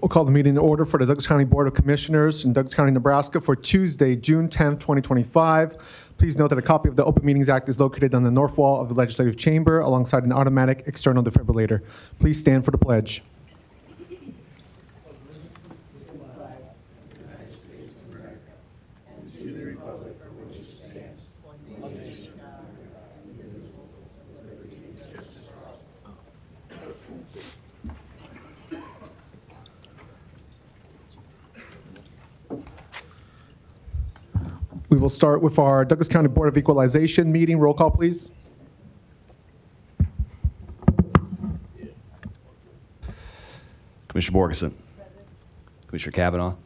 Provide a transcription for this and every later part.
We'll call the meeting in order for the Douglas County Board of Commissioners in Douglas County, Nebraska for Tuesday, June 10th, 2025. Please note that a copy of the Open Meetings Act is located on the north wall of the Legislative Chamber alongside an automatic external defibrillator. Please stand for the pledge. We will start with our Douglas County Board of Equalization meeting. Roll call, please. Commissioner Borgeson. Commissioner Kavanaugh.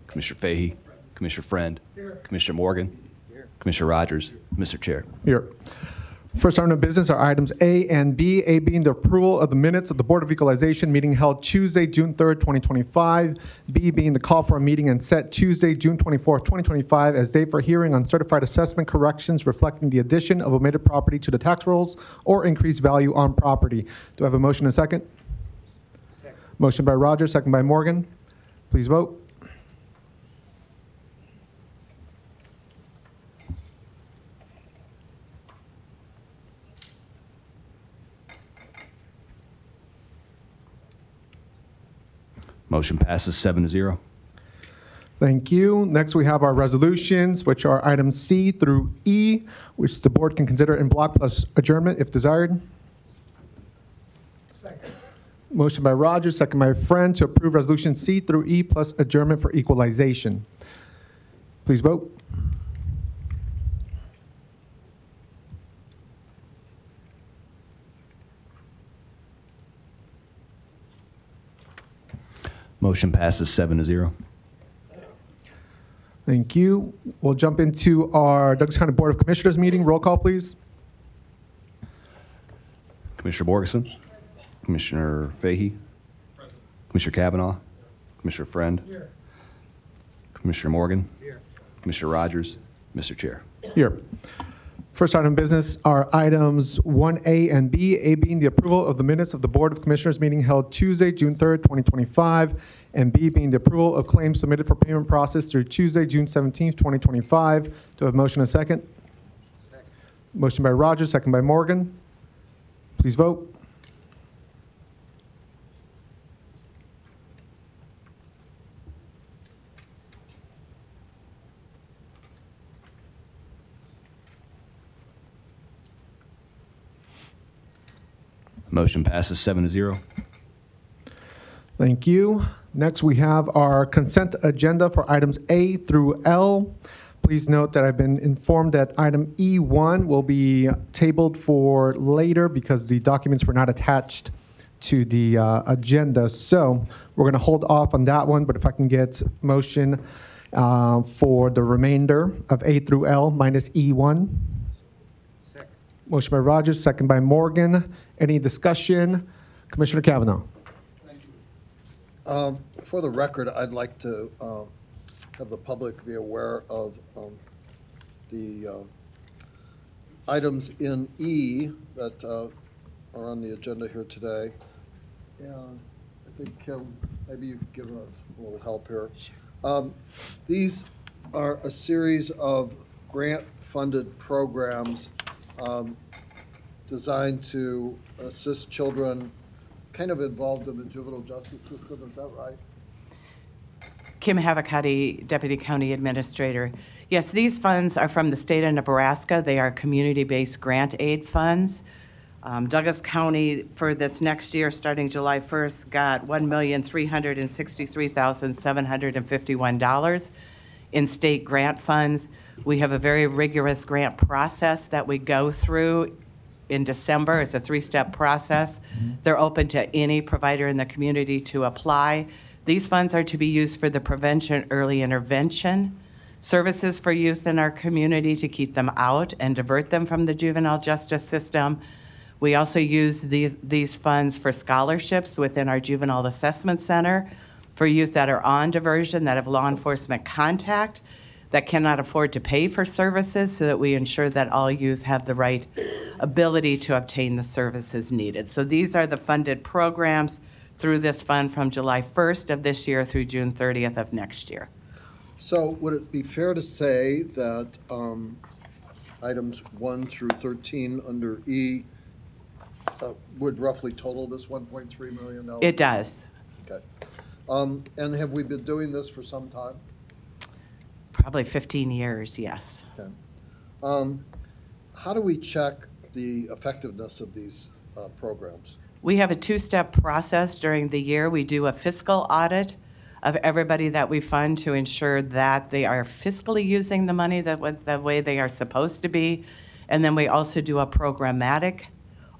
Commissioner Fahey. Commissioner Friend. Commissioner Morgan. Commissioner Rogers. Mr. Chair. Here. First item of business are items A and B. A being the approval of the minutes of the Board of Equalization meeting held Tuesday, June 3rd, 2025. B being the call for a meeting and set Tuesday, June 24th, 2025 as date for hearing on certified assessment corrections reflecting the addition of omitted property to the tax rolls or increased value on property. Do I have a motion and a second? Second. Motion by Rogers, second by Morgan. Please vote. Motion passes 7-0. Thank you. Next, we have our resolutions, which are items C through E, which the board can consider in block plus adjournment if desired. Second. Motion by Rogers, second by Friend to approve resolution C through E plus adjournment for equalization. Please vote. Motion passes 7-0. Thank you. We'll jump into our Douglas County Board of Commissioners meeting. Roll call, please. Commissioner Borgeson. Commissioner Fahey. Present. Commissioner Kavanaugh. Commissioner Friend. Here. Commissioner Morgan. Here. Commissioner Rogers. Mr. Chair. Here. First item of business are items 1A and B, A being the approval of the minutes of the Board of Commissioners meeting held Tuesday, June 3rd, 2025, and B being the approval of claims submitted for payment process through Tuesday, June 17th, 2025. Do I have a motion and a second? Second. Motion by Rogers, second by Morgan. Please vote. Motion passes 7-0. Thank you. Next, we have our consent agenda for items A through L. Please note that I've been informed that item E1 will be tabled for later because the documents were not attached to the agenda. So we're going to hold off on that one, but if I can get motion for the remainder of A through L minus E1. Second. Motion by Rogers, second by Morgan. Any discussion? Commissioner Kavanaugh. Thank you. For the record, I'd like to have the public be aware of the items in E that are on the agenda here today. And I think, Kim, maybe you can give us a little help here. Sure. These are a series of grant-funded programs designed to assist children kind of involved in the juvenile justice system. Is that right? Kim Havakati, Deputy County Administrator. Yes, these funds are from the state of Nebraska. They are community-based grant aid funds. Douglas County, for this next year, starting July 1st, got $1,363,751 in state grant funds. We have a very rigorous grant process that we go through in December. It's a 3-step process. They're open to any provider in the community to apply. These funds are to be used for the prevention, early intervention, services for youth in our community to keep them out and divert them from the juvenile justice system. We also use these funds for scholarships within our Juvenile Assessment Center for youth that are on diversion, that have law enforcement contact, that cannot afford to pay for services, so that we ensure that all youth have the right ability to obtain the services needed. So these are the funded programs through this fund from July 1st of this year through June 30th of next year. So would it be fair to say that items 1 through 13 under E would roughly total this $1.3 million? It does. Okay. And have we been doing this for some time? Probably 15 years, yes. Okay. How do we check the effectiveness of these programs? We have a two-step process during the year. We do a fiscal audit of everybody that we fund to ensure that they are fiscally using the money the way they are supposed to be. And then we also do a programmatic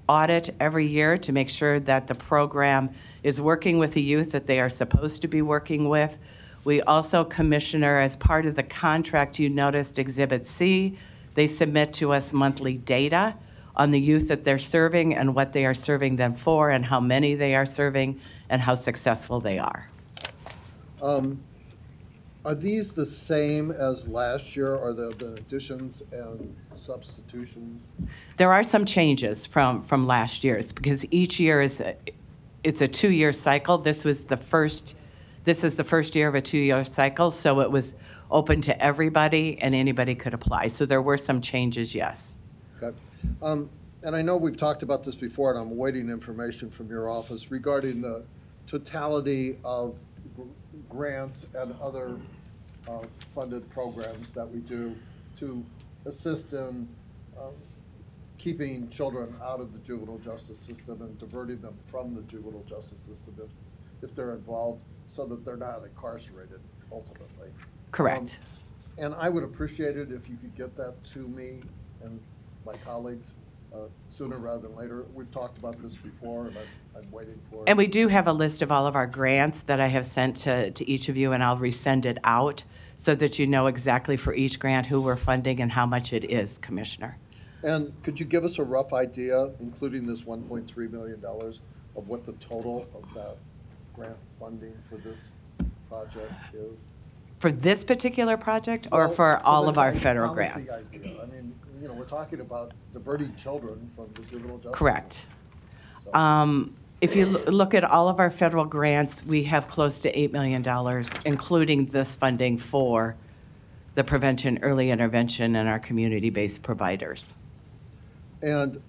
audit every year to make sure that the program is working with the youth that they are supposed to be working with. We also, Commissioner, as part of the contract, you noticed Exhibit C, they submit to us monthly data on the youth that they're serving and what they are serving them for and how many they are serving and how successful they are. Are these the same as last year, or the additions and substitutions? There are some changes from last year's because each year it's a 2-year cycle. This is the first year of a 2-year cycle, so it was open to everybody and anybody could apply. So there were some changes, yes. Okay. And I know we've talked about this before, and I'm awaiting information from your office regarding the totality of grants and other funded programs that we do to assist in keeping children out of the juvenile justice system and diverting them from the juvenile justice system if they're involved, so that they're not incarcerated ultimately. Correct. And I would appreciate it if you could get that to me and my colleagues sooner rather than later. We've talked about this before, and I'm waiting for it. And we do have a list of all of our grants that I have sent to each of you, and I'll resend it out so that you know exactly for each grant who we're funding and how much it is, Commissioner. And could you give us a rough idea, including this $1.3 million, of what the total of that grant funding for this project is? For this particular project or for all of our federal grants? Idea. I mean, we're talking about diverting children from the juvenile justice. Correct. So. If you look at all of our federal grants, we have close to $8 million, including this funding for the prevention, early intervention, and our community-based providers. And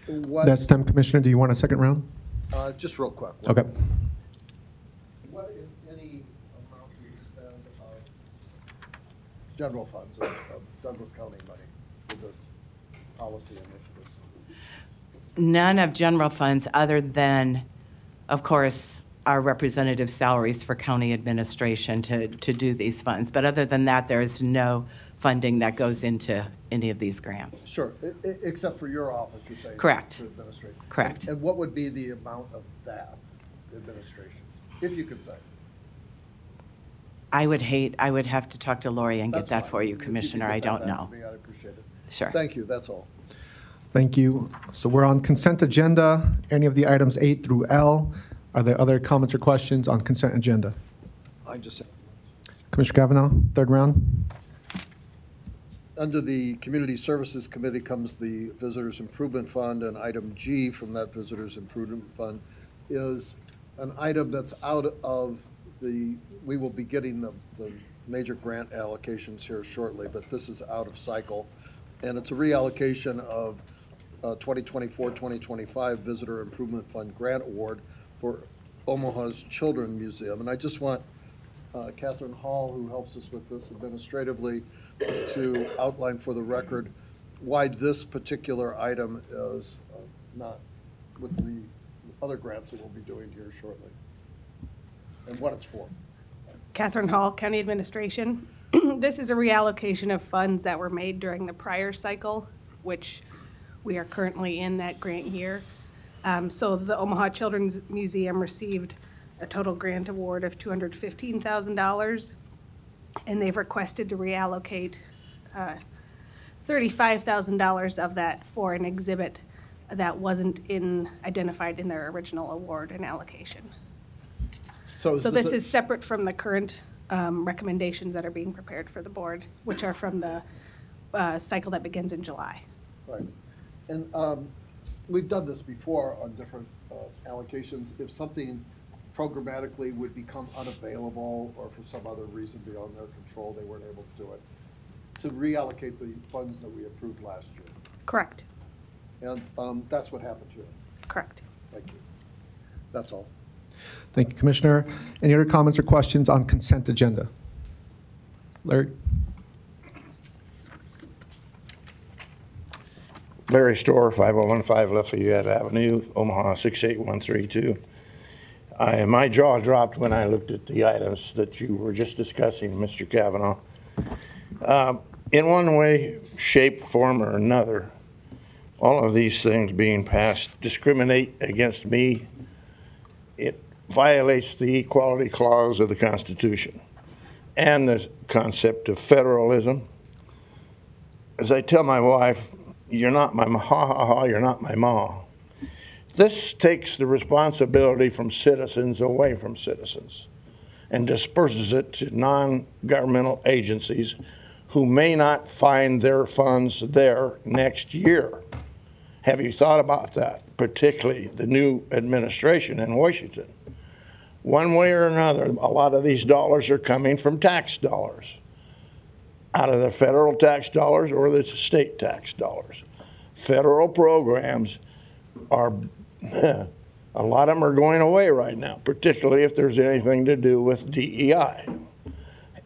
what? That's time, Commissioner. Do you want a second round? Just real quick. Okay. What, if any, amount do you spend of general funds of Douglas County money for this policy initiative? None of general funds other than, of course, our representative salaries for county administration to do these funds. But other than that, there is no funding that goes into any of these grants. Sure, except for your office, you're saying? Correct. To administrate. Correct. And what would be the amount of that administration, if you could say? I would have to talk to Lori and get That's that fine. for you, If Commissioner. could I get don't that back know. to me, I'd appreciate it. Sure. Thank you, that's all. Thank you. So we're on consent agenda. Any of the items A through L. Are there other comments or questions on consent agenda? I just, Commissioner Kavanaugh, third round. under the Community Services Committee comes the Visitors Improvement Fund, and item G from that Visitors Improvement Fund is an item that's out of we will be getting the major grant allocations here shortly, but this is out of cycle. And it's a reallocation of 2024-2025 Visitor Improvement Fund Grant Award for Omaha's Children Museum. And I just want Catherine Hall, who helps us with this administratively, to outline for the record why this particular item is not with the other grants that we'll be doing here shortly, and what it's for. Catherine Hall, County Administration. This is a reallocation of funds that were made during the prior cycle, which we are currently in that grant year. So the Omaha Children's Museum received a total grant award of $215,000, and they've requested to reallocate $35,000 of that for an exhibit that wasn't identified in their original award and allocation. So this is separate from the current recommendations that are being prepared for the board, which are from the cycle that begins in July. Right. And we've done this before on different allocations. If something programmatically would become unavailable, or for some other reason beyond their control, they weren't able to do it, to reallocate the funds that we approved last year. Correct. And that's what happened here. Correct. Thank you. That's all. Thank you, Commissioner. Any other comments or questions on consent agenda? Larry? Larry Storr, 5015 Lafayette Avenue, Omaha 68132. My jaw dropped when I looked at the items that you were just discussing, Mr. Kavanaugh. In one way, shape, form, or another, all of these things being passed discriminate against me. It violates the equality clause of the Constitution and the concept of federalism. As I tell my wife, you're not my ha-ha-ha, you're not my ma. This takes the responsibility from citizens away from citizens and disperses it to non-governmental agencies who may not find their funds there next year. Have you thought about that, particularly the new administration in Washington? One way or another, a lot of these dollars are coming from tax dollars, out of the federal tax dollars or the state tax dollars. Federal programs are, a lot of them are going away right now, particularly if there's anything to do with DEI.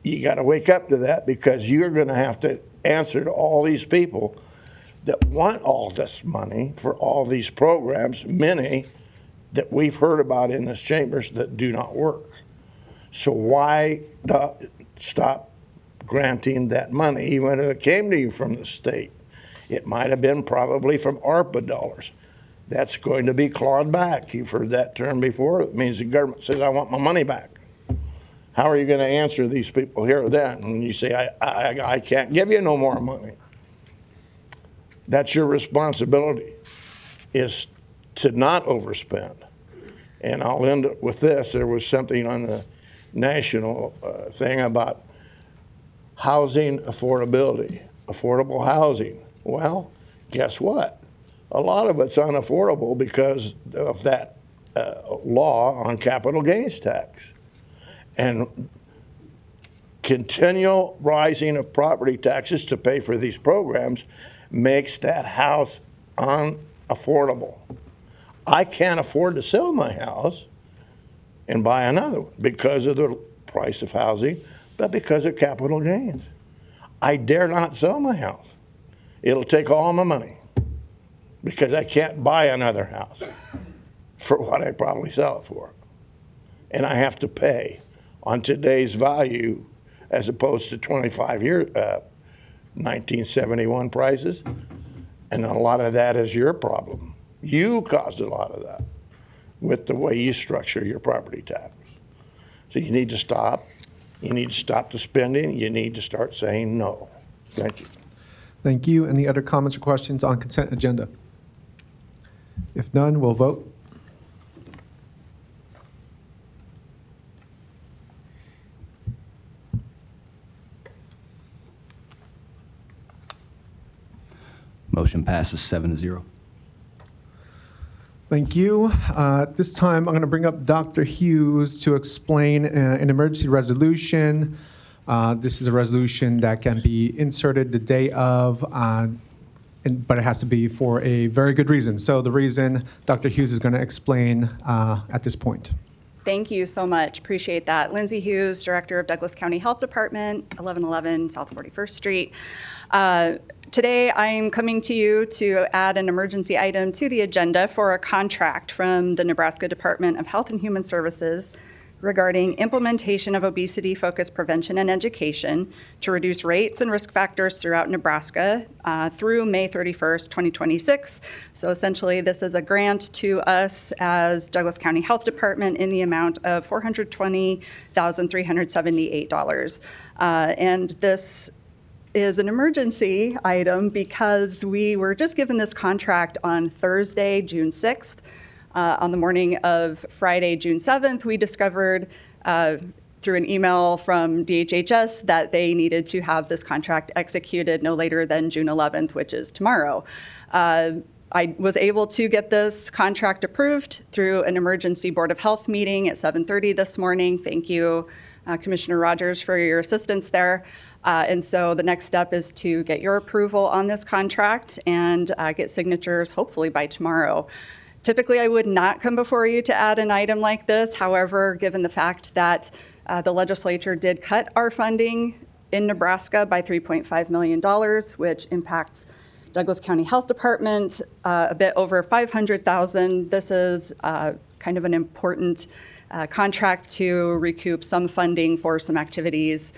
You got to wake up to that, because you're going to have to answer to all these people that want all this money for all these programs, many that we've heard about in this chambers that do not work. So why stop granting that money, even if it came to you from the state? It might have been probably from ARPA dollars. That's going to be clawed back. You've heard that term before. It means the government says, I want my money back. How are you going to answer these people here then? And you say, I can't give you no more money. That's your responsibility, is to not overspend. And I'll end it with this. There was something on the national thing about housing affordability, affordable housing. Well, guess what? A lot of it's unaffordable because of that law on capital gains tax. And continual rising of property taxes to pay for these programs makes that house unaffordable. I can't afford to sell my house and buy another one because of the price of housing, but because of capital gains. I dare not sell my house. It'll take all my money because I can't buy another house for what I probably sell it for. And I have to pay on today's value as opposed to 1971 prices. And a lot of that is your problem. You caused a lot of that with the way you structure your property tax. So you need to stop. You need to stop the spending. You need to start saying no. Thank you. Thank you. Any other comments or questions on consent agenda? If none, we'll vote. Motion passes 7-0. Thank you. At this time, I'm going to bring up Dr. Hughes to explain an emergency resolution. This is a resolution that can be inserted the day of, but it has to be for a very good reason. So the reason Dr. Hughes is going to explain at this point. Thank you so much. Appreciate that. Lindsay Hughes, Director of Douglas County Health Department, 1111 South 41st Street. Today, I'm coming to you to add an emergency item to the agenda for a contract from the Nebraska Department of Health and Human Services regarding implementation of obesity-focused prevention and education to reduce rates and risk factors throughout Nebraska through May 31st, 2026. So essentially, this is a grant to us as Douglas County Health Department in the amount of $420,378. And this is an emergency item because we were just given this contract on Thursday, June 6th. On the morning of Friday, June 7th, we discovered through an email from DHHS that they needed to have this contract executed no later than June 11th, which is tomorrow. I was able to get this contract approved through an emergency Board of Health meeting at 7:30 this morning. Thank you, Commissioner Rogers, for your assistance there. And so the next step is to get your approval on this contract and get signatures hopefully by tomorrow. Typically, I would not come before you to add an item like this. However, given the fact that the legislature did cut our funding in Nebraska by $3.5 million, which impacts Douglas County Health Department a bit over $500,000. This is kind of an important contract to recoup some funding for some activities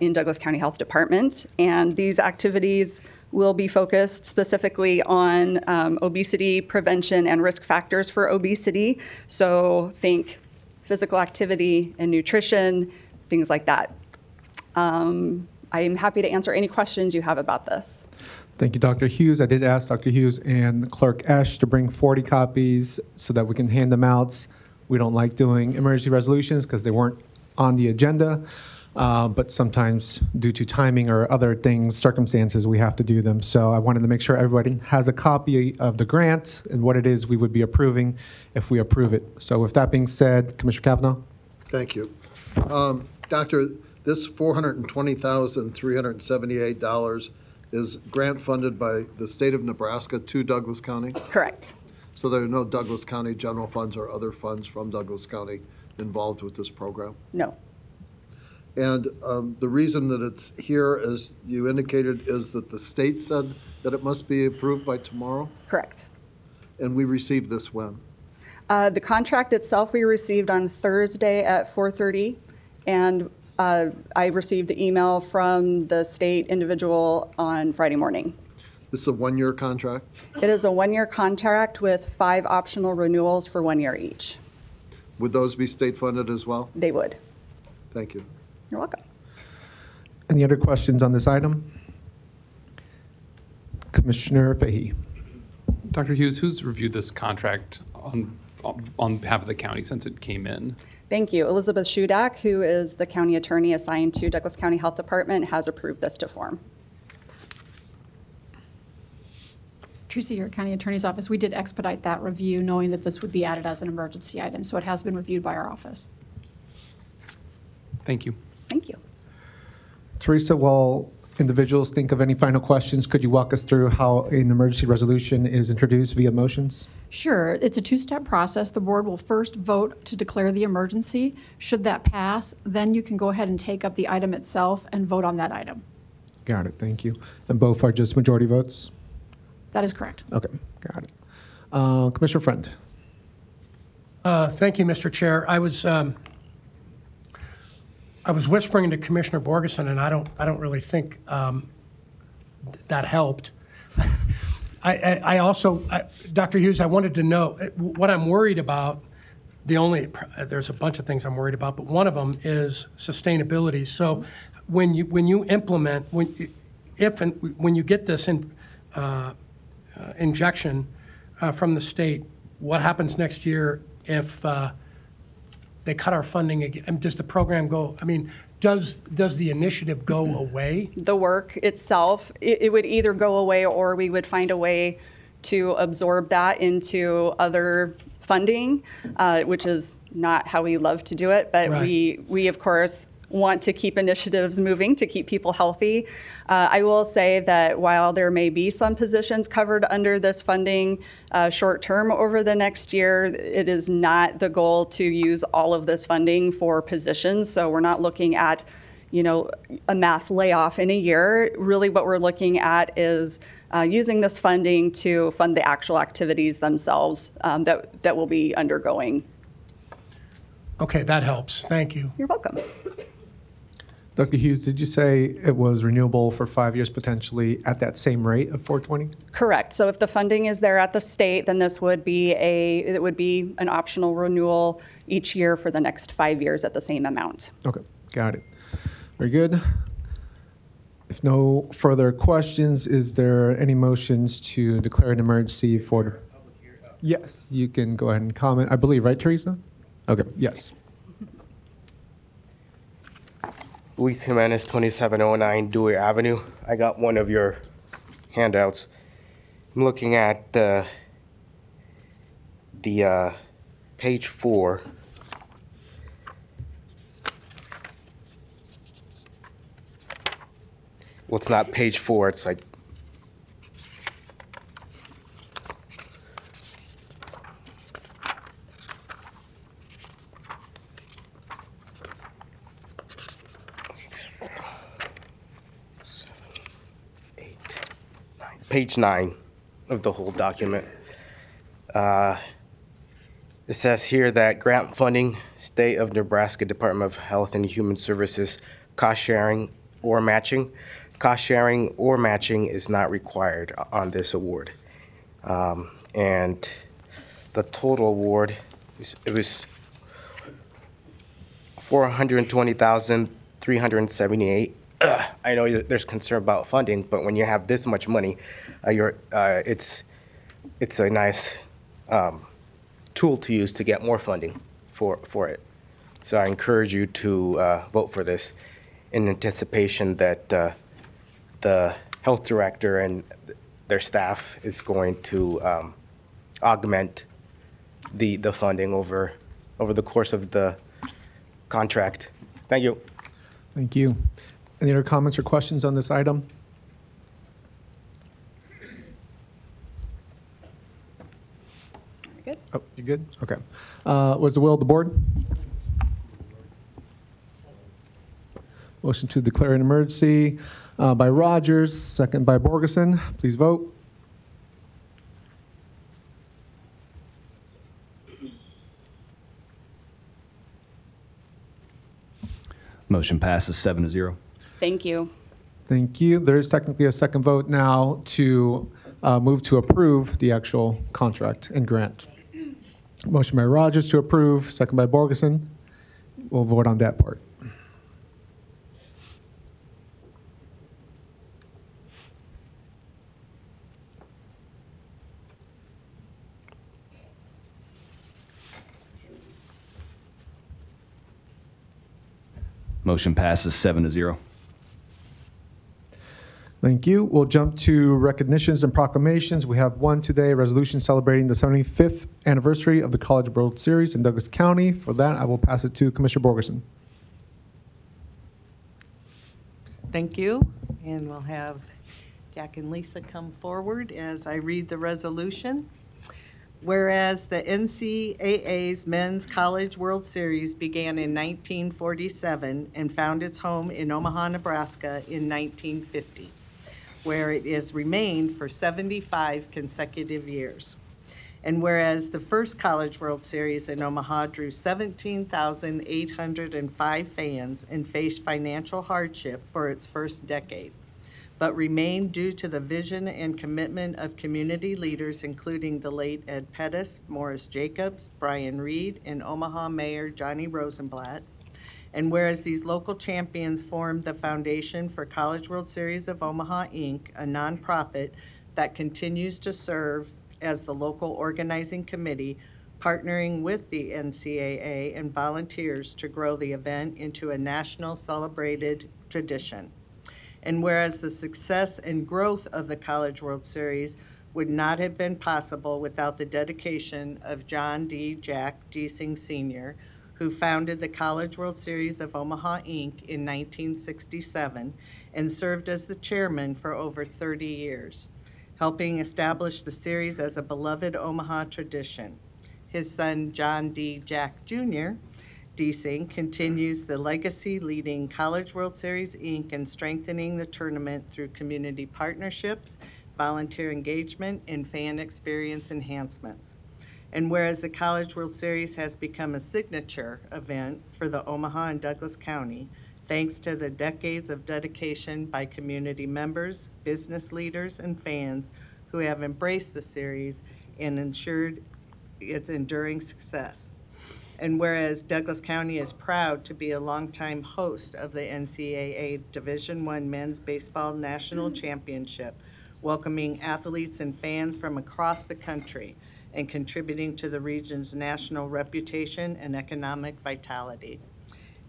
in Douglas County Health Department. And these activities will be focused specifically on obesity prevention and risk factors for obesity. So think physical activity and nutrition, things like that. I'm happy to answer any questions you have about this. Thank you, Dr. Hughes. I did ask Dr. Hughes and Clerk Esch to bring 40 copies so that we can hand them out. We don't like doing emergency resolutions because they weren't on the agenda, but sometimes due to timing or other things, circumstances, we have to do them. So I wanted to make sure everybody has a copy of the grant and what it is we would be approving if we approve it. So with that being said, Commissioner Kavanaugh. Thank you. Doctor, this $420,378 is grant funded by the state of Nebraska to Douglas County? Correct. So there are no Douglas County general funds or other funds from Douglas County involved with this program? No. And the reason that it's here, as you indicated, is that the state said that it must be approved by tomorrow? Correct. And we received this when? The contract itself we received on Thursday at 4:30, and I received the email from the state individual on Friday morning. This is a one-year contract? It is a one-year contract with 5 optional renewals for 1 year each. Would those be state funded as well? They would. Thank you. You're welcome. Any other questions on this item? Commissioner Fahey. Dr. Hughes, who's reviewed this contract on behalf of the county since it came in? Thank you. Elizabeth Shudak, who is the county attorney assigned to Douglas County Health Department, has approved this to form. Teresa, your county attorney's office, we did expedite that review knowing that this would be added as an emergency item, so it has been reviewed by our office. Thank you. Thank you. Teresa, while individuals think of any final questions, could you walk us through how an emergency resolution is introduced via motions? Sure. It's a 2-step process. The board will first vote to declare the emergency. Should that pass, then you can go ahead and take up the item itself and vote on that item. Got it. Thank you. And both are just majority votes? That is correct. Okay. Got it. Commissioner Friend. Thank you, Mr. Chair. I was whispering to Commissioner Borgeson, and I don't really think that helped. I also, Dr. Hughes, I wanted to know what I'm worried about. There's a bunch of things I'm worried about, but one of them is sustainability. So when you implement, when you get this injection from the state, what happens next year if they cut our funding again? Does the program go? I mean, does the initiative go away? The work itself, it would either go away or we would find a way to absorb that into other funding, which is not how we love to do it. But Right. we of course want to keep initiatives moving to keep people healthy. I will say that while there may be some positions covered under this funding short term over the next year, it is not the goal to use all of this funding for positions. So we're not looking at, a mass layoff in a year. Really what we're looking at is using this funding to fund the actual activities themselves that will be undergoing. Okay, that helps. Thank you. You're welcome. Dr. Hughes, did you say it was renewable for 5 years potentially at that same rate of 420? Correct. So if the funding is there at the state, then this would be an optional renewal each year for the next 5 years at the same amount. Okay, got it. Very good. If no further questions, is there any motions to declare an emergency for? Yes, you can go ahead and comment. I believe, right, Teresa? Okay, yes. Luis Jimenez, 2709 Dewey Avenue. I got one of your handouts. I'm looking at the page 4. Well, it's not page 4. It's like page 9 of the whole document. It says here that grant funding, State of Nebraska Department of Health and Human Services, cost sharing or matching. Cost sharing or matching is not required on this award. And the total award, it was $420,378. I know there's concern about funding, but when you have this much money, it's a nice tool to use to get more funding for it. So I encourage you to vote for this in anticipation that the health director and their staff is going to augment the funding over the course of the contract. Thank you. Thank you. Any other comments or questions on this item? Good. Oh, you good? Okay. What's the will of the board? Motion to declare an emergency by Rogers, second by Borgeson. Please vote. Motion passes 7-0. Thank you. Thank you. There is technically a second vote now to move to approve the actual contract and grant. Motion by Rogers to approve, second by Borgeson. We'll vote on that part. Motion passes 7-0. Thank you. We'll jump to recognitions and proclamations. We have one today, a resolution celebrating the 75th anniversary of the College World Series in Douglas County. For that, I will pass it to Commissioner Borgeson. Thank you. And we'll have Jack and Lisa come forward as I read the resolution. Whereas the NCAA's Men's College World Series began in 1947 and found its home in Omaha, Nebraska in 1950, where it has remained for 75 consecutive years. And whereas the first College World Series in Omaha drew 17,805 fans and faced financial hardship for its first decade, but remained due to the vision and commitment of community leaders, including the late Ed Pettis, Morris Jacobs, Brian Reed, and Omaha Mayor Johnny Rosenblatt. And whereas these local champions formed the foundation for College World Series of Omaha, Inc., a nonprofit that continues to serve as the local organizing committee, partnering with the NCAA and volunteers to grow the event into a national celebrated tradition. And whereas the success and growth of the College World Series would not have been possible without the dedication of John D. Jack Deasing Sr., who founded the College World Series of Omaha, Inc. in 1967 and served as the chairman for over 30 years, helping establish the series as a beloved Omaha tradition. His son, John D. Jack Jr., Deasing continues the legacy, leading College World Series, Inc. and strengthening the tournament through community partnerships, volunteer engagement, and fan experience enhancements. And whereas the College World Series has become a signature event for the Omaha and Douglas County, thanks to the decades of dedication by community members, business leaders, and fans who have embraced the series and ensured its enduring success. And whereas Douglas County is proud to be a longtime host of the NCAA Division I Men's Baseball National Championship, welcoming athletes and fans from across the country and contributing to the region's national reputation and economic vitality.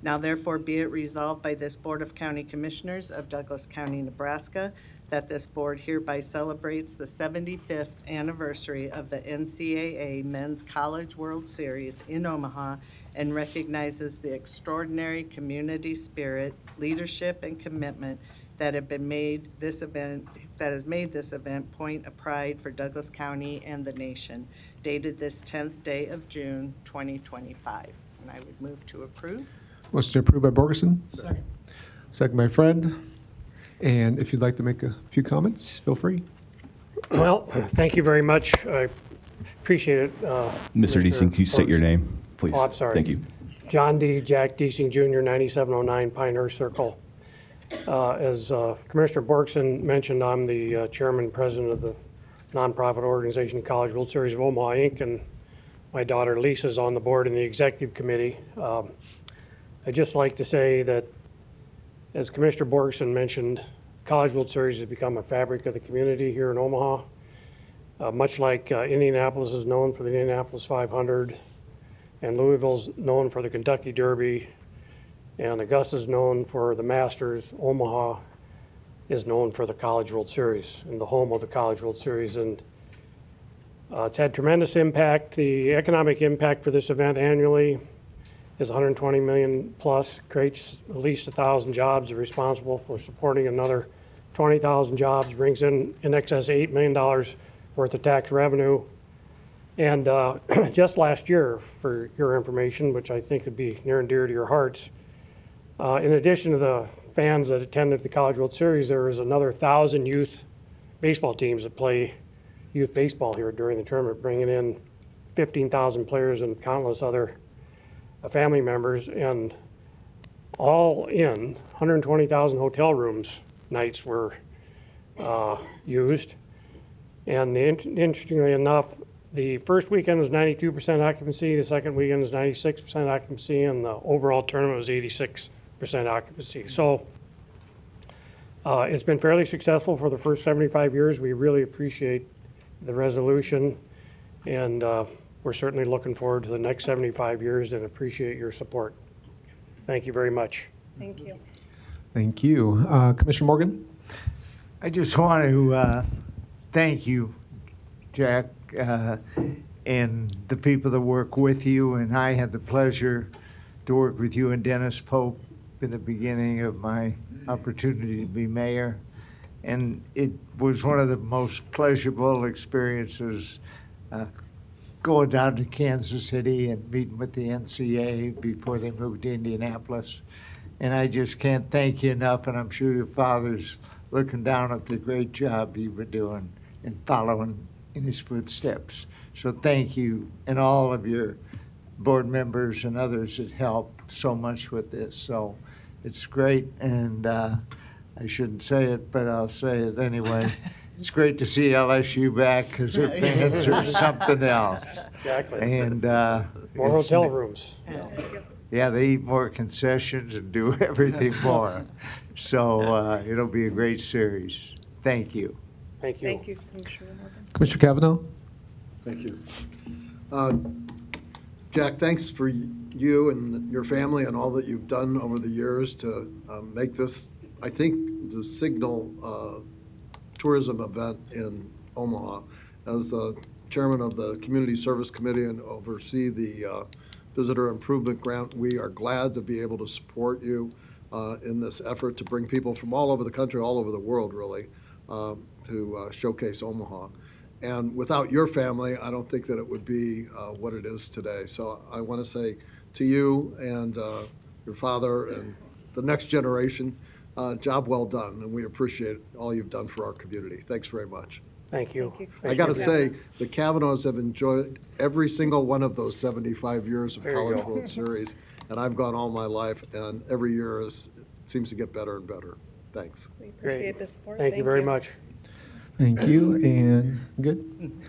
Now therefore be it resolved by this Board of County Commissioners of Douglas County, Nebraska, that this board hereby celebrates the 75th anniversary of the NCAA Men's College World Series in Omaha and recognizes the extraordinary community spirit, leadership, and commitment that has made this event point of pride for Douglas County and the nation, dated this 10th day of June, 2025. And I would move to approve. Motion approved by Borgeson, Second. second by Friend. And if you'd like to make a few comments, feel free. Well, thank you very much. I appreciate it. Mr. Deasing, can you state your name, please? Oh, I'm sorry. Thank you. John D. Jack Deasing Jr., 9709 Pinehurst Circle. As Commissioner Borgeson mentioned, I'm the chairman and president of the nonprofit organization College World Series of Omaha, Inc., and my daughter Lisa is on the board in the executive committee. I'd just like to say that, as Commissioner Borgeson mentioned, College World Series has become a fabric of the community here in Omaha. Much like Indianapolis is known for the Indianapolis 500, and Louisville's known for the Kentucky Derby, and Augusta's known for the Masters, Omaha is known for the College World Series and the home of the College World Series. And it's had tremendous impact. The economic impact for this event annually is 120 million plus, creates at least 1,000 jobs, are responsible for supporting another 20,000 jobs, brings in excess of $8 million worth of tax revenue. And just last year, for your information, which I think would be near and dear to your hearts, in addition to the fans that attended the College World Series, there was another 1,000 youth baseball teams that play youth baseball here during the tournament, bringing in 15,000 players and countless other family members, and all in 120,000 hotel rooms nights were used. And interestingly enough, the first weekend was 92% occupancy, the second weekend was 96% occupancy, and the overall tournament was 86% occupancy. So it's been fairly successful for the first 75 years. We really appreciate the resolution, and we're certainly looking forward to the next 75 years and appreciate your support. Thank you very much. Thank you. Thank you. Commissioner Morgan? I just want to thank you, Jack, and the people that work with you. And I had the pleasure to work with you and Dennis Pope in the beginning of my opportunity to be mayor. And it was one of the most pleasurable experiences going down to Kansas City and meeting with the NCAA before they moved to Indianapolis. And I just can't thank you enough, and I'm sure your father's looking down at the great job you've been doing and following in his footsteps. So thank you, and all of your board members and others that helped so much with this. So it's great, and I shouldn't say it, but I'll say it anyway. It's great to see LSU back, because their fans are something else. Exactly. And More hotel rooms. yeah, they eat more concessions and do everything more. So it'll be a great series. Thank you. Thank you. Thank you, Commissioner Morgan. Commissioner Cavanaugh? Thank you. Jack, thanks for you and your family and all that you've done over the years to make this, I think, the signal tourism event in Omaha. As the chairman of the Community Service Committee and oversee the Visitor Improvement Grant, we are glad to be able to support you in this effort to bring people from all over the country, all over the world, really, to showcase Omaha. And without your family, I don't think that it would be what it is today. So I want to say to you and your father and the next generation, job well done, and we appreciate all you've done for our community. Thanks very much. Thank you. I got to say, the Kavanaughs have enjoyed every single one of those 75 years of There you College go. World Series, and I've gone all my life, and every year it seems to get better and better. Thanks. We Great. appreciate the support. Thank you very much. Thank you, and good?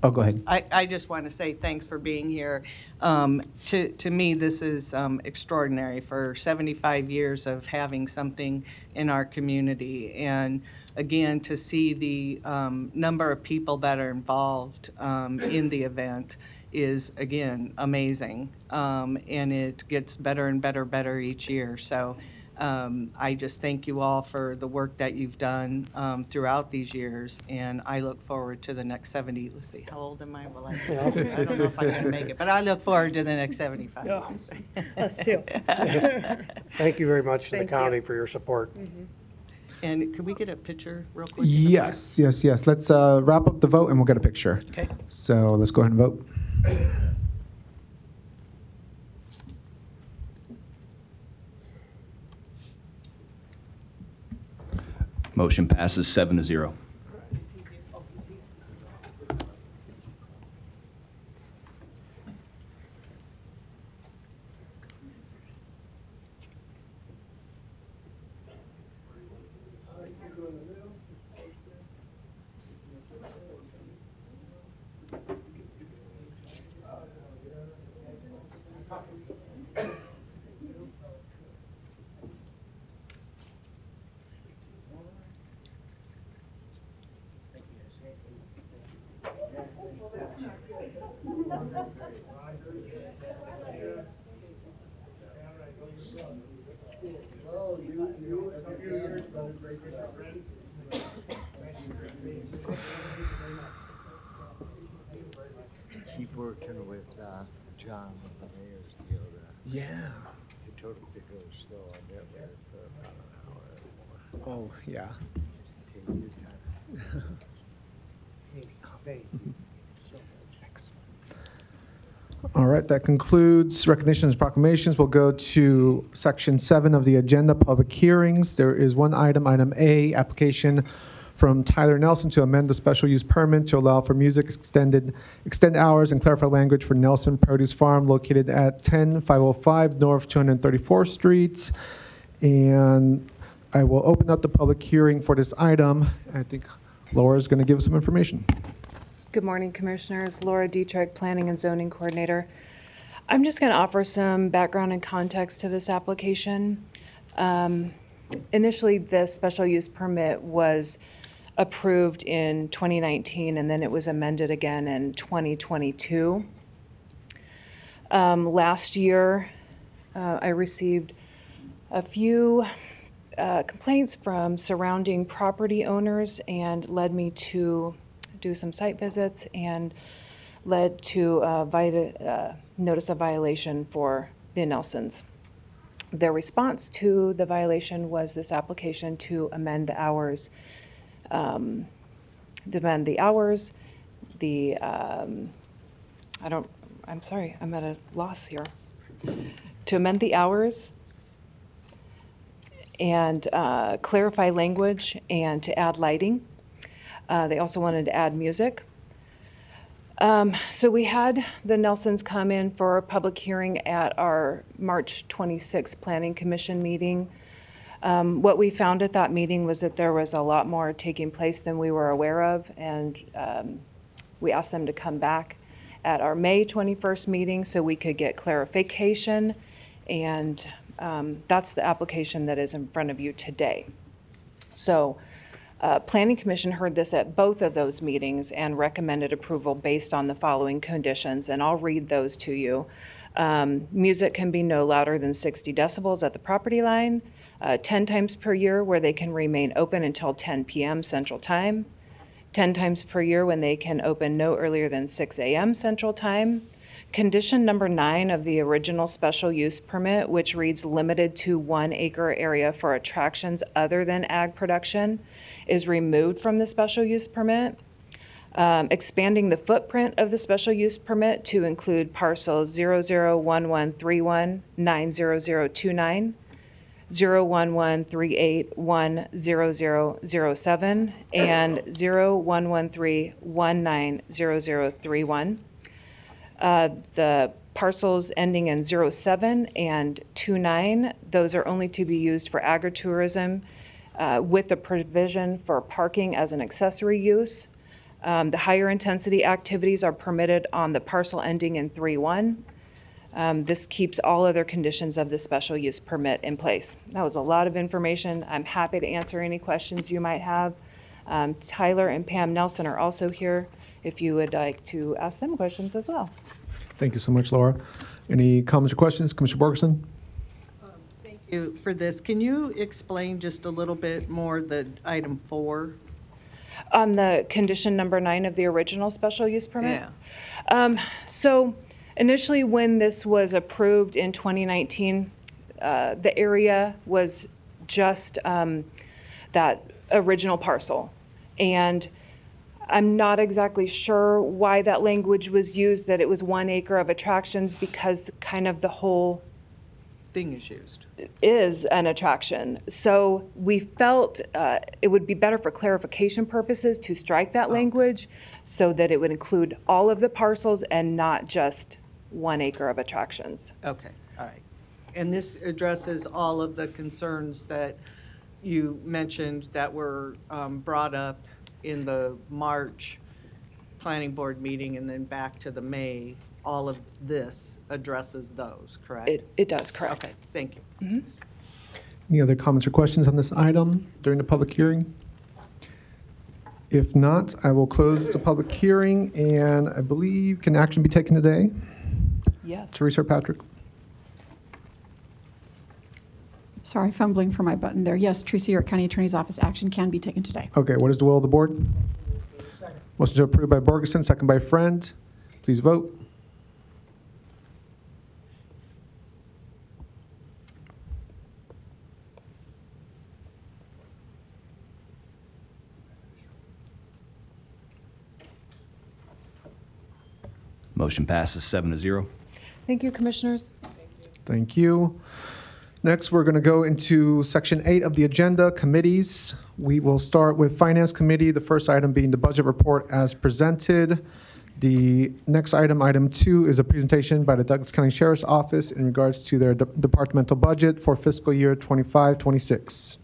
Oh, go ahead. I just want to say thanks for being here. To me, this is extraordinary for 75 years of having something in our community. And again, to see the number of people that are involved in the event is, again, amazing. And it gets better and better each year. So I just thank you all for the work that you've done throughout these years. And I look forward to the next 70. Let's see, how old am I? Well, I don't know if I'm going to make it, but I look forward to the next 75 years. Us too. Thank you very much to the Thank you. county for your support. And can we get a picture real quick? Yes. Let's wrap up the vote and we'll get a picture. Okay. So let's go ahead and vote. Motion passes 7-0. Keep working with John, the mayor's deal. Yeah. He told him to go slow on that one for about an hour or more. Oh, yeah. Take your time. Thank you so much. All right, that concludes recognitions and proclamations. We'll go to section 7 of the agenda, public hearings. There is one item, item A, application from Tyler Nelson to amend the special use permit to allow for music extend hours and clarify language for Nelson Produce Farm located at 10505 North 234th Street. And I will open up the public hearing for this item. I think Laura is going to give us some information. Good morning, Commissioners. Laura Dietrich, Planning and Zoning Coordinator. I'm just going to offer some background and context to this application. Initially, the special use permit was approved in 2019, and then it was amended again in 2022. Last year, I received a few complaints from surrounding property owners and led me to do some site visits and led to notice of violation for the Nelsons. Their response to the violation was this application to amend the hours. I'm sorry, I'm at a loss here. To amend the hours and clarify language and to add lighting. They also wanted to add music. So we had the Nelsons come in for a public hearing at our March 26th Planning Commission meeting. What we found at that meeting was that there was a lot more taking place than we were aware of, and we asked them to come back at our May 21st meeting so we could get clarification, and that's the application that is in front of you today. So Planning Commission heard this at both of those meetings and recommended approval based on the following conditions, and I'll read those to you. Music can be no louder than 60 decibels at the property line, 10 times per year where they can remain open until 10 p.m. Central Time, 10 times per year when they can open no earlier than 6 a.m. Central Time. Condition number 9 of the original special use permit, which reads limited to 1 acre area for attractions other than ag production, is removed from the special use permit. Expanding the footprint of the special use permit to include parcels 001131 90029, 01138100007, and 0113190031. The parcels ending in 07 and 29, those are only to be used for agritourism with the provision for parking as an accessory use. The higher intensity activities are permitted on the parcel ending in 31. This keeps all other conditions of the special use permit in place. That was a lot of information. I'm happy to answer any questions you might have. Tyler and Pam Nelson are also here if you would like to ask them questions as well. Thank you so much, Laura. Any comments or questions? Commissioner Borgeson? Thank you for this. Can you explain just a little bit more the item 4? On the condition number 9 of the original special use permit? Yeah. So initially, when this was approved in 2019, the area was just that original parcel. And I'm not exactly sure why that language was used, that it was 1 acre of attractions, because kind of the whole Thing is used. is an attraction. So we felt it would be better for clarification purposes to strike that language so that it would include all of the parcels and not just 1 acre of attractions. Okay, all right. And this addresses all of the concerns that you mentioned that were brought up in the March Planning Board meeting and then back to the May. All of this addresses those, correct? It does, correct. Okay, thank you. Mm-hmm. Any other comments or questions on this item during the public hearing? If not, I will close the public hearing, and I believe, can action be taken today? Yes. Teresa or Patrick? Sorry, fumbling for my button there. Yes, Teresa, York County Attorney's Office, action can be taken today. Okay, what is the will of the board? Motion to approve by Borgeson, second by Friend. Please vote. Motion passes 7-0. Thank you, Commissioners. Thank you. Next, we're going to go into Section 8 of the agenda, committees. We will start with Finance Committee, the first item being the budget report as presented. The next item, item 2, is a presentation by the Douglas County Sheriff's Office in regards to their departmental budget for fiscal year 25-26.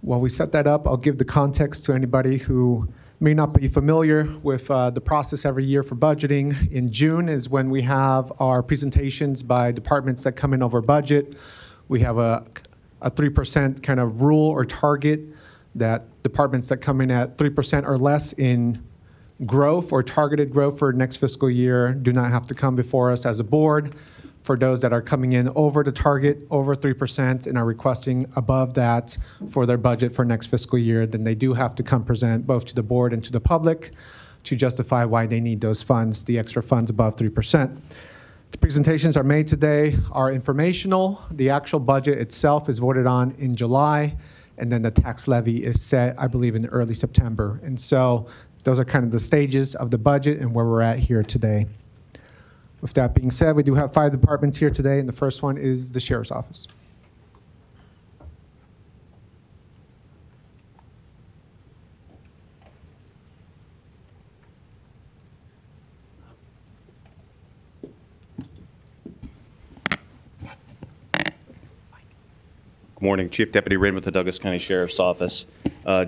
While we set that up, I'll give the context to anybody who may not be familiar with the process every year for budgeting. In June is when we have our presentations by departments that come in over budget. We have a 3% kind of rule or target that departments that come in at 3% or less in growth or targeted growth for next fiscal year do not have to come before us as a board. For those that are coming in over the target, over 3%, and are requesting above that for their budget for next fiscal year, then they do have to come present both to the board and to the public to justify why they need those funds, the extra funds above 3%. The presentations are made today are informational. The actual budget itself is voted on in July, and then the tax levy is set, I believe, in early September. And so those are kind of the stages of the budget and where we're at here today. With that being said, we do have 5 departments here today, and the first one is the Sheriff's Office. Good morning, Chief Deputy Wren with the Douglas County Sheriff's Office.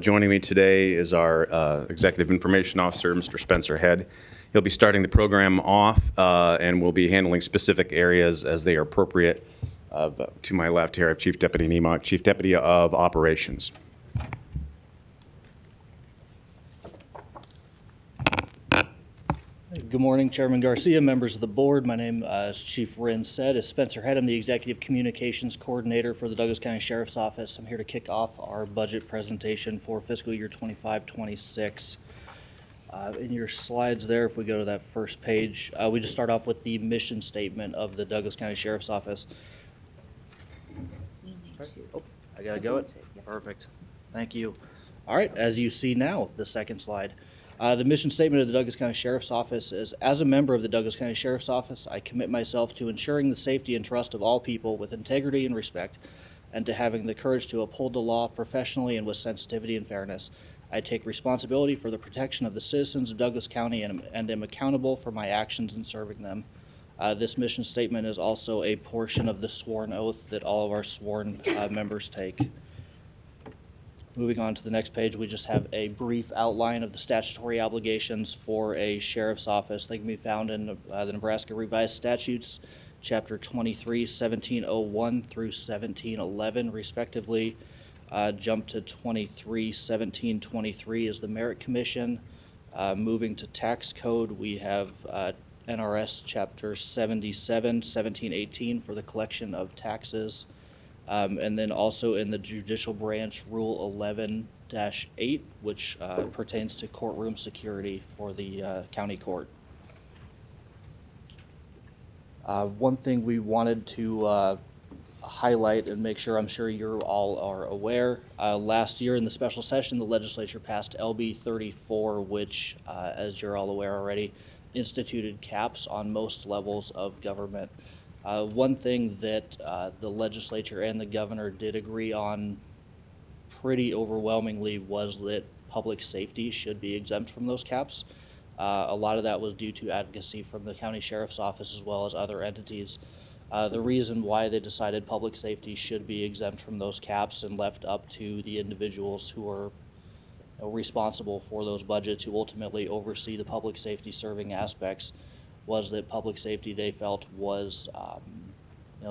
Joining me today is our Executive Information Officer, Mr. Spencer Head. He'll be starting the program off and will be handling specific areas as they are appropriate. To my left here, I have Chief Deputy Niemock, Chief Deputy of Operations. Good morning, Chairman Garcia, members of the board. My name, as Chief Wren said, is Spencer Head. I'm the Executive Communications Coordinator for the Douglas County Sheriff's Office. I'm here to kick off our budget presentation for fiscal year 25-26. In your slides there, if we go to that first page, we just start off with the mission statement of the Douglas County Sheriff's Office. Oh, I gotta go it? Perfect. Thank you. All right, as you see now, the second slide. The mission statement of the Douglas County Sheriff's Office is, as a member of the Douglas County Sheriff's Office, I commit myself to ensuring the safety and trust of all people with integrity and respect, and to having the courage to uphold the law professionally and with sensitivity and fairness. I take responsibility for the protection of the citizens of Douglas County and am accountable for my actions in serving them. This mission statement is also a portion of the sworn oath that all of our sworn members take. Moving on to the next page, we just have a brief outline of the statutory obligations for a sheriff's office. They can be found in the Nebraska Revised Statutes, Chapter 23, 1701 through 1711, respectively. Jump to 23, 1723 is the Merit Commission. Moving to tax code, we have NRS Chapter 77, 1718 for the collection of taxes. And then also in the judicial branch, Rule 11-8, which pertains to courtroom security for the county court. One thing we wanted to highlight and make sure, I'm sure you all are aware, last year in the special session, the legislature passed LB 34, which, as you're all aware already, instituted caps on most levels of government. One thing that the legislature and the governor did agree on pretty overwhelmingly was that public safety should be exempt from those caps. A lot of that was due to advocacy from the county sheriff's office as well as other entities. The reason why they decided public safety should be exempt from those caps and left up to the individuals who are responsible for those budgets, who ultimately oversee the public safety serving aspects, was that public safety, they felt, was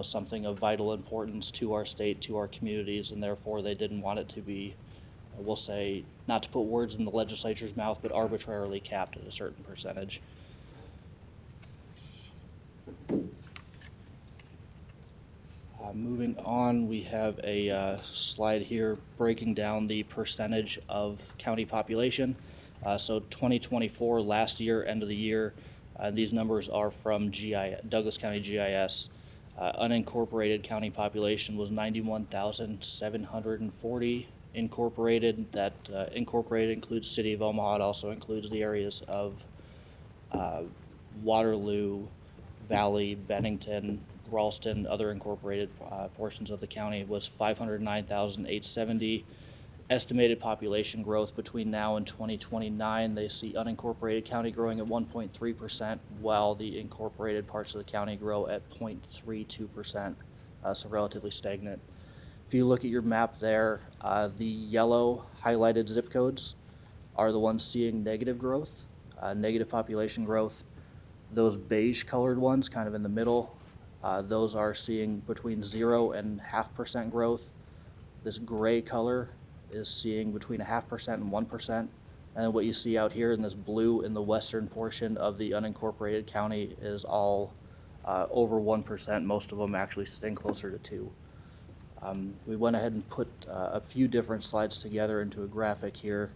something of vital importance to our state, to our communities, and therefore they didn't want it to be, we'll say, not to put words in the legislature's mouth, but arbitrarily capped at a certain percentage. Moving on, we have a slide here breaking down the percentage of county population. So 2024, last year, end of the year, these numbers are from Douglas County GIS. Unincorporated county population was 91,740. Incorporated, that incorporated includes City of Omaha. It also includes the areas of Waterloo, Valley, Bennington, Ralston, other incorporated portions of the county, was 509,870. Estimated population growth between now and 2029, they see unincorporated county growing at 1.3%, while the incorporated parts of the county grow at 0.32%, so relatively stagnant. If you look at your map there, the yellow highlighted zip codes are the ones seeing negative growth, negative population growth. Those beige colored ones, kind of in the middle, those are seeing between 0 and 0.5% growth. This gray color is seeing between 0.5% and 1%. And what you see out here in this blue in the western portion of the unincorporated county is all over 1%. Most of them actually staying closer to 2. We went ahead and put a few different slides together into a graphic here.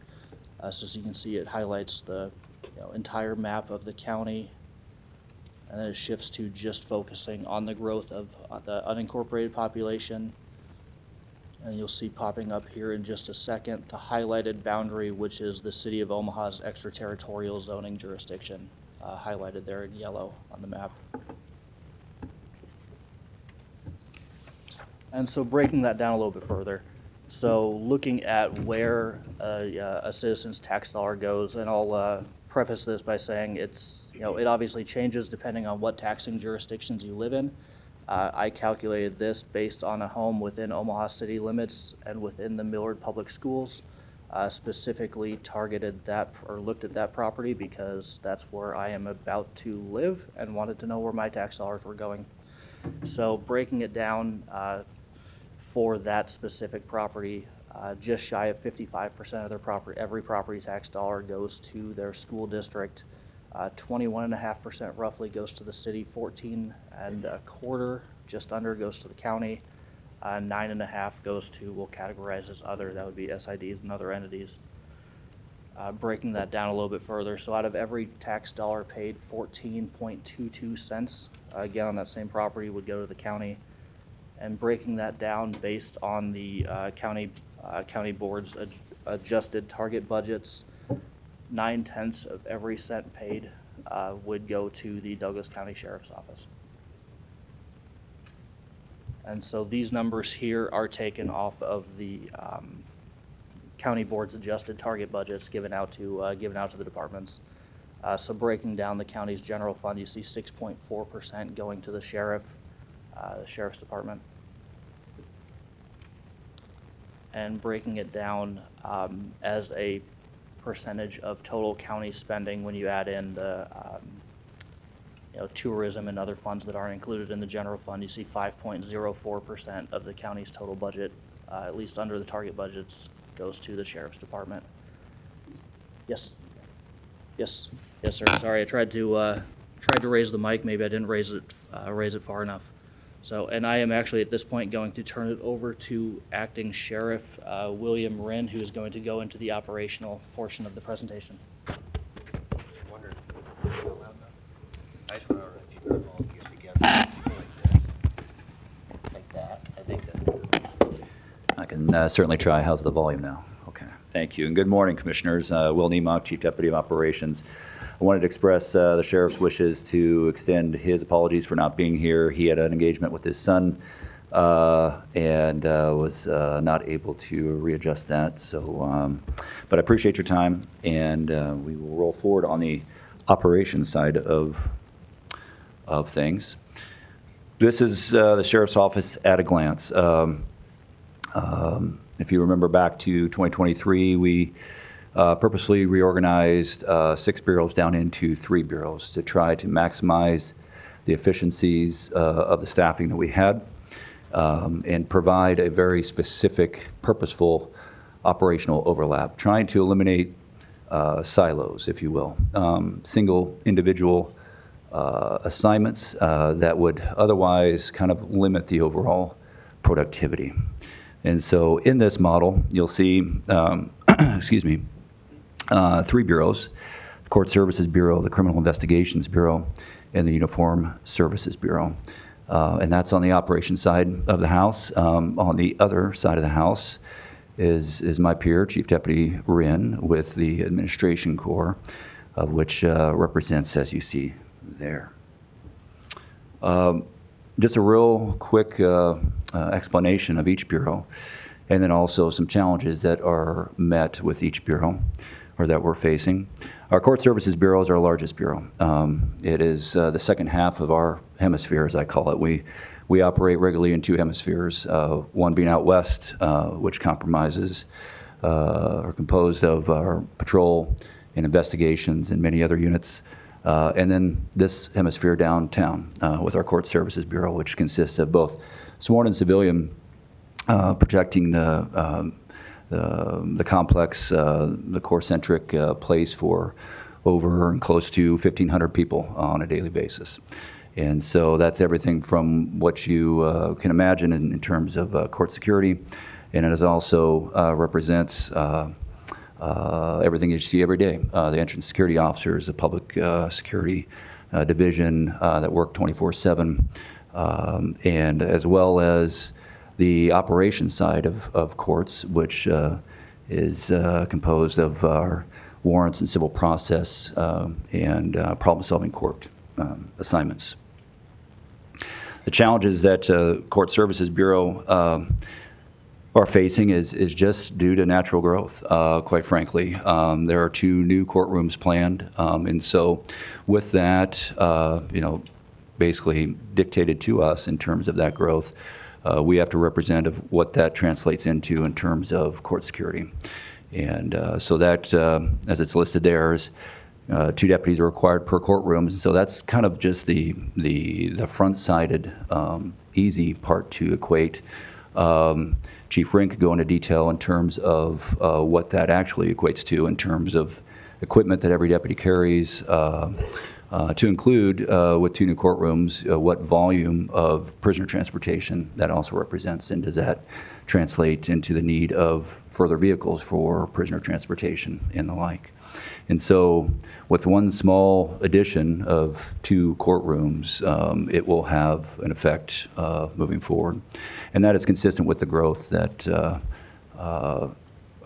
So as you can see, it highlights the entire map of the county, and then it shifts to just focusing on the growth of the unincorporated population. And you'll see popping up here in just a second the highlighted boundary, which is the City of Omaha's extraterritorial zoning jurisdiction, highlighted there in yellow on the map. And so breaking that down a little bit further, so looking at where a citizen's tax dollar goes, and I'll preface this by saying it's, it obviously changes depending on what taxing jurisdictions you live in. I calculated this based on a home within Omaha city limits and within the Millard Public Schools. Specifically targeted that, or looked at that property because that's where I am about to live and wanted to know where my tax dollars were going. So breaking it down for that specific property, just shy of 55% of their property, every property tax dollar goes to their school district. 21.5% roughly goes to the city, 14.25%, just under, goes to the county, 9.5% goes to, we'll categorize as other, that would be SIDs and other entities. Breaking that down a little bit further, so out of every tax dollar paid, 14.22 cents, again on that same property, would go to the county. And breaking that down based on the county board's adjusted target budgets, 9/10 of every cent paid would go to the Douglas County Sheriff's Office. And so these numbers here are taken off of the county board's adjusted target budgets given out to the departments. So breaking down the county's general fund, you see 6.4% going to the sheriff's department. and breaking it down as a percentage of total county spending when you add in the tourism and other funds that aren't included in the general fund. You see 5.04% of the county's total budget, at least under the target budgets, goes to the sheriff's department. Yes. Yes. Yes, sir. Sorry, I tried to raise the mic. Maybe I didn't raise it far enough. So, and I am actually at this point going to turn it over to Acting Sheriff William Wren, who is going to go into the operational portion of the presentation. I just want to know if you put all of these together like this, like that. I think that's good. I can certainly try. How's the volume now? Okay, thank you. And good morning, Commissioners. Will Niemock, Chief Deputy of Operations. I wanted to express the Sheriff's wishes to extend his apologies for not being here. He had an engagement with his son and was not able to readjust that. So, but I appreciate your time, and we will roll forward on the operations side of things. This is the Sheriff's Office at a glance. If you remember back to 2023, we purposely reorganized 6 bureaus down into 3 bureaus to try to maximize the efficiencies of the staffing that we had and provide a very specific, purposeful operational overlap, trying to eliminate silos, if you will, single individual assignments that would otherwise kind of limit the overall productivity. And so in this model, you'll see, excuse me, 3 bureaus: the Court Services Bureau, the Criminal Investigations Bureau, and the Uniform Services Bureau. And that's on the operations side of the house. On the other side of the house is my peer, Chief Deputy Wren, with the Administration Corps, which represents, as you see there. Just a real quick explanation of each bureau, and then also some challenges that are met with each bureau, or that we're facing. Our Court Services Bureau is our largest bureau. It is the second half of our hemisphere, as I call it. We operate regularly in 2 hemispheres, one being out west, which compromises or composed of our patrol and investigations and many other units. And then this hemisphere downtown with our Court Services Bureau, which consists of both sworn and civilian protecting the complex, the core-centric place for over and close to 1,500 people on a daily basis. And so that's everything from what you can imagine in terms of court security, and it also represents everything you see every day. The entrance security officers, the public security division that work 24/7, and as well as the operations side of courts, which is composed of our warrants and civil process and problem-solving court assignments. The challenges that Court Services Bureau are facing is just due to natural growth, quite frankly. There are 2 new courtrooms planned, and so with that, basically dictated to us in terms of that growth, we have to represent of what that translates into in terms of court security. And so that, as it's listed there, is 2 deputies are required per courtroom. And so that's kind of just the front-sided, easy part to equate. Chief Wren could go into detail in terms of what that actually equates to in terms of equipment that every deputy carries, to include with 2 new courtrooms, what volume of prisoner transportation that also represents, and does that translate into the need of further vehicles for prisoner transportation and the like. And so with one small addition of 2 courtrooms, it will have an effect moving forward. And that is consistent with the growth that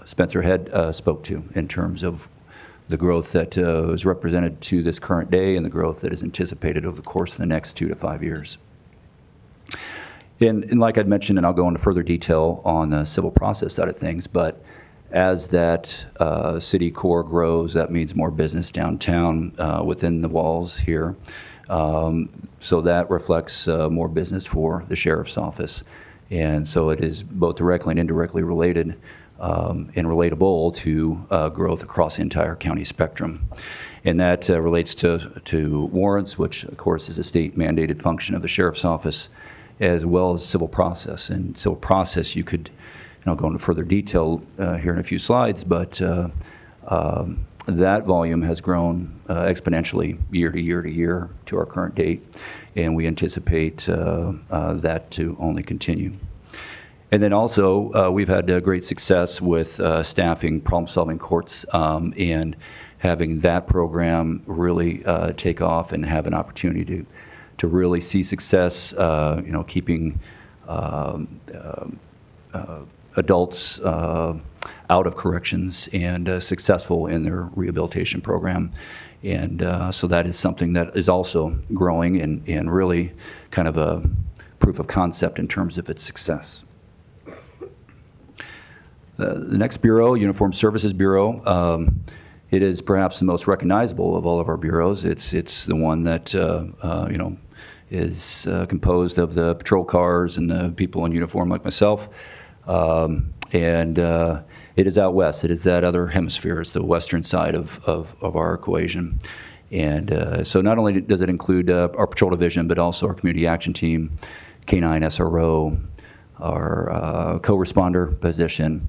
Spencer Head spoke to in terms of the growth that is represented to this current day and the growth that is anticipated over the course of the next 2 to 5 years. And like I'd mentioned, and I'll go into further detail on the civil process side of things, but as that city core grows, that means more business downtown within the walls here. So that reflects more business for the sheriff's office. And so it is both directly and indirectly related and relatable to growth across the entire county spectrum. And that relates to warrants, which of course is a state mandated function of the sheriff's office, as well as civil process. And civil process, you could, I'll go into further detail here in a few slides, but that volume has grown exponentially year to year to year to our current date, and we anticipate that to only continue. And then also, we've had great success with staffing problem-solving courts and having that program really take off and have an opportunity to really see success, keeping adults out of corrections and successful in their rehabilitation program. And so that is something that is also growing and really kind of a proof of concept in terms of its success. The next bureau, Uniformed Services Bureau, it is perhaps the most recognizable of all of our bureaus. It's the one that is composed of the patrol cars and the people in uniform like myself. And it is out west. It is that other hemisphere. It's the western side of our equation. And so not only does it include our patrol division, but also our community action team, K9 SRO, our co-responder position,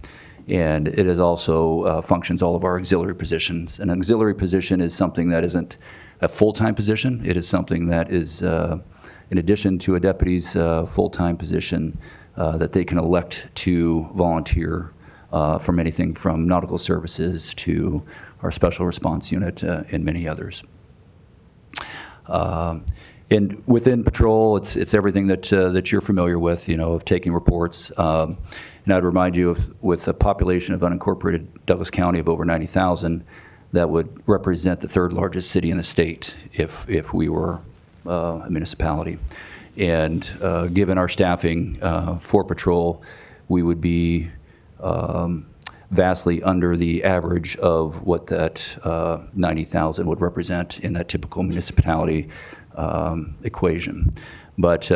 and it is also functions all of our auxiliary positions. An auxiliary position is something that isn't a full-time position. It is something that is, in addition to a deputy's full-time position, that they can elect to volunteer from anything from nautical services to our special response unit and many others. And within patrol, it's everything that you're familiar with, of taking reports. And I'd remind you with a population of unincorporated Douglas County of over 90,000, that would represent the third largest city in the state if we were a municipality. And given our staffing for patrol, we would be vastly under the average of what that 90,000 would represent in that typical municipality equation. But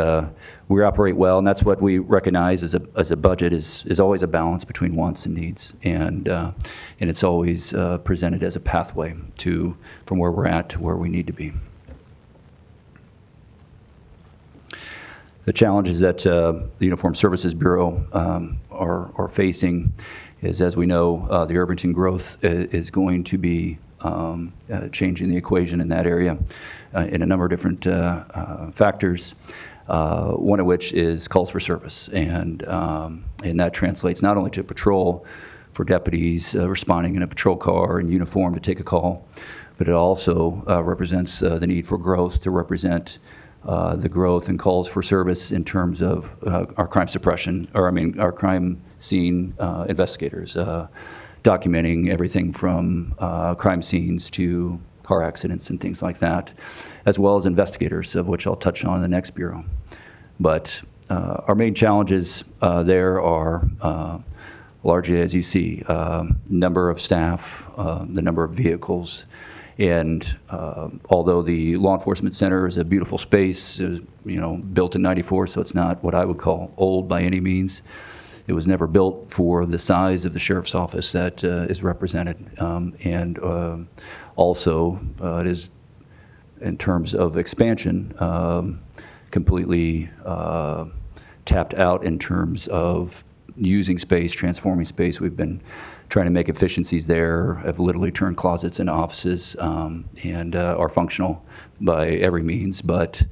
we operate well, and that's what we recognize as a budget is always a balance between wants and needs, and it's always presented as a pathway from where we're at to where we need to be. The challenges that the Uniformed Services Bureau are facing is, as we know, the Irvington growth is going to be changing the equation in that area in a number of different factors, one of which is calls for service. And that translates not only to patrol for deputies responding in a patrol car in uniform to take a call, but it also represents the need for growth to represent the growth and calls for service in terms of our crime suppression, our crime scene investigators, documenting everything from crime scenes to car accidents and things like that, as well as investigators, of which I'll touch on in the next bureau. But our main challenges there are largely, as you see, number of staff, the number of vehicles, and although the law enforcement center is a beautiful space, built in '94, so it's not what I would call old by any means. It was never built for the size of the sheriff's office that is represented, and also it is, in terms of expansion, completely tapped out in terms of using space, transforming space. We've been trying to make efficiencies there, have literally turned closets into offices, and are functional by every means. But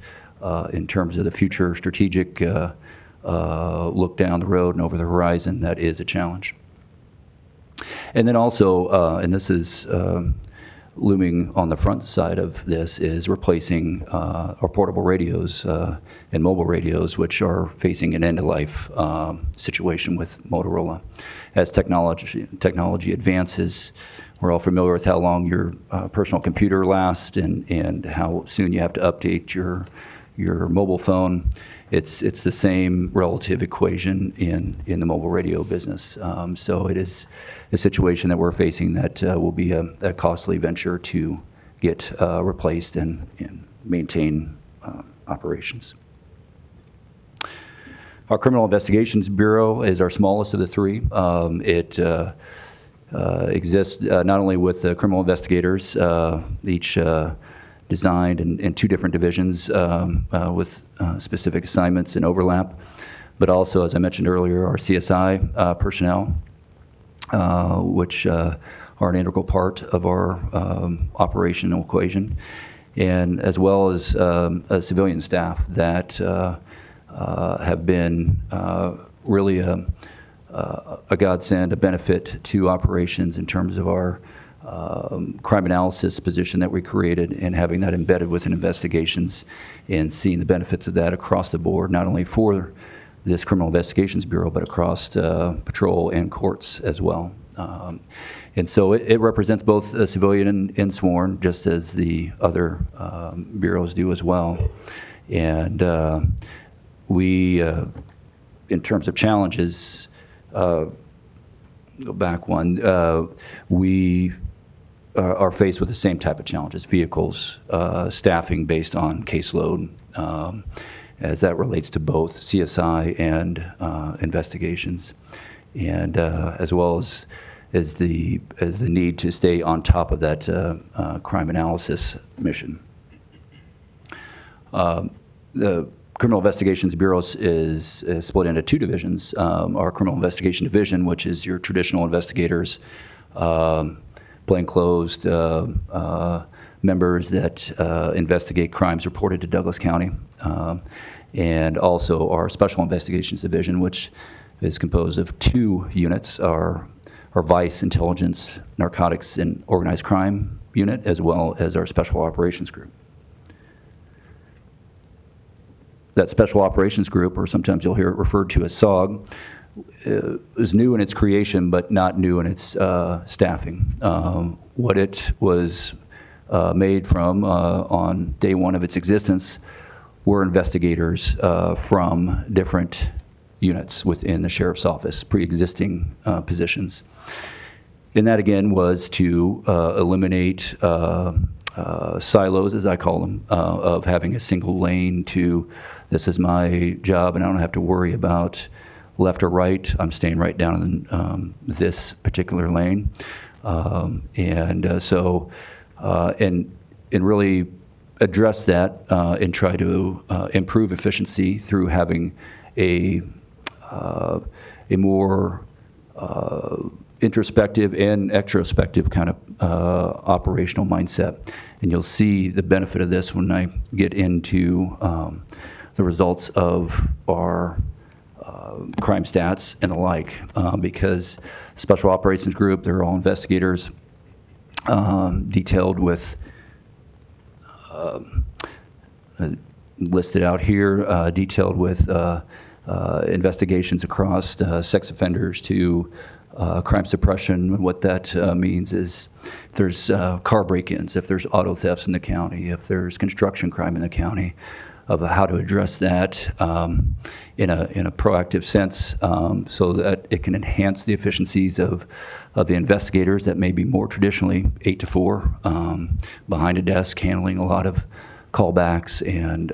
in terms of the future strategic look down the road and over the horizon, that is a challenge. And then also, and this is looming on the front side of this, is replacing our portable radios and mobile radios, which are facing an end-of-life situation with Motorola. As technology advances, we're all familiar with how long your personal computer lasts and how soon you have to update your mobile phone. It's the same relative equation in the mobile radio business. So it is a situation that we're facing that will be a costly venture to get replaced and maintain operations. Our Criminal Investigations Bureau is our smallest of the three. It exists not only with criminal investigators, each designed in two different divisions with specific assignments and overlap, but also, as I mentioned earlier, our CSI personnel, which are an integral part of our operational equation, and as well as a civilian staff that have been really a godsend, a benefit to operations in terms of our crime analysis position that we created and having that embedded within investigations and seeing the benefits of that across the board, not only for this Criminal Investigations Bureau, but across patrol and courts as well. And so it represents both civilian and sworn, just as the other bureaus do as well. And we, in terms of challenges, go back one, we are faced with the same type of challenges: vehicles, staffing based on caseload, as that relates to both CSI and investigations, and as well as the need to stay on top of that crime analysis mission. The Criminal Investigations Bureau is split into two divisions. Our Criminal Investigation Division, which is your traditional investigators, plainclothes members that investigate crimes reported to Douglas County, and also our Special Investigations Division, which is composed of two units, our Vice, Intelligence, Narcotics, and Organized Crime unit, as well as our Special Operations Group. That Special Operations Group, or sometimes you'll hear it referred to as SOG, is new in its creation, but not new in its staffing. What it was made from on day one of its existence were investigators from different units within the Sheriff's Office, pre-existing positions. And that, again, was to eliminate silos, as I call them, of having a single lane to, this is my job and I don't have to worry about left or right. I'm staying right down in this particular lane. And really address that and try to improve efficiency through having a more introspective and extrospective kind of operational mindset. And you'll see the benefit of this when I get into the results of our crime stats and the like, because Special Operations Group, they're all investigators detailed with listed out here, detailed with investigations across sex offenders to crime suppression. What that means is if there's car break-ins, if there's auto thefts in the county, if there's construction crime in the county, of how to address that in a proactive sense, so that it can enhance the efficiencies of the investigators that may be more traditionally 8 to 4 behind a desk handling a lot of callbacks and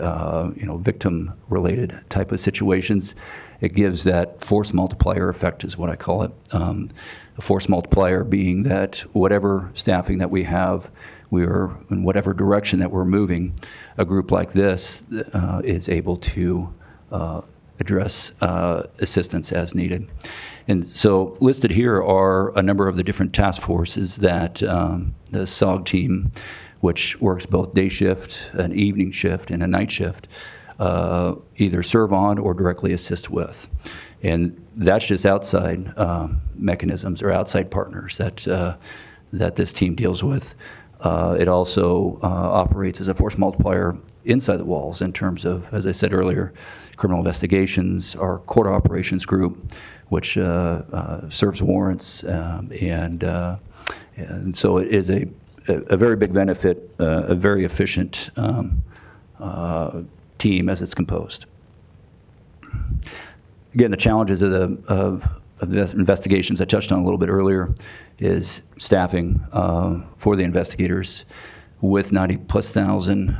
victim-related type of situations. It gives that force multiplier effect, is what I call it. A force multiplier being that whatever staffing that we have, we are in whatever direction that we're moving, a group like this is able to address assistance as needed. And so listed here are a number of the different task forces that the SOG team, which works both day shift, an evening shift, and a night shift, either serve on or directly assist with. And that's just outside mechanisms or outside partners that this team deals with. It also operates as a force multiplier inside the walls in terms of, as I said earlier, criminal investigations, our court operations group, which serves warrants, and so it is a very big benefit, a very efficient team as it's composed. Again, the challenges of the investigations I touched on a little bit earlier is staffing for the investigators. with 90+ thousand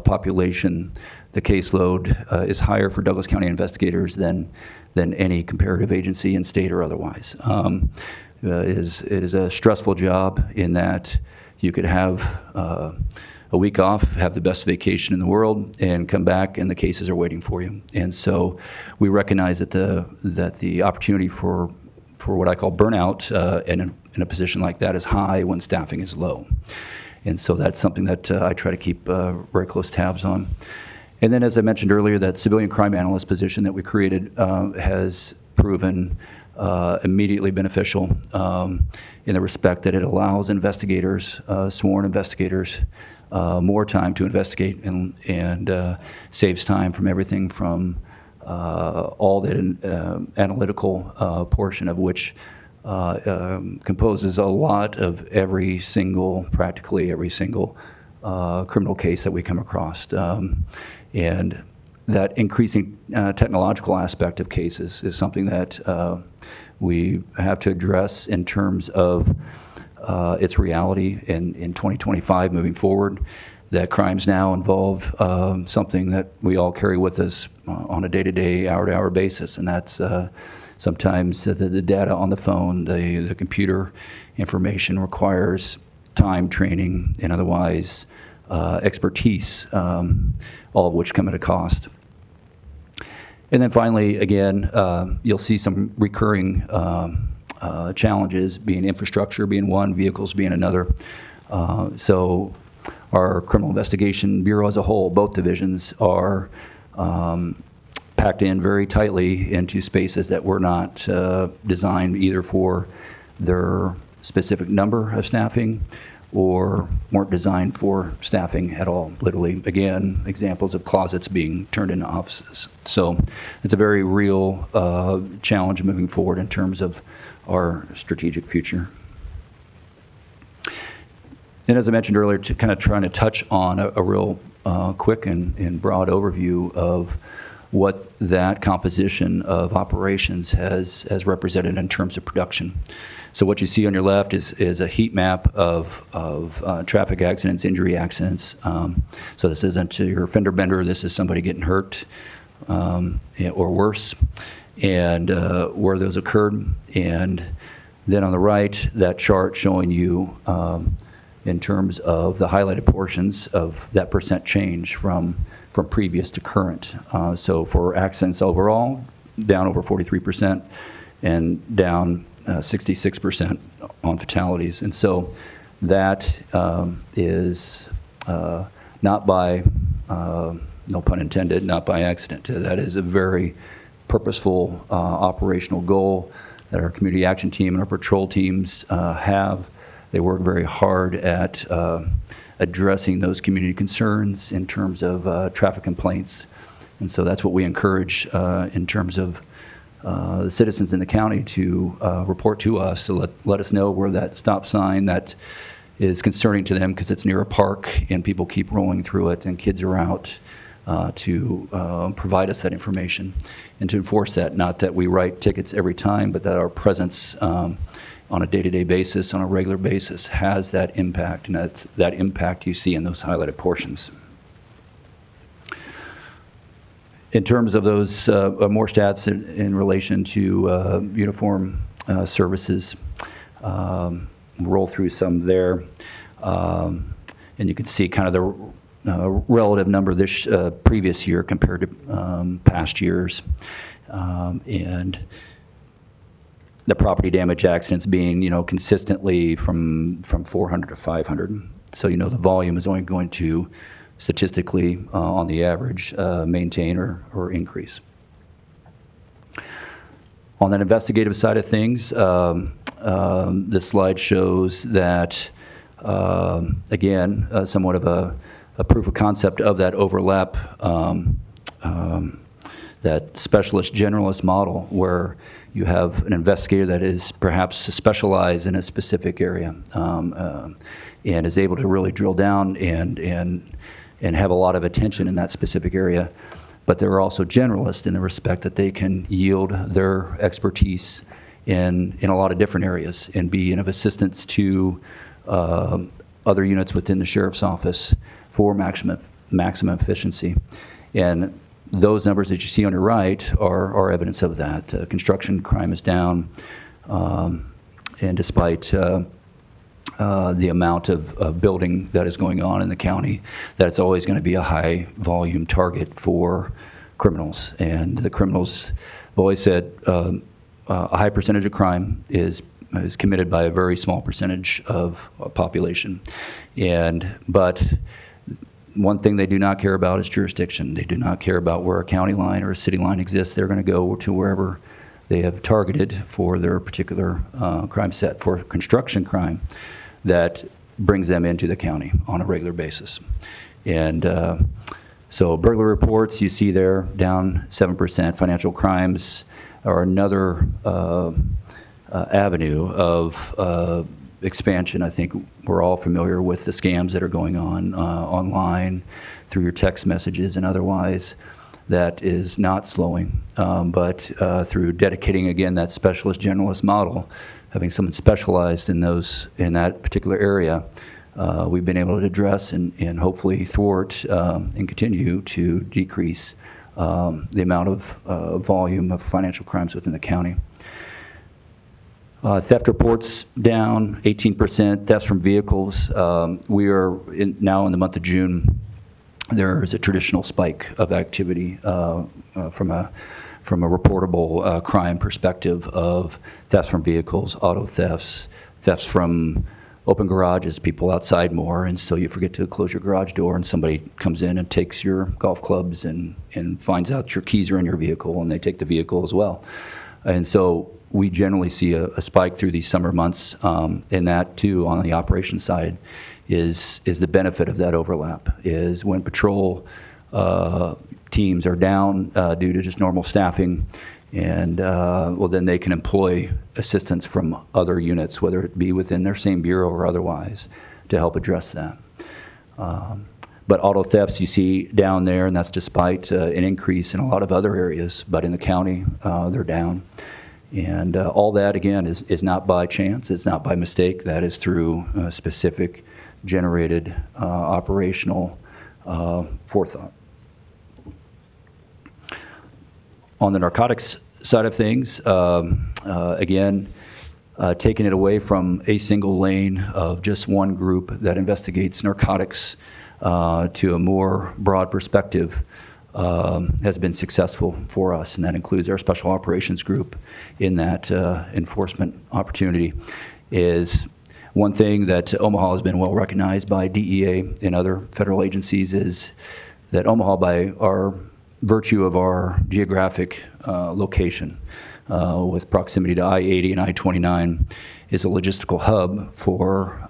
population, the caseload is higher for Douglas County investigators than any comparative agency in state or otherwise. It is a stressful job in that you could have a week off, have the best vacation in the world, and come back and the cases are waiting for you. And so we recognize that the opportunity for what I call burnout in a position like that is high when staffing is low. And so that's something that I try to keep very close tabs on. And then, as I mentioned earlier, that civilian crime analyst position that we created has proven immediately beneficial in the respect that it allows investigators, sworn investigators, more time to investigate and saves time from everything from all that analytical portion of which composes a lot of practically every single criminal case that we come across. And that increasing technological aspect of cases is something that we have to address in terms of its reality in 2025 moving forward. That crimes now involve something that we all carry with us on a day-to-day, hour-to-hour basis, and that's sometimes the data on the phone, the computer information requires time, training, and otherwise expertise, all of which come at a cost. And then finally, again, you'll see some recurring challenges, being infrastructure being one, vehicles being another. So our Criminal Investigation Bureau as a whole, both divisions, are packed in very tightly into spaces that were not designed either for their specific number of staffing or weren't designed for staffing at all. Literally, again, examples of closets being turned into offices. So it's a very real challenge moving forward in terms of our strategic future. And as I mentioned earlier, to kind of trying to touch on a real quick and broad overview of what that composition of operations has represented in terms of production. So what you see on your left is a heat map of traffic accidents, injury accidents. So this isn't your fender bender, this is somebody getting hurt or worse, and where those occurred. And then on the right, that chart showing you in terms of the highlighted portions of that percent change from previous to current. So for accidents overall, down over 43% and down 66% on fatalities. And so that is not by, no pun intended, not by accident. That is a very purposeful operational goal that our community action team and our patrol teams have. They work very hard at addressing those community concerns in terms of traffic complaints. And so that's what we encourage in terms of the citizens in the county to report to us, to let us know where that stop sign that is concerning to them because it's near a park and people keep rolling through it and kids are out, to provide us that information and to enforce that. Not that we write tickets every time, but that our presence on a day-to-day basis, on a regular basis, has that impact, and that impact you see in those highlighted portions. In terms of those more stats in relation to uniform services, roll through some there, and you can see kind of the relative number this previous year compared to past years, and the property damage accidents being, consistently from 400 to 500. So, the volume is only going to statistically, on the average, maintain or increase. On that investigative side of things, this slide shows that, again, somewhat of a proof of concept of that overlap, that specialist generalist model where you have an investigator that is perhaps specialized in a specific area and is able to really drill down and have a lot of attention in that specific area. But they're also generalists in the respect that they can yield their expertise in a lot of different areas and be of assistance to other units within the sheriff's office for maximum efficiency. And those numbers that you see on your right are evidence of that. Construction crime is down, and despite the amount of building that is going on in the county, that's always going to be a high volume target for criminals. And the criminals have always said a high percentage of crime is committed by a very small percentage of population. But one thing they do not care about is jurisdiction. They do not care about where a county line or a city line exists. They're going to go to wherever they have targeted for their particular crime set. For construction crime, that brings them into the county on a regular basis. And so burglary reports, you see there, down 7%. Financial crimes are another avenue of expansion. I think we're all familiar with the scams that are going on online through your text messages and otherwise. That is not slowing, but through dedicating, again, that specialist generalist model, having someone specialized in that particular area, we've been able to address and hopefully thwart and continue to decrease the amount of volume of financial crimes within the county. Theft reports down 18%. Thefts from vehicles. We are now in the month of June. There is a traditional spike of activity from a reportable crime perspective of thefts from vehicles, auto thefts, thefts from open garages, people outside more, and so you forget to close your garage door and somebody comes in and takes your golf clubs and finds out your keys are in your vehicle and they take the vehicle as well. And so we generally see a spike through these summer months, and that too on the operations side is the benefit of that overlap, is when patrol teams are down due to just normal staffing, and well, then they can employ assistance from other units, whether it be within their same bureau or otherwise, to help address that. But auto thefts you see down there, and that's despite an increase in a lot of other areas, but in the county, they're down. And all that, again, is not by chance, it's not by mistake. That is through specific generated operational forethought. On the narcotics side of things, again, taking it away from a single lane of just one group that investigates narcotics to a more broad perspective has been successful for us, and that includes our special operations group in that enforcement opportunity. Is one thing that Omaha has been well recognized by DEA and other federal agencies is that Omaha, by our virtue of our geographic location, with proximity to I-80 and I-29, is a logistical hub for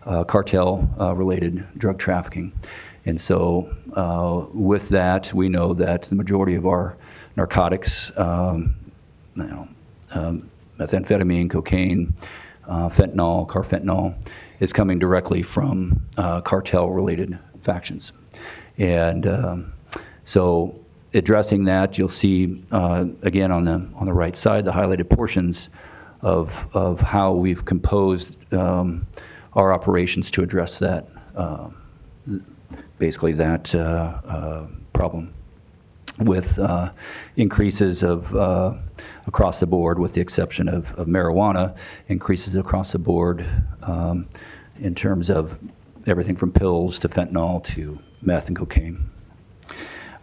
cartel-related drug trafficking. And so with that, we know that the majority of our narcotics, methamphetamine, cocaine, fentanyl, carfentanil, is coming directly from cartel-related factions. And so addressing that, you'll see, again, on the right side, the highlighted portions of how we've composed our operations to address that, basically that problem, with increases of across the board, with the exception of marijuana, increases across the board in terms of everything from pills to fentanyl to meth and cocaine.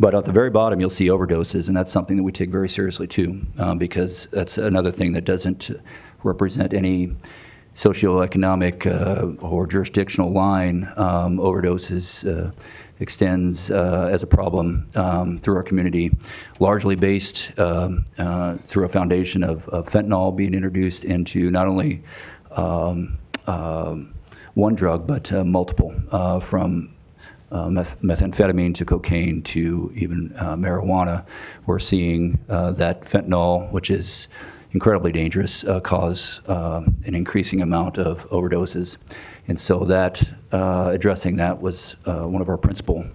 But at the very bottom, you'll see overdoses, and that's something that we take very seriously too, because that's another thing that doesn't represent any socioeconomic or jurisdictional line. Overdoses extends as a problem through our community, largely based through a foundation of fentanyl being introduced into not only one drug, but multiple, from methamphetamine to cocaine to even marijuana. We're seeing that fentanyl, which is incredibly dangerous, cause an increasing amount of overdoses. And so that, addressing that was one of our principal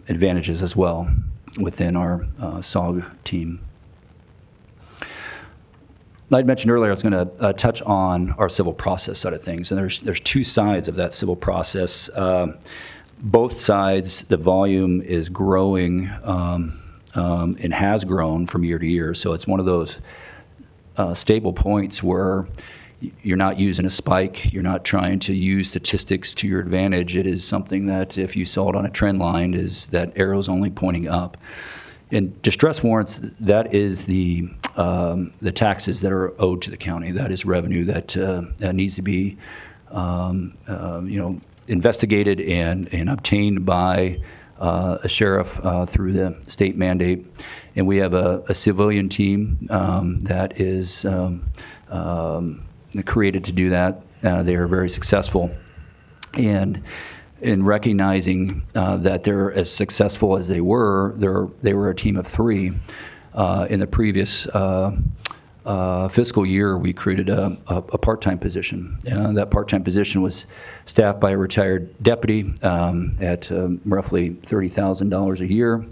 advantages as well within our SOG team. I'd mentioned earlier I was going to touch on our civil process side of things, and there's two sides of that civil process. Both sides, the volume is growing and has grown from year to year. So it's one of those stable points where you're not using a spike, you're not trying to use statistics to your advantage. It is something that if you saw it on a trend line, is that arrow's only pointing up. In distress warrants, that is the taxes that are owed to the county. That is revenue that needs to be investigated and obtained by a sheriff through the state mandate. And we have a civilian team that is created to do that. They are very successful. And in recognizing that they're as successful as they were a team of 3. In the previous fiscal year, we created a part-time position. That part-time position was staffed by a retired deputy at roughly $30,000 a year.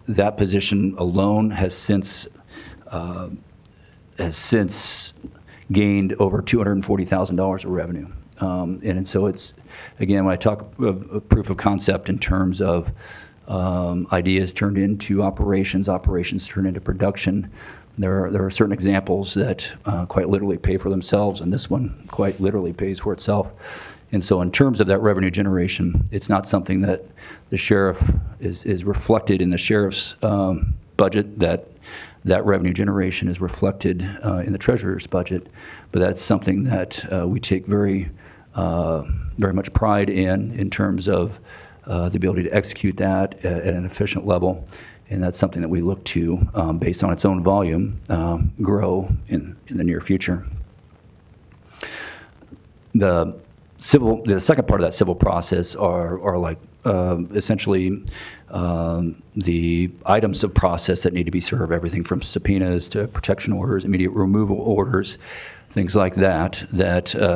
That position alone has since gained over $240,000 of revenue. And so it's, again, when I talk of proof of concept in terms of ideas turned into operations, operations turned into production, there are certain examples that quite literally pay for themselves, and this one quite literally pays for itself. And so in terms of that revenue generation, it's not something that the sheriff is reflected in the sheriff's budget, that revenue generation is reflected in the treasurer's budget, but that's something that we take very much pride in terms of the ability to execute that at an efficient level, and that's something that we look to, based on its own volume, grow in the near future. The second part of that civil process are like essentially the items of process that need to be served, everything from subpoenas to protection orders, immediate removal orders, things like that,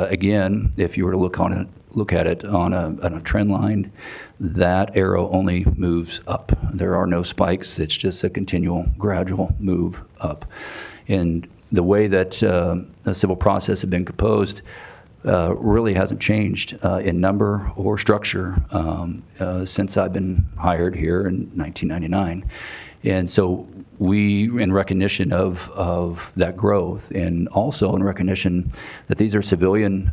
again, if you were to look at it on a trend line, that arrow only moves up. There are no spikes. It's just a continual, gradual move up. And the way that the civil process has been composed really hasn't changed in number or structure since I've been hired here in 1999. And so we, in recognition of that growth, and also in recognition that these are civilian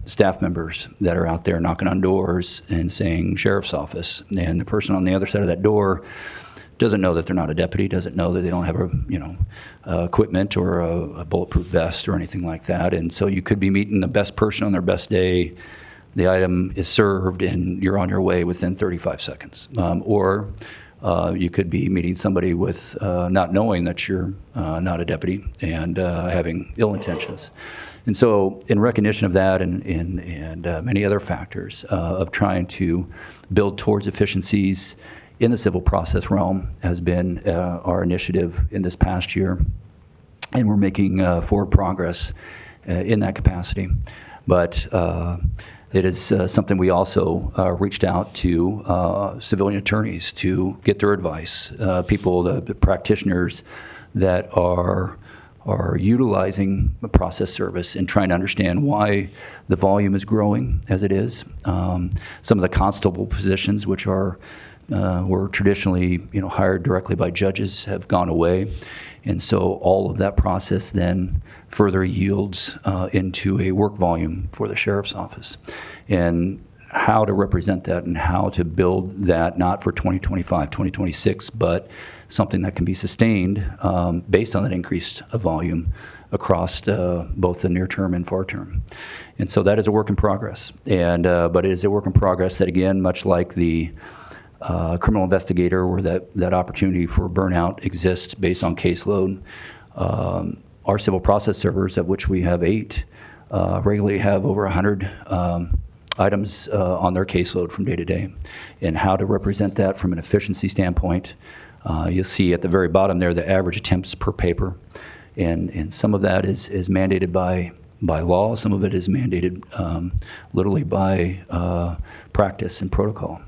staff members that are out there knocking on doors and saying sheriff's office, and the person on the other side of that door doesn't know that they're not a deputy, doesn't know that they don't have equipment or a bulletproof vest or anything like that. And so you could be meeting the best person on their best day, the item is served, and you're on your way within 35 seconds. Or you could be meeting somebody with not knowing that you're not a deputy and having ill intentions. And so in recognition of that and many other factors of trying to build towards efficiencies in the civil process realm has been our initiative in this past year, and we're making forward progress in that capacity. But it is something we also reached out to civilian attorneys to get their advice, people, the practitioners that are utilizing the process service and trying to understand why the volume is growing as it is. Some of the constable positions, which were traditionally hired directly by judges, have gone away, and so all of that process then further yields into a work volume for the sheriff's office, and how to represent that and how to build that not for 2025, 2026, but something that can be sustained based on that increased volume across both the near term and far term. And so that is a work in progress, and but it is a work in progress that, again, much like the criminal investigator, where that opportunity for burnout exists based on caseload. Our civil process servers, of which we have 8, regularly have over 100 items on their caseload from day to day. And how to represent that from an efficiency standpoint, you'll see at the very bottom there the average attempts per paper. And some of that is mandated by law, some of it is mandated literally by practice and protocol.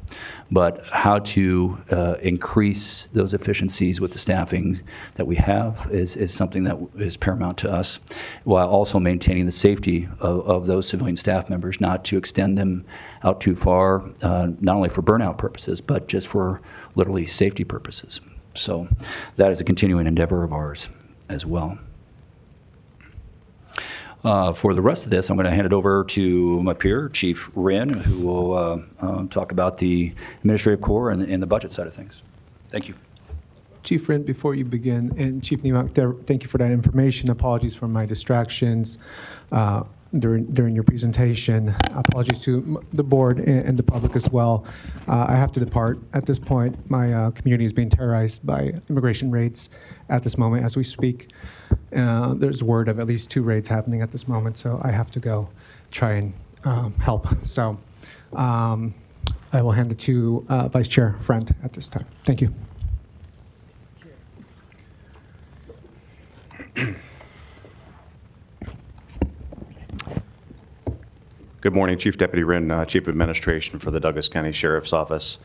But how to increase those efficiencies with the staffing that we have is something that is paramount to us, while also maintaining the safety of those civilian staff members, not to extend them out too far, not only for burnout purposes, but just for literally safety purposes. So that is a continuing endeavor of ours as well. For the rest of this, I'm going to hand it over to my peer, Chief Wren, who will talk about the administrative core and the budget side of things. Thank you. Chief Wren, before you begin, and Chief Niemock, thank you for that information. Apologies for my distractions during your presentation. Apologies to the board and the public as well. I have to depart at this point. My community is being terrorized by immigration raids at this moment as we speak. There's word of at least 2 raids happening at this moment, so I have to go try and help. So I will hand it to Vice Chair Friend at this time. Thank you. Good morning, Chief Deputy Wren, Chief of Administration for the Douglas County Sheriff's Office.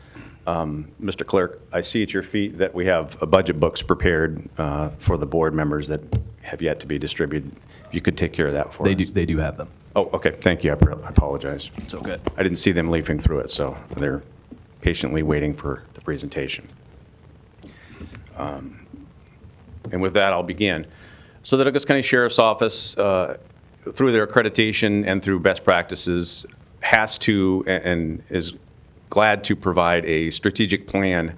Mr. Clerk, I see at your feet that we have budget books prepared for the board members that have yet to be distributed. If you could take care of that for us. They do have them. Oh, okay, thank you. I apologize. It's okay. I didn't see them leafing through it, so they're patiently waiting for the presentation. And with that, I'll begin. So the Douglas County Sheriff's Office, through their accreditation and through best practices, has to and is glad to provide a strategic plan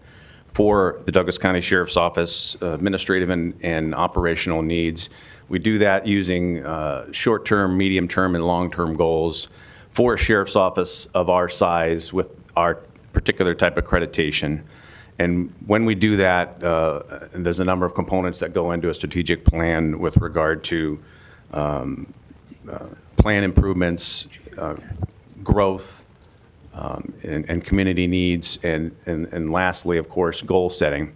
for the Douglas County Sheriff's Office administrative and operational needs. We do that using short-term, medium-term, and long-term goals for a sheriff's office of our size with our particular type of accreditation. And when we do that, there's a number of components that go into a strategic plan with regard to plan improvements, growth, and community needs, and lastly, of course, goal setting.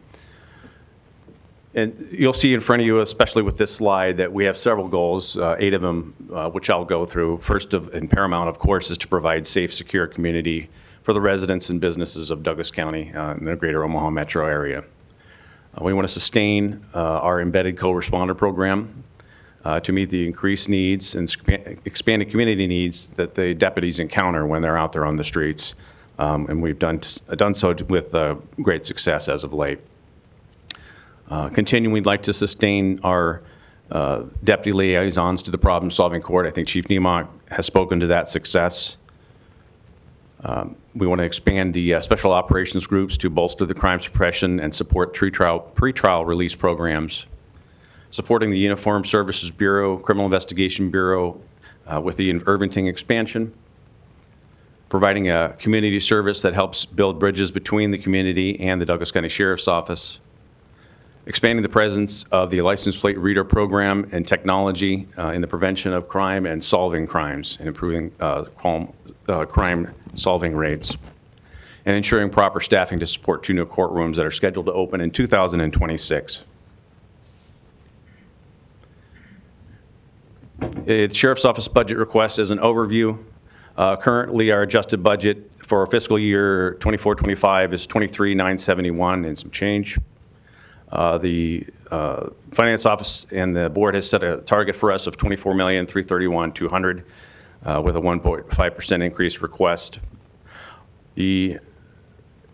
And you'll see in front of you, especially with this slide, that we have several goals, 8 of them, which I'll go through. First and paramount, of course, is to provide safe, secure community for the residents and businesses of Douglas County in the greater Omaha metro area. We want to sustain our embedded co-responder program to meet the increased needs and expanded community needs that the deputies encounter when they're out there on the streets. And we've done so with great success as of late. Continuing, we'd like to sustain our deputy liaisons to the problem-solving court. I think Chief Niemock has spoken to that success. We want to expand the special operations groups to bolster the crime suppression and support pretrial release programs. Supporting the Uniformed Services Bureau, Criminal Investigation Bureau with the Irvington expansion. Providing a community service that helps build bridges between the community and the Douglas County Sheriff's Office. Expanding the presence of the license plate reader program and technology in the prevention of crime and solving crimes and improving crime solving rates. And ensuring proper staffing to support 2 new courtrooms that are scheduled to open in 2026. The Sheriff's Office budget request is an overview. Currently, our adjusted budget for fiscal year 24-25 is $23,971 and some change. The Finance Office and the board has set a target for us of $24,331,200 with a 1.5% increase request. The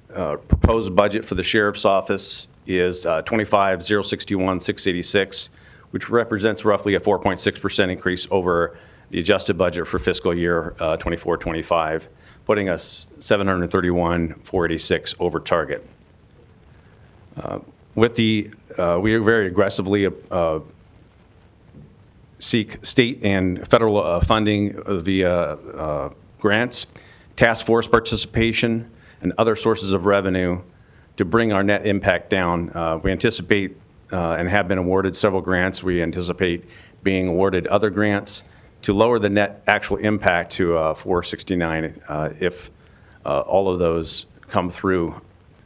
proposed budget for the Sheriff's Office is $25,061,686, which represents roughly a 4.6% increase over the adjusted budget for fiscal year 24-25, putting us $731,486 over target. We very aggressively seek state and federal funding via grants, task force participation, and other sources of revenue to bring our net impact down. We anticipate and have been awarded several grants. We anticipate being awarded other grants to lower the net actual impact to $469 if all of those come through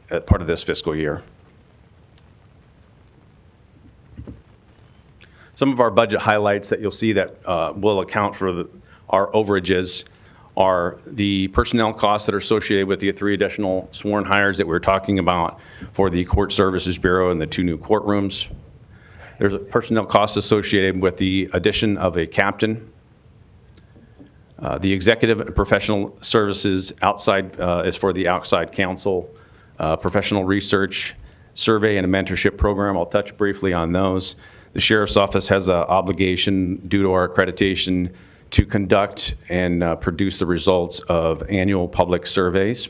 as part of this fiscal year. Some of our budget highlights that you'll see that will account for our overages are the personnel costs that are associated with the 3 additional sworn hires that we're talking about for the Court Services Bureau and the 2 new courtrooms. There's a personnel cost associated with the addition of a captain. The executive and professional services outside is for the outside counsel, professional research, survey, and a mentorship program. I'll touch briefly on those. The Sheriff's Office has an obligation due to our accreditation to conduct and produce the results of annual public surveys.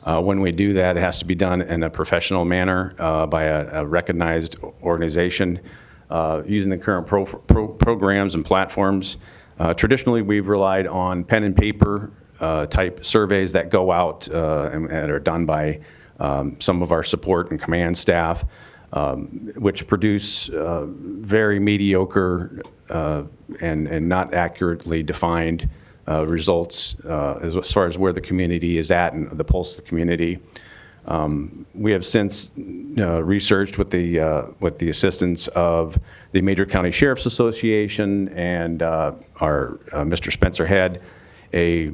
When we do that, it has to be done in a professional manner by a recognized organization using the current programs and platforms. Traditionally, we've relied on pen and paper type surveys that go out and are done by some of our support and command staff, which produce very mediocre and not accurately defined results as far as where the community is at and the pulse of the community. We have since researched with the assistance of the Major County Sheriff's Association and our Mr. Spencer Head, a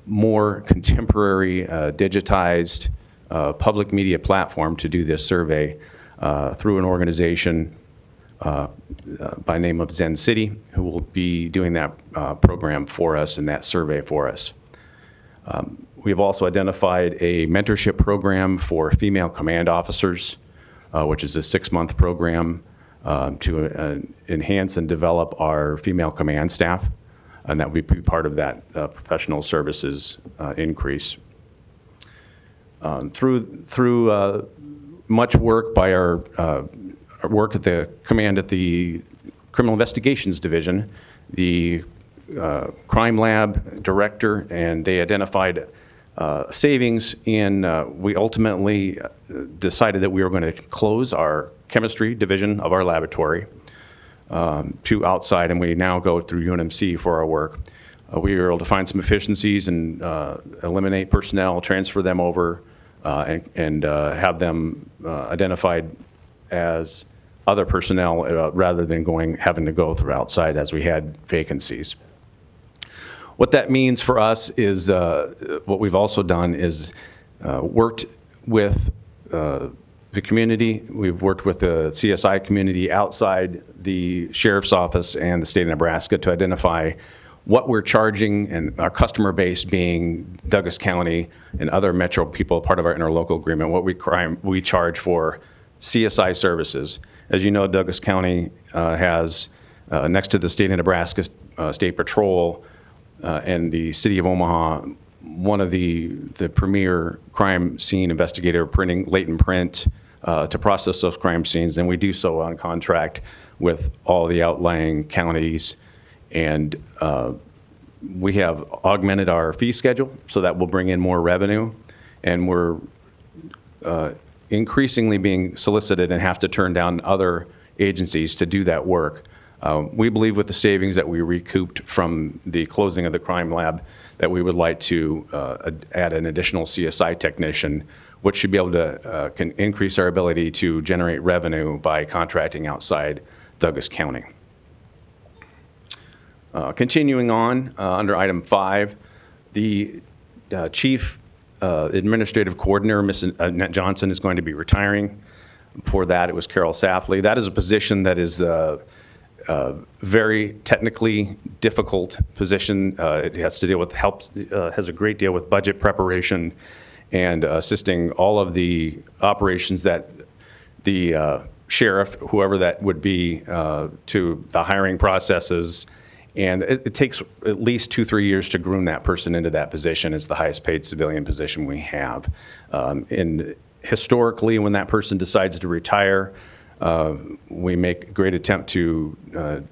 more contemporary, digitized public media platform to do this survey through an organization by name of Zen City, who will be doing that program for us and that survey for us. We have also identified a mentorship program for female command officers, which is a 6-month program to enhance and develop our female command staff, and that will be part of that professional services increase. Through much work by our work at the command at the Criminal Investigations Division, the crime lab director, and they identified savings in, we ultimately decided that we were going to close our chemistry division of our laboratory to outside, and we now go through UNMC for our work. We were able to find some efficiencies and eliminate personnel, transfer them over, and have them identified as other personnel rather than having to go through outside as we had vacancies. What that means for us is what we've also done is worked with the community. We've worked with the CSI community outside the Sheriff's Office and the state of Nebraska to identify what we're charging, and our customer base being Douglas County and other metro people, part of our interlocal agreement, what we charge for CSI services. As you know, Douglas County has, next to the state of Nebraska State Patrol and the city of Omaha, one of the premier crime scene investigator printing latent print to process those crime scenes, and we do so on contract with all the outlying counties. And we have augmented our fee schedule so that will bring in more revenue, and we're increasingly being solicited and have to turn down other agencies to do that work. We believe with the savings that we recouped from the closing of the crime lab that we would like to add an additional CSI technician, which should be able to can increase our ability to generate revenue by contracting outside Douglas County. Continuing on, under item 5, the Chief Administrative Coordinator, Ms. Annette Johnson, is going to be retiring. Before that, it was Carol Safley. That is a position that is very technically difficult position. It has to deal with has a great deal with budget preparation and assisting all of the operations that the sheriff, whoever that would be, to the hiring processes. And it takes at least 2-3 years to groom that person into that position. It's the highest paid civilian position we have. And historically, when that person decides to retire, we make a great attempt to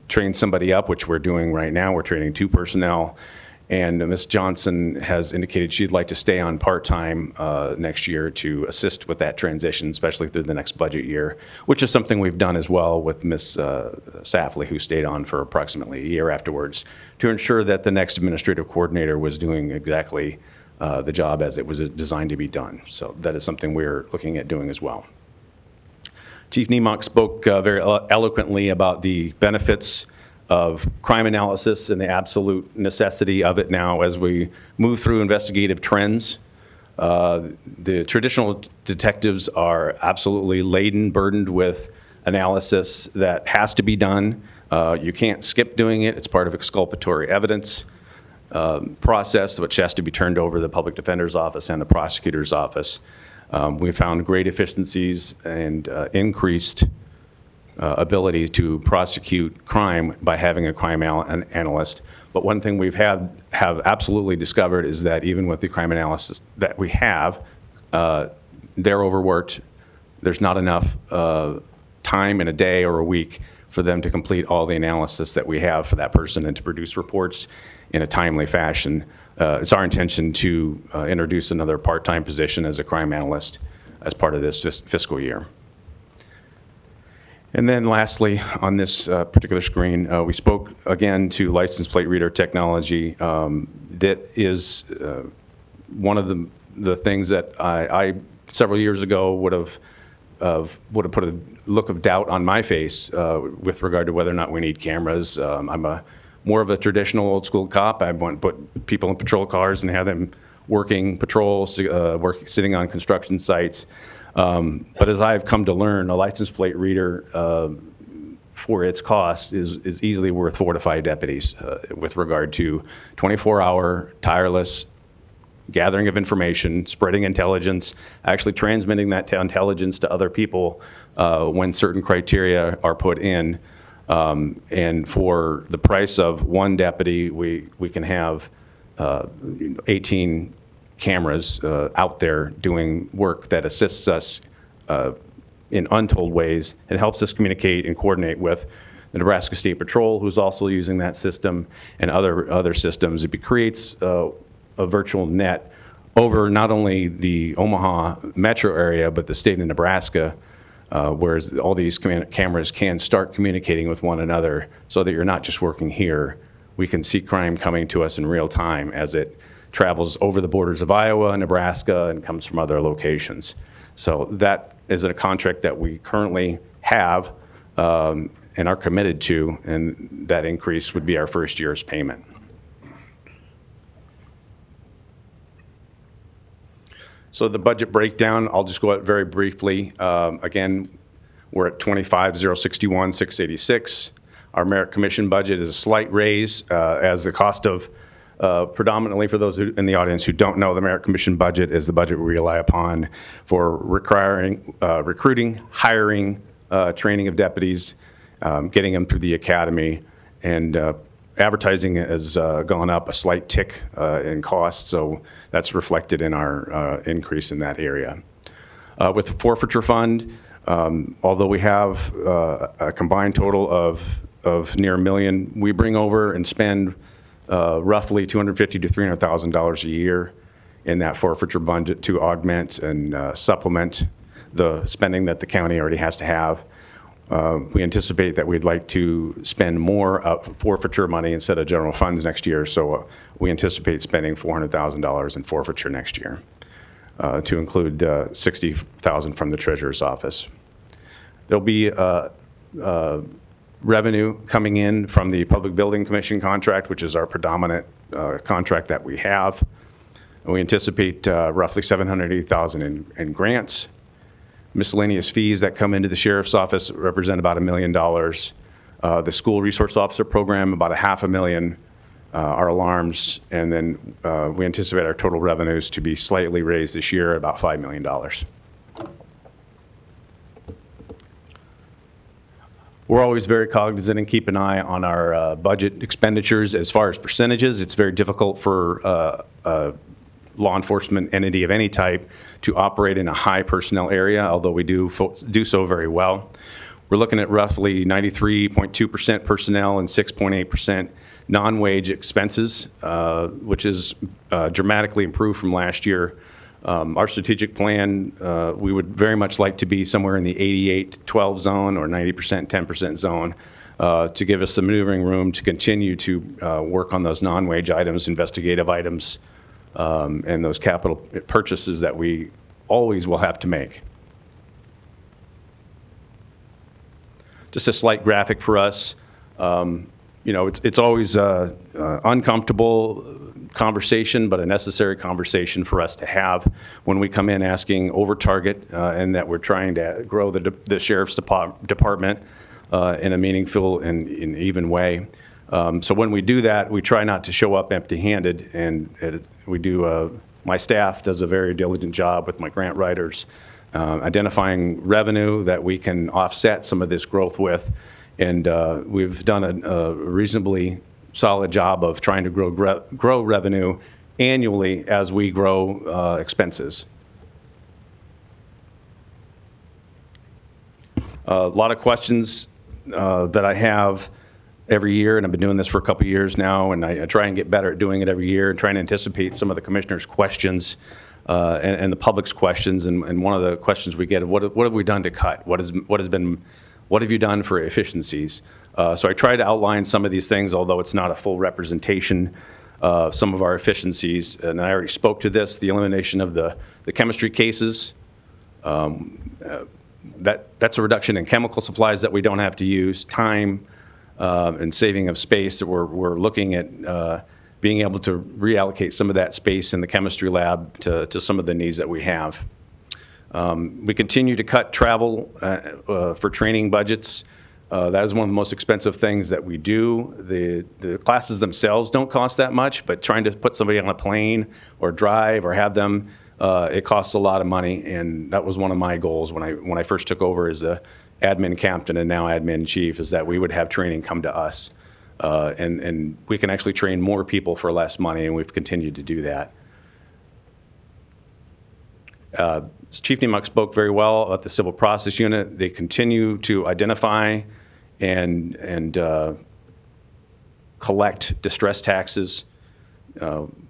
train somebody up, which we're doing right now. We're training 2 personnel. And Ms. Johnson has indicated she'd like to stay on part-time next year to assist with that transition, especially through the next budget year, which is something we've done as well with Ms. Safley, who stayed on for approximately a year afterwards, to ensure that the next administrative coordinator was doing exactly the job as it was designed to be done. So that is something we're looking at doing as well. Chief Niemock spoke very eloquently about the benefits of crime analysis and the absolute necessity of it now as we move through investigative trends. The traditional detectives are absolutely laden, burdened with analysis that has to be done. You can't skip doing it. It's part of exculpatory evidence process, which has to be turned over to the public defender's office and the prosecutor's office. We found great efficiencies and increased ability to prosecute crime by having a crime analyst. But one thing have absolutely discovered is that even with the crime analysis that we have, they're overworked. There's not enough time in a day or a week for them to complete all the analysis that we have for that person and to produce reports in a timely fashion. It's our intention to introduce another part-time position as a crime analyst as part of this fiscal year. And then lastly, on this particular screen, we spoke again to license plate reader technology. That is one of the things that I several years ago would have put a look of doubt on my face with regard to whether or not we need cameras. I'm more of a traditional old school cop. I want to put people in patrol cars and have them working patrols, sitting on construction sites. But as I've come to learn, a license plate reader for its cost is easily worth 4 to 5 deputies with regard to 24-hour, tireless gathering of information, spreading intelligence, actually transmitting that intelligence to other people when certain criteria are put in. And for the price of 1 deputy, we can have 18 cameras out there doing work that assists us in untold ways. It helps us communicate and coordinate with the Nebraska State Patrol, who's also using that system, and other systems. It creates a virtual net over not only the Omaha metro area, but the state of Nebraska, whereas all these cameras can start communicating with one another so that you're not just working here. We can see crime coming to us in real time as it travels over the borders of Iowa, Nebraska, and comes from other locations. So that is a contract that we currently have and are committed to, and that increase would be our first year's payment. So the budget breakdown, I'll just go out very briefly. Again, we're at $25,061,686. Our merit commission budget is a slight raise as the cost of predominantly for those in the audience who don't know, the merit commission budget is the budget we rely upon for recruiting, hiring, training of deputies, getting them through the academy, and advertising has gone up a slight tick in cost, so that's reflected in our increase in that area. With the forfeiture fund, although we have a combined total of near $1 million, we bring over and spend roughly $250,000 to $300,000 a year in that forfeiture budget to augment and supplement the spending that the county already has to have. We anticipate that we'd like to spend more forfeiture money instead of general funds next year, so we anticipate spending $400,000 in forfeiture next year, to include $60,000 from the treasurer's office. There'll be revenue coming in from the Public Building Commission contract, which is our predominant contract that we have. We anticipate roughly $780,000 in grants. Miscellaneous fees that come into the sheriff's office represent about $1 million. The school resource officer program, about $500,000. Our alarms, and then we anticipate our total revenues to be slightly raised this year, about $5 million. We're always very cognizant and keep an eye on our budget expenditures. As far as percentages, it's very difficult for a law enforcement entity of any type to operate in a high personnel area, although we do so very well. We're looking at roughly 93.2% personnel and 6.8% non-wage expenses, which is dramatically improved from last year. Our strategic plan, we would very much like to be somewhere in the 88-12 zone or 90% 10% zone to give us the maneuvering room to continue to work on those non-wage items, investigative items, and those capital purchases that we always will have to make. Just a slight graphic for us. it's always a uncomfortable conversation, but a necessary conversation for us to have when we come in asking over target, and that we're trying to grow the sheriff's department in a meaningful and in even way. So when we do that, we try not to show up empty-handed, and we do. My staff does a very diligent job with my grant writers, identifying revenue that we can offset some of this growth with, and we've done a reasonably solid job of trying to grow revenue annually as we grow expenses. A lot of questions that I have every year, and I've been doing this for a couple of years now, and I try and get better at doing it every year and trying to anticipate some of the commissioners' questions and the public's questions. And one of the questions we get is, what have we done to cut? What have you done for efficiencies? So I try to outline some of these things, although it's not a full representation of some of our efficiencies. And I already spoke to this, the elimination of the chemistry cases. That's a reduction in chemical supplies that we don't have to use, time, and saving of space. That we're looking at being able to reallocate some of that space in the chemistry lab to some of the needs that we have. We continue to cut travel for training budgets. That is one of the most expensive things that we do. The classes themselves don't cost that much, but trying to put somebody on a plane or drive or have them, it costs a lot of money, and that was one of my goals when I first took over as the admin captain and now admin chief, is that we would have training come to us. And we can actually train more people for less money, and we've continued to do that. Chief Niemuck spoke very well about the Civil Process Unit. They continue to identify and collect distress taxes.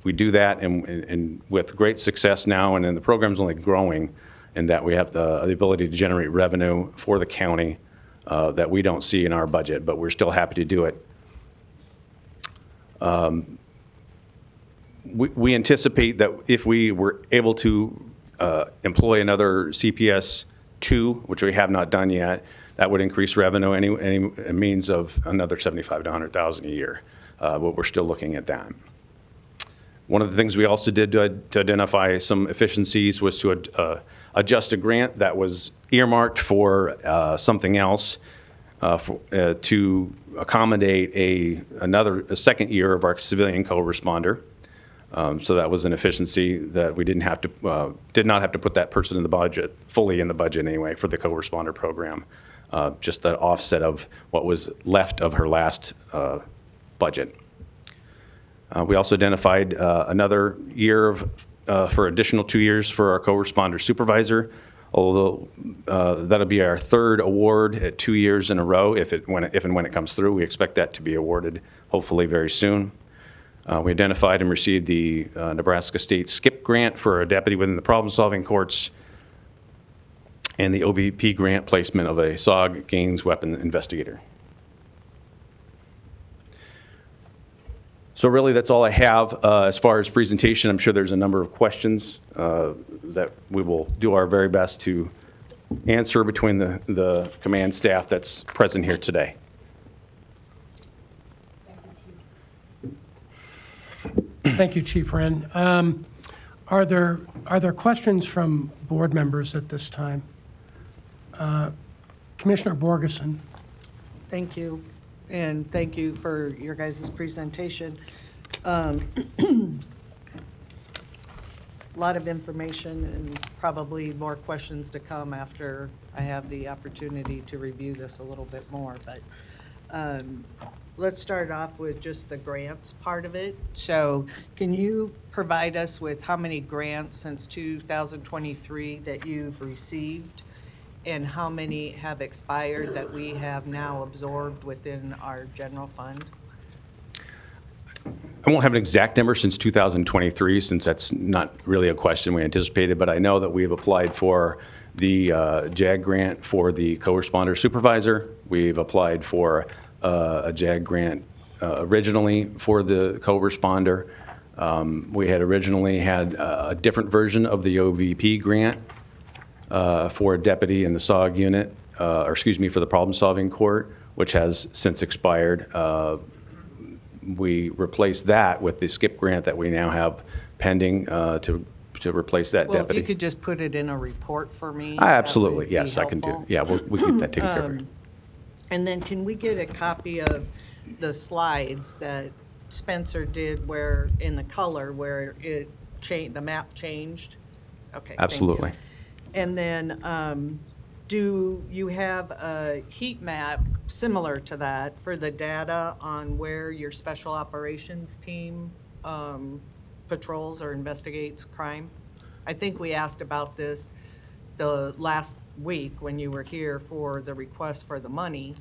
We do that and with great success now, and then the program's only growing in that we have the ability to generate revenue for the county that we don't see in our budget, but we're still happy to do it. We anticipate that if we were able to employ another CPS 2, which we have not done yet, that would increase revenue any means of another $75,000 to $100,000 a year. But we're still looking at that. One of the things we also did to identify some efficiencies was to adjust a grant that was earmarked for something else to accommodate a second year of our civilian co-responder. So that was an efficiency that we did not have to put that person in the budget, fully in the budget anyway, for the co-responder program. Just the offset of what was left of her last budget. We also identified another year for additional 2 years for our co-responder supervisor, although that'll be our third award at 2 years in a row if and when it comes through. We expect that to be awarded hopefully very soon. We identified and received the Nebraska State SCIP grant for a deputy within the problem-solving courts, and the OBP grant placement of a SOG gains weapon investigator. So really, that's all I have as far as presentation. I'm sure there's a number of questions that we will do our very best to answer between the command staff that's present here today. Thank you, Chief Wren. Are there questions from board members at this time? Commissioner Borgeson. Thank you, and thank you for your guys' presentation. A lot of information and probably more questions to come after I have the opportunity to review this a little bit more, but let's start off with just the grants part of it. So can you provide us with how many grants since 2023 that you've received, and how many have expired that we have now absorbed within our general fund? I won't have an exact number since 2023, since that's not really a question we anticipated, but I know that we've applied for the JAG grant for the co-responder supervisor. We've applied for a JAG grant originally for the co-responder. We had originally had a different version of the OVP grant for a deputy in the SOG unit, for the problem-solving court, which has since expired. we replace that with the skip grant that we now have pending to replace that Well, if deputy. you could just put it in a report for me. Absolutely, that would be yes, I can do. helpful. Yeah, we get that taken care of. And then can we get a copy of the slides that Spencer did where, in the color, where it changed, the map changed? Okay. thank you. Absolutely. And then, do you have a heat map similar to that for the data on where your special operations team patrols or investigates crime? I think we asked about this the last week when you were here for the request for the money,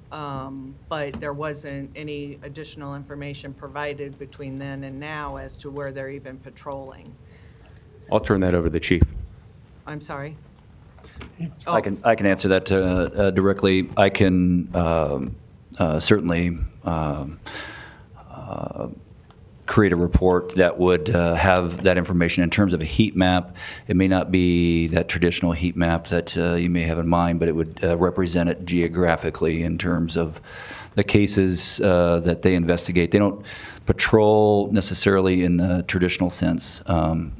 but there wasn't any additional information provided between then and now as to where they're even patrolling. I'll turn that over to the chief. I'm sorry? I can answer that directly. I can certainly create a report that would have that information in terms of a heat map. It may not be that traditional heat map that you may have in mind, but it would represent it geographically in terms of the cases that they investigate. They don't patrol necessarily in the traditional sense.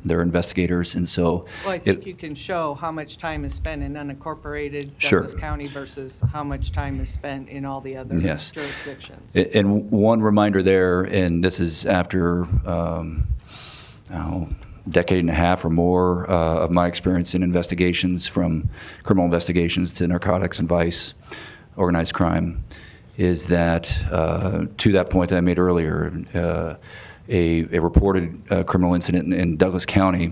They're investigators, and so... Well, I think you can show how much time is spent in unincorporated Sure. Douglas County versus how much time is spent in all the other Yes. jurisdictions. And one reminder there, and this is after decade and a half or more of my experience in investigations, from criminal investigations to narcotics and vice, organized crime, is that to that point that I made earlier, a reported criminal incident in Douglas County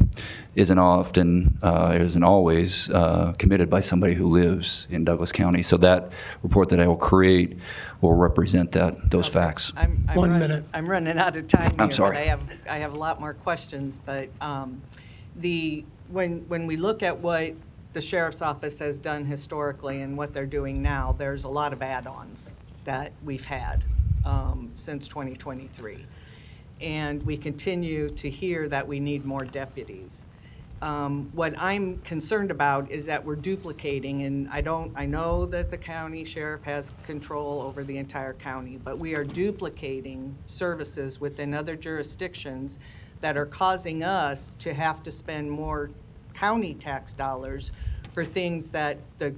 isn't always committed by somebody who lives in Douglas County. So that report that I will create will represent those facts. I'm minute. I'm running out of time I'm here, sorry. but I have a lot more questions, but when we look at what the sheriff's office has done historically and what they're doing now, there's a lot of add-ons that we've had since 2023. And we continue to hear that we need more deputies. What I'm concerned about is that we're duplicating, and I know that the county sheriff has control over the entire county, but we are duplicating services within other jurisdictions that are causing us to have to spend more county tax dollars for things that the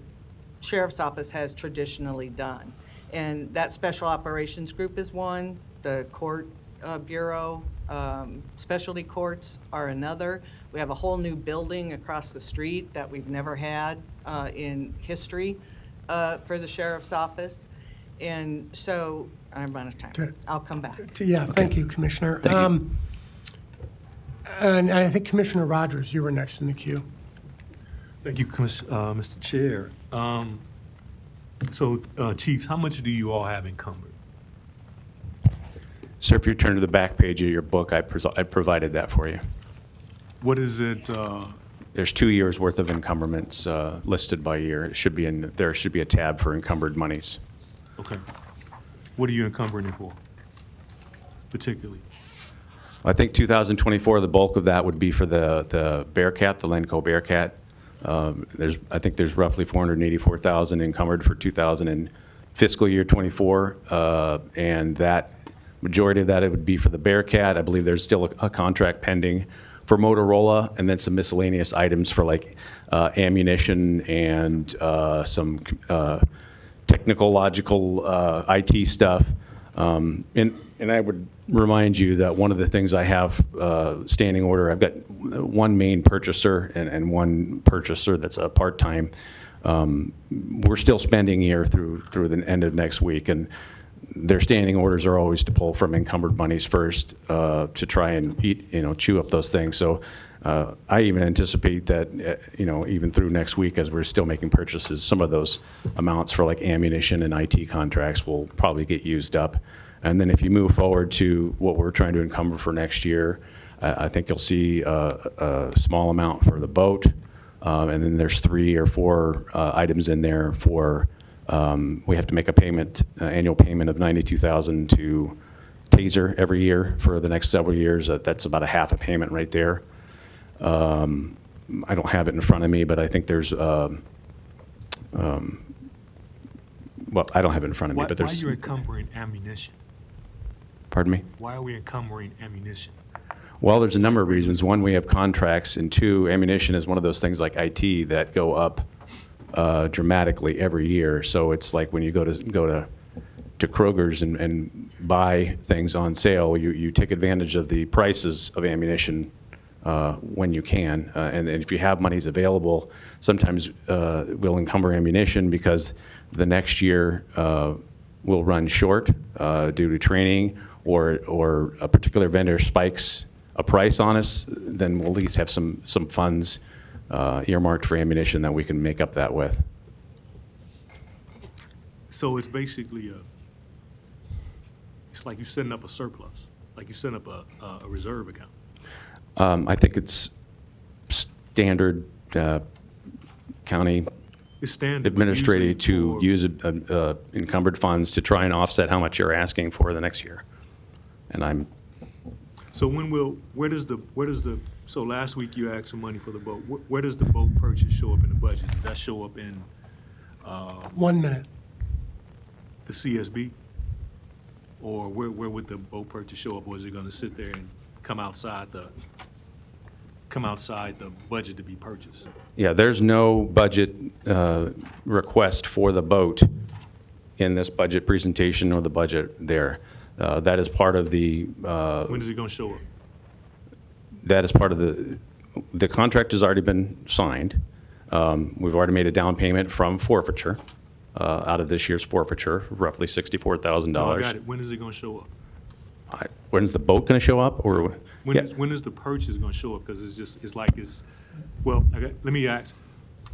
sheriff's office has traditionally done. And that special operations group is one, the court bureau, specialty courts are another. We have a whole new building across the street that we've never had in history for the sheriff's office. And so I'm out of time. I'll come back. Yeah, thank you, Commissioner. Thank you. And I think Commissioner Rogers, you were next in the queue. Thank you, Mr. Chair. Chiefs, how much do you all have encumbered? Sir, if you turn to the back page of your book, I provided that for you. What is it? There's 2 years' worth of encumbrance listed by year. It should be there should be a tab for encumbered monies. Okay. What are you encumbering it for, particularly? I think 2024, the bulk of that would be for the Bearcat, the Lenco Bearcat. I think there's roughly $484,000 encumbered for fiscal year 24, and that majority of that it would be for the Bearcat. I believe there's still a contract pending for Motorola, and then some miscellaneous items for like ammunition and some technological IT stuff. And I would remind you that one of the things I have standing order, I've got one main purchaser and one purchaser that's a part-time. We're still spending here through the end of next week, and their standing orders are always to pull from encumbered monies first to try and chew up those things. So I even anticipate that, even through next week, as we're still making purchases, some of those amounts for like ammunition and IT contracts will probably get used up. And then if you move forward to what we're trying to encumber for next year, I think you'll see a small amount for the boat. And then there's 3 or 4 items in there for, we have to make a payment, annual payment of $92,000 to Taser every year for the next several years. That's about a half a payment right there. I don't have it in front of me, but I think there's, well, I don't have it in front of me, but Why are there's. you encumbering ammunition? Pardon me? Why are we encumbering ammunition? Well, there's a number of reasons. One, we have contracts, and two, ammunition is one of those things like IT that go up dramatically every year. So it's like when you go to Kroger's and buy things on sale, you take advantage of the prices of ammunition when you can. And if you have monies available, sometimes we'll encumber ammunition because the next year we'll run short due to training or a particular vendor spikes a price on us, then we'll at least have some funds earmarked for ammunition that we can make up that with. So it's basically it's like you're setting up a surplus, like you're setting up a reserve account. I think it's standard county It's standard, but administrative to usually use encumbered funds to try and offset how much you're asking for the next year. And So so last week you asked for money for the boat. Where does the boat purchase show up in the budget? Does that show up in 1 minute. the CSB? Or where would the boat purchase show up? Or is it gonna sit there and come outside the budget to be purchased? yeah, there's no budget request for the boat in this budget presentation or the budget there. That is part of the. When is it gonna show up? That is part of the contract has already been signed. We've already made a down payment from forfeiture, out of this year's forfeiture, roughly $64,000. No, I got it. When is it gonna show up? When's the boat going to show up? Or When is the purchase gonna show up? Because well, let me ask,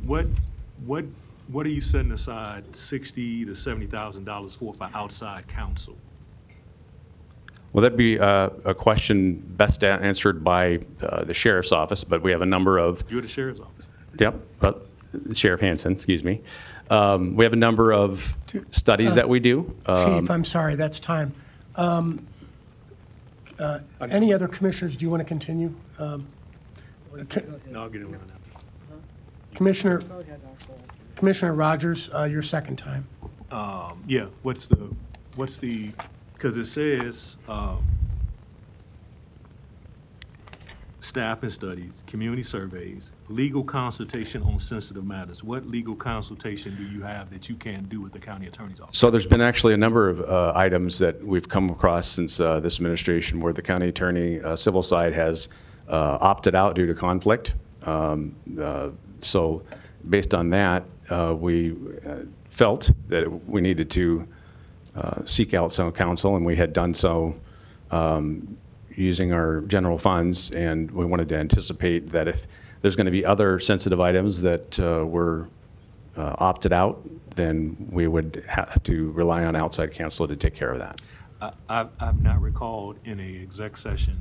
what are you setting aside $60,000 to $70,000 for outside counsel? Well, that'd be a question best answered by the sheriff's office, but we have a number of. You're the sheriff's office. Yep, Sheriff Hansen, excuse me. We have a number of studies that we do. Chief, I'm sorry, that's time. Any other commissioners, do you want to continue? No, I'll get it around now. Commissioner Rogers, your second time. Yeah, what's the, because it says, staff and studies, community surveys, legal consultation on sensitive matters. What legal consultation do you have that you can't do with the county attorney's office? So there's been actually a number of items that we've come across since this administration where the county attorney civil side has opted out due to conflict. So based on that, we felt that we needed to seek out some counsel, and we had done so using our general funds, and we wanted to anticipate that if there's going to be other sensitive items that were opted out, then we would have to rely on outside counsel to take care of that. I've not recalled in a exec session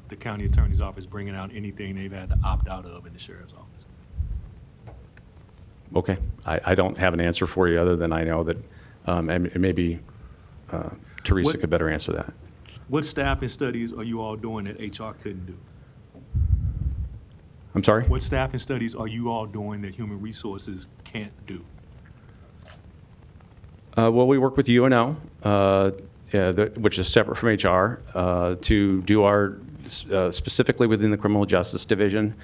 the county attorney's office bringing out anything they've had to opt out of in the sheriff's office. Okay, I don't have an answer for you other than I know that, and maybe Teresa could better answer that. What staffing studies are you all doing that HR couldn't do? I'm sorry? What staffing studies are you all doing that human resources can't do? Well, we work with UNO, which is separate from HR, to do our, specifically within the criminal justice division,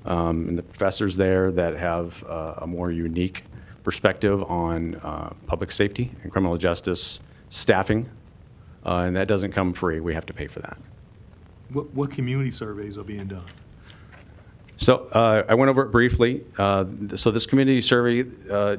and the professors there that have a more unique perspective on public safety and criminal justice staffing, and that doesn't come free. We have to pay for that. What community surveys are being done? So I went over it briefly. So this community survey,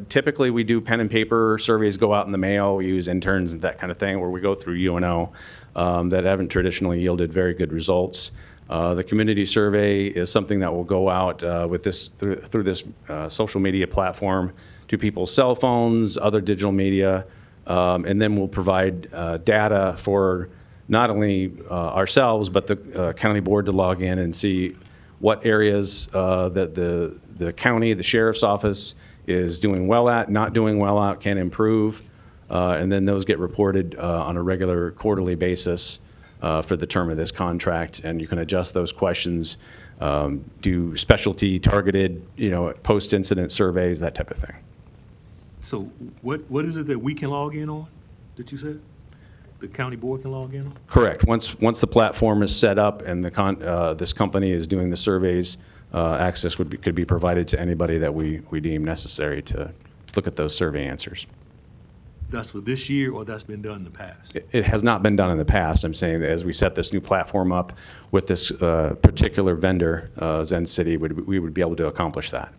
typically we do pen and paper surveys, go out in the mail, we use interns and that kind of thing, where we go through UNO that haven't traditionally yielded very good results. The community survey is something that will go out with this through this social media platform to people's cell phones, other digital media, and then we'll provide data for not only ourselves, but the county board to log in and see what areas that the county, the sheriff's office is doing well at, not doing well at, can improve, and then those get reported on a regular quarterly basis for the term of this contract, and you can adjust those questions, do specialty targeted, post-incident surveys, that type of thing. So what is it that we can log in on, that you said? the county board can log in? Correct. Once the platform is set up and this company is doing the surveys, access could be provided to anybody that we deem necessary to look at those survey answers. That's for this year, or that's been done in the past? It has not been done in the past. I'm saying that as we set this new platform up with this particular vendor, Zen City, we would be able to accomplish that.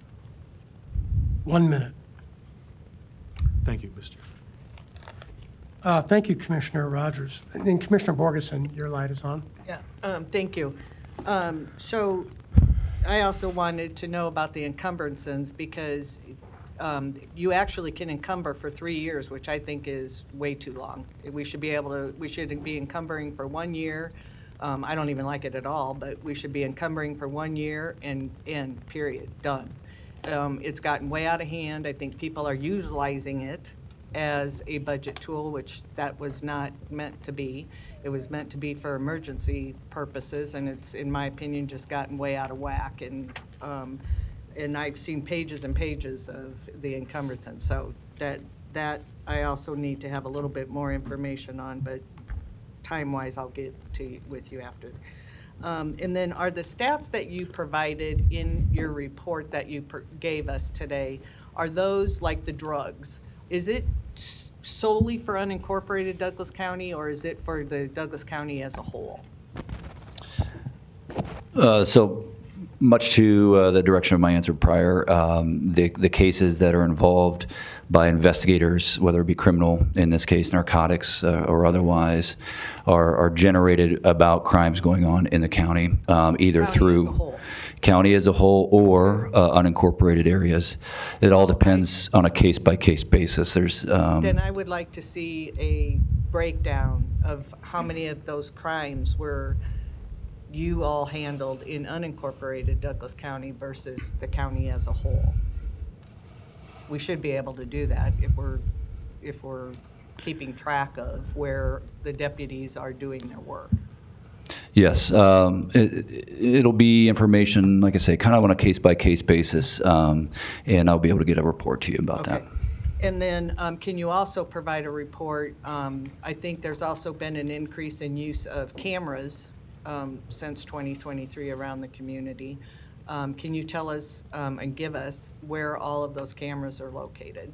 1 minute. Thank you, Mr. Thank you, Commissioner Rogers. And then Commissioner Borgeson, your light is on. Yeah, thank you. So I also wanted to know about the encumbrances because you actually can encumber for 3 years, which I think is way too long. We should be encumbering for 1 year. I don't even like it at all, but we should be encumbering for 1 year and period, done. It's gotten way out of hand. I think people are utilizing it as a budget tool, which that was not meant to be. It was meant to be for emergency purposes, and it's, in my opinion, just gotten way out of whack. And I've seen pages and pages of the encumbrances. So that I also need to have a little bit more information on, but time-wise, I'll get with you after. And then are the stats that you provided in your report that you gave us today, are those like the drugs? Is it solely for unincorporated Douglas County, or is it for the Douglas County as a whole? So much to the direction of my answer prior, the cases that are involved by investigators, whether it be criminal, in this case narcotics or otherwise, are generated about crimes going on in the county, either through county as a whole or unincorporated areas. It all depends on a case-by-case basis. Then I would like to see a breakdown of how many of those crimes were you all handled in unincorporated Douglas County versus the county as a whole. We should be able to do that if we're keeping track of where the deputies are doing their work. Yes, it'll be information, like I say, kind of on a case-by-case basis, and I'll be able to get a report to you about that. And then can you also provide a report? I think there's also been an increase in use of cameras since 2023 around the community. Can you tell us and give us where all of those cameras are located?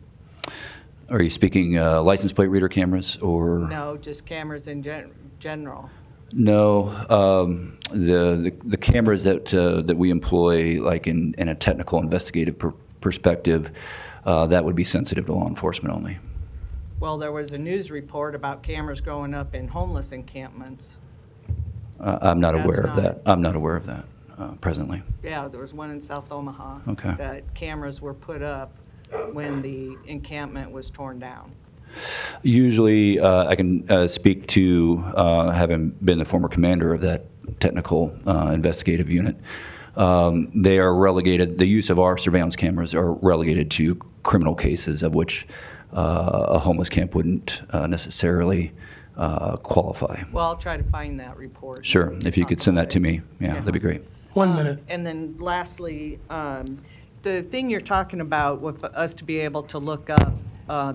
Are you speaking license plate reader cameras or? No, just cameras in general. No, the cameras that we employ, like in a technical investigative perspective, that would be sensitive to law enforcement only. Well, there was a news report about cameras going up in homeless encampments. I'm not aware of that. I'm not aware of that presently. Yeah, there was one in South Omaha. Okay. That cameras were put up when the encampment was torn down. Usually, I can speak to having been the former commander of that technical investigative unit. They are relegated, the use of our surveillance cameras are relegated to criminal cases of which a homeless camp wouldn't necessarily qualify. Well, I'll try to find that report. Sure, if you could send that to me, yeah, that'd be great. 1 minute. And then lastly, the thing you're talking about with us to be able to look up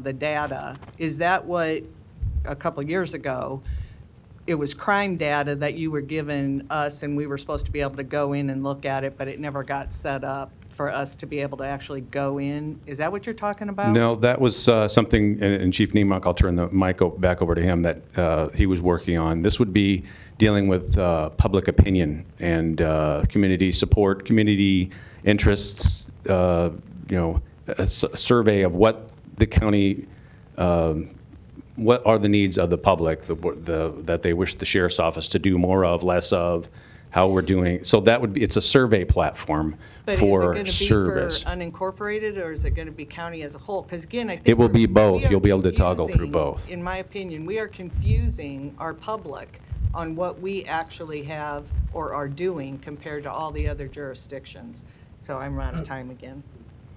the data, is that what a couple years ago, it was crime data that you were giving us and we were supposed to be able to go in and look at it, but it never got set up for us to be able to actually go in? Is that what you're talking about? No, that was something, and Chief Niemock, I'll turn the mic back over to him, that he was working on. This would be dealing with public opinion and community support, community interests, a survey of what the county, what are the needs of the public that they wish the sheriff's office to do more of, less of, how we're doing. So that would be, it's a survey platform for service. But is it going to be for unincorporated, or is it going to be county as a whole? Because again, I think it will be both. You'll be able to toggle through both. In my opinion, we are confusing our public on what we actually have or are doing compared to all the other jurisdictions. So I'm out of time again.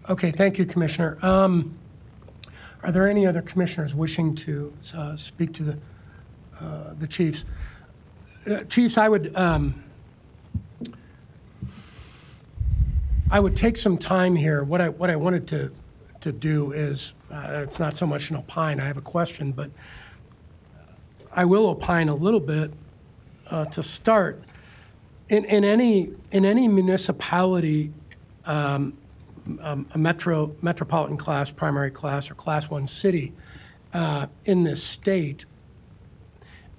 Okay, thank you, Commissioner. Are there any other commissioners wishing to speak to the chiefs? Chiefs, I would take some time here. What I wanted to do is, it's not so much an opine, I have a question, but I will opine a little bit to start. In any municipality, a metropolitan class, primary class, or class 1 city in this state,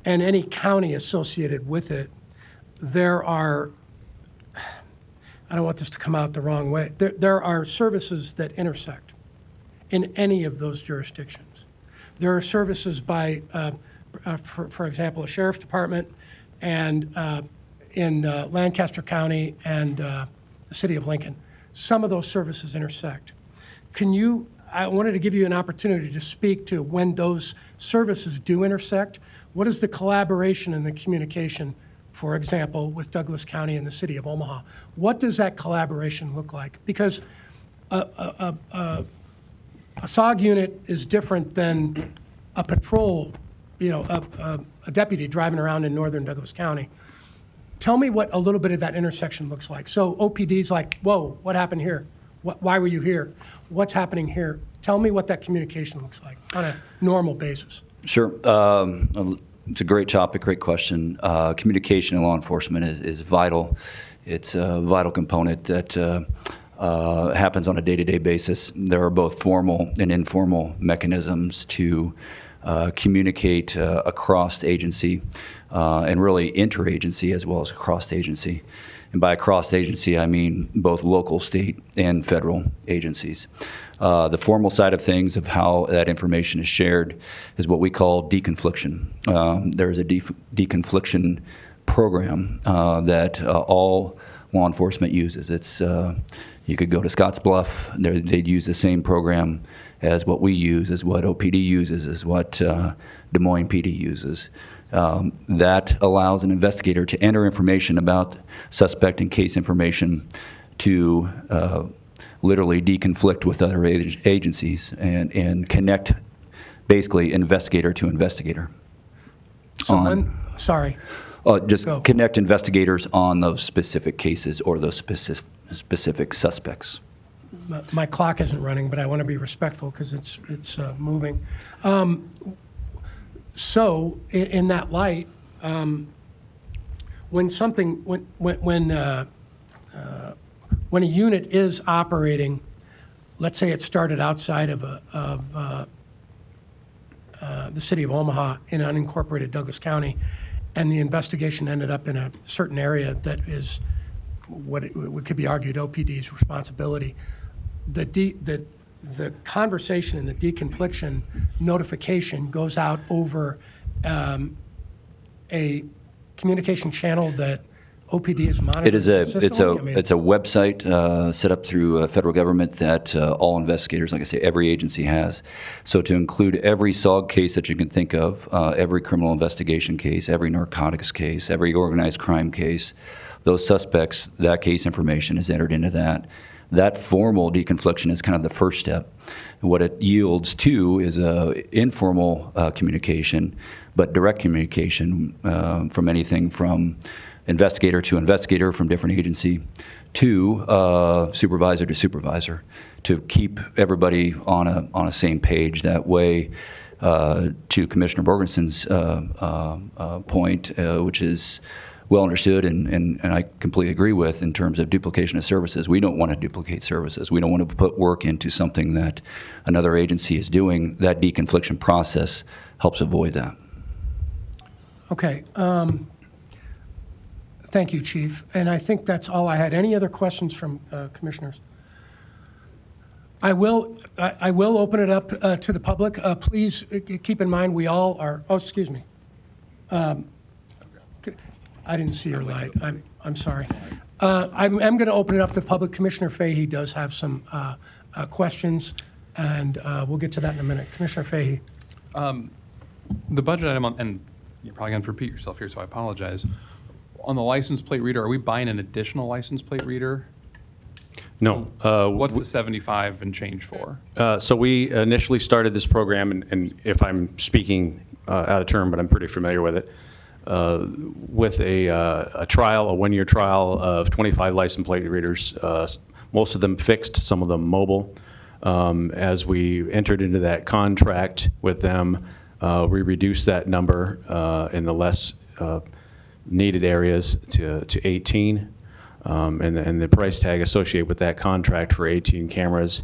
and any county associated with it, there are, I don't want this to come out the wrong way, there are services that intersect in any of those jurisdictions. There are services by, for example, a sheriff's department and in Lancaster County and the city of Lincoln. Some of those services intersect. I wanted to give you an opportunity to speak to when those services do intersect. What is the collaboration and the communication, for example, with Douglas County and the city of Omaha? What does that collaboration look like? Because a SOG unit is different than a patrol, a deputy driving around in northern Douglas County. Tell me what a little bit of that intersection looks like. So OPD's like, whoa, what happened here? Why were you here? What's happening here? Tell me what that communication looks like on a normal basis. Sure. It's a great topic, great question. Communication in law enforcement is vital. It's a vital component that happens on a day-to-day basis. There are both formal and informal mechanisms to communicate across agency and really interagency as well as across agency. And by across agency, I mean both local, state, and federal agencies. The formal side of things of how that information is shared is what we call deconfliction. There's a deconfliction program that all law enforcement uses. It's you could go to Scottsbluff, they'd use the same program as what we use, as what OPD uses, as what Des Moines PD uses. That allows an investigator to enter information about suspect and case information to literally deconflict with other agencies and connect basically investigator to investigator. So Just connect investigators on those specific cases or those specific suspects. My clock isn't running, but I want to be respectful because it's moving. So in that light, when a unit is operating, let's say it started outside of the city of Omaha in unincorporated Douglas County, and the investigation ended up in a certain area that is what could be argued OPD's responsibility. The conversation and the deconfliction notification goes out over a communication channel that OPD is monitoring. It's a website set up through federal government that all investigators, like I say, every agency has. So to include every SOG case that you can think of, every criminal investigation case, every narcotics case, every organized crime case, those suspects, that case information is entered into that. That formal deconfliction is kind of the first step. What it yields to is informal communication, but direct communication from anything from investigator to investigator from different agency to supervisor to supervisor to keep everybody on a same page. That way, to Commissioner Borgenson's point, which is well understood and I completely agree with in terms of duplication of services. We don't want to duplicate services. We don't want to put work into something that another agency is doing. That deconfliction process helps avoid that. Okay. Thank you, Chief. And I think that's all I had. Any other questions from commissioners? I will open it up to the public. Please keep in mind we all are, oh, excuse me. I didn't see your light. I'm sorry. I'm going to open it up to the public. Commissioner Fahey does have some questions, and we'll get to that in a minute. Commissioner Fahey. The budget item, and you're probably going to repeat yourself here, so I apologize. On the license plate reader, are we buying an additional license plate reader? No. What's the 75 and change for? So we initially started this program, and if I'm speaking out of term, but I'm pretty familiar with it, with a trial, a one-year trial of 25 license plate readers, most of them fixed, some of them mobile. As we entered into that contract with them, We reduced that number in the less needed areas to 18. And the price tag associated with that contract for 18 cameras,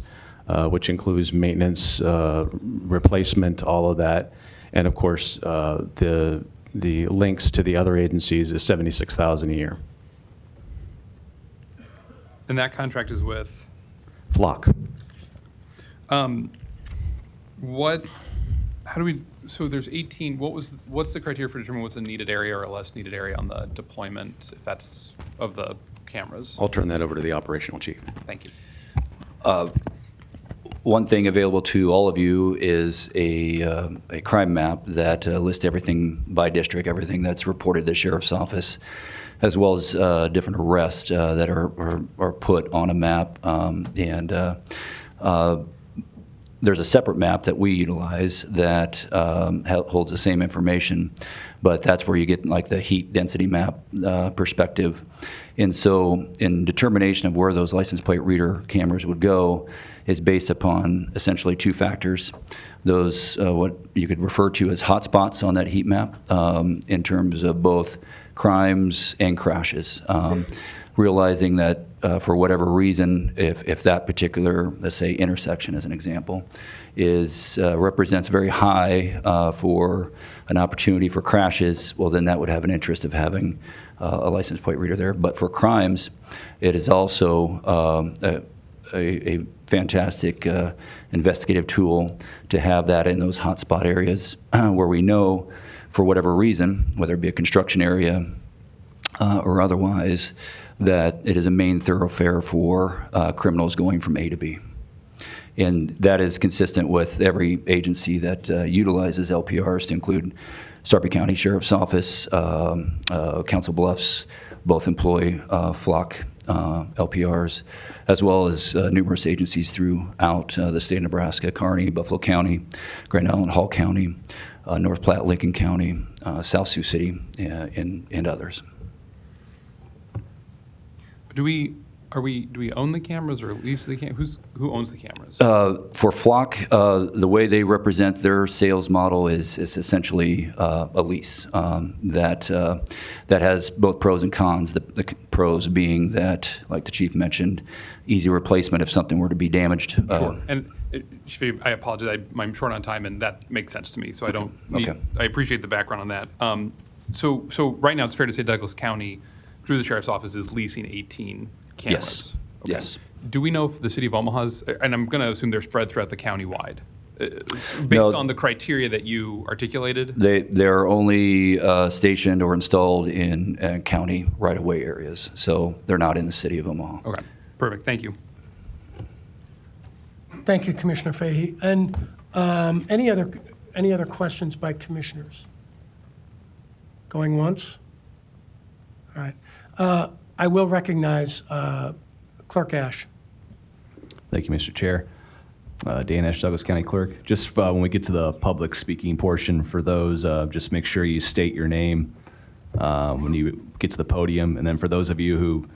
which includes maintenance, replacement, all of that. And of course, the links to the other agencies is $76,000 a year. And that contract is with? Flock. So there's 18, what's the criteria for determining what's a needed area or a less needed area on the deployment, if that's of the cameras? I'll turn that over to the operational chief. Thank you. One thing available to all of you is a crime map that lists everything by district, everything that's reported to the sheriff's office, as well as different arrests that are put on a map. There's a separate map that we utilize that holds the same information, but that's where you get like the heat density map perspective. And so in determination of where those license plate reader cameras would go is based upon essentially two factors. Those, what you could refer to as hotspots on that heat map in terms of both crimes and crashes. Realizing that for whatever reason, if that particular, let's say, intersection as an example, represents very high for an opportunity for crashes, well, then that would have an interest of having a license plate reader there. But for crimes, it is also a fantastic investigative tool to have that in those hotspot areas where we know, for whatever reason, whether it be a construction area or otherwise, that it is a main thoroughfare for criminals going from A to B. And that is consistent with every agency that utilizes LPRs, to include Sarpy County Sheriff's Office, Council Bluffs, both employ Flock LPRs, as well as numerous agencies throughout the state of Nebraska: Kearney, Buffalo County, Grand Island, Hall County, North Platte, Lincoln County, South Sioux City, and others. Do we own the cameras or lease the cameras? Who owns the cameras? For Flock, the way they represent their sales model is essentially a lease that has both pros and cons. The pros being that, like the chief mentioned, easy replacement if something were to be damaged. Sure. And I apologize, I'm short on time, and that makes sense to me. So I don't. I appreciate the background on that. So right now, it's fair to say Douglas County, through the sheriff's office, is leasing 18 cameras. Yes. Okay. Yes. Do we know if the city of Omaha's, and I'm going to assume they're spread throughout the county-wide, based on the criteria that you articulated? They're only stationed or installed in county right-of-way areas, so they're not in the city of Omaha. Okay, perfect. Thank you. Thank you, Commissioner Fahey. And any other questions by commissioners? Going once? All right. I will recognize Clerk Ash. Thank you, Mr. Chair. Dan Ash, Douglas County Clerk. Just when we get to the public speaking portion, for those, just make sure you state your name when you get to the podium. And then for those of you who,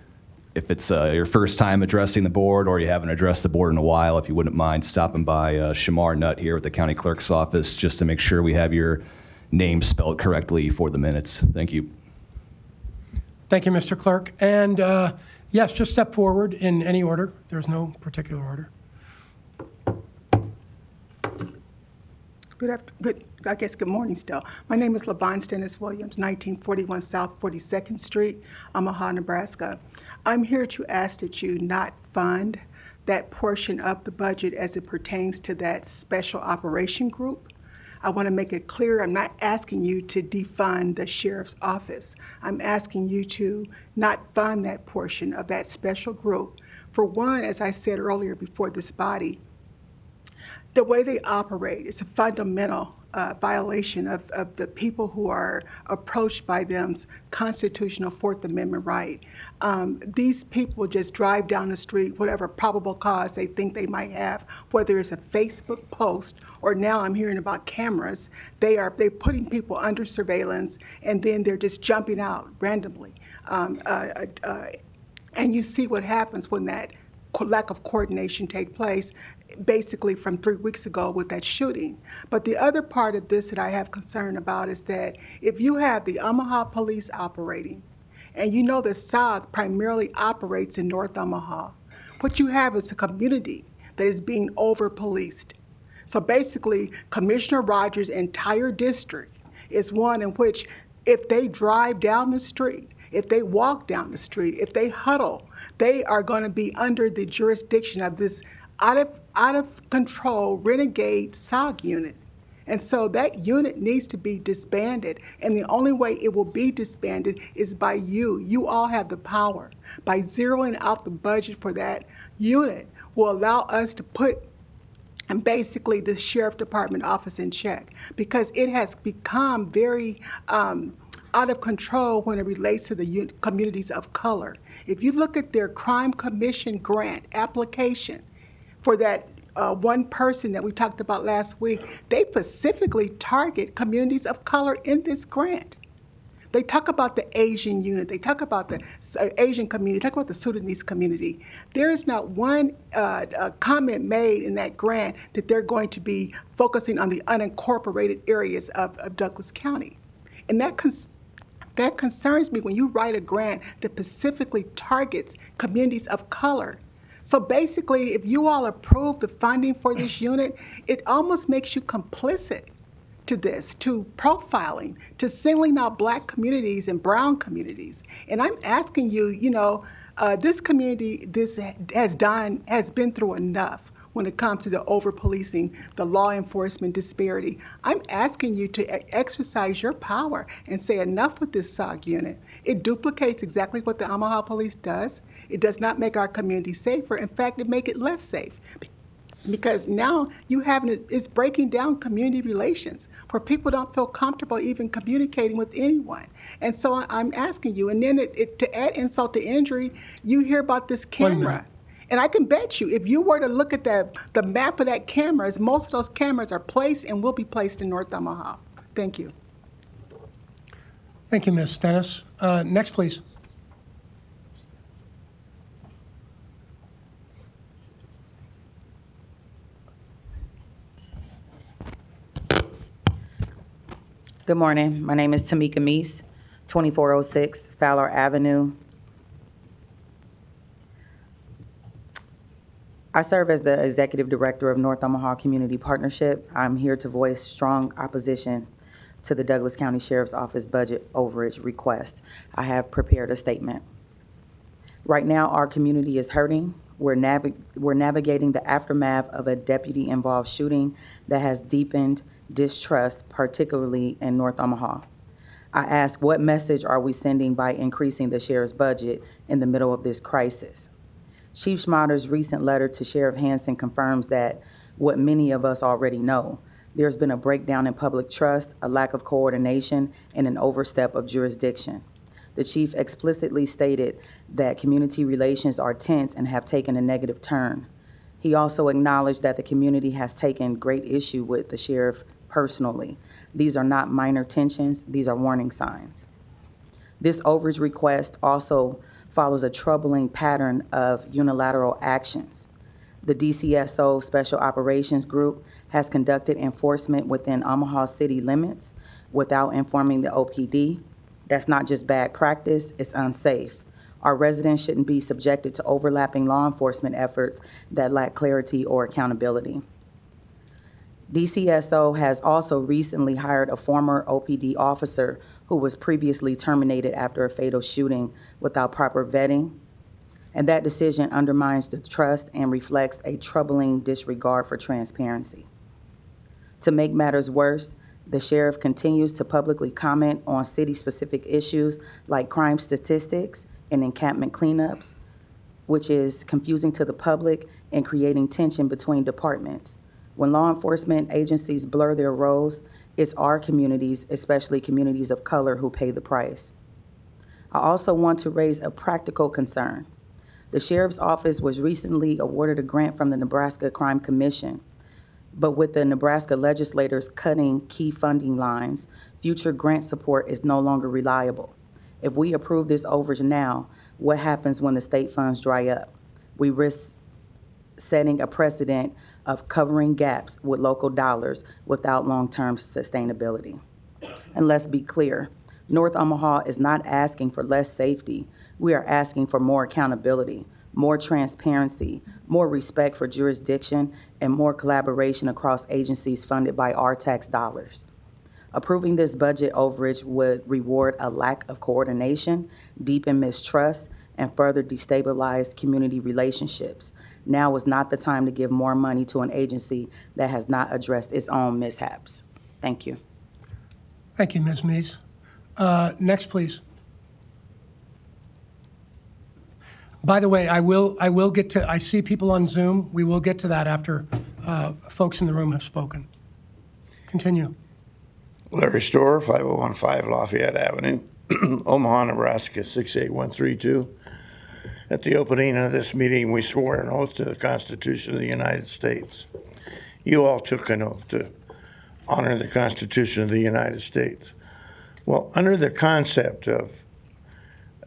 if it's your first time addressing the board or you haven't addressed the board in a while, if you wouldn't mind stopping by Shamar Nutt here at the County Clerk's office just to make sure we have your name spelled correctly for the minutes. Thank you. Thank you, Mr. Clerk. And yes, just step forward in any order. There's no particular order. Good morning still. My name is LaVon Stennis Williams, 1941 South 42nd Street, Omaha, Nebraska. I'm here to ask that you not fund that portion of the budget as it pertains to that special operation group. I want to make it clear, I'm not asking you to defund the sheriff's office. I'm asking you to not fund that portion of that special group. For one, as I said earlier before this body, the way they operate is a fundamental violation of the people who are approached by them's constitutional Fourth Amendment right. These people just drive down the street, whatever probable cause they think they might have, whether it's a Facebook post or now I'm hearing about cameras. They're putting people under surveillance and then they're just jumping out randomly. And you see what happens when that lack of coordination take place basically from 3 weeks ago with that shooting. But the other part of this that I have concern about is that if you have the Omaha police operating, and you know that SOG primarily operates in North Omaha, what you have is a community that is being over-policed. So basically, Commissioner Rogers' entire district is one in which if they drive down the street, if they walk down the street, if they huddle, they are going to be under the jurisdiction of this out of control renegade SOG unit. And so that unit needs to be disbanded. And the only way it will be disbanded is by you. You all have the power. By zeroing out the budget for that unit will allow us to put and basically the sheriff department office in check, because it has become very out of control when it relates to the communities of color. If you look at their crime commission grant application for that one person that we talked about last week, they specifically target communities of color in this grant. They talk about the Asian unit, they talk about the Asian community, talk about the Sudanese community. There is not one comment made in that grant that they're going to be focusing on the unincorporated areas of Douglas County. And that concerns me when you write a grant that specifically targets communities of color. So basically, if you all approve the funding for this unit, it almost makes you complicit to this, to profiling, to singling out Black communities and brown communities. And I'm asking you, this community, has been through enough when it comes to the over-policing, the law enforcement disparity. I'm asking you to exercise your power and say enough with this SOG unit. It duplicates exactly what the Omaha Police does. It does not make our community safer. In fact, it makes it less safe. Because now it's breaking down community relations where people don't feel comfortable even communicating with anyone. And so I'm asking you, and then to add insult to injury, you hear about this camera. And I can bet you, if you were to look at the map of that cameras, most of those cameras are placed and will be placed in North Omaha. Thank you. Thank you, Ms. Stennis. Next, please. Good morning. My name is Tamika Meese, 2406 Fowler Avenue. I serve as the Executive Director of North Omaha Community Partnership. I'm here to voice strong opposition to the Douglas County Sheriff's Office budget overage request. I have prepared a statement. Right now, our community is hurting. We're navigating the aftermath of a deputy-involved shooting that has deepened distrust, particularly in North Omaha. I ask, what message are we sending by increasing the sheriff's budget in the middle of this crisis? Chief Schmader's recent letter to Sheriff Hansen confirms that what many of us already know. There's been a breakdown in public trust, a lack of coordination, and an overstep of jurisdiction. The chief explicitly stated that community relations are tense and have taken a negative turn. He also acknowledged that the community has taken great issue with the sheriff personally. These are not minor tensions, these are warning signs. This overage request also follows a troubling pattern of unilateral actions. The DCSO Special Operations Group has conducted enforcement within Omaha city limits without informing the OPD. That's not just bad practice, it's unsafe. Our residents shouldn't be subjected to overlapping law enforcement efforts that lack clarity or accountability. DCSO has also recently hired a former OPD officer who was previously terminated after a fatal shooting without proper vetting. And that decision undermines the trust and reflects a troubling disregard for transparency. To make matters worse, the sheriff continues to publicly comment on city-specific issues like crime statistics and encampment cleanups, which is confusing to the public and creating tension between departments. When law enforcement agencies blur their roles, it's our communities, especially communities of color, who pay the price. I also want to raise a practical concern. The Sheriff's Office was recently awarded a grant from the Nebraska Crime Commission, but with the Nebraska legislators cutting key funding lines, future grant support is no longer reliable. If we approve this overage now, what happens when the state funds dry up? We risk setting a precedent of covering gaps with local dollars without long-term sustainability. And let's be clear, North Omaha is not asking for less safety. We are asking for more accountability, more transparency, more respect for jurisdiction, and more collaboration across agencies funded by our tax dollars. Approving this budget overage would reward a lack of coordination, deepen mistrust, and further destabilize community relationships. Now is not the time to give more money to an agency that has not addressed its own mishaps. Thank you. Thank you, Ms. Mees. Next, please. By the way, I will get to, I see people on Zoom. We will get to that after folks in the room have spoken. Continue. Larry Storer, 5015 Lafayette Avenue, Omaha, Nebraska, 68132. At the opening of this meeting, we swore an oath to the Constitution of the United States. You all took an oath to honor the Constitution of the United States. Well, under the concept of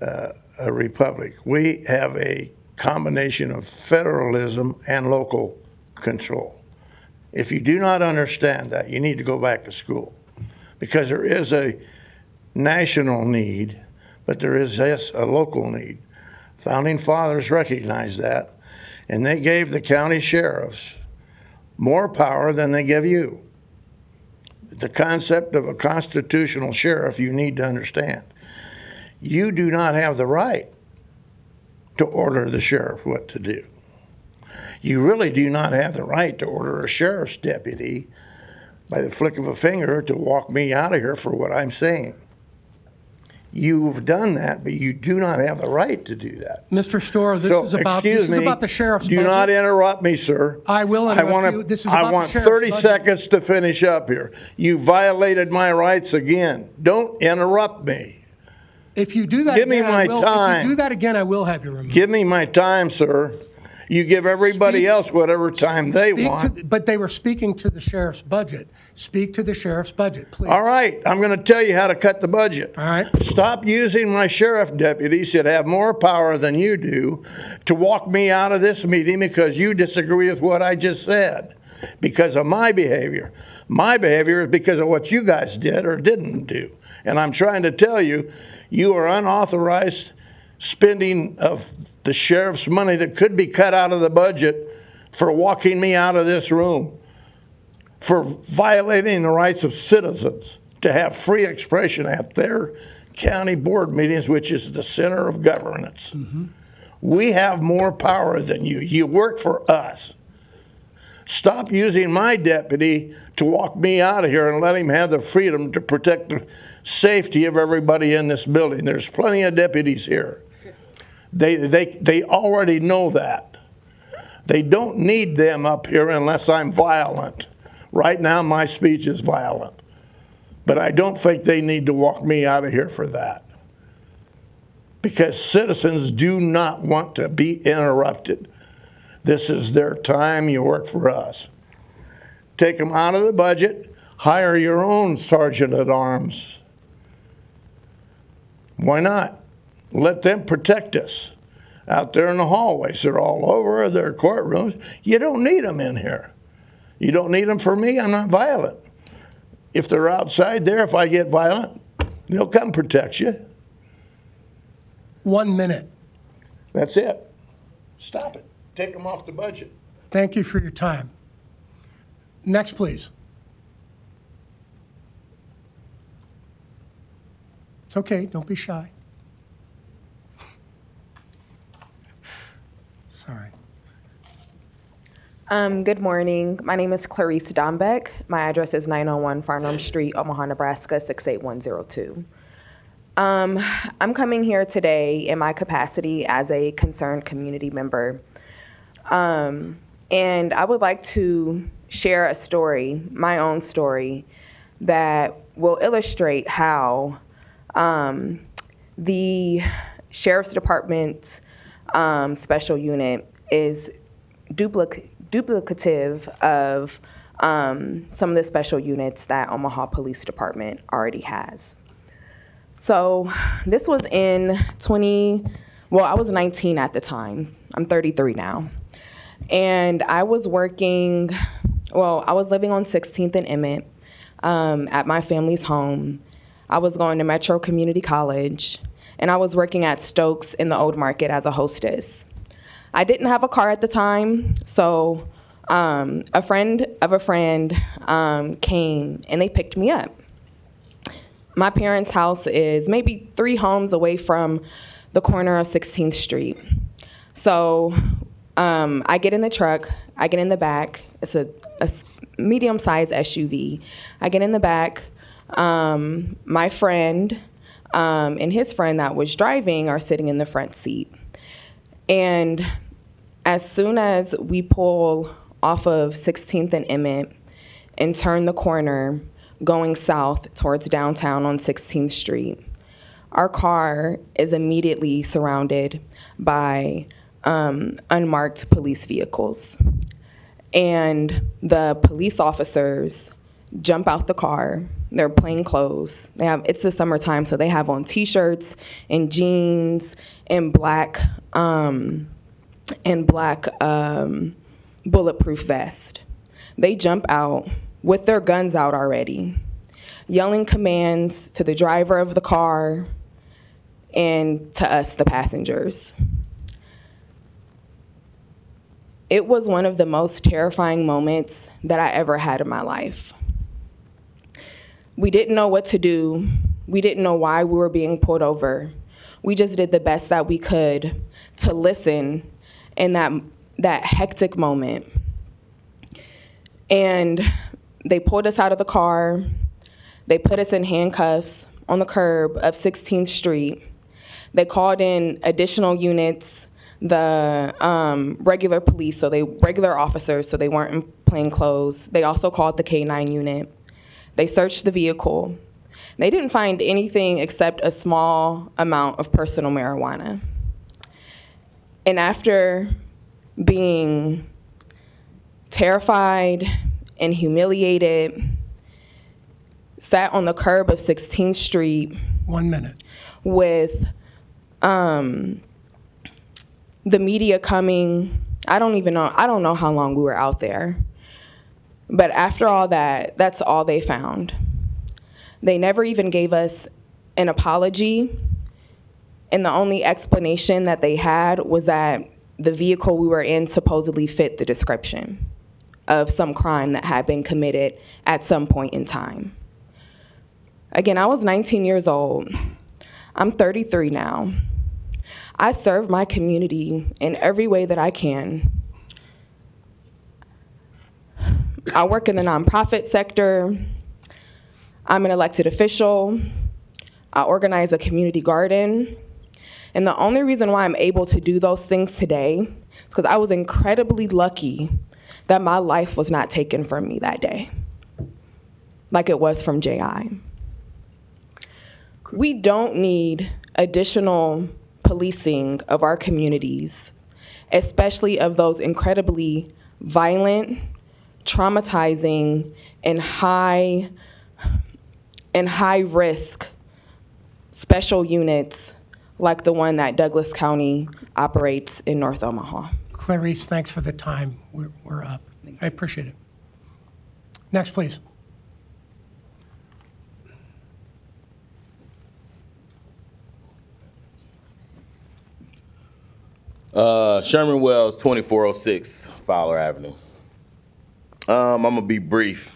a republic, we have a combination of federalism and local control. If you do not understand that, you need to go back to school, because there is a national need, but there is, yes, a local need. Founding fathers recognized that, and they gave the county sheriffs more power than they give you. The concept of a constitutional sheriff, you need to understand. You do not have the right to order the sheriff what to do. You really do not have the right to order a sheriff's deputy by the flick of a finger to walk me out of here for what I'm saying. You've done that, but you do not have the right to do that. Mr. Storer, this is about the sheriff's budget. Do not interrupt me, sir. I will interrupt you. This is about the sheriff's 30 budget. seconds to finish up here. You violated my rights again. Don't interrupt me. If you do that Give me again, my time. If you do that again, I will have you removed. Give me my time, sir. You give everybody else whatever time they want. But they were speaking to the sheriff's budget. Speak to the sheriff's budget, please. All right, I'm going to tell you how to cut the budget. All right. Stop using my sheriff deputies that have more power than you do to walk me out of this meeting because you disagree with what I just said because of my behavior. My behavior is because of what you guys did or didn't do. And I'm trying to tell you, you are unauthorized spending of the sheriff's money that could be cut out of the budget for walking me out of this room, for violating the rights of citizens to have free expression at their county board meetings, which is the center of governance. Mm-hmm. We have more power than you. You work for us. Stop using my deputy to walk me out of here and let him have the freedom to protect the safety of everybody in this building. There's plenty of deputies here. They already know that. They don't need them up here unless I'm violent. Right now, my speech is violent. But I don't think they need to walk me out of here for that. Because citizens do not want to be interrupted. This is their time. You work for us. Take them out of the budget. Hire your own sergeant at arms. Why not? Let them protect us out there in the hallways. They're all over their courtrooms. You don't need them in here. You don't need them for me. I'm not violent. If they're outside there, if I get violent, they'll come protect you. 1 minute. That's it. Stop it. Take them off the budget. Thank you for your time. Next, please. It's okay. Don't be shy. Sorry. Good morning. My name is Clarice Dombeck. My address is 901 Farnham Street, Omaha, Nebraska, 68102. I'm coming here today in my capacity as a concerned community member. And I would like to share a story, my own story, that will illustrate how the Sheriff's Department's special unit is duplicative of some of the special units that Omaha Police Department already has. So this was in I was 19 at the time. I'm 33 now. And I was working, I was living on 16th and Emmett at my family's home. I was going to Metro Community College, and I was working at Stokes in the Old Market as a hostess. I didn't have a car at the time, so a friend of a friend came and they picked me up. My parents' house is maybe 3 homes away from the corner of 16th Street. So I get in the truck, I get in the back. It's a medium-sized SUV. I get in the back. My friend and his friend that was driving are sitting in the front seat. And as soon as we pull off of 16th and Emmett and turn the corner going south towards downtown on 16th Street, our car is immediately surrounded by unmarked police vehicles. And the police officers jump out the car. They're plain clothes. It's the summertime, so they have on t-shirts and jeans and black bulletproof vest. They jump out with their guns out already, yelling commands to the driver of the car and to us, the passengers. It was one of the most terrifying moments that I ever had in my life. We didn't know what to do. We didn't know why we were being pulled over. We just did the best that we could to listen in that hectic moment. And they pulled us out of the car. They put us in handcuffs on the curb of 16th Street. They called in additional units, the regular police, regular officers, so they weren't in plain clothes. They also called the K-9 unit. They searched the vehicle. They didn't find anything except a small amount of personal marijuana. And after being terrified and humiliated, sat on the curb of 16th Street. 1 minute. With the media coming. I don't know how long we were out there. But after all that, that's all they found. They never even gave us an apology. And the only explanation that they had was that the vehicle we were in supposedly fit the description of some crime that had been committed at some point in time. Again, I was 19 years old. I'm 33 now. I serve my community in every way that I can. I work in the nonprofit sector. I'm an elected official. I organize a community garden. And the only reason why I'm able to do those things today is because I was incredibly lucky that my life was not taken from me that day, like it was from J.I. We don't need additional policing of our communities, especially of those incredibly violent, traumatizing, and high risk special units like the one that Douglas County operates in North Omaha. Clarice, thanks for the time. We're up. I appreciate it. Next, please. Sherman Wells, 2406 Fowler Avenue. I'm gonna be brief.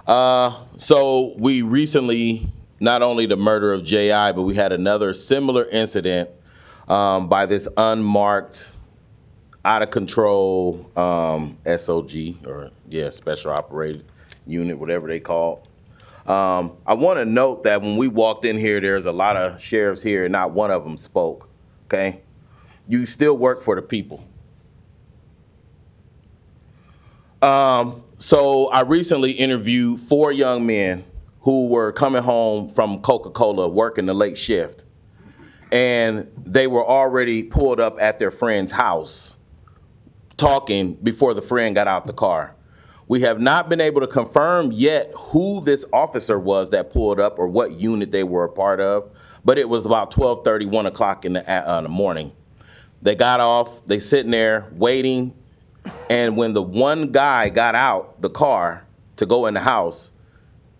So we recently, not only the murder of J.I., but we had another similar incident by this unmarked, out of control SOG, or Special Operated Unit, whatever they call. I want to note that when we walked in here, there's a lot of sheriffs here, and not one of them spoke. Okay, you still work for the people. So I recently interviewed 4 young men who were coming home from Coca-Cola working the late shift. And they were already pulled up at their friend's house talking before the friend got out the car. We have not been able to confirm yet who this officer was that pulled up or what unit they were a part of, but it was about 12:30, 1 o'clock in the morning. They got off, they sitting there waiting, And when the one guy got out the car to go in the house,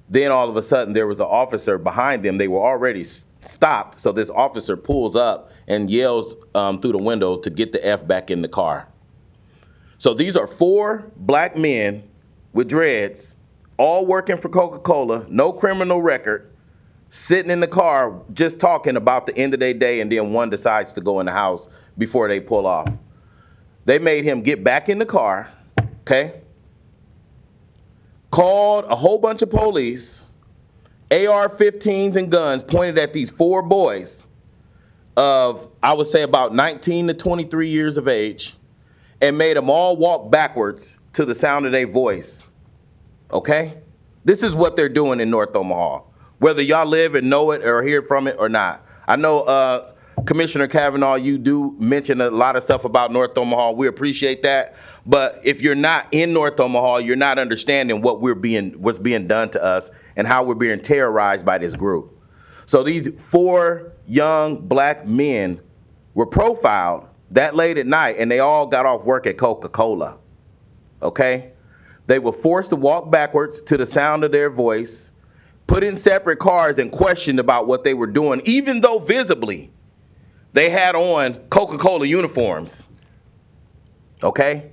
then all of a sudden there was an officer behind them. They were already stopped. So this officer pulls up and yells through the window to get the F back in the car. So these are 4 black men with dreads, all working for Coca-Cola, no criminal record, sitting in the car just talking about the end of their day, and then one decides to go in the house before they pull off. They made him get back in the car, okay? Called a whole bunch of police, AR-15s and guns pointed at these 4 boys of, I would say, about 19 to 23 years of age, and made them all walk backwards to the sound of their voice, okay? This is what they're doing in North Omaha, whether y'all live and know it or hear from it or not. I know Commissioner Kavanaugh, you do mention a lot of stuff about North Omaha. We appreciate that. But if you're not in North Omaha, you're not understanding what's being done to us and how we're being terrorized by this group. So these 4 young black men were profiled that late at night, and they all got off work at Coca-Cola, okay? They were forced to walk backwards to the sound of their voice, put in separate cars, and questioned about what they were doing, even though visibly they had on Coca-Cola uniforms, okay?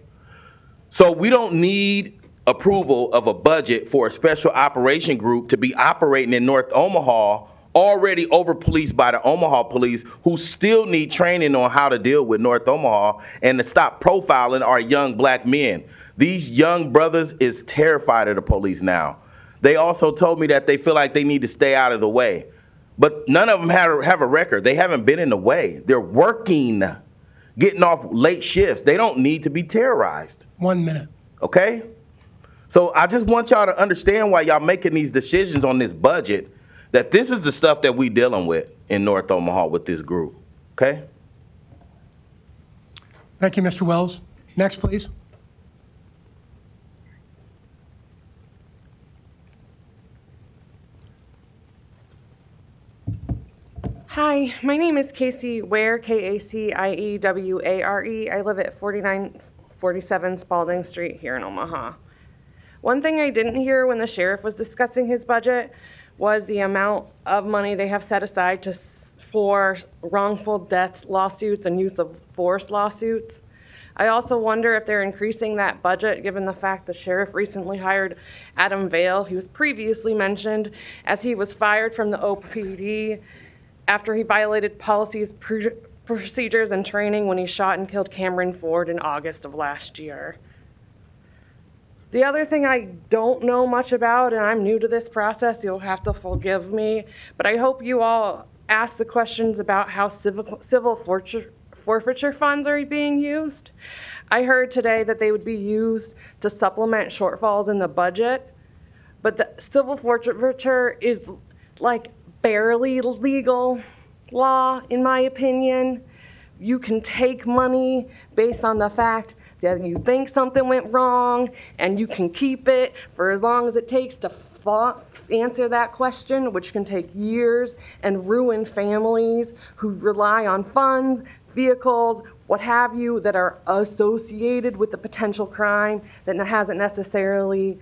So we don't need approval of a budget for a special operation group to be operating in North Omaha, already over-policed by the Omaha police, who still need training on how to deal with North Omaha and to stop profiling our young black men. These young brothers is terrified of the police now. They also told me that they feel like they need to stay out of the way. But none of them have a record. They haven't been in the way. They're working, getting off late shifts. They don't need to be terrorized. 1 minute. Okay? So I just want y'all to understand why y'all making these decisions on this budget, that this is the stuff that we dealing with in North Omaha with this group. Okay? Thank you, Mr. Wells. Next, please. Hi, my name is Casey Ware, Kacieware. I live at 4947 Spalding Street here in Omaha. One thing I didn't hear when the sheriff was discussing his budget was the amount of money they have set aside for wrongful death lawsuits and use of force lawsuits. I also wonder if they're increasing that budget given the fact the sheriff recently hired Adam Vale, who was previously mentioned, as he was fired from the OPD after he violated policies, procedures, and training when he shot and killed Cameron Ford in August of last year. The other thing I don't know much about, and I'm new to this process, you'll have to forgive me, but I hope you all ask the questions about how civil forfeiture funds are being used. I heard today that they would be used to supplement shortfalls in the budget, but the civil forfeiture is like barely legal law, in my opinion. You can take money based on the fact that you think something went wrong, and you can keep it for as long as it takes to answer that question, which can take years and ruin families who rely on funds, vehicles, what have you, that are associated with the potential crime that hasn't necessarily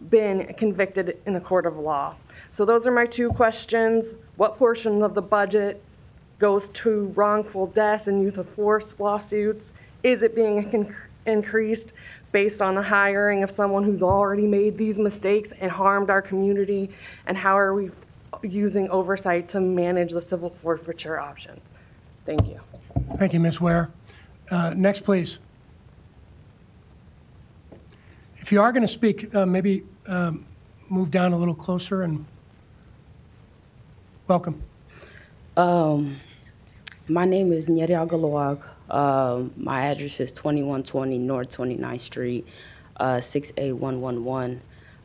been convicted in a court of law. So those are my 2 questions. What portion of the budget goes to wrongful deaths and use of force lawsuits? Is it being increased based on the hiring of someone who's already made these mistakes and harmed our community? And how are we using oversight to manage the civil forfeiture options? Thank you. Thank you, Ms. Ware. Next, please. If you are going to speak, maybe move down a little closer and welcome. My name is Nyeri Agalawag. My address is 2120 North 29th Street, 68111.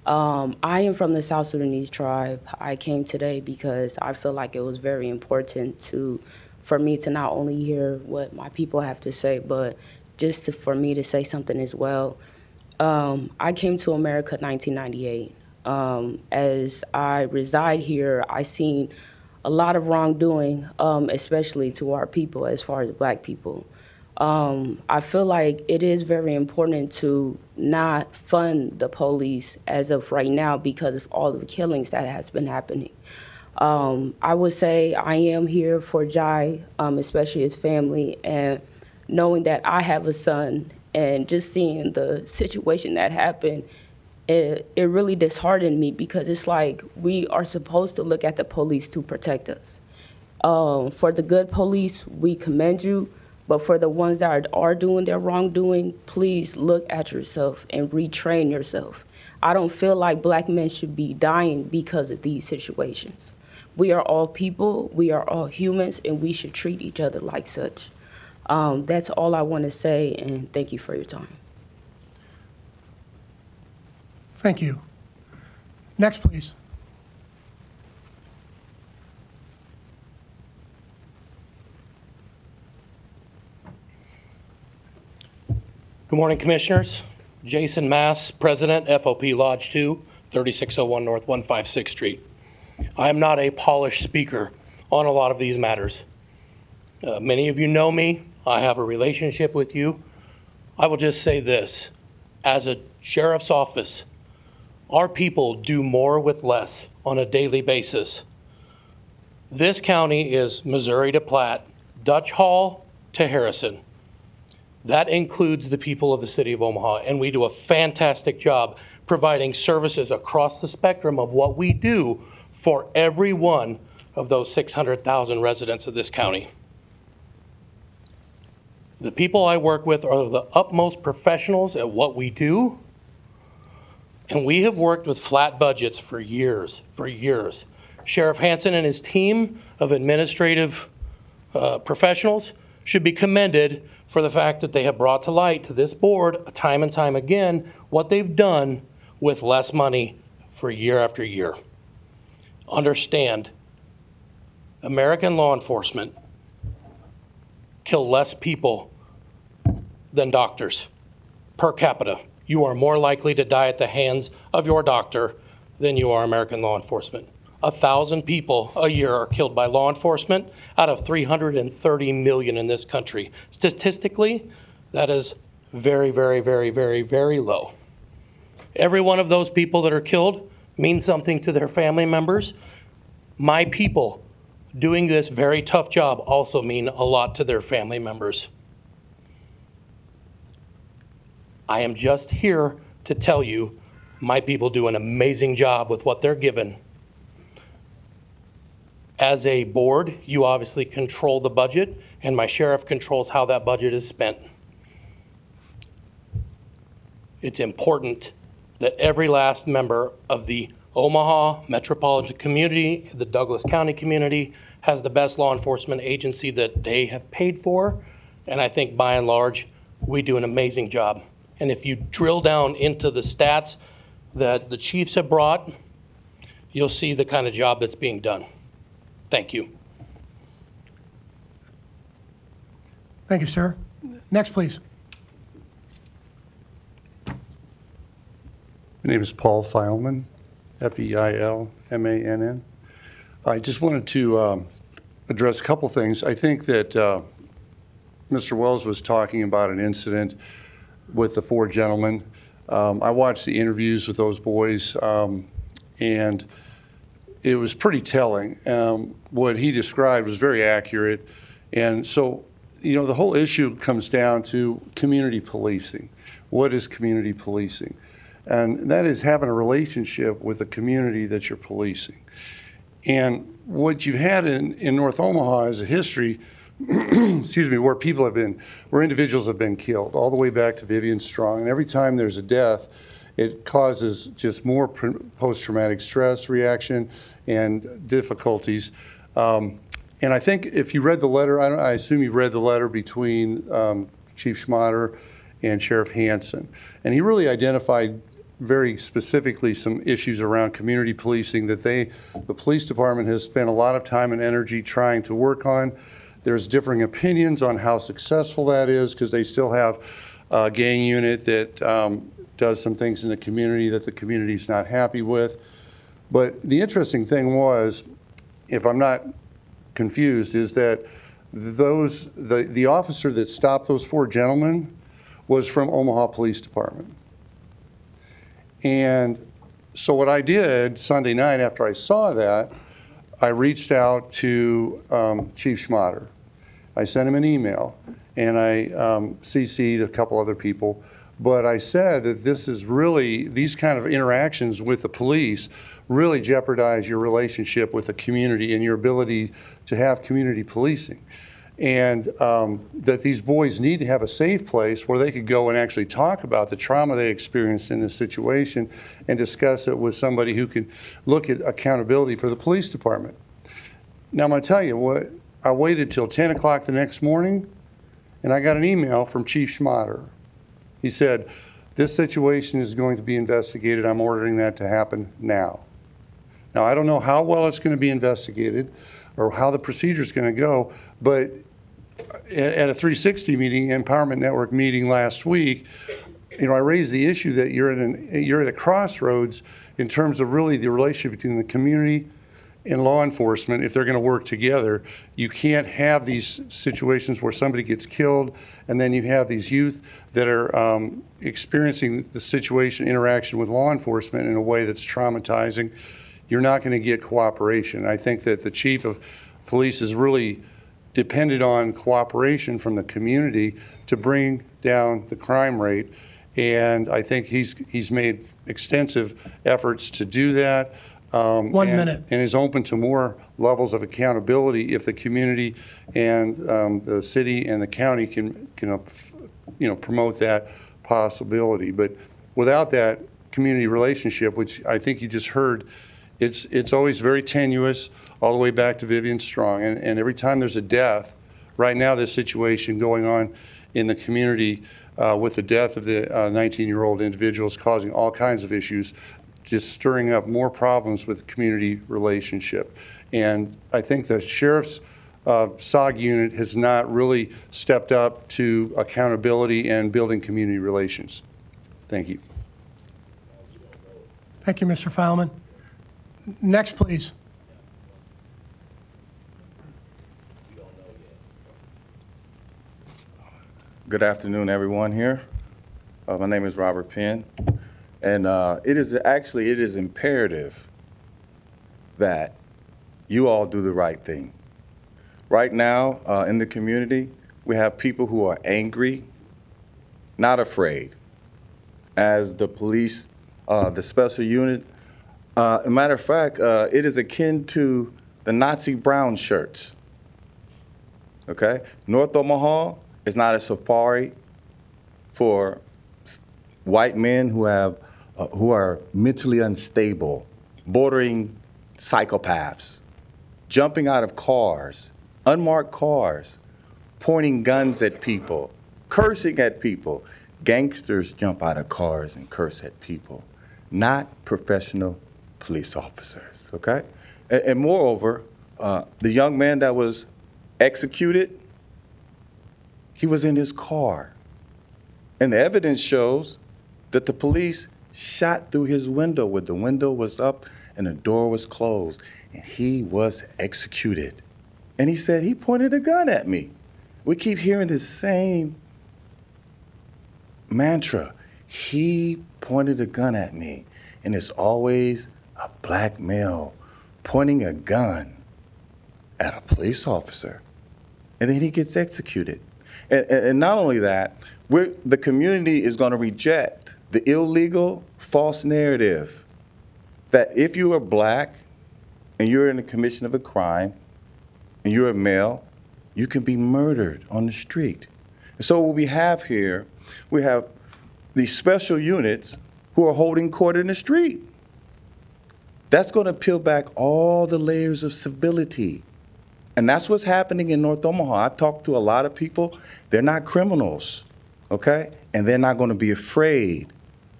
I am from the South Sudanese tribe. I came today because I feel like it was very important for me to not only hear what my people have to say, but just for me to say something as well. I came to America in 1998. As I reside here, I seen a lot of wrongdoing, especially to our people as far as Black people. I feel like it is very important to not fund the police as of right now because of all the killings that has been happening. I would say I am here for Jai, especially his family, and knowing that I have a son and just seeing the situation that happened, it really disheartened me because it's like we are supposed to look at the police to protect us. For the good police, we commend you, but for the ones that are doing their wrongdoing, please look at yourself and retrain yourself. I don't feel like black men should be dying because of these situations. We are all people, we are all humans, and we should treat each other like such. That's all I want to say, and thank you for your time. Thank you. Next, please. Good morning, Commissioners. Jason Mass, President, FOP Lodge 2, 3601 North 156th Street. I am not a polished speaker on a lot of these matters. Many of you know me. I have a relationship with you. I will just say this. As a sheriff's office, our people do more with less on a daily basis. This county is Missouri to Platte, Dutch Hall to Harrison. That includes the people of the city of Omaha, and we do a fantastic job providing services across the spectrum of what we do for every one of those 600,000 residents of this county. The people I work with are the utmost professionals at what we do, and we have worked with flat budgets for years. Sheriff Hansen and his team of administrative professionals should be commended for the fact that they have brought to light to this board time and time again what they've done with less money for year after year. Understand, American law enforcement kill less people than doctors per capita. You are more likely to die at the hands of your doctor than you are American law enforcement. 1,000 people a year are killed by law enforcement out of 330 million in this country. Statistically, that is very, very, very, very, very low. Every one of those people that are killed means something to their family members. My people doing this very tough job also mean a lot to their family members. I am just here to tell you my people do an amazing job with what they're given. As a board, you obviously control the budget, and my sheriff controls how that budget is spent. It's important that every last member of the Omaha metropolitan community, the Douglas County community, has the best law enforcement agency that they have paid for, and I think by and large, we do an amazing job. And if you drill down into the stats that the chiefs have brought, you'll see the kind of job that's being done. Thank you. Thank you, sir. Next, please. My name is Paul Feilman, Feilmann. I just wanted to address a couple things. I think that Mr. Wells was talking about an incident with the 4 gentlemen. I watched the interviews with those boys, and it was pretty telling. What he described was very accurate. And so, you know, the whole issue comes down to community policing. What is community policing? And that is having a relationship with the community that you're policing. And what you've had in North Omaha is a history, excuse me, where individuals have been killed, all the way back to Vivian Strong. And every time there's a death, it causes just more post-traumatic stress reaction and difficulties. And I think if you read the letter, I assume you read the letter between Chief Schmatter and Sheriff Hansen. And he really identified very specifically some issues around community policing that the police department has spent a lot of time and energy trying to work on. There's differing opinions on how successful that is because they still have a gang unit that does some things in the community that the community's not happy with. But the interesting thing was, if I'm not confused, is that the officer that stopped those 4 gentlemen was from Omaha Police Department. And so what I did Sunday night after I saw that, I reached out to Chief Schmatter. I sent him an email, and I CC'd a couple other people. But I said that this is really, these kind of interactions with the police really jeopardize your relationship with the community and your ability to have community policing. And that these boys need to have a safe place where they could go and actually talk about the trauma they experienced in this situation and discuss it with somebody who can look at accountability for the police department. Now I'm gonna tell you what, I waited till 10 o'clock the next morning and I got an email from Chief Schmatter. He said, this situation is going to be investigated. I'm ordering that to happen now. Now, I don't know how well it's going to be investigated or how the procedure is going to go, but at a 360 meeting, Empowerment Network meeting last week, I raised the issue that you're at a crossroads in terms of really the relationship between the community and law enforcement. If they're going to work together, you can't have these situations where somebody gets killed and then you have these youth that are experiencing the situation, interaction with law enforcement in a way that's traumatizing. You're not going to get cooperation. I think that the chief of police is really depended on cooperation from the community to bring down the crime rate. And I think he's made extensive efforts to do that. 1 minute. And is open to more levels of accountability if the community and the city and the county can promote that possibility. But without that community relationship, which I think you just heard, it's always very tenuous all the way back to Vivian Strong. And every time there's a death, right now this situation going on in the community with the death of the 19-year-old individual is causing all kinds of issues, just stirring up more problems with the community relationship. And I think the sheriff's SOG unit has not really stepped up to accountability and building community relations. Thank you. Thank you, Mr. Fileman. Next, please. Good afternoon, everyone here. My name is Robert Penn, and it is imperative that you all do the right thing. Right now, in the community, we have people who are angry, not afraid. As the police, the special unit, as a matter of fact, it is akin to the Nazi brown shirts. Okay? North Omaha is not a safari for white men who are mentally unstable, bordering psychopaths, jumping out of cars, unmarked cars, pointing guns at people, cursing at people. Gangsters jump out of cars and curse at people, not professional police officers, okay? And moreover, the young man that was executed, he was in his car. And the evidence shows that the police shot through his window when the window was up and the door was closed, and he was executed. And he said, he pointed a gun at me. We keep hearing the same mantra. He pointed a gun at me. And it's always a black male pointing a gun at a police officer. And then he gets executed. And not only that, the community is going to reject the illegal, false narrative that if you are black and you're in the commission of a crime and you're a male, you can be murdered on the street. And so what we have here, we have these special units who are holding court in the street. That's going to peel back all the layers of civility. And that's what's happening in North Omaha. I've talked to a lot of people. They're not criminals, okay? And they're not going to be afraid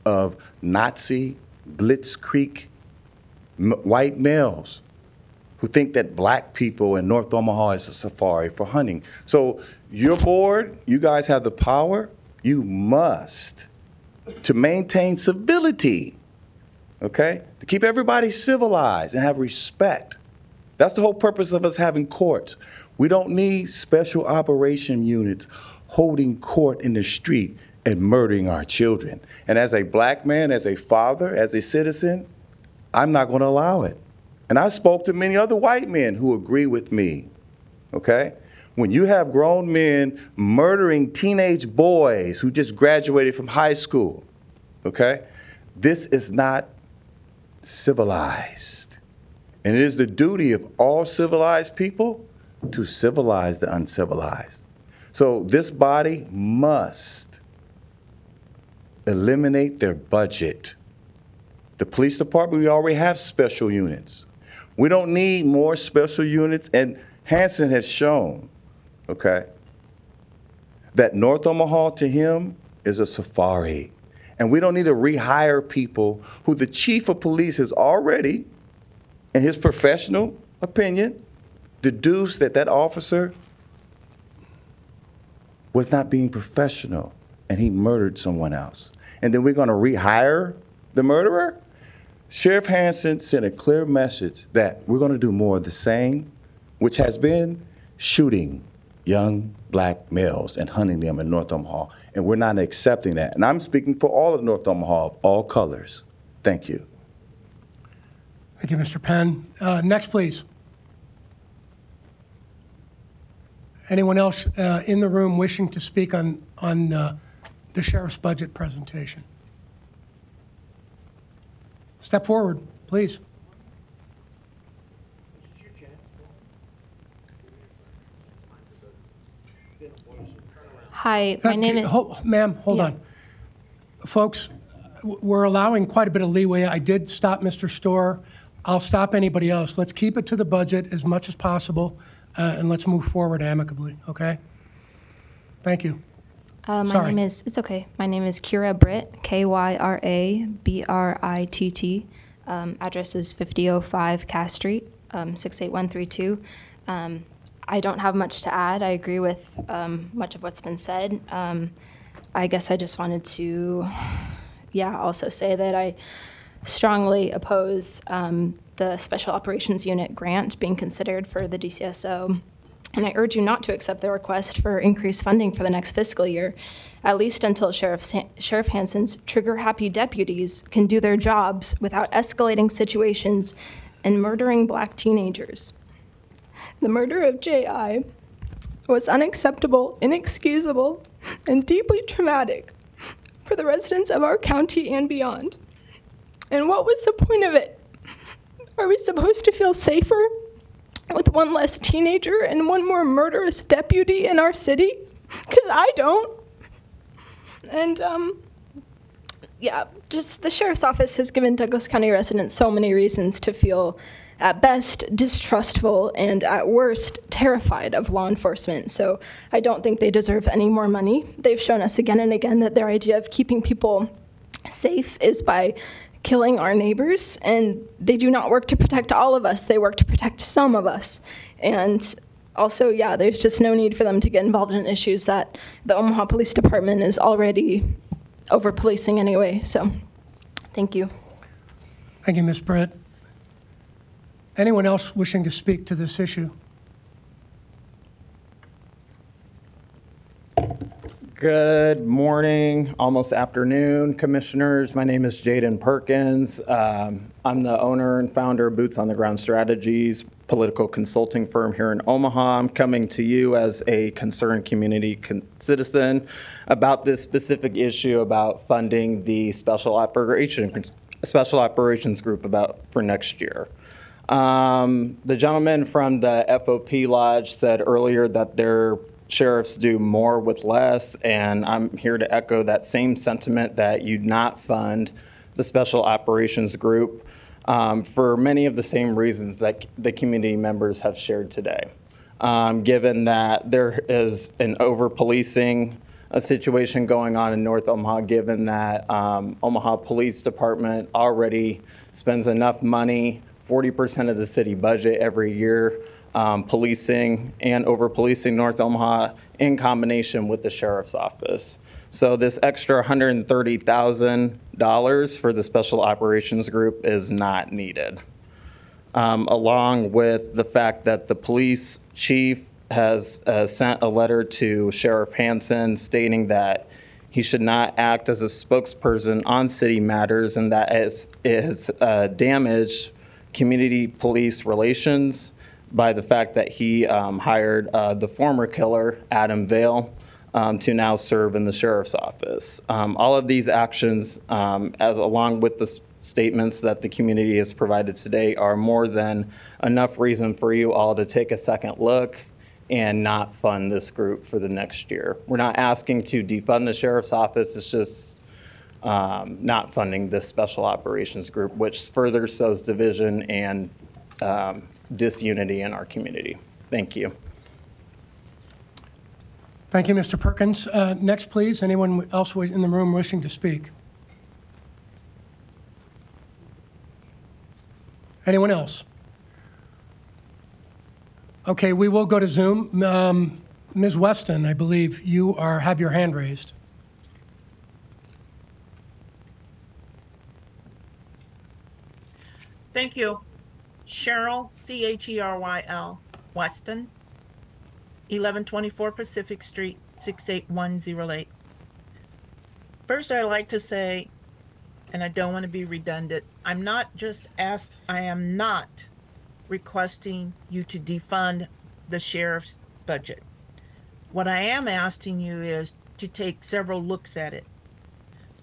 of Nazi, blitzkrieg, white males who think that black people in North Omaha is a safari for hunting. So your board, you guys have the power. You must, to maintain civility, okay? To keep everybody civilized and have respect That's the whole purpose of us having courts. We don't need special operation units holding court in the street and murdering our children. And as a black man, as a father, as a citizen, I'm not going to allow it. And I spoke to many other white men who agree with me, okay? When you have grown men murdering teenage boys who just graduated from high school, okay? This is not civilized. And it is the duty of all civilized people to civilize the uncivilized. So this body must eliminate their budget. The police department, we already have special units. We don't need more special units, and Hansen has shown, okay, that North Omaha to him is a safari. And we don't need to rehire people who the chief of police has already, in his professional opinion, deduced that that officer was not being professional and he murdered someone else. And then we're going to rehire the murderer? Sheriff Hansen sent a clear message that we're going to do more of the same, which has been shooting young black males and hunting them in North Omaha. And we're not accepting that. And I'm speaking for all of North Omaha, of all colors. Thank you. Thank you, Mr. Penn. Next, please. Anyone else in the room wishing to speak on the sheriff's budget presentation? Step forward, please. Hi, my name is... Ma'am, hold on. Folks, we're allowing quite a bit of leeway. I did stop Mr. Storr. I'll stop anybody else. Let's keep it to the budget as much as possible, and let's move forward amicably, okay? Thank you. My name is, it's okay. My name is Kyra Britt, Kyra Britt. Address is 5005 Cass Street, 68132. I don't have much to add. I agree with much of what's been said. I guess I just wanted to, also say that I strongly oppose the Special Operations Unit grant being considered for the DCSO. And I urge you not to accept the request for increased funding for the next fiscal year, at least until Sheriff Hansen's trigger-happy deputies can do their jobs without escalating situations and murdering black teenagers. The murder of J.I. was unacceptable, inexcusable, and deeply traumatic for the residents of our county and beyond. And what was the point of it? Are we supposed to feel safer with one less teenager and one more murderous deputy in our city? Because I don't. And just the sheriff's office has given Douglas County residents so many reasons to feel, at best, distrustful and at worst, terrified of law enforcement. So I don't think they deserve any more money. They've shown us again and again that their idea of keeping people safe is by killing our neighbors, and they do not work to protect all of us. They work to protect some of us. And also, there's just no need for them to get involved in issues that the Omaha Police Department is already over-policing anyway. So, thank you. Thank you, Ms. Britt. Anyone else wishing to speak to this issue? Good morning, almost afternoon, commissioners. My name is Jaden Perkins. I'm the owner and founder of Boots on the Ground Strategies, political consulting firm here in Omaha. I'm coming to you as a concerned community citizen about this specific issue about funding the Special Operations Group for next year. The gentleman from the FOP Lodge said earlier that their sheriffs do more with less, and I'm here to echo that same sentiment that you not fund the Special Operations Group for many of the same reasons that the community members have shared today. Given that there is an over-policing situation going on in North Omaha, given that Omaha Police Department already spends enough money, 40% of the city budget every year, policing and over-policing North Omaha in combination with the sheriff's office. So this extra $130,000 for the Special Operations Group is not needed. along with the fact that the police chief has sent a letter to Sheriff Hansen stating that he should not act as a spokesperson on city matters, and that it has damaged community police relations by the fact that he hired the former killer, Adam Vale, to now serve in the sheriff's office. All of these actions, along with the statements that the community has provided today, are more than enough reason for you all to take a second look and not fund this group for the next year. We're not asking to defund the sheriff's office, it's just not funding this special operations group, which further sows division and disunity in our community. Thank you. Thank you, Mr. Perkins. Next, please. Anyone else in the room wishing to speak? Anyone else? Okay, we will go to Zoom. Ms. Weston, I believe you have your hand raised. Thank you. Cheryl, Cheryl, Weston, 1124 Pacific Street, 68108. First, I'd like to say, and I don't want to be redundant, I am not requesting you to defund the sheriff's budget. What I am asking you is to take several looks at it.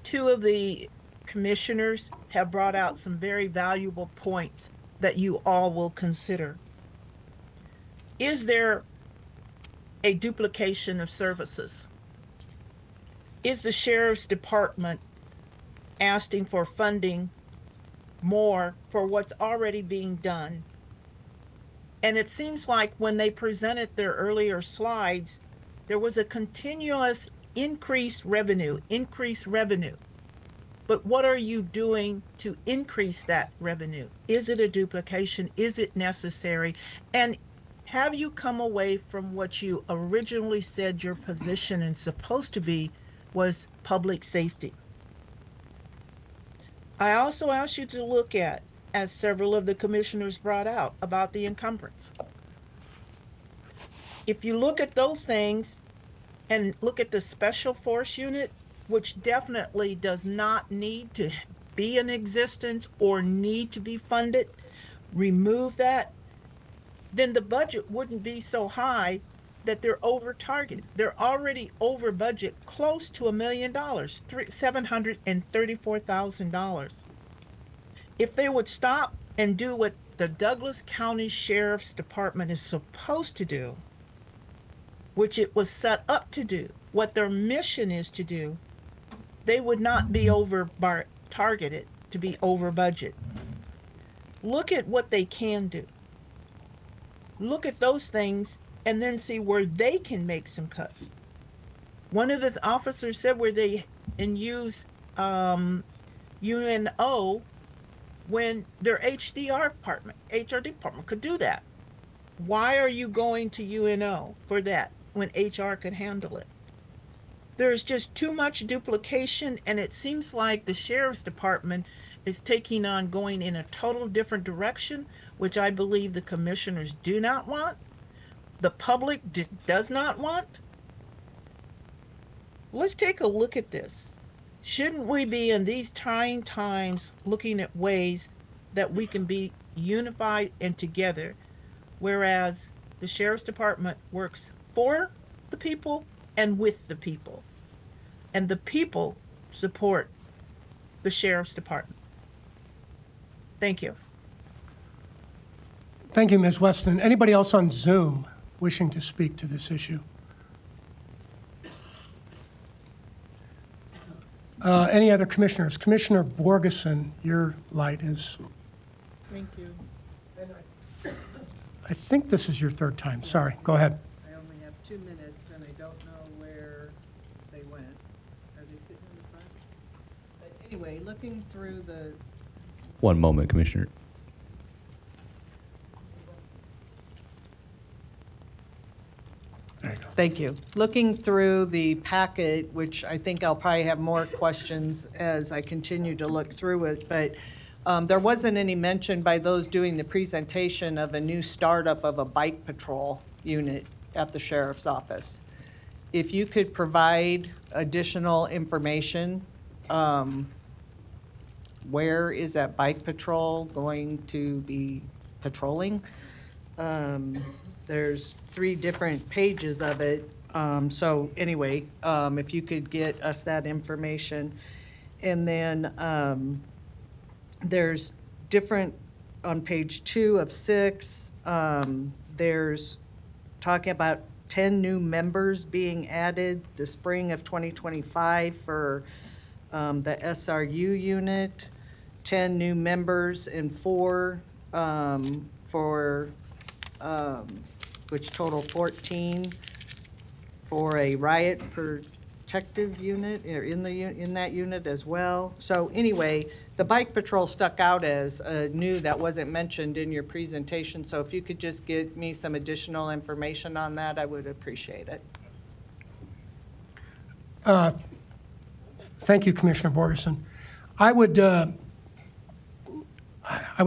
Two of the commissioners have brought out some very valuable points that you all will consider. Is there a duplication of services? Is the sheriff's department asking for funding more for what's already being done? And it seems like when they presented their earlier slides, there was a continuous increased revenue. But what are you doing to increase that revenue? Is it a duplication? Is it necessary? And have you come away from what you originally said your position is supposed to be was public safety? I also asked you to look at, as several of the commissioners brought out, about the encumbrance. If you look at those things and look at the special force unit, which definitely does not need to be in existence or need to be funded, remove that, then the budget wouldn't be so high that they're over targeted. They're already over budget, close to $1 million, $734,000. If they would stop and do what the Douglas County Sheriff's Department is supposed to do, which it was set up to do, what their mission is to do, they would not be targeted to be over budget. Look at what they can do. Look at those things and then see where they can make some cuts. One of the officers said where they use UNO when their HR department could do that. Why are you going to UNO for that when HR could handle it? There's just too much duplication, and it seems like the sheriff's department is taking on going in a total different direction, which I believe the commissioners do not want, the public does not want. Let's take a look at this. Shouldn't we be in these trying times looking at ways that we can be unified and together, whereas the sheriff's department works for the people and with the people, and the people support the sheriff's department? Thank you. Thank you, Ms. Weston. Anybody else on Zoom wishing to speak to this issue? Any other commissioners? Commissioner Borgeson, your light is... Thank you. I think this is your third time. Sorry, go ahead. I only have 2 minutes, and I don't know where they went. Are they sitting in the front? But anyway, looking through the... One moment, Commissioner. Thank you. Looking through the packet, which I think I'll probably have more questions as I continue to look through it, but There wasn't any mention by those doing the presentation of a new startup of a bike patrol unit at the sheriff's office. If you could provide additional information, where is that bike patrol going to be patrolling? There's 3 different pages of it. So anyway, if you could get us that information. And then there's different, on page 2 of 6, there's talking about 10 new members being added the spring of 2025 for the SRU unit, 10 new members and 4 for, which total 14 for a riot protective unit, or in that unit as well. So anyway, the bike patrol stuck out as new, that wasn't mentioned in your presentation. So if you could just give me some additional information on that, I would appreciate it. Thank you, Commissioner Borgeson. I would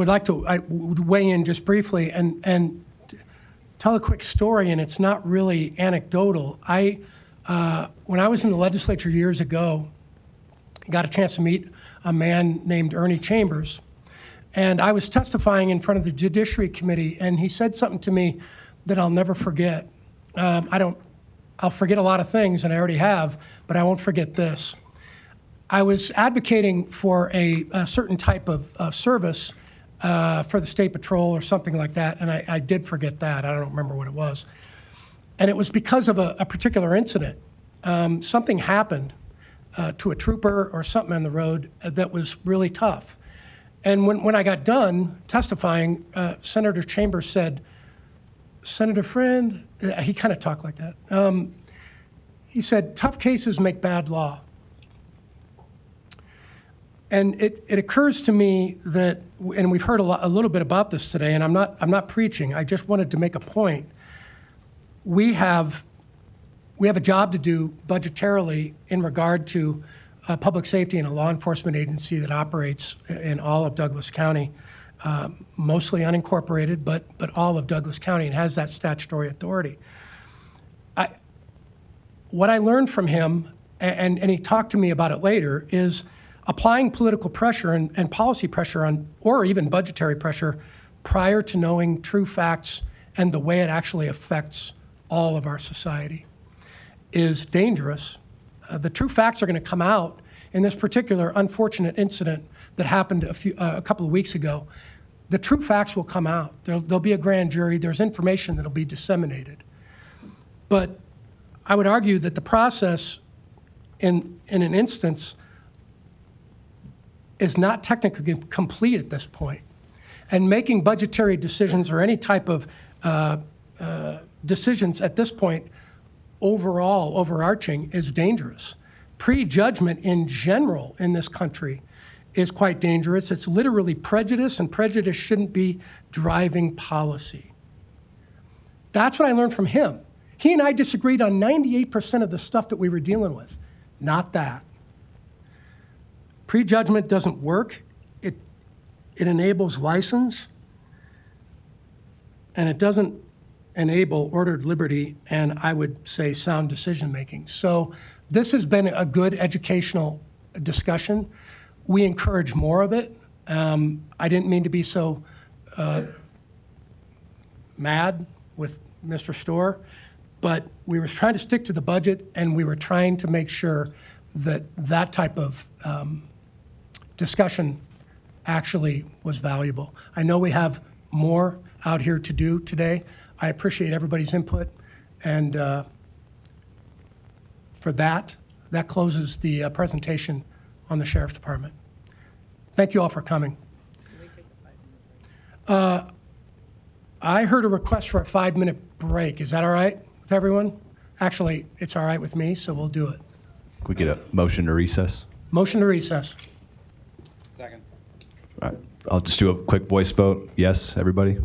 like to weigh in just briefly and tell a quick story, and it's not really anecdotal. When I was in the legislature years ago, got a chance to meet a man named Ernie Chambers, and I was testifying in front of the Judiciary Committee, and he said something to me that I'll never forget. I'll forget a lot of things, and I already have, but I won't forget this. I was advocating for a certain type of service for the State Patrol or something like that, and I did forget that. I don't remember what it was. And it was because of a particular incident. Something happened to a trooper or something on the road that was really tough. And when I got done testifying, Senator Chambers said, "Senator Friend," he kind of talked like that. He said, "Tough cases make bad law." And it occurs to me that, and we've heard a little bit about this today, and I'm not preaching. I just wanted to make a point. We have a job to do budgetarily in regard to public safety and a law enforcement agency that operates in all of Douglas County, mostly unincorporated, but all of Douglas County, and has that statutory authority. What I learned from him, and he talked to me about it later, is applying political pressure and policy pressure on, or even budgetary pressure, prior to knowing true facts and the way it actually affects all of our society is dangerous. The true facts are going to come out in this particular unfortunate incident that happened a couple of weeks ago. The true facts will come out. There'll be a grand jury. There's information that'll be disseminated. But I would argue that the process in an instance is not technically complete at this point. And making budgetary decisions or any type of decisions at this point, overall, overarching, is dangerous. Prejudgment in general in this country is quite dangerous. It's literally prejudice, and prejudice shouldn't be driving policy. That's what I learned from him. He and I disagreed on 98% of the stuff that we were dealing with. Not that. Prejudgment doesn't work. It enables license, and it doesn't enable ordered liberty, and I would say sound decision-making. So this has been a good educational discussion. We encourage more of it. I didn't mean to be so mad with Mr. Storr, but we were trying to stick to the budget, and we were trying to make sure that that type of discussion actually was valuable. I know we have more out here to do today. I appreciate everybody's input, and for that closes the presentation on the Sheriff's Department. Thank you all for coming. I heard a request for a 5-minute break. Is that all right with everyone? Actually, it's all right with me, so we'll do it. Can we get a motion to recess? Motion to recess. Second. All right. I'll just do a quick voice vote. Yes, everybody?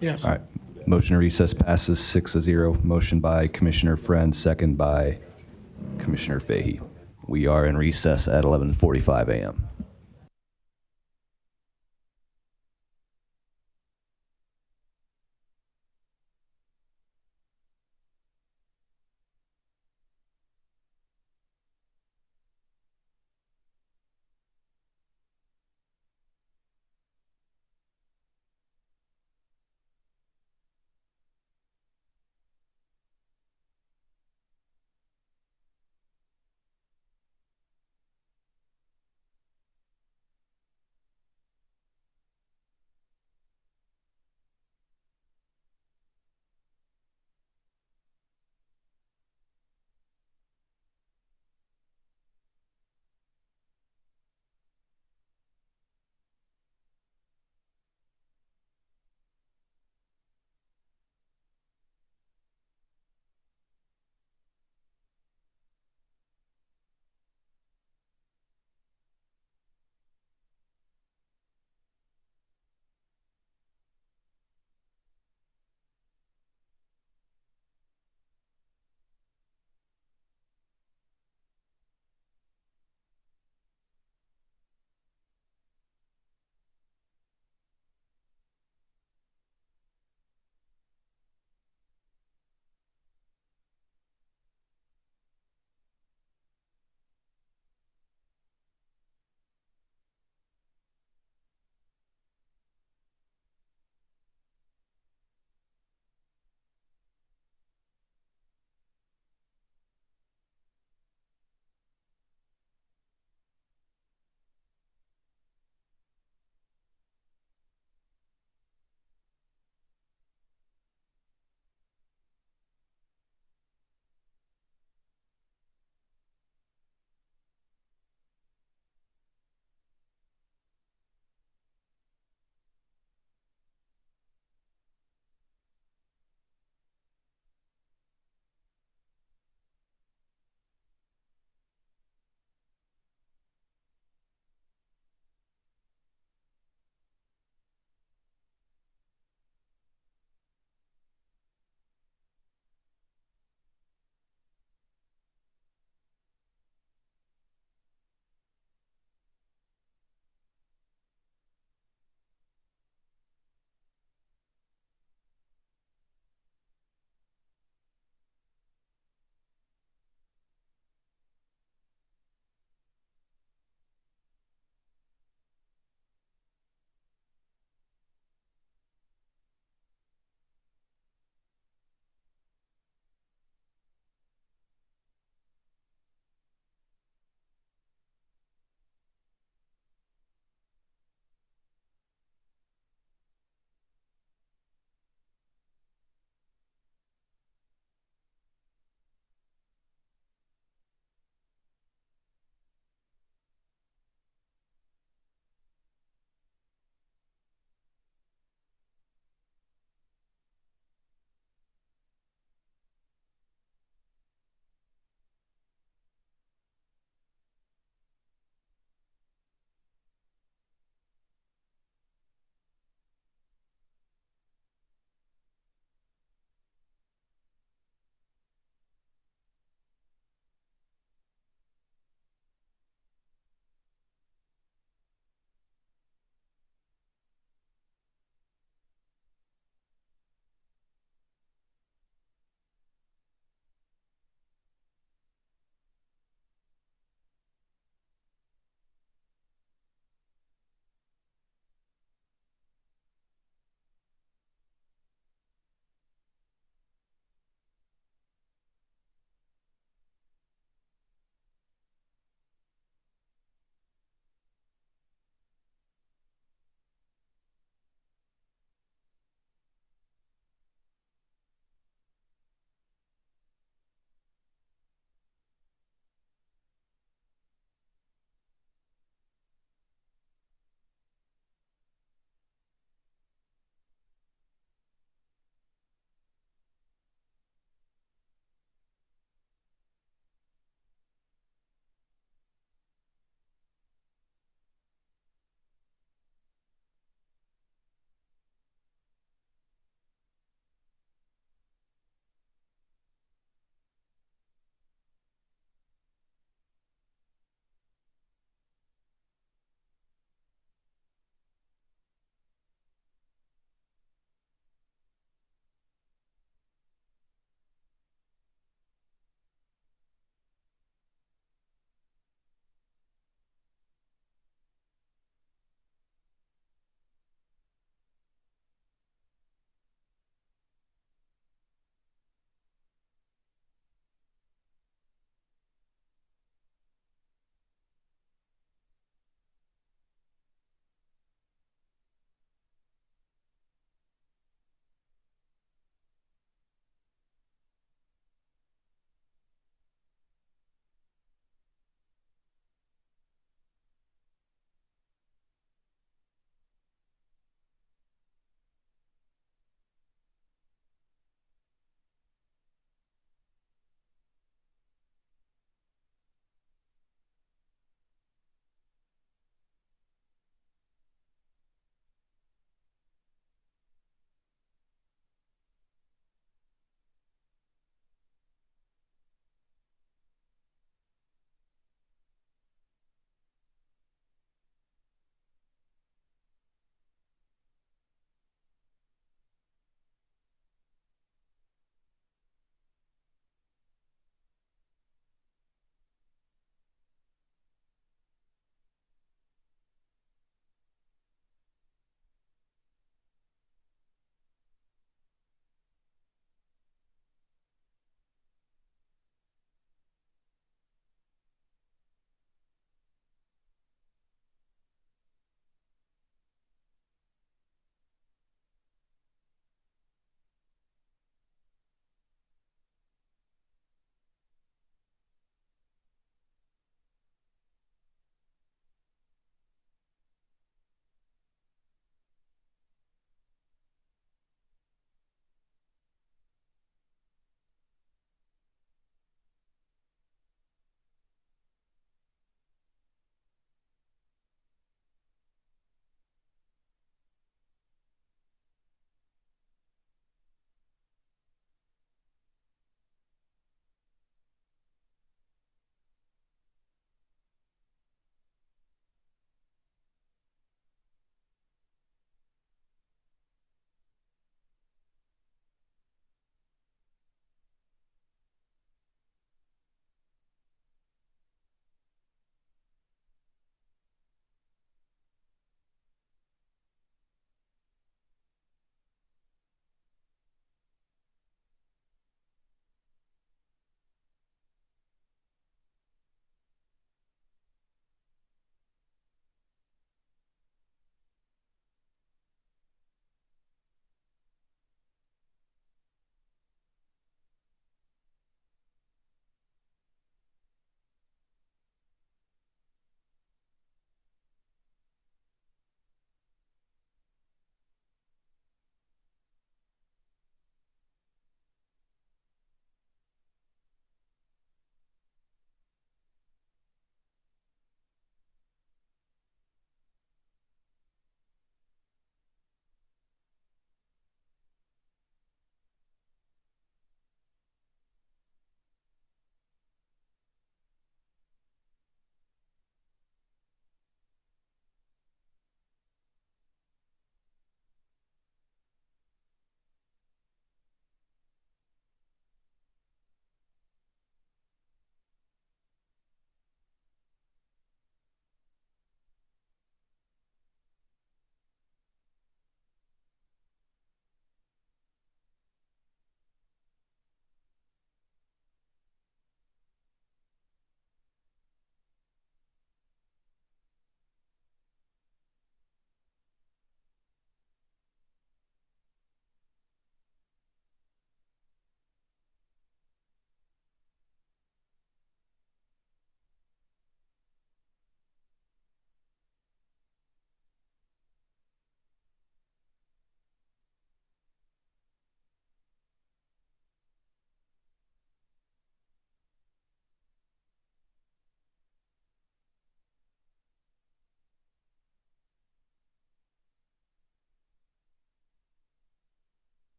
Yes. All right. Motion to recess passes 6-0. Motion by Commissioner Friend, second by Commissioner Fahey. We are in recess at 11:45 a.m.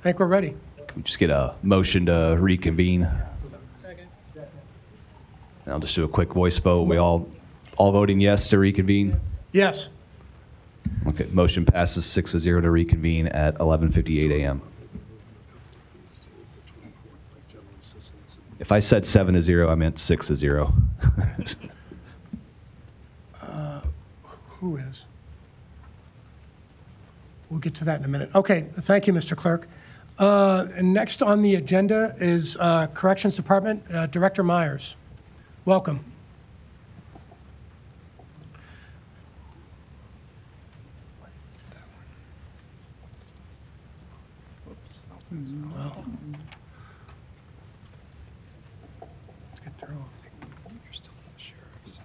think we're ready. Can we just get a motion to reconvene? And I'll just do a quick voice vote. We all voting yes to reconvene? Yes. Okay, motion passes 6-0 to reconvene at 11:58 a.m. If I said 7-0, I meant 6-0. Who is? We'll get to that in a minute. Okay, thank you, Mr. Clerk. And next on the agenda is Corrections Department, Director Myers. Welcome. Well, let's get through everything. You're still the sheriff's.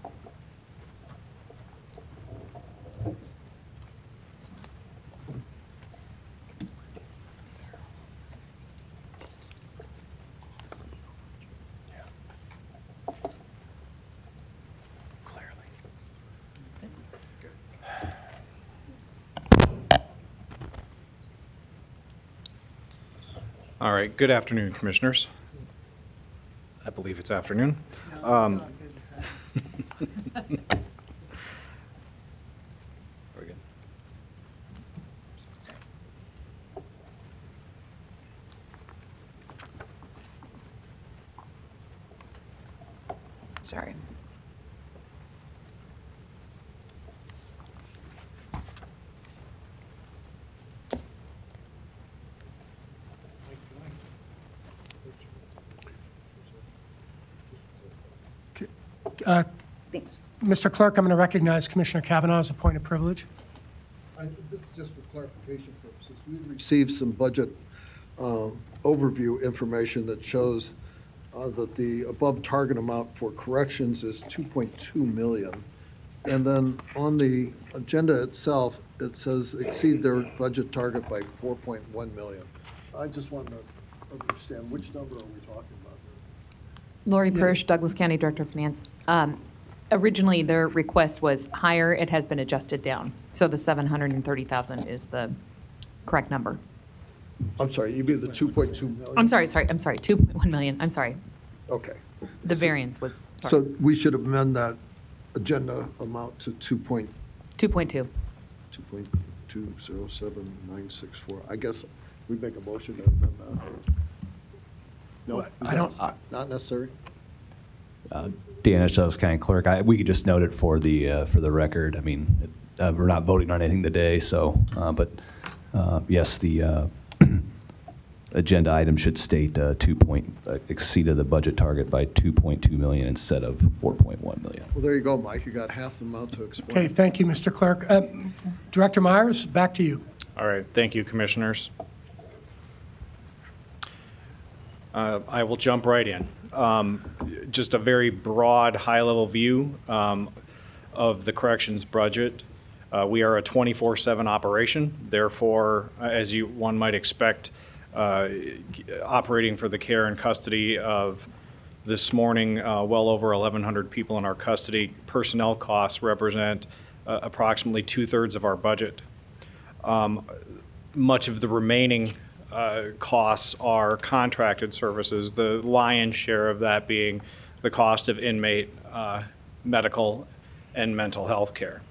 All right, good afternoon, Commissioners. I believe it's afternoon. Very good. Sorry. Thanks. Mr. Clerk, I'm going to recognize Commissioner Kavanaugh as a point of privilege. This is just for clarification purposes. We've received some budget overview information that shows that the above target amount for corrections is 2.2 million. And then on the agenda itself, it says exceed their budget target by 4.1 million. I just want to understand which number are we talking about? Lori Persh, Douglas County Director of Finance. Originally, their request was higher. It has been adjusted down. So the 730,000 is the correct number. I'm sorry, you mean the 2.2 million? I'm sorry, 2.1 million. I'm sorry. Okay. The variance was, sorry. So we should amend that agenda amount to 2.2. 2.207964. I guess we make a motion to amend that. No, I don't. Not necessary? Dan Douglas County Clerk, we could just note it for the record. I mean, we're not voting on anything today, so, but yes, the agenda item should state exceeded the budget target by 2.2 million instead of 4.1 million. Well, there you go, Mike. You got half the amount to explain. Okay, thank you, Mr. Clerk. Director Myers, back to you. All right, thank you, Commissioners. I will jump right in. Just a very broad, high-level view of the corrections budget. We are a 24/7 operation. Therefore, as one might expect, operating for the care and custody of this morning, well over 1,100 people in our custody, personnel costs represent approximately 2/3 of our budget. Much of the remaining costs are contracted services, the lion's share of that being the cost of inmate medical and mental health care.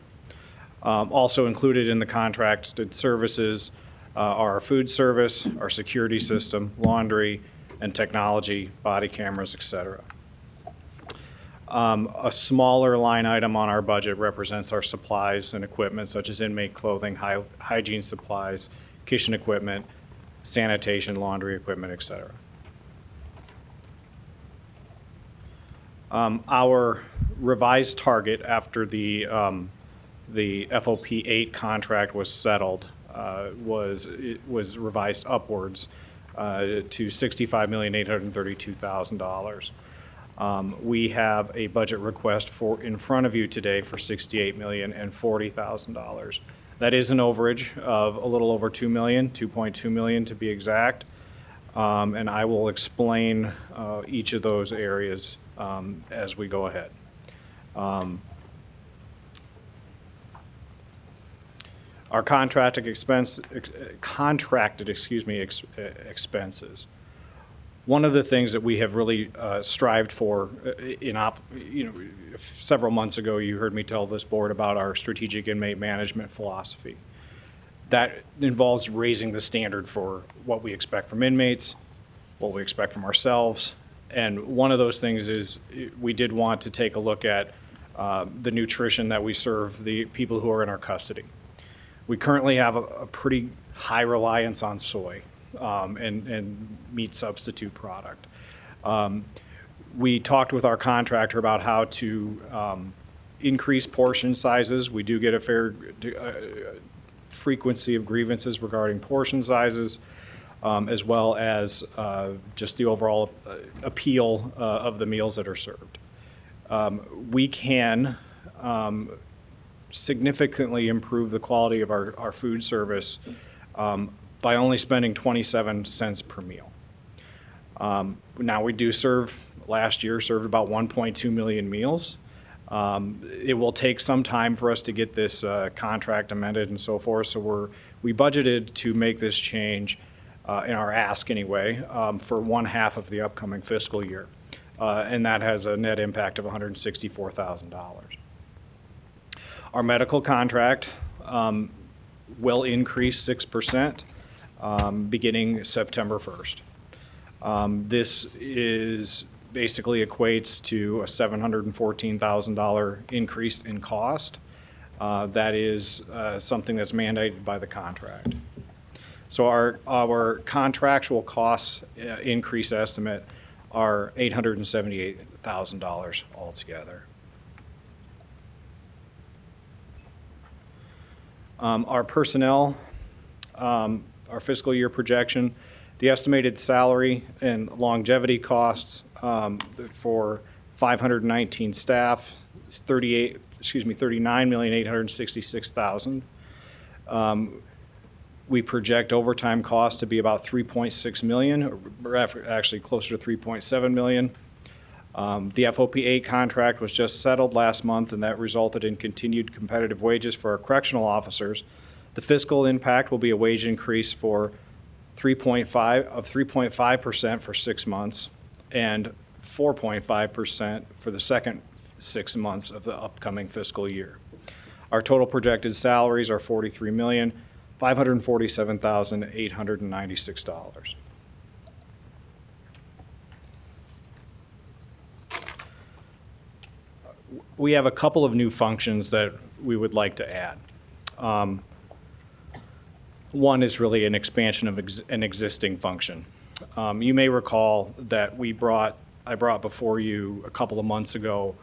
Also included in the contracted services are our food service, our security system, laundry, and technology, body cameras, etc. A smaller line item on our budget represents our supplies and equipment, such as inmate clothing, hygiene supplies, kitchen equipment, sanitation, laundry equipment, etc. Our revised target after the FOP 8 contract was settled was revised upwards to $65,832,000. We have a budget request in front of you today for $68,040,000. That is an overage of a little over $2 million, $2.2 million to be exact. And I will explain each of those areas as we go ahead. Our contracted expenses. One of the things that we have really strived for several months ago, you heard me tell this board about our strategic inmate management philosophy. That involves raising the standard for what we expect from inmates, what we expect from ourselves. And one of those things is we did want to take a look at the nutrition that we serve the people who are in our custody. We currently have a pretty high reliance on soy and meat substitute product. We talked with our contractor about how to increase portion sizes. We do get a fair frequency of grievances regarding portion sizes, as well as just the overall appeal of the meals that are served. We can significantly improve the quality of our food service by only spending 27 cents per meal. Now we do last year served about 1.2 million meals. It will take some time for us to get this contract amended and so forth, so we budgeted to make this change in our ask anyway, for 1/2 of the upcoming fiscal year. And that has a net impact of $164,000. Our medical contract will increase 6% beginning September 1st. This basically equates to a $714,000 increase in cost. That is something that's mandated by the contract. So our contractual costs increase estimate are $878,000 altogether. Our personnel, our fiscal year projection, the estimated salary and longevity costs for 519 staff is $39,866,000. We project overtime costs to be about $3.6 million, or actually closer to $3.7 million. The FOP 8 contract was just settled last month, and that resulted in continued competitive wages for our correctional officers. The fiscal impact will be a wage increase for 3.5% for 6 months and 4.5% for the second 6 months of the upcoming fiscal year. Our total projected salaries are $43,547,896. We have a couple of new functions that we would like to add. One is really an expansion of an existing function. You may recall that I brought before you a couple of months ago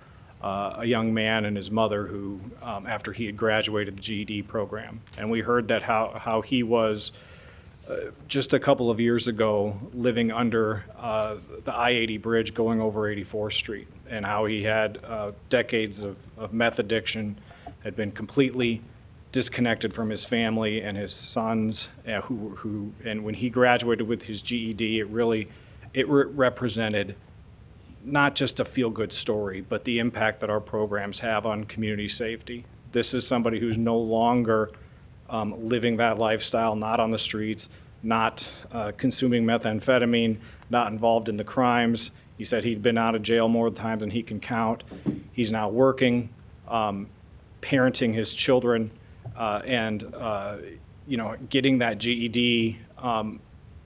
a young man and his mother who, after he had graduated the GED program, and we heard that how he was just a couple of years ago living under the I-80 bridge going over 84th Street, and how he had decades of meth addiction, had been completely disconnected from his family and his sons, and when he graduated with his GED, it represented not just a feel-good story, but the impact that our programs have on community safety. This is somebody who's no longer living that lifestyle, not on the streets, not consuming methamphetamine, not involved in the crimes. He said he'd been out of jail more times than he can count. He's now working, parenting his children, and getting that GED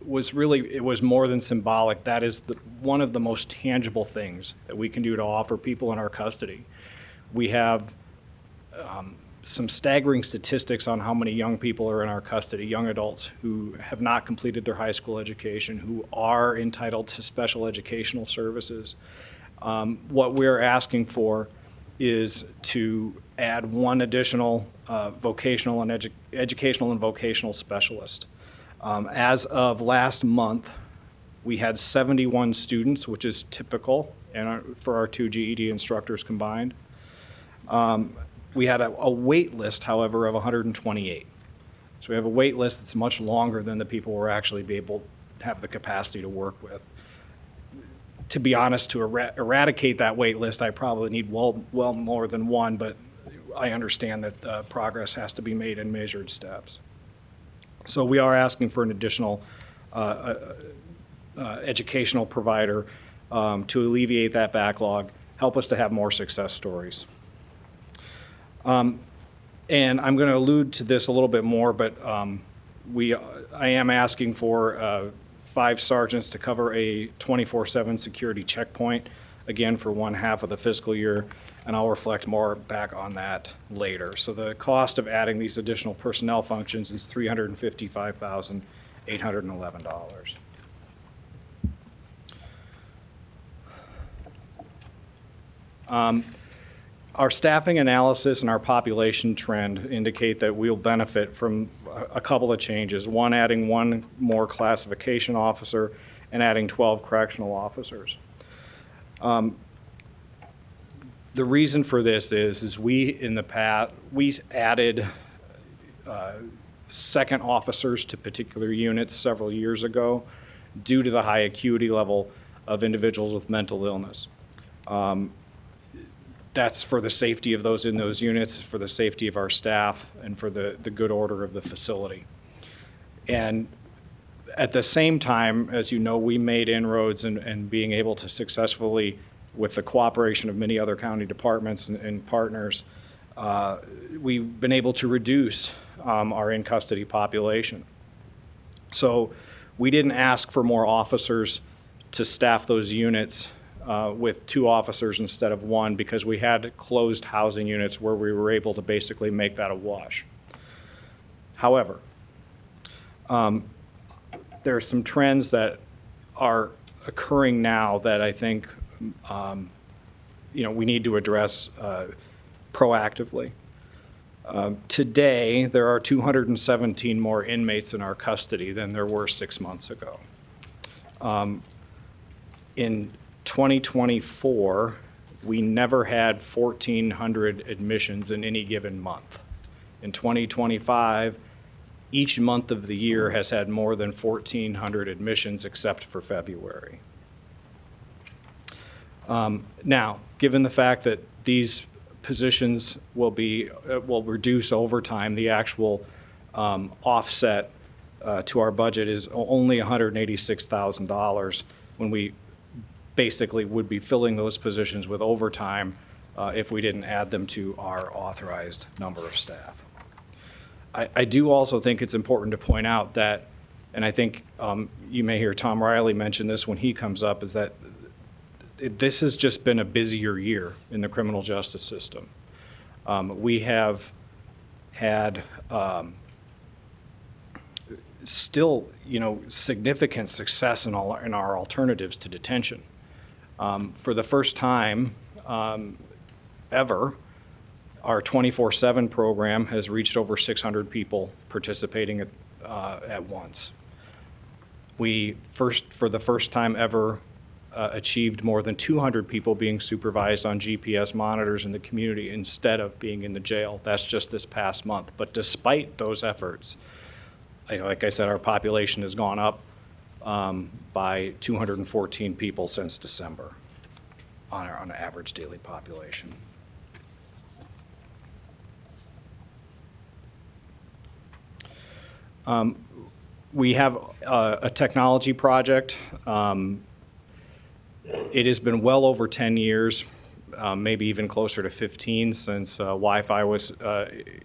was more than symbolic. That is one of the most tangible things that we can do to offer people in our custody. We have some staggering statistics on how many young people are in our custody, young adults who have not completed their high school education, who are entitled to special educational services. What we're asking for is to add one additional educational and vocational specialist. As of last month, we had 71 students, which is typical for our 2 GED instructors combined. We had a wait list, however, of 128. So we have a wait list that's much longer than the people we're actually be able to have the capacity to work with. To be honest, to eradicate that wait list, I probably need well more than one, but I understand that progress has to be made in measured steps. So we are asking for an additional educational provider to alleviate that backlog, help us to have more success stories. And I'm going to allude to this a little bit more, but I am asking for 5 sergeants to cover a 24/7 security checkpoint, again for 1/2 of the fiscal year, and I'll reflect more back on that later. So the cost of adding these additional personnel functions is $355,811. Our staffing analysis and our population trend indicate that we'll benefit from a couple of changes. One, adding 1 more classification officer and adding 12 correctional officers. The reason for this is we in the past, we added second officers to particular units several years ago due to the high acuity level of individuals with mental illness. That's for the safety of those in those units, for the safety of our staff, and for the good order of the facility. And at the same time, as you know, we made inroads in being able to successfully, with the cooperation of many other county departments and partners, we've been able to reduce our in-custody population. So we didn't ask for more officers to staff those units with 2 officers instead of 1 because we had closed housing units where we were able to basically make that a wash. However, there are some trends that are occurring now that I think we need to address proactively. Today, there are 217 more inmates in our custody than there were 6 months ago. In 2024, we never had 1,400 admissions in any given month. In 2025, each month of the year has had more than 1,400 admissions except for February. Now, given the fact that these positions will reduce over time, the actual offset to our budget is only $186,000 when we basically would be filling those positions with overtime if we didn't add them to our authorized number of staff. I do also think it's important to point out that, and I think you may hear Tom Riley mention this when he comes up, is that this has just been a busier year in the criminal justice system. We have had still, significant success in our alternatives to detention. For the first time ever, our 24/7 program has reached over 600 people participating at once. We for the first time ever, achieved more than 200 people being supervised on GPS monitors in the community instead of being in the jail. That's just this past month. But despite those efforts, like I said, our population has gone up by 214 people since December on an average daily population. We have a technology project. It has been well over 10 years, maybe even closer to 15 since Wi-Fi was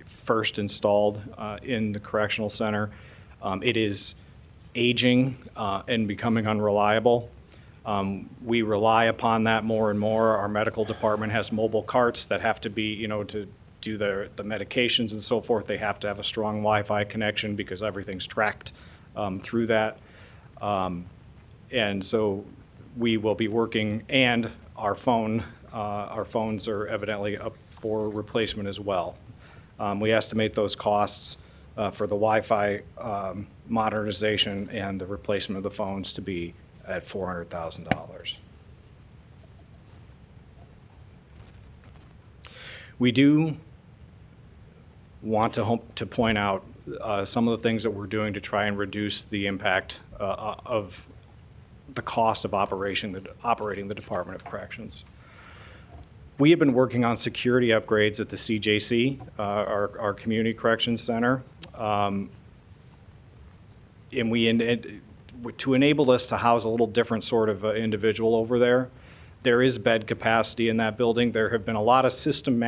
first installed in the correctional center. It is aging and becoming unreliable. We rely upon that more and more. Our medical department has mobile carts that have to be, to do the medications and so forth. They have to have a strong Wi-Fi connection because everything's tracked through that. And so we will be working, and our phones are evidently up for replacement as well. We estimate those costs for the Wi-Fi modernization and the replacement of the phones to be at $400,000. We do want to point out some of the things that we're doing to try and reduce the impact of the cost of operating the Department of Corrections. We have been working on security upgrades at the CJC, our Community Corrections Center. And to enable us to house a little different sort of individual over there, there is bed capacity in that building. There have been a lot of system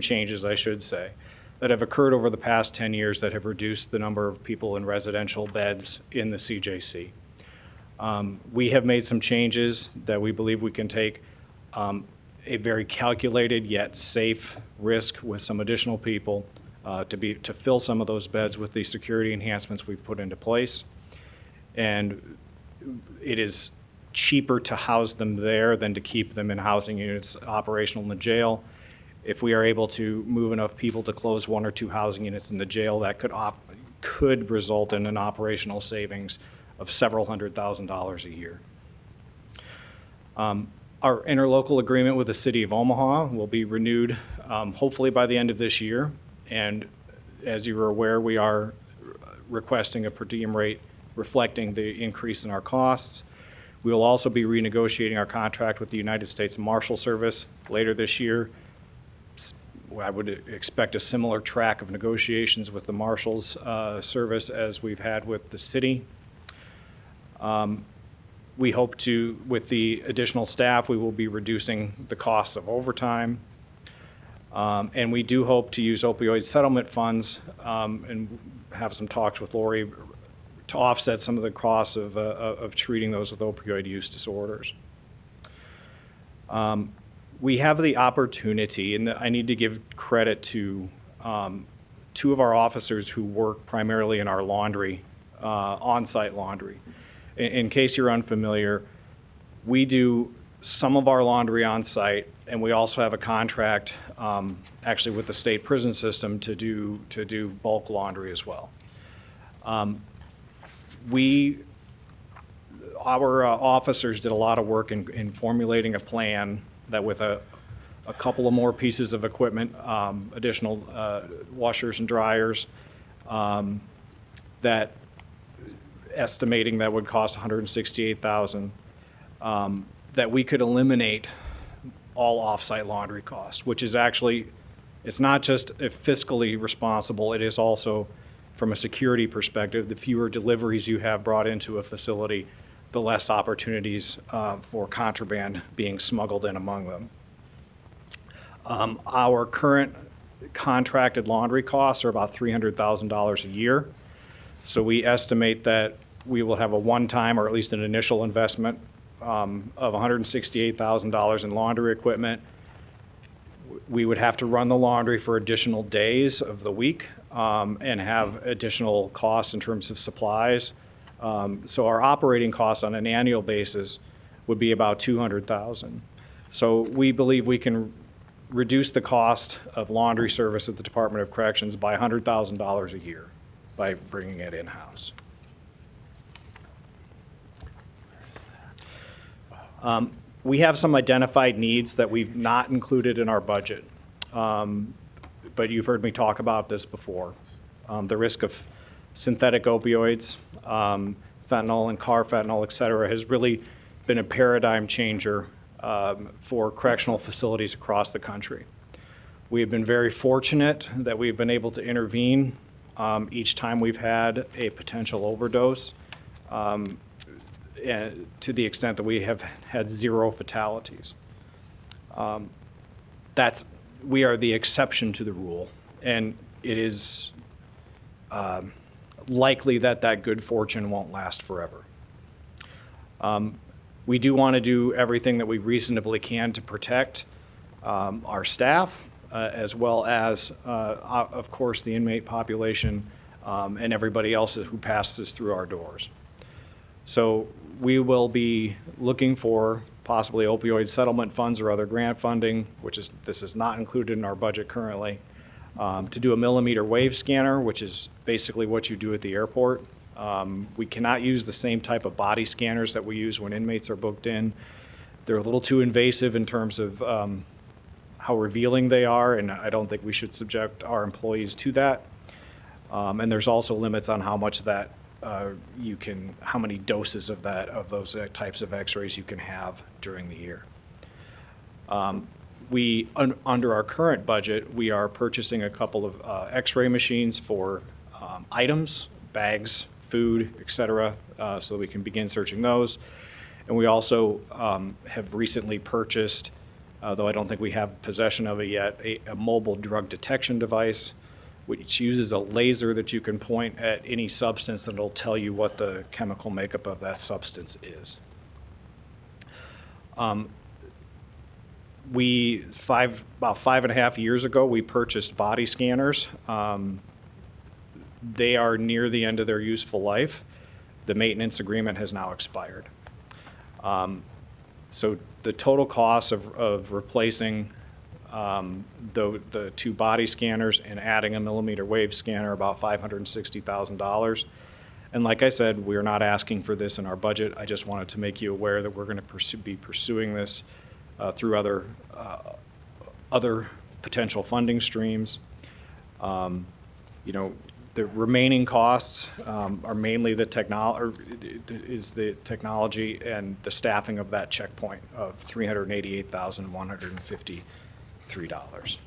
changes, I should say, that have occurred over the past 10 years that have reduced the number of people in residential beds in the CJC. We have made some changes that we believe we can take a very calculated yet safe risk with some additional people to fill some of those beds with the security enhancements we've put into place. And it is cheaper to house them there than to keep them in housing units operational in the jail. If we are able to move enough people to close 1 or 2 housing units in the jail, that could result in an operational savings of several $100,000s a year. Our interlocal agreement with the City of Omaha will be renewed hopefully by the end of this year. And as you are aware, we are requesting a per diem rate reflecting the increase in our costs. We will also be renegotiating our contract with the United States Marshal Service later this year. I would expect a similar track of negotiations with the Marshals Service as we've had with the city. We hope to, with the additional staff, we will be reducing the costs of overtime. And we do hope to use opioid settlement funds and have some talks with Lori to offset some of the costs of treating those with opioid use disorders. We have the opportunity, and I need to give credit to 2 of our officers who work primarily in our laundry, on-site laundry. In case you're unfamiliar, we do some of our laundry on site, and we also have a contract actually with the state prison system to do bulk laundry as well. Our officers did a lot of work in formulating a plan that with a couple of more pieces of equipment, additional washers and dryers, that estimating that would cost $168,000, that we could eliminate all off-site laundry costs, which is actually, it's not just fiscally responsible, it is also from a security perspective. The fewer deliveries you have brought into a facility, the less opportunities for contraband being smuggled in among them. Our current contracted laundry costs are about $300,000 a year. So we estimate that we will have a one-time or at least an initial investment of $168,000 in laundry equipment. We would have to run the laundry for additional days of the week and have additional costs in terms of supplies. So our operating costs on an annual basis would be about $200,000. So we believe we can reduce the cost of laundry service at the Department of Corrections by $100,000 a year by bringing it in-house. We have some identified needs that we've not included in our budget, but you've heard me talk about this before. The risk of synthetic opioids, fentanyl and carfentanil, et cetera, has really been a paradigm changer for correctional facilities across the country. We have been very fortunate that we've been able to intervene each time we've had a potential overdose, to the extent that we have had 0 fatalities. We are the exception to the rule, and it is likely that that good fortune won't last forever. We do want to do everything that we reasonably can to protect our staff, as well as, of course, the inmate population and everybody else who passes through our doors. So we will be looking for possibly opioid settlement funds or other grant funding, this is not included in our budget currently, to do a millimeter wave scanner, which is basically what you do at the airport. We cannot use the same type of body scanners that we use when inmates are booked in. They're a little too invasive in terms of how revealing they are, and I don't think we should subject our employees to that. And there's also limits on how much that how many doses of those types of x-rays you can have during the year. Under our current budget, we are purchasing a couple of x-ray machines for items, bags, food, et cetera, so that we can begin searching those. And we also have recently purchased, though I don't think we have possession of it yet, a mobile drug detection device, which uses a laser that you can point at any substance and it'll tell you what the chemical makeup of that substance is. About 5.5 years ago, we purchased body scanners. They are near the end of their useful life. The maintenance agreement has now expired. So the total cost of replacing the two body scanners and adding a millimeter wave scanner, about $560,000. And like I said, we're not asking for this in our budget. I just wanted to make you aware that we're going to be pursuing this through other potential funding streams. The remaining costs are mainly the technology and the staffing of that checkpoint of $388,153.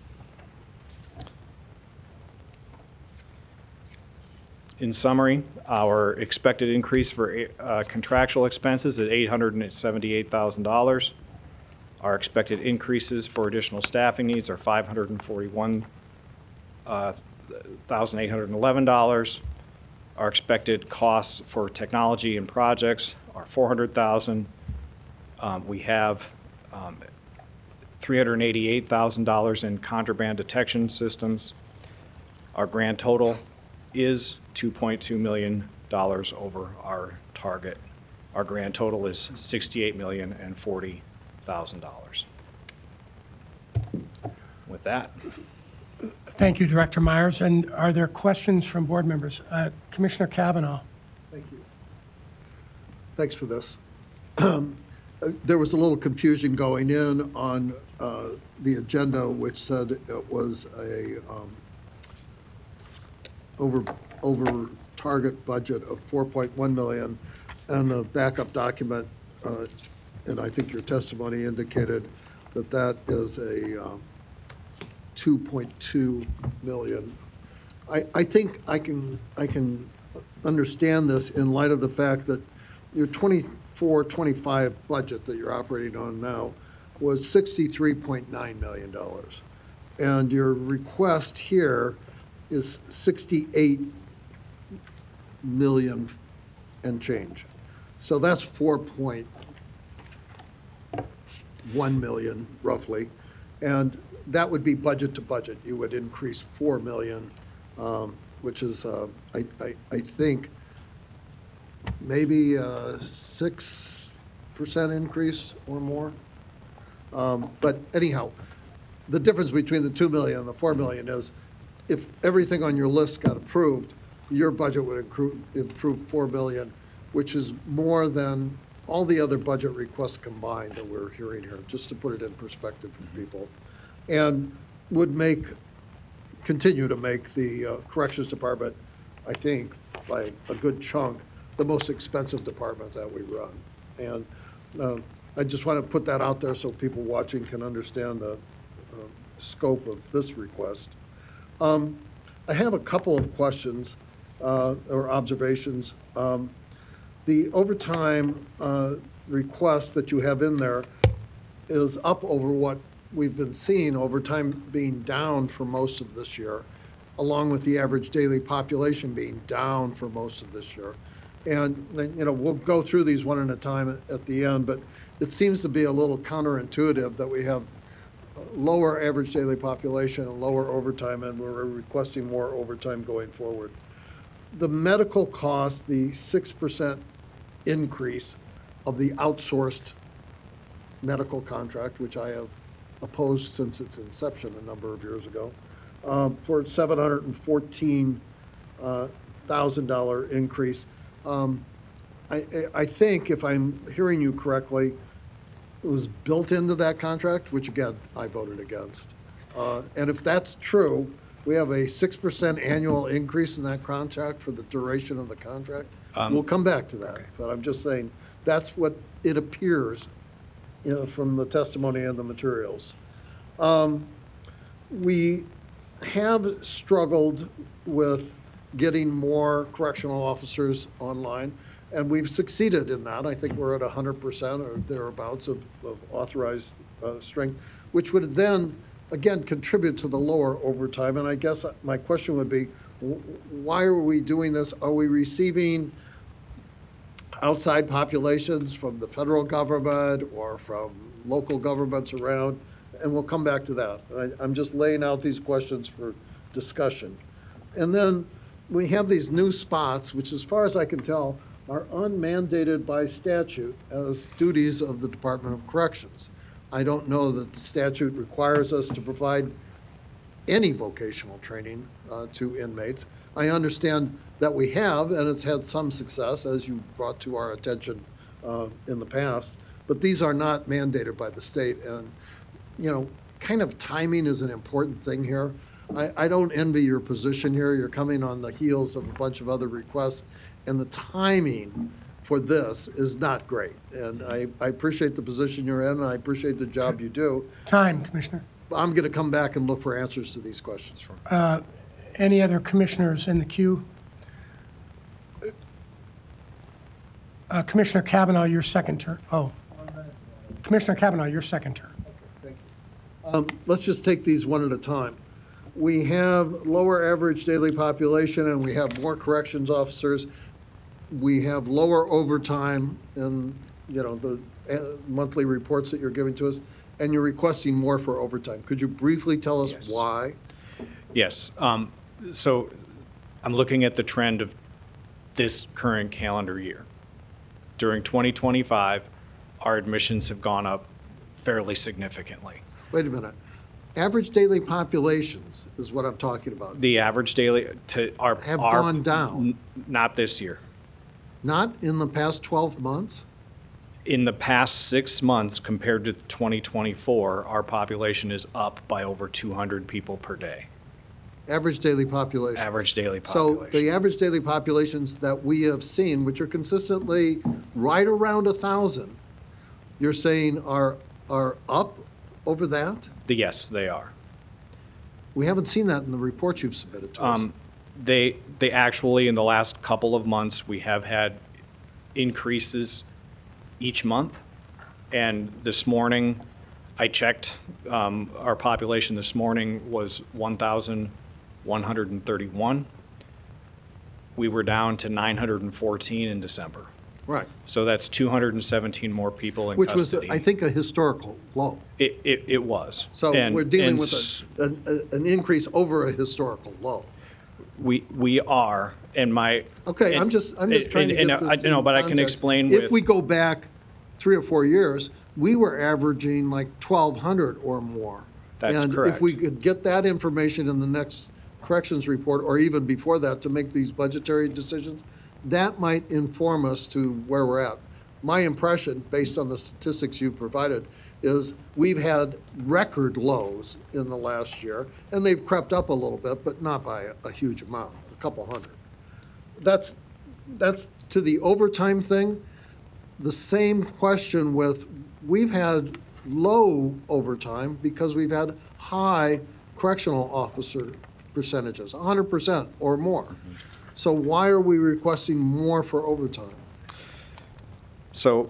In summary, our expected increase for contractual expenses is $878,000. Our expected increases for additional staffing needs are $541,811. Our expected costs for technology and projects are $400,000. We have $388,000 in contraband detection systems. Our grand total is $2.2 million over our target. Our grand total is $68,040,000. With that. Thank you, Director Myers. And are there questions from board members? Commissioner Kavanaugh. Thank you. Thanks for this. There was a little confusion going in on the agenda, which said it was a over target budget of 4.1 million, and the backup document, and I think your testimony indicated that that is a 2.2 million. I think I can understand this in light of the fact that your 24-25 budget that you're operating on now was $63.9 million, and your request here is 68 million and change. So that's 4.1 million roughly, and that would be budget to budget. You would increase 4 million, which is I think maybe a 6% increase or more. But anyhow, the difference between the 2 million and the 4 million is if everything on your list got approved, your budget would improve 4 million, which is more than all the other budget requests combined that we're hearing here, just to put it in perspective for people, and would continue to make the Corrections Department, I think, by a good chunk, the most expensive department that we run. And I just want to put that out there so people watching can understand the scope of this request. I have a couple of questions or observations. The overtime request that you have in there is up over what we've been seeing, overtime being down for most of this year, along with the average daily population being down for most of this year. And we'll go through these one at a time at the end, but it seems to be a little counterintuitive that we have lower average daily population and lower overtime, and we're requesting more overtime going forward. The medical cost, the 6% increase of the outsourced medical contract, which I have opposed since its inception a number of years ago, for $714,000 increase. I think, if I'm hearing you correctly, it was built into that contract, which again, I voted against. And if that's true, we have a 6% annual increase in that contract for the duration of the contract. We'll come back to that, but I'm just saying that's what it appears from the testimony and the materials. We have struggled with getting more correctional officers online, and we've succeeded in that. I think we're at 100% or thereabouts of authorized strength, which would then, again, contribute to the lower overtime. And I guess my question would be, why are we doing this? Are we receiving outside populations from the federal government or from local governments around? And we'll come back to that. I'm just laying out these questions for discussion. And then we have these new spots, which as far as I can tell, are unmandated by statute as duties of the Department of Corrections. I don't know that the statute requires us to provide any vocational training to inmates. I understand that we have, and it's had some success, as you brought to our attention in the past, but these are not mandated by the state. And, you know, kind of timing is an important thing here. I don't envy your position here. You're coming on the heels of a bunch of other requests, and the timing for this is not great. And I appreciate the position you're in, and I appreciate the job you do. Time, Commissioner. I'm going to come back and look for answers to these questions. Any other commissioners in the queue? Commissioner Kavanaugh, your second turn. Oh, Commissioner Kavanaugh, your second turn. Thank you. Let's just take these one at a time. We have lower average daily population, and we have more corrections officers. We have lower overtime in, you know, the monthly reports that you're giving to us, and you're requesting more for overtime. Could you briefly tell us why? Yes. So I'm looking at the trend of this current calendar year. During 2025, our admissions have gone up fairly significantly. Wait a minute. Average daily populations is what I'm talking about. The average daily have gone down. Not this year. Not in the past 12 months? In the past 6 months compared to 2024, our population is up by over 200 people per day. Average daily population. Average daily population. So the average daily populations that we have seen, which are consistently right around 1,000, you're saying are up over that? Yes, they are. We haven't seen that in the reports you've submitted to us. They actually, in the last couple of months, we have had increases each month. And this morning, I checked, our population this morning was 1,131. We were down to 914 in December. Right. So that's 217 more people in Which custody. was, I think, a historical low. It was. So we're dealing with an increase over a historical low. We are, and my... Okay, I'm just trying to get this in but I can context. explain If we go back 3 or 4 years, we were averaging like 1,200 or more. That's and correct. If we could get that information in the next corrections report, or even before that, to make these budgetary decisions, that might inform us to where we're at. My impression, based on the statistics you've provided, is we've had record lows in the last year, and they've crept up a little bit, but not by a huge amount, a couple hundred. That's to the overtime thing. The same question with, we've had low overtime because we've had high correctional officer percentages, 100% or more. So why are we requesting more for overtime? So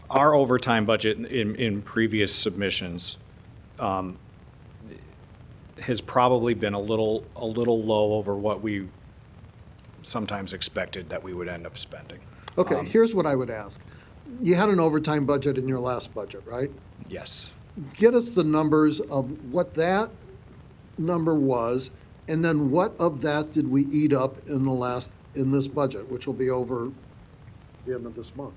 our overtime budget in previous submissions has probably been a little low over what we sometimes expected that we would end up spending. Okay, here's what I would ask. You had an overtime budget in your last budget, right? Yes. Get us the numbers of what that number was, and then what of that did we eat up in this budget, which will be over the end of this month?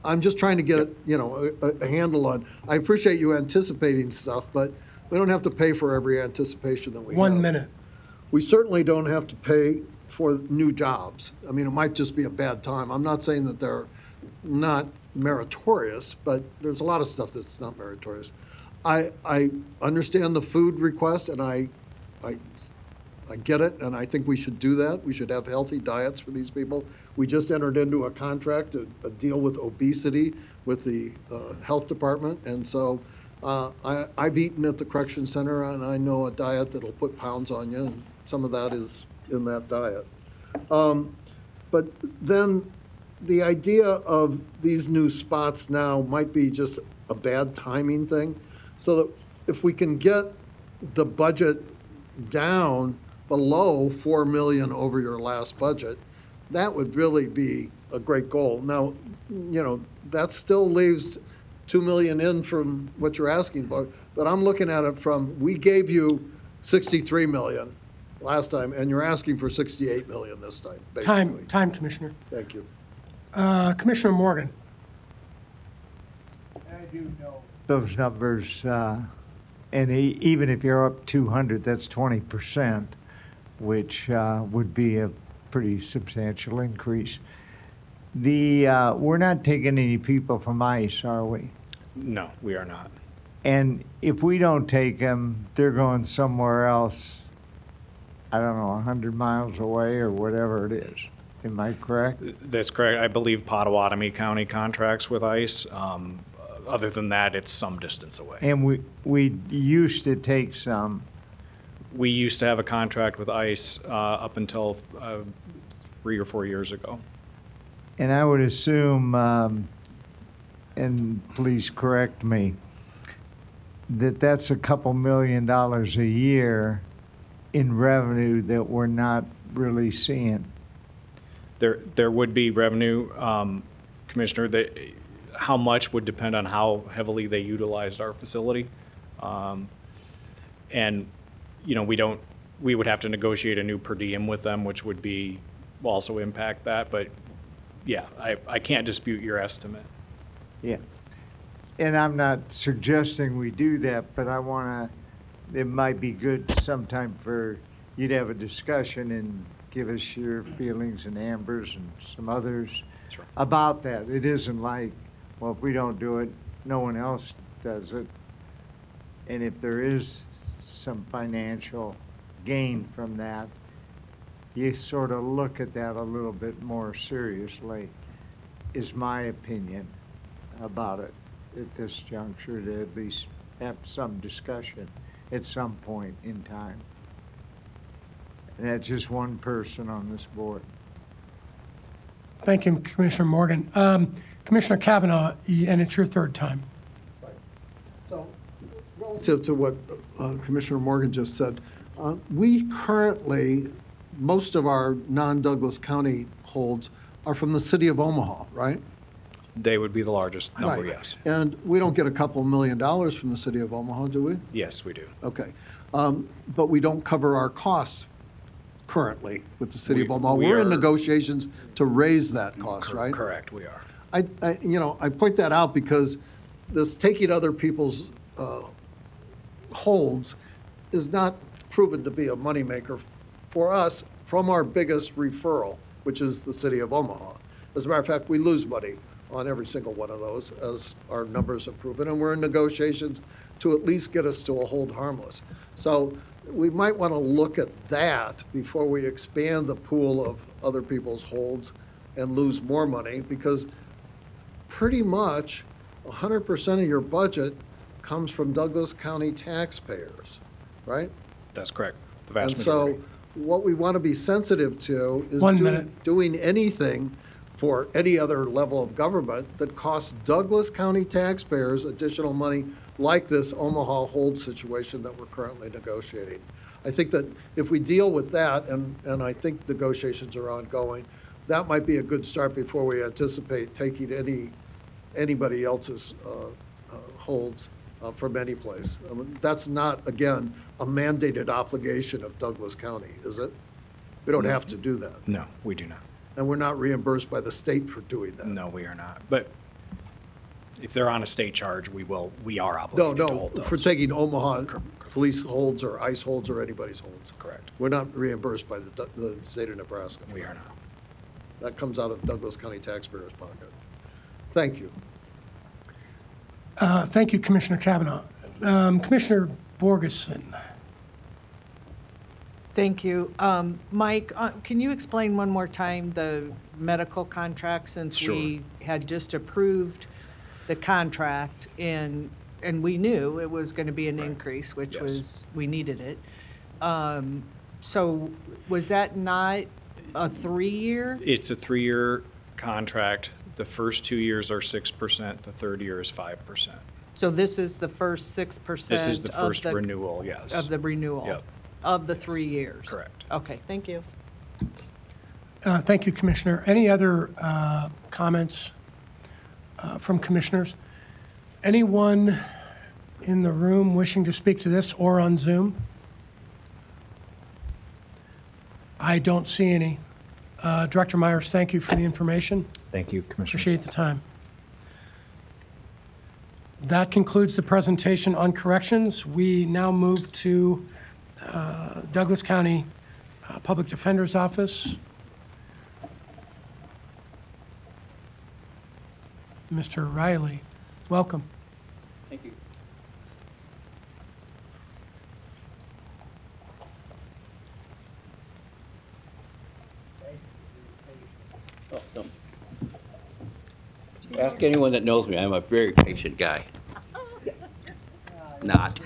I'm just trying to get a handle on. I appreciate you anticipating stuff, but we don't have to pay for every anticipation that we have. 1 minute. We certainly don't have to pay for new jobs. I mean, it might just be a bad time. I'm not saying that they're not meritorious, but there's a lot of stuff that's not meritorious. I understand the food request, and I get it, and I think we should do that. We should have healthy diets for these people. We just entered into a contract, a deal with obesity with the health department, and so I've eaten at the correction center, and I know a diet that'll put pounds on you, and some of that is in that diet. But then the idea of these new spots now might be just a bad timing thing, so that if we can get the budget down below 4 million over your last budget, that would really be a great goal. Now, that still leaves 2 million in from what you're asking for, but I'm looking at it from, we gave you 63 million last time, and you're asking for 68 million this time, basically. Time, Commissioner. Thank you. Commissioner Morgan. I do know those numbers, and even if you're up 200, that's 20%, which would be a pretty substantial increase. We're not taking any people from ICE, are we? No, we are not. And if we don't take them, they're going somewhere else, I don't know, 100 miles away or whatever it is. Am I correct? That's correct. I believe Potawatomi County contracts with ICE. Other than that, it's some distance away. And we used to take some. We used to have a contract with ICE up until 3 or 4 years ago. And I would assume, and please correct me, that's a couple $1 million a year in revenue that we're not really seeing. There would be revenue, Commissioner. How much would depend on how heavily they utilized our facility. And, we would have to negotiate a new per diem with them, which would be also impact that. But yeah, I can't dispute your estimate. Yeah. And I'm not suggesting we do that, but it might be good sometime for you to have a discussion and give us your feelings, and Amber's and some others about that. It isn't like, well, if we don't do it, no one else does it. And if there is some financial gain from that, you sort of look at that a little bit more seriously, is my opinion about it at this juncture, to at least have some discussion at some point in time. And that's just one person on this board. Thank you, Commissioner Morgan. Commissioner Kavanaugh, and it's your third time. So, relative to what Commissioner Morgan just said, we currently, most of our non-Douglas County holds are from the city of Omaha, right? They would be the largest number, Right. yes. And we don't get a couple $1 million from the city of Omaha, do we? Yes, we do. Okay. But we don't cover our costs currently with the city of Omaha. we We're in are- negotiations to raise that cost, right? Correct, we are. I point that out because this taking other people's holds is not proven to be a moneymaker for us from our biggest referral, which is the city of Omaha. As a matter of fact, we lose money on every single one of those, as our numbers have proven, and we're in negotiations to at least get us to a hold harmless. So we might want to look at that before we expand the pool of other people's holds and lose more money, because pretty much 100% of your budget comes from Douglas County taxpayers, right? That's correct. The vast And majority. so what we want to be sensitive to is 1 minute. doing anything for any other level of government that costs Douglas County taxpayers additional money, like this Omaha hold situation that we're currently negotiating. I think that if we deal with that, and I think negotiations are ongoing, that might be a good start before we anticipate taking anybody else's holds from any place. I mean, that's not, again, a mandated obligation of Douglas County, is it? We don't have to do that. No, we do not. And we're not reimbursed by the state for doing that. No, we are not. But if they're on a state charge, we are No, obligated to no, hold those. for taking Omaha police holds or ICE holds or anybody's holds. Correct. We're not reimbursed by the state of Nebraska. We are not. That comes out of Douglas County taxpayers' pocket. Thank you. Thank you, Commissioner Kavanaugh. Commissioner Borgeson. Thank you. Mike, can you explain one more time the medical contract, since Sure. we had just approved the contract? And and we knew it was going to be an increase, which Yes. was, we needed it. So was that not a 3-year? It's a 3-year contract. The first 2 years are 6%, the third year is 5%. So this is the first 6%? This is the of first renewal, yes. Of the renewal? Yep. Of the 3 years? Correct. Okay, thank you. Thank you, Commissioner. Any other comments from commissioners? Anyone in the room wishing to speak to this or on Zoom? I don't see any. Director Myers, thank you for the information. Thank you, Commissioner. Appreciate the time. That concludes the presentation on corrections. We now move to Douglas County Public Defender's Office. Mr. Riley, welcome. Thank you. Oh, no. Ask anyone that knows me, I'm a very patient guy. Not.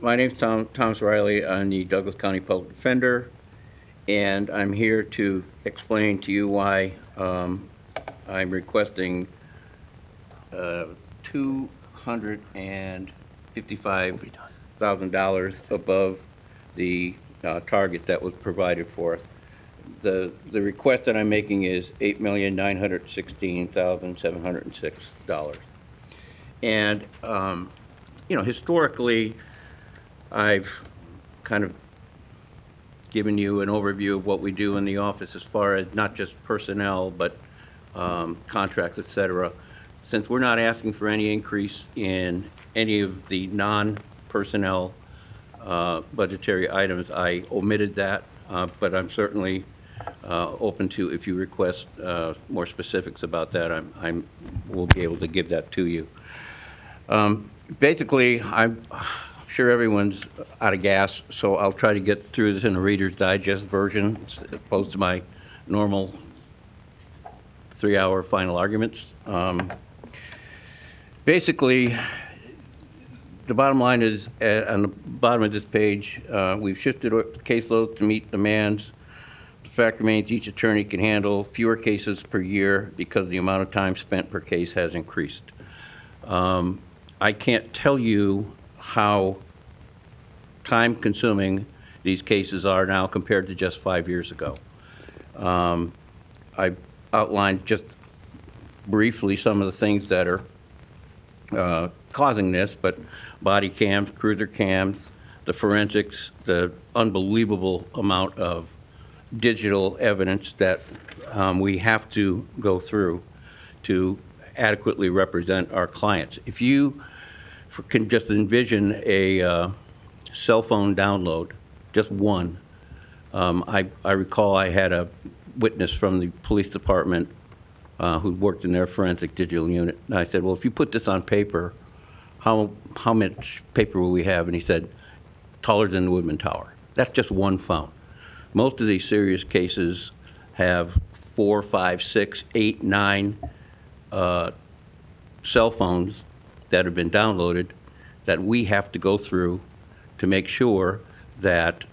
My name's Thomas Riley. I'm the Douglas County Public Defender, and I'm here to explain to you why I'm requesting $255,000 above the target that was provided for us. The request that I'm making is $8,916,706. And, you know, historically, I've kind of given you an overview of what we do in the office as far as not just personnel, but contracts, et cetera. Since we're not asking for any increase in any of the non-personnel budgetary items, I omitted that, but I'm certainly open to, if you request more specifics about that, we'll be able to give that to you. Basically, I'm sure everyone's out of gas, so I'll try to get through this in a Reader's Digest version as opposed to my normal 3-hour final arguments. Basically, the bottom line is, on the bottom of this page, we've shifted our caseload to meet demands. The fact remains each attorney can handle fewer cases per year because the amount of time spent per case has increased. I can't tell you how time-consuming these cases are now compared to just 5 years ago. I outlined just briefly some of the things that are causing this, but body cams, cruiser cams, the forensics, the unbelievable amount of digital evidence that we have to go through to adequately represent our clients. If you can just envision a cell phone download, just one. I recall I had a witness from the police department who worked in their forensic digital unit, and I said, well, if you put this on paper, how much paper will we have? And he said, taller than the Woodman Tower. That's just one phone. Most of these serious cases have 4, 5, 6, 8, 9 cell phones that have been downloaded that we have to go through to make sure that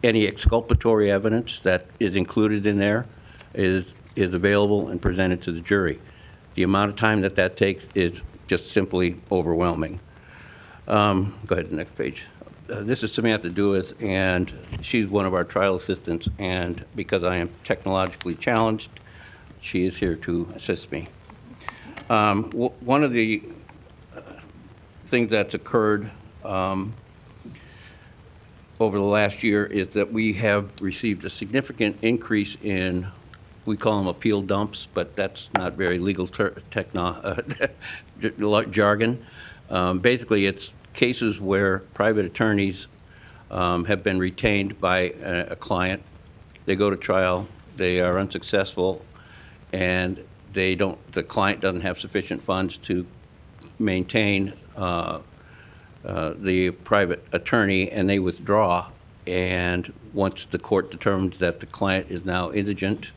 any exculpatory evidence that is included in there is available and presented to the jury. The amount of time that takes is just simply overwhelming. Go ahead to the next page. This is Samantha Dewis, and she's one of our trial assistants, and because I am technologically challenged, she is here to assist me. One of the things that's occurred over the last year is that we have received a significant increase in, we call them appeal dumps, but that's not very legal jargon. Basically, it's cases where private attorneys have been retained by a client. They go to trial, they are unsuccessful, and the client doesn't have sufficient funds to maintain the private attorney, and they withdraw. And once the court determines that the client is now indigent,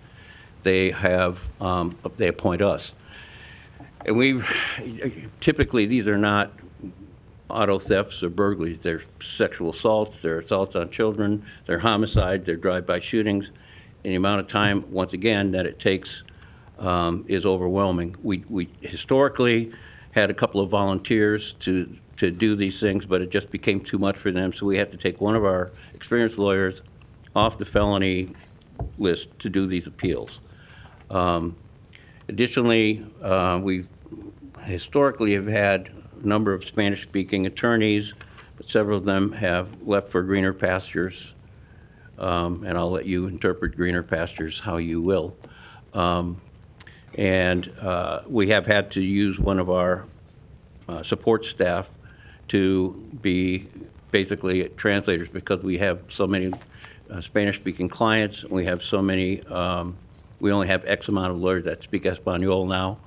they appoint us. And typically, these are not auto thefts or burglaries. They're sexual assaults, they're assaults on children, they're homicides, they're drive-by shootings. And the amount of time, once again, that it takes is overwhelming. We historically had a couple of volunteers to do these things, but it just became too much for them, so we had to take one of our experienced lawyers off the felony list to do these appeals. Additionally, we historically have had a number of Spanish-speaking attorneys, but several of them have left for greener pastures, and I'll let you interpret greener pastures how you will. We have had to use one of our support staff to be basically translators because we have so many Spanish-speaking clients. We have so many, we only have X amount of lawyers that speak Espanol now.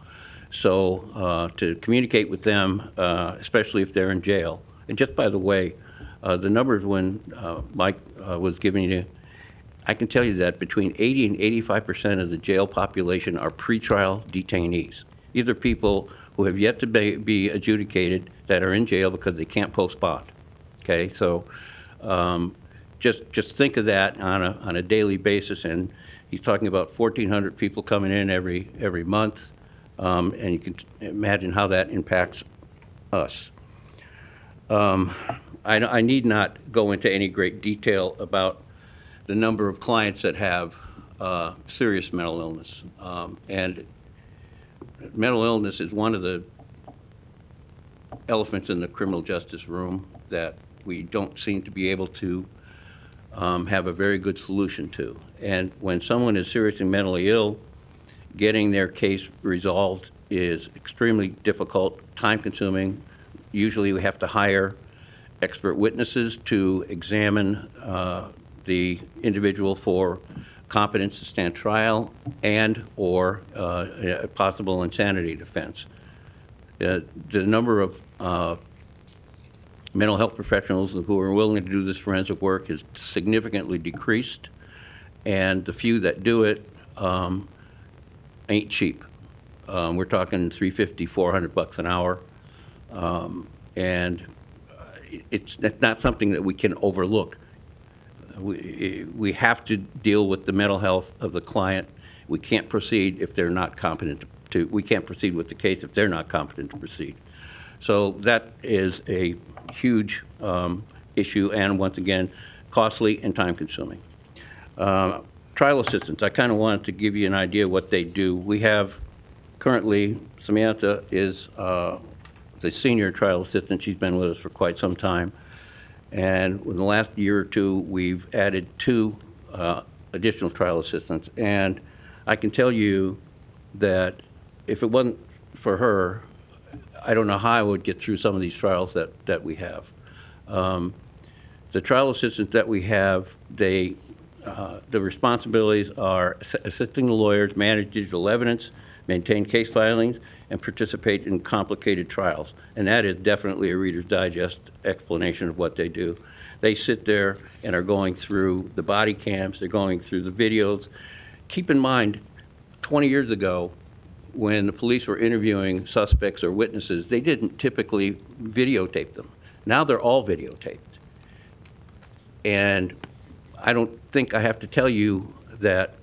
So to communicate with them, especially if they're in jail. And just by the way, the numbers when Mike was giving you, I can tell you that between 80 and 85% of the jail population are pretrial detainees. These are people who have yet to be adjudicated that are in jail because they can't post bond. Okay, so just think of that on a daily basis, and he's talking about 1,400 people coming in every month, and you can imagine how that impacts us. I need not go into any great detail about the number of clients that have serious mental illness, and mental illness is one of the elephants in the criminal justice room that we don't seem to be able to have a very good solution to. And when someone is seriously mentally ill, getting their case resolved is extremely difficult, time-consuming. Usually we have to hire expert witnesses to examine the individual for competence to stand trial and or a possible insanity defense. The number of mental health professionals who are willing to do this forensic work has significantly decreased, and the few that do it ain't cheap. We're talking $350, $400 an hour, and it's not something that we can overlook. We have to deal with the mental health of the client. We can't proceed if they're not competent to. We can't proceed with the case if they're not competent to proceed. So that is a huge issue, and once again, costly and time-consuming. Trial assistants. I kind of wanted to give you an idea of what they do. We have currently, Samantha is the senior trial assistant. She's been with us for quite some time. And in the last year or two, we've added 2 additional trial assistants. And I can tell you that if it wasn't for her, I don't know how I would get through some of these trials that we have. The trial assistants that we have, the responsibilities are assisting the lawyers, manage digital evidence, maintain case filings, and participate in complicated trials. And that is definitely a Reader's Digest explanation of what they do. They sit there and are going through the body cams, they're going through the videos. Keep in mind, 20 years ago, when the police were interviewing suspects or witnesses, they didn't typically videotape them. Now they're all videotaped. And I don't think I have to tell you that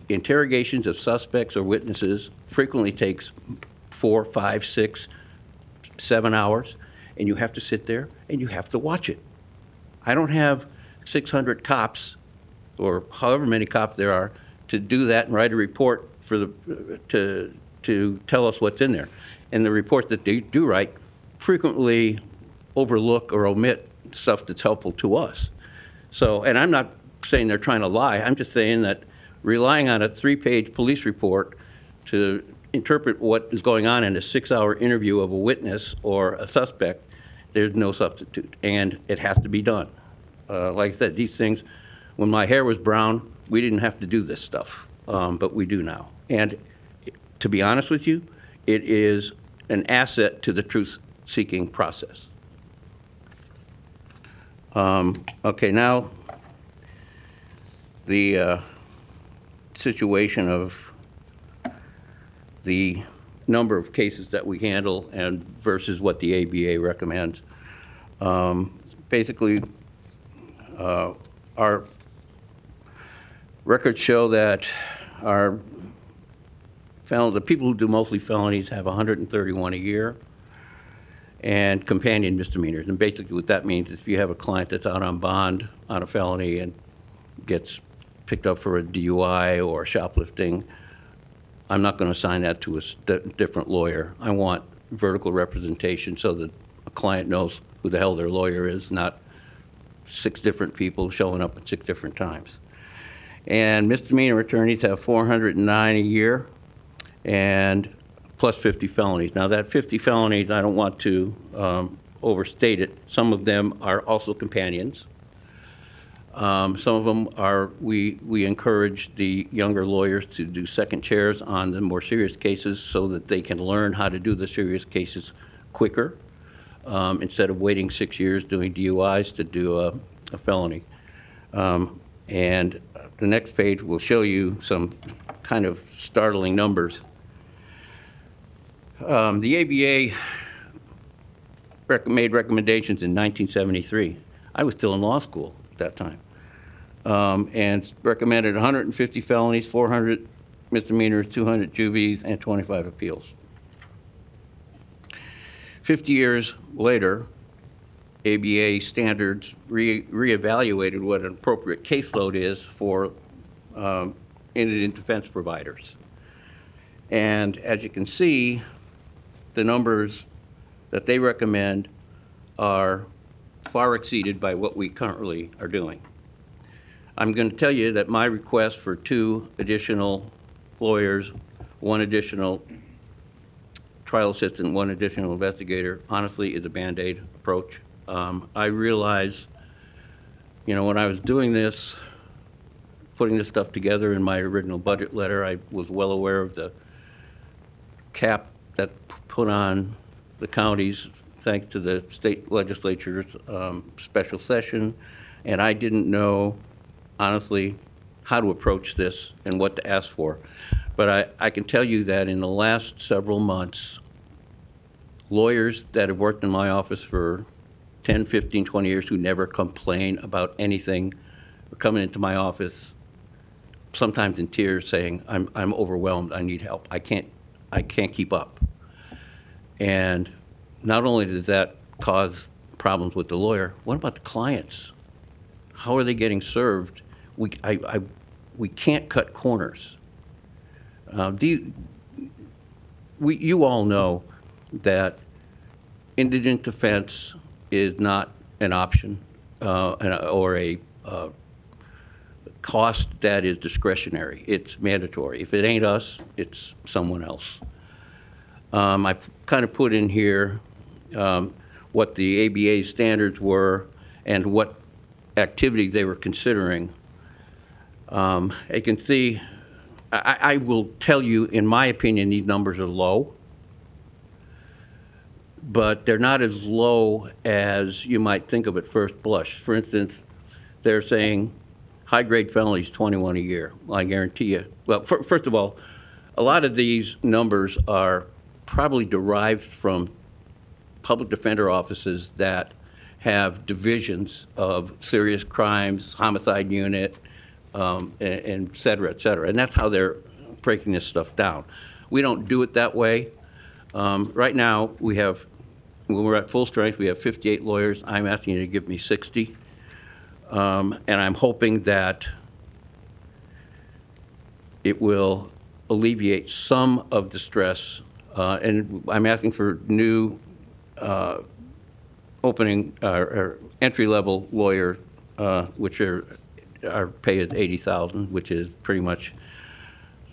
interrogations of suspects or witnesses frequently takes 4, 5, 6, 7 hours, and you have to sit there and you have to watch it. I don't have 600 cops, or however many cops there are, to do that and write a report for to tell us what's in there. And the report that they do write frequently overlook or omit stuff that's helpful to us. So, and I'm not saying they're trying to lie, I'm just saying that relying on a 3-page police report to interpret what is going on in a 6-hour interview of a witness or a suspect, there's no substitute, and it has to be done. Like I said, these things, when my hair was brown, we didn't have to do this stuff, but we do now. And to be honest with you, it is an asset to the truth-seeking process. Okay, now the situation of the number of cases that we handle and versus what the ABA recommends. Basically, our records show that the people who do mostly felonies have 131 a year, and companion misdemeanors. And basically what that means is if you have a client that's out on bond on a felony and gets picked up for a DUI or shoplifting, I'm not going to assign that to a different lawyer. I want vertical representation so that a client knows who the hell their lawyer is, not 6 different people showing up at 6 different times. And misdemeanor attorneys have 409 a year, and plus 50 felonies. Now that 50 felonies, I don't want to overstate it. Some of them are also companions. Some of them are, we encourage the younger lawyers to do second chairs on the more serious cases so that they can learn how to do the serious cases quicker, instead of waiting 6 years doing DUIs to do a felony. And the next page will show you some kind of startling numbers. The ABA made recommendations in 1973. I was still in law school at that time. And recommended 150 felonies, 400 misdemeanors, 200 juvies, and 25 appeals. 50 years later, ABA standards reevaluated what an appropriate caseload is for indigent defense providers. And as you can see, the numbers that they recommend are far exceeded by what we currently are doing. I'm going to tell you that my request for 2 additional lawyers, 1 additional trial assistant, 1 additional investigator, honestly is a Band-Aid approach. I realize, when I was doing this, putting this stuff together in my original budget letter, I was well aware of the cap that put on the counties thanks to the state legislature's special session, and I didn't know, honestly, how to approach this and what to ask for. But I can tell you that in the last several months, lawyers that have worked in my office for 10, 15, 20 years who never complain about anything are coming into my office, sometimes in tears, saying, I'm overwhelmed, I need help, I can't keep up. And not only does that cause problems with the lawyer, what about the clients? How are they getting served? We can't cut corners. You all know that indigent defense is not an option or a cost that is discretionary. It's mandatory. If it ain't us, it's someone else. I kind of put in here what the ABA standards were and what activity they were considering. You can see, I will tell you, in my opinion, these numbers are low, but they're not as low as you might think of at first blush. For instance, they're saying high-grade felonies, 21 a year. Well, I guarantee you. Well, first of all, a lot of these numbers are probably derived from public defender offices that have divisions of serious crimes, homicide unit, and et cetera, et cetera. And that's how they're breaking this stuff down. We don't do it that way. Right now, when we're at full strength, we have 58 lawyers. I'm asking you to give me 60. And I'm hoping that it will alleviate some of the stress. And I'm asking for new opening or entry-level lawyer, which our pay is $80,000, which is pretty much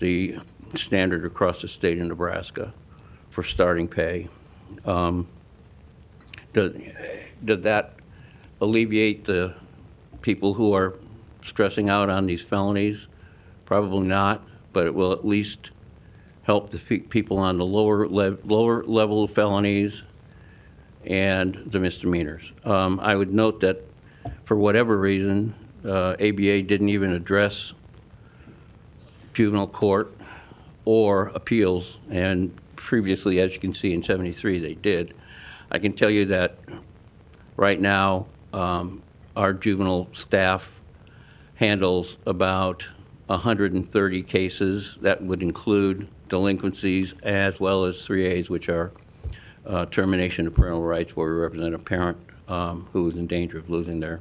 the standard across the state of Nebraska for starting pay. Does that alleviate the people who are stressing out on these felonies? Probably not, but it will at least help the people on the lower level of felonies and the misdemeanors. I would note that for whatever reason, ABA didn't even address juvenile court or appeals, and previously, as you can see in 73, they did. I can tell you that right now, our juvenile staff handles about 130 cases. That would include delinquencies as well as 3As, which are termination of parental rights, where we represent a parent who is in danger of losing their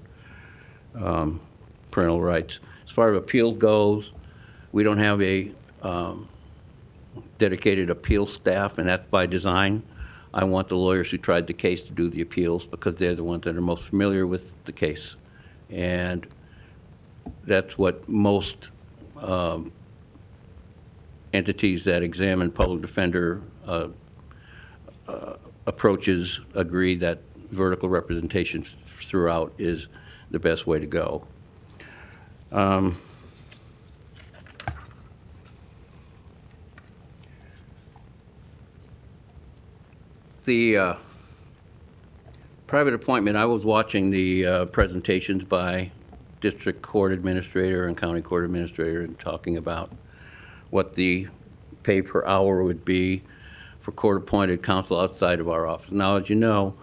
parental rights. As far as appeal goes, we don't have a dedicated appeal staff, and that's by design. I want the lawyers who tried the case to do the appeals because they're the ones that are most familiar with the case. And that's what most entities that examine public defender approaches agree that vertical representation throughout is the best way to go. The private appointment, I was watching the presentations by district court administrator and county court administrator and talking about what the pay per hour would be for court-appointed counsel outside of our office. Now, as you know,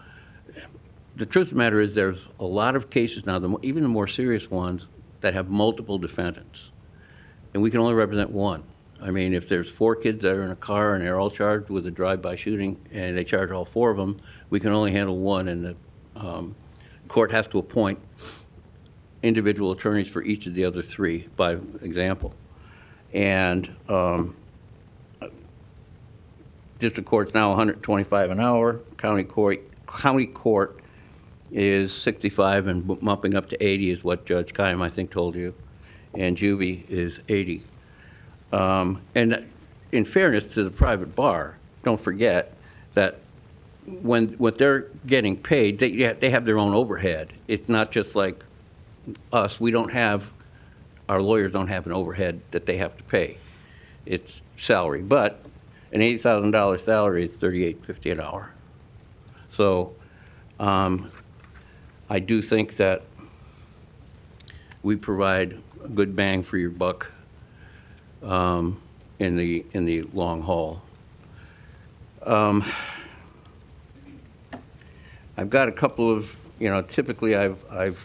the truth of the matter is there's a lot of cases now, even the more serious ones, that have multiple defendants, and we can only represent one. I mean, if there's 4 kids that are in a car and they're all charged with a drive-by shooting and they charge all 4 of them, we can only handle one, and the court has to appoint individual attorneys for each of the other 3, by example. And district court's now $125 an hour. County court is 65 and bumping up to 80 is what Judge Kime, I think, told you, and juvie is 80. And in fairness to the private bar, don't forget that when they're getting paid, they have their own overhead. It's not just like us. Our lawyers don't have an overhead that they have to pay. It's salary, but an $80,000 salary is $38.50 an hour. So I do think that we provide a good bang for your buck in the long haul. I've got a couple of, typically I've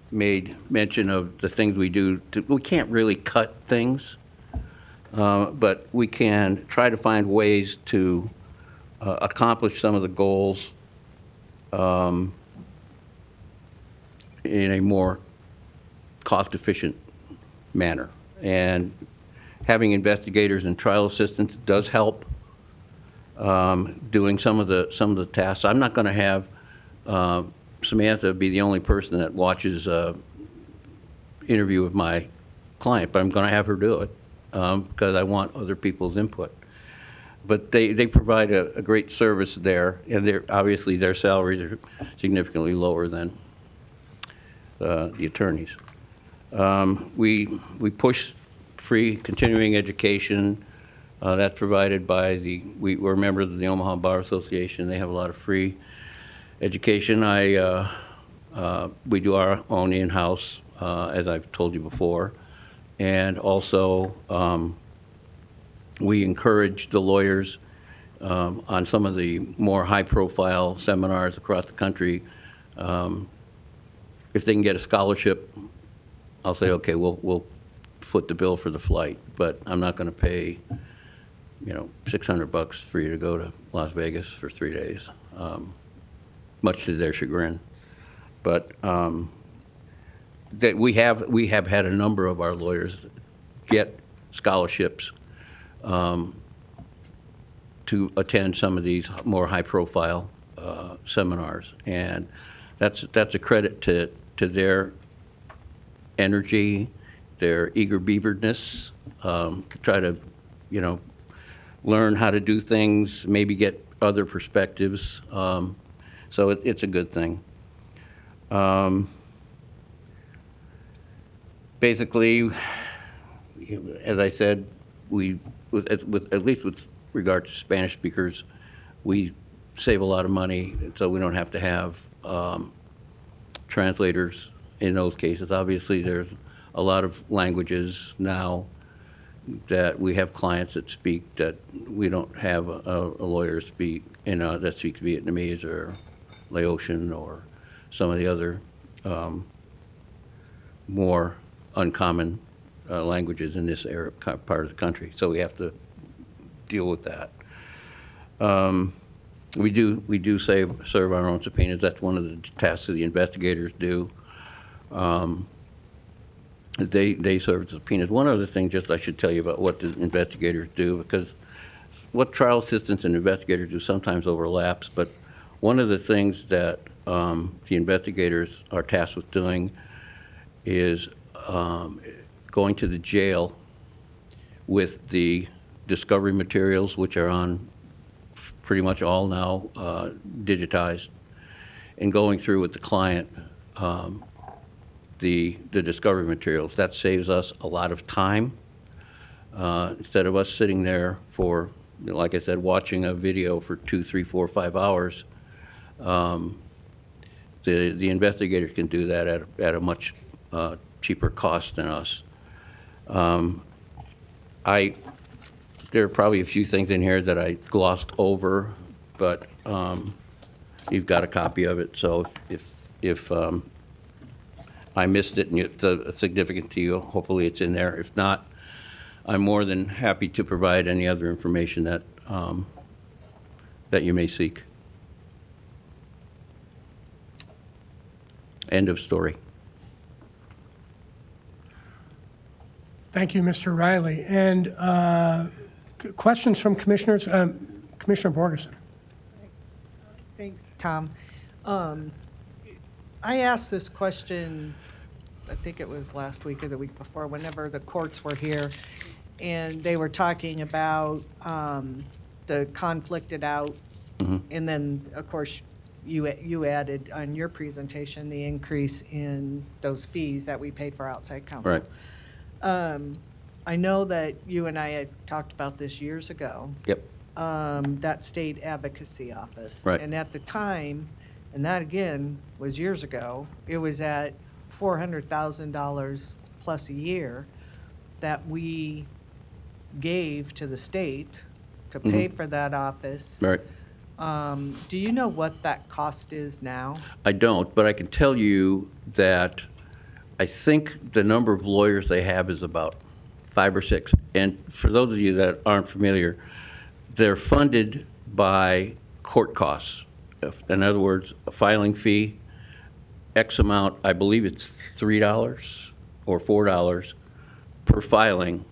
made mention of the things we do. We can't really cut things, but we can try to find ways to accomplish some of the goals in a more cost-efficient manner. And having investigators and trial assistants does help doing some of the tasks. I'm not going to have Samantha be the only person that watches interview with my client, but I'm going to have her do it because I want other people's input. But they provide a great service there, and obviously their salaries are significantly lower than the attorneys. We push free continuing education. That's provided by we're members of the Omaha Bar Association. They have a lot of free education. We do our own in-house, as I've told you before, and also we encourage the lawyers on some of the more high-profile seminars across the country. If they can get a scholarship, I'll say, okay, we'll foot the bill for the flight, but I'm not going to pay, $600 for you to go to Las Vegas for 3 days, much to their chagrin. But that we have had a number of our lawyers get scholarships to attend some of these more high-profile seminars, and that's a credit to their energy, their eager beaverness to try to, learn how to do things, maybe get other perspectives. So it's a good thing. Basically, as I said, at least with regard to Spanish speakers, we save a lot of money, so we don't have to have translators in those cases. Obviously, there's a lot of languages now that we have clients that speak that we don't have a lawyer speak, that speaks Vietnamese or Laotian or some of the other more uncommon languages in this area, part of the country. So we have to deal with that. We do serve our own subpoenas. That's one of the tasks that the investigators do. They serve subpoenas. One other thing, just I should tell you about what the investigators do, because what trial assistants and investigators do sometimes overlaps, but one of the things that the investigators are tasked with doing is going to the jail with the discovery materials, which are on pretty much all now digitized, and going through with the client the discovery materials. That saves us a lot of time. Instead of us sitting there for, like I said, watching a video for 2, 3, 4, 5 hours, the investigator can do that at a much cheaper cost than us. There are probably a few things in here that I glossed over, but you've got a copy of it, so if I missed it and it's significant to you, hopefully it's in there. If not, I'm more than happy to provide any other information that you may seek. End of story. Thank you, Mr. Riley. And questions from commissioners? Commissioner Borgeson. Thanks, Tom. I asked this question, I think it was last week or the week before, whenever the courts were here, and they were talking about the conflicted out, and then, of course, you added on your presentation the increase in those fees that we pay for outside counsel. Right. I know that you and I had talked about this years ago. Yep. That state advocacy office. Right. And at the time, and that again was years ago, it was at $400,000 plus a year that we gave to the state to pay for that office. Right. Do you know what that cost is now? I don't, but I can tell you that I think the number of lawyers they have is about 5 or 6. And for those of you that aren't familiar, they're funded by court costs. In other words, a filing fee, X amount, I believe it's $3 or $4 per filing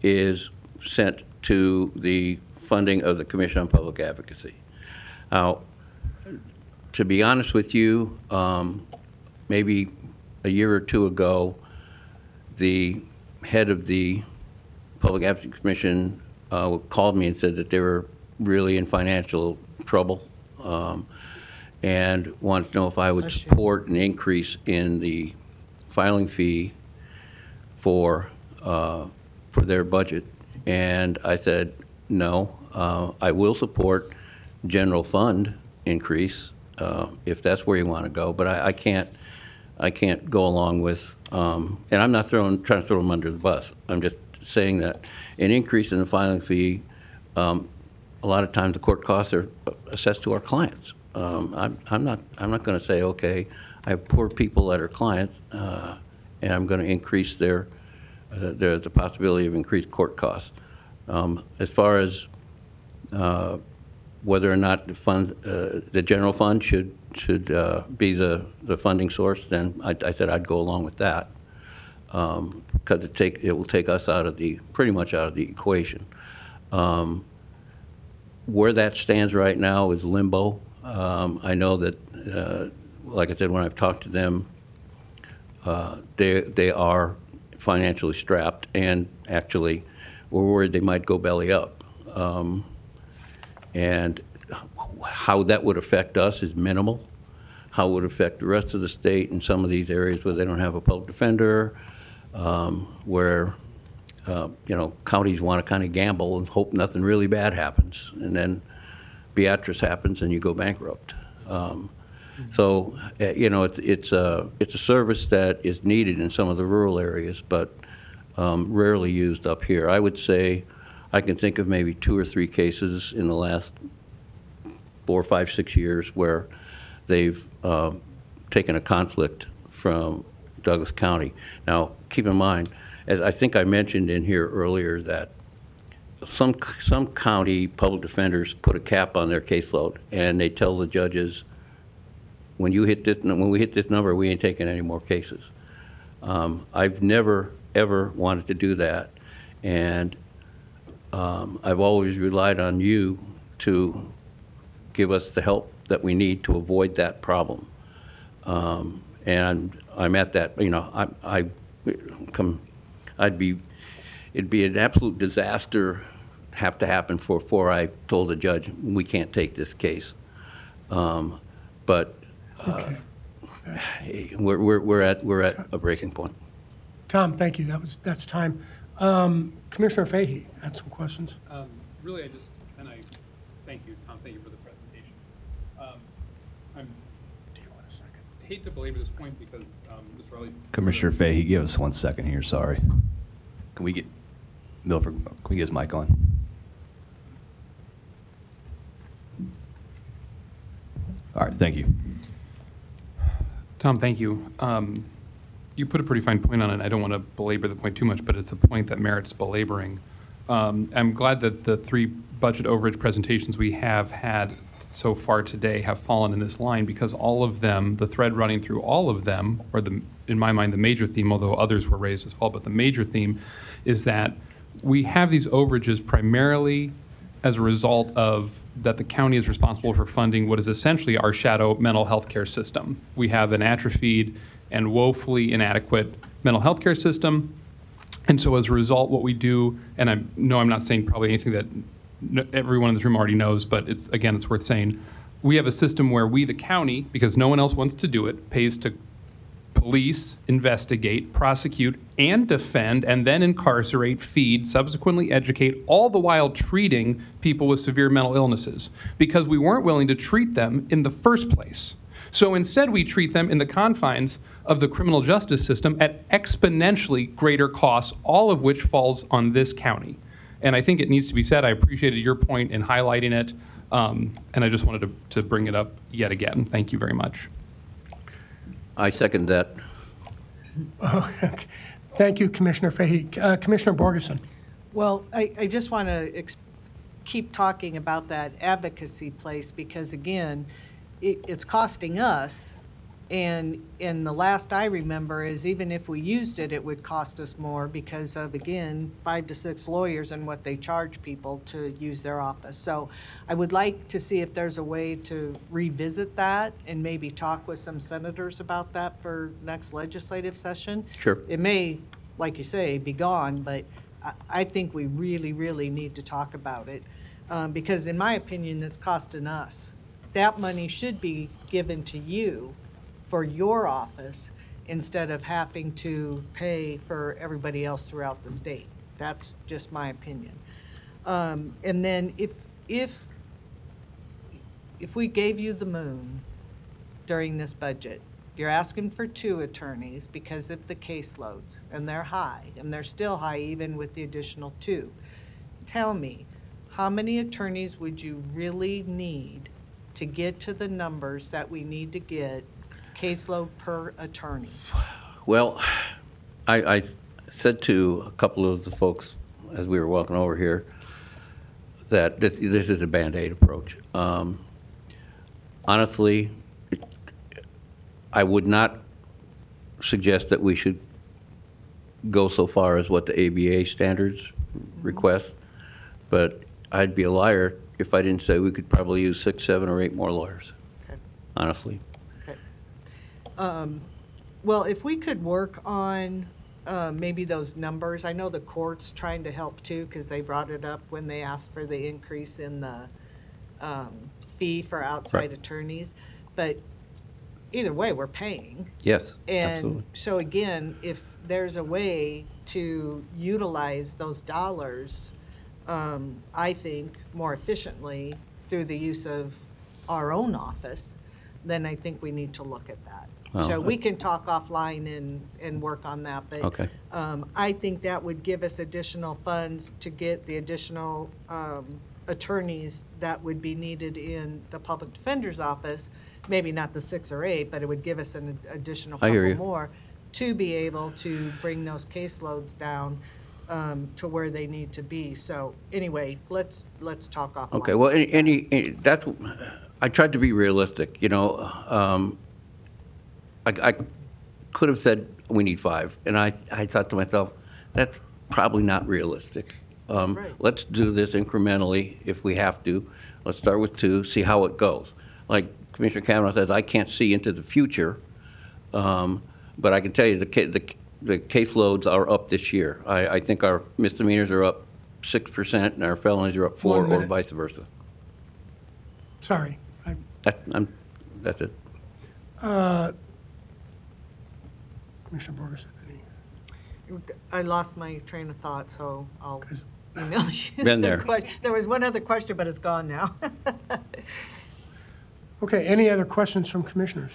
is sent to the funding of the Commission on Public Advocacy. Now, to be honest with you, maybe a year or two ago, the head of the Public Advocacy Commission called me and said that they were really in financial trouble and wanted to know if I would support an increase in the filing fee for their budget. And I said, no, I will support general fund increase if that's where you want to go, but I can't go along with, and I'm not trying to throw them under the bus. I'm just saying that an increase in the filing fee, a lot of times the court costs are assessed to our clients. I'm not going to say, okay, I have poor people that are clients, and I'm going to increase the possibility of increased court costs. As far as whether or not the general fund should be the funding source, then I said I'd go along with that because it will take us pretty much out of the equation. Where that stands right now is limbo. I know that, like I said, when I've talked to them, they are financially strapped, and actually, we're worried they might go belly up. And how that would affect us is minimal. How it would affect the rest of the state in some of these areas where they don't have a public defender, where counties want to kind of gamble and hope nothing really bad happens, and then Beatrice happens and you go bankrupt. So, you know, it's a service that is needed in some of the rural areas, but rarely used up here. I would say I can think of maybe 2 or 3 cases in the last 4, 5, 6 years where they've taken a conflict from Douglas County. Now, keep in mind, as I think I mentioned in here earlier, that some county public defenders put a cap on their caseload, and they tell the judges, when we hit this number, we ain't taking any more cases. I've never, ever wanted to do that, and I've always relied on you to give us the help that we need to avoid that problem. And I'm at that, you know, it'd be an absolute disaster have to happen before I told the judge, we can't take this case. But we're at a breaking point. Tom, thank you. That's time. Commissioner Fahey had some questions. Really, I thank you, Tom. Thank you for the presentation. I hate to belabor this point because Mr. Rowley. Commissioner Fahey, give us 1 second here, sorry. Can we get Milford, can we get his mic on? All right, thank you. Tom, thank you. You put a pretty fine point on it. I don't want to belabor the point too much, but it's a point that merits belaboring. I'm glad that the 3 budget overage presentations we have had so far today have fallen in this line, because all of them, the thread running through all of them, or in my mind, the major theme, although others were raised as well, but the major theme is that we have these overages primarily as a result of that the county is responsible for funding what is essentially our shadow mental health care system. We have an atrophied and woefully inadequate mental health care system. And so as a result, what we do, and I'm not saying probably anything that everyone in this room already knows, but it's worth saying, we have a system where we, the county, because no one else wants to do it, pays to police, investigate, prosecute, and defend, and then incarcerate, feed, subsequently educate, all the while treating people with severe mental illnesses, because we weren't willing to treat them in the first place. So instead, we treat them in the confines of the criminal justice system at exponentially greater costs, all of which falls on this county. And I think it needs to be said, I appreciated your point in highlighting it, and I just wanted to bring it up yet again. Thank you very much. I second that. Okay. Thank you, Commissioner Fahey. Commissioner Borgeson. Well, I just want to keep talking about that advocacy place, because again, it's costing us. And in the last I remember is even if we used it, it would cost us more because of, again, 5 to 6 lawyers and what they charge people to use their office. So I would like to see if there's a way to revisit that and maybe talk with some senators about that for next legislative session. Sure. It may, like you say, be gone, but I think we really, really need to talk about it because in my opinion, it's costing us. That money should be given to you for your office instead of having to pay for everybody else throughout the state. That's just my opinion. And then if we gave you the moon during this budget, you're asking for 2 attorneys because of the caseloads, and they're high, and they're still high even with the additional 2. Tell me, how many attorneys would you really need to get to the numbers that we need to get caseload per attorney? Well, I said to a couple of the folks as we were walking over here that this is a Band-Aid approach. Honestly, I would not suggest that we should go so far as what the ABA standards request, but I'd be a liar if I didn't say we could probably use 6, 7, or 8 more lawyers, honestly. Well, if we could work on maybe those numbers. I know the court's trying to help too because they brought it up when they asked for the increase in the fee for outside attorneys. But either way, we're paying. Yes, and absolutely. So again, if there's a way to utilize those dollars, I think more efficiently through the use of our own office, then I think we need to look at that. Well, So we can talk offline and work on that, but Okay. I think that would give us additional funds to get the additional attorneys that would be needed in the public defender's office, maybe not the 6 or 8, but it would give us an additional I hear couple you. more to be able to bring those caseloads down to where they need to be. So anyway, let's talk offline. Okay, well, that's, I tried to be realistic, you know. I could have said we need 5, and I thought to myself, that's probably not realistic. Let's do this incrementally if we have to. Let's start with 2, see how it goes. Like Commissioner Kavanaugh says, I can't see into the future, but I can tell you the caseloads are up this year. I think our misdemeanors are up 6% and our felonies are up 4, 1 or minute. vice versa. Sorry. That's it. Commissioner Borgeson, I lost my train of thought, so I'll email you. Been the there. There was one other question, but it's gone now. Okay, any other questions from commissioners?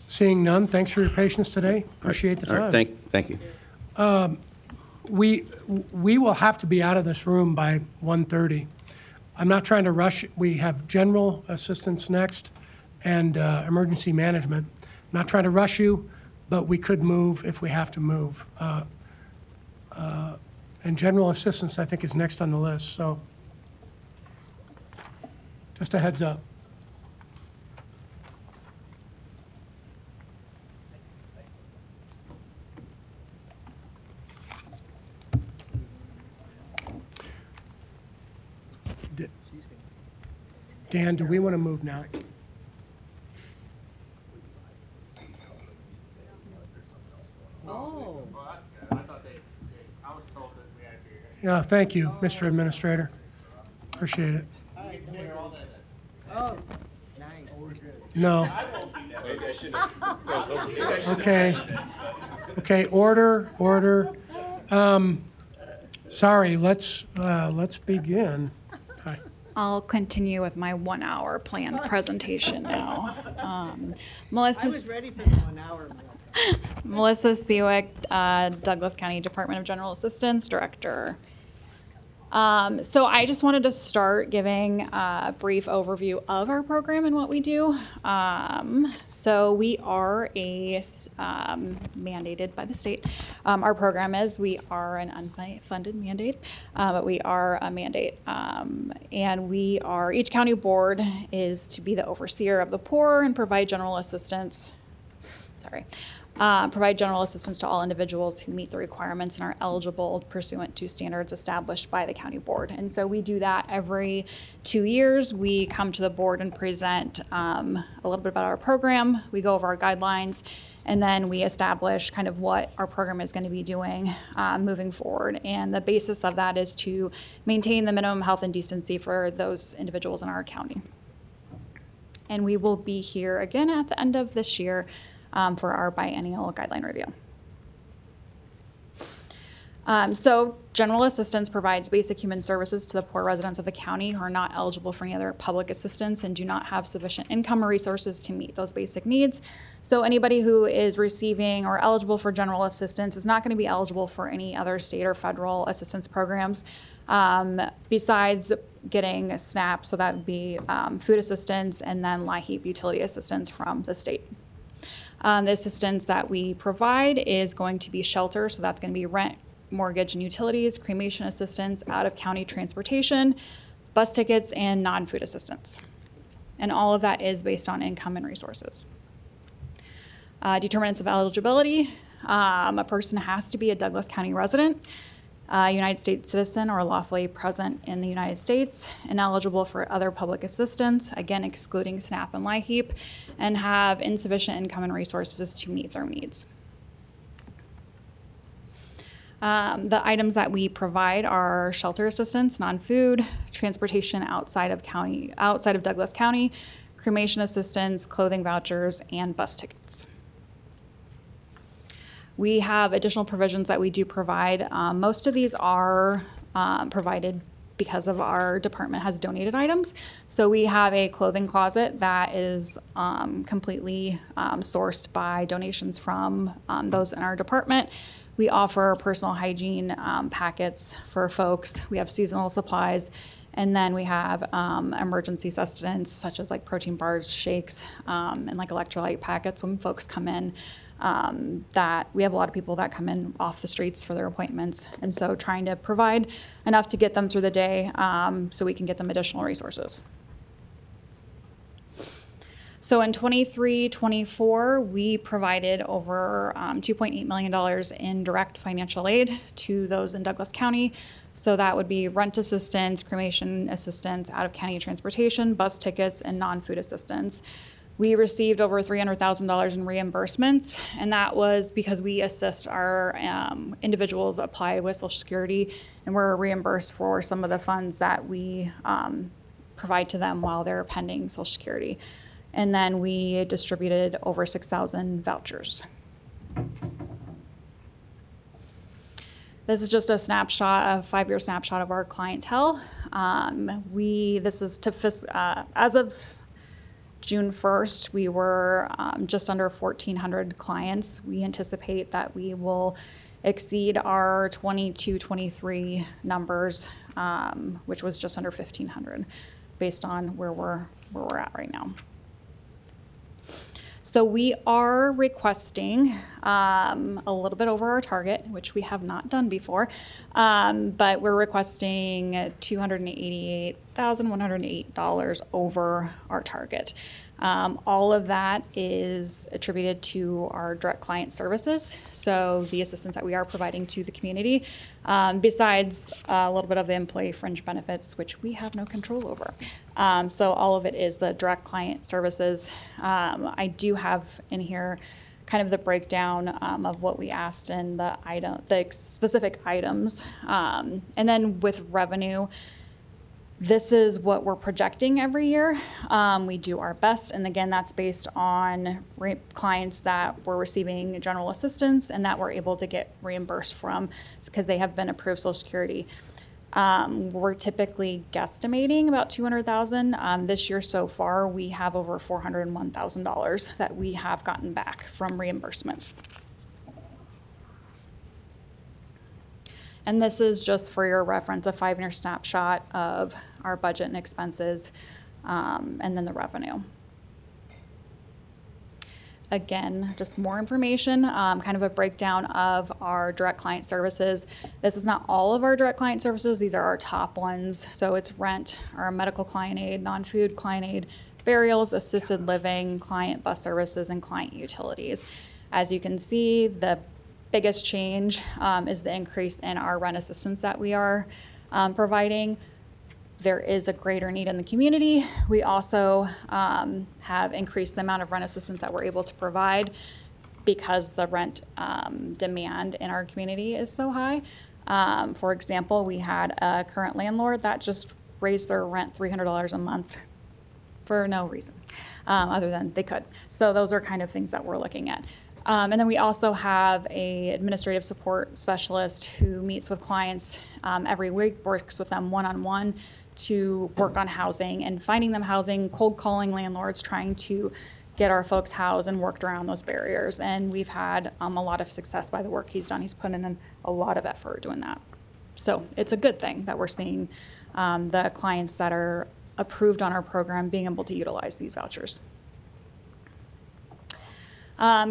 Seeing none, thanks for your patience today. Appreciate the All time. right, thank you. We will have to be out of this room by 1:30. I'm not trying to rush. We have general assistance next and emergency management. I'm not trying to rush you, but we could move if we have to move. And general assistance, I think, is next on the list. So just a heads up. Dan, do we want to move now? Oh. Yeah, thank you, Mr. Administrator. Appreciate it. Oh, nice. No. Okay. Okay, order. Sorry, let's begin. Hi. I'll continue with my 1-hour planned presentation now. I was ready for the 1 hour. Melissa Seawick, Douglas County Department of General Assistance Director. So I just wanted to start giving a brief overview of our program and what we do. So we are mandated by the state. Our program is, we are an unfunded mandate, but we are a mandate. And each county board is to be the overseer of the poor and provide general assistance. Provide general assistance to all individuals who meet the requirements and are eligible pursuant to standards established by the county board. And so we do that every 2 years. We come to the board and present a little bit about our program. We go over our guidelines, and then we establish kind of what our program is going to be doing moving forward. And the basis of that is to maintain the minimum health and decency for those individuals in our county. And we will be here again at the end of this year for our biennial guideline review. So general assistance provides basic human services to the poor residents of the county who are not eligible for any other public assistance and do not have sufficient income or resources to meet those basic needs. So anybody who is receiving or eligible for general assistance is not going to be eligible for any other state or federal assistance programs besides getting SNAP, so that would be food assistance, and then LIHEAP utility assistance from the state. The assistance that we provide is going to be shelter, so that's going to be rent, mortgage, and utilities, cremation assistance, out-of-county transportation, bus tickets, and non-food assistance. And all of that is based on income and resources. Determinants of eligibility, a person has to be a Douglas County resident, United States citizen, or lawfully present in the United States, and eligible for other public assistance, again excluding SNAP and LIHEAP, and have insufficient income and resources to meet their needs. The items that we provide are shelter assistance, non-food, transportation outside of Douglas County, cremation assistance, clothing vouchers, and bus tickets. We have additional provisions that we do provide. Most of these are provided because of our department has donated items. So we have a clothing closet that is completely sourced by donations from those in our department. We offer personal hygiene packets for folks. We have seasonal supplies. And then we have emergency sustenance such as like protein bars, shakes, and like electrolyte packets when folks come in. That we have a lot of people that come in off the streets for their appointments. And so trying to provide enough to get them through the day so we can get them additional resources. So in 23-24, we provided over $2.8 million in direct financial aid to those in Douglas County. So that would be rent assistance, cremation assistance, out-of-county transportation, bus tickets, and non-food assistance. We received over $300,000 in reimbursements, and that was because we assist our individuals apply with Social Security, and we're reimbursed for some of the funds that we provide to them while they're pending Social Security. And then we distributed over 6,000 vouchers. This is just a snapshot, a 5-year snapshot of our clientele. This is to as of June 1st, we were just under 1,400 clients. We anticipate that we will exceed our 22-23 numbers, which was just under 1,500, based on where we're at right now. So we are requesting a little bit over our target, which we have not done before, but we're requesting $288,108 over our target. All of that is attributed to our direct client services, so the assistance that we are providing to the community, besides a little bit of the employee fringe benefits, which we have no control over. So all of it is the direct client services. I do have in here kind of the breakdown of what we asked and the specific items. And then with revenue, this is what we're projecting every year. We do our best, and again, that's based on clients that were receiving general assistance and that we're able to get reimbursed from because they have been approved Social Security. We're typically guesstimating about $200,000. This year so far, we have over $401,000 that we have gotten back from reimbursements. And this is just for your reference, a 5-year snapshot of our budget and expenses, and then the revenue. Again, just more information, kind of a breakdown of our direct client services. This is not all of our direct client services. These are our top ones. So it's rent, our medical client aid, non-food client aid, burials, assisted living, client bus services, and client utilities. As you can see, the biggest change is the increase in our rent assistance that we are providing. There is a greater need in the community. We also have increased the amount of rent assistance that we're able to provide because the rent demand in our community is so high. For example, we had a current landlord that just raised their rent $300 a month for no reason other than they could. So those are kind of things that we're looking at. And then we also have an administrative support specialist who meets with clients every week, works with them one-on-one to work on housing and finding them housing, cold calling landlords, trying to get our folks housed and worked around those barriers. And we've had a lot of success by the work he's done. He's put in a lot of effort doing that. So it's a good thing that we're seeing the clients that are approved on our program being able to utilize these vouchers.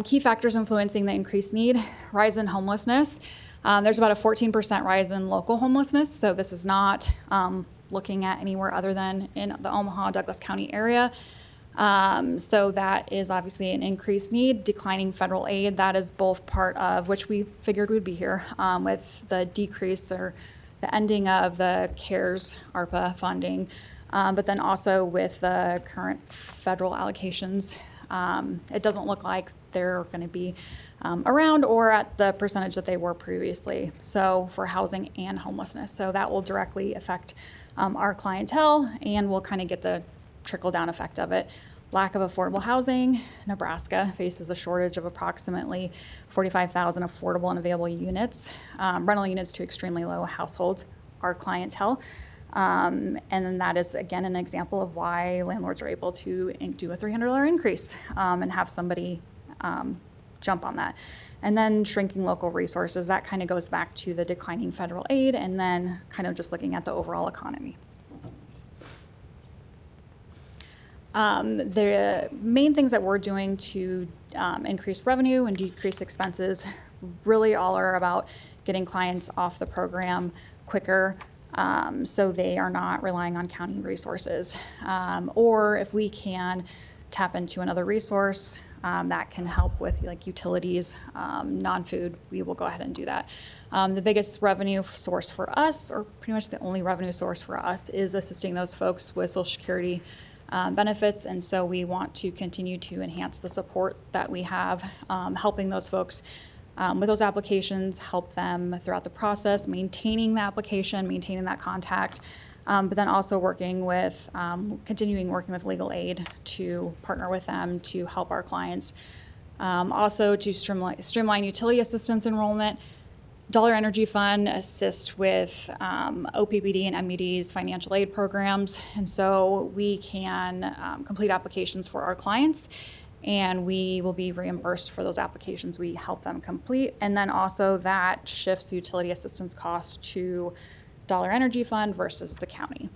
Key factors influencing the increased need, rise in homelessness. There's about a 14% rise in local homelessness, so this is not looking at anywhere other than in the Omaha, Douglas County area. So that is obviously an increased need. Declining federal aid, that is both part of, which we figured would be here, with the decrease or the ending of the CARES ARPA funding, but then also with the current federal allocations. It doesn't look like they're going to be around or at the percentage that they were previously, so for housing and homelessness. So that will directly affect our clientele, and we'll kind of get the trickle-down effect of it. Lack of affordable housing. Nebraska faces a shortage of approximately 45,000 affordable and available units, rental units to extremely low households, our clientele. And then that is, again, an example of why landlords are able to do a $300 increase and have somebody jump on that. And then shrinking local resources, that kind of goes back to the declining federal aid and then kind of just looking at the overall economy. The main things that we're doing to increase revenue and decrease expenses really all are about getting clients off the program quicker, so they are not relying on county resources. Or if we can tap into another resource that can help with like utilities, non-food, we will go ahead and do that. The biggest revenue source for us, or pretty much the only revenue source for us, is assisting those folks with Social Security benefits, and so we want to continue to enhance the support that we have, helping those folks with those applications, help them throughout the process, maintaining the application, maintaining that contact, but then also working with, continuing working with legal aid to partner with them to help our clients. Also to streamline utility assistance enrollment. Dollar Energy Fund assists with OPPD and MUD's financial aid programs, and so we can complete applications for our clients, and we will be reimbursed for those applications we help them complete. And then also that shifts the utility assistance cost to Dollar Energy Fund versus the county.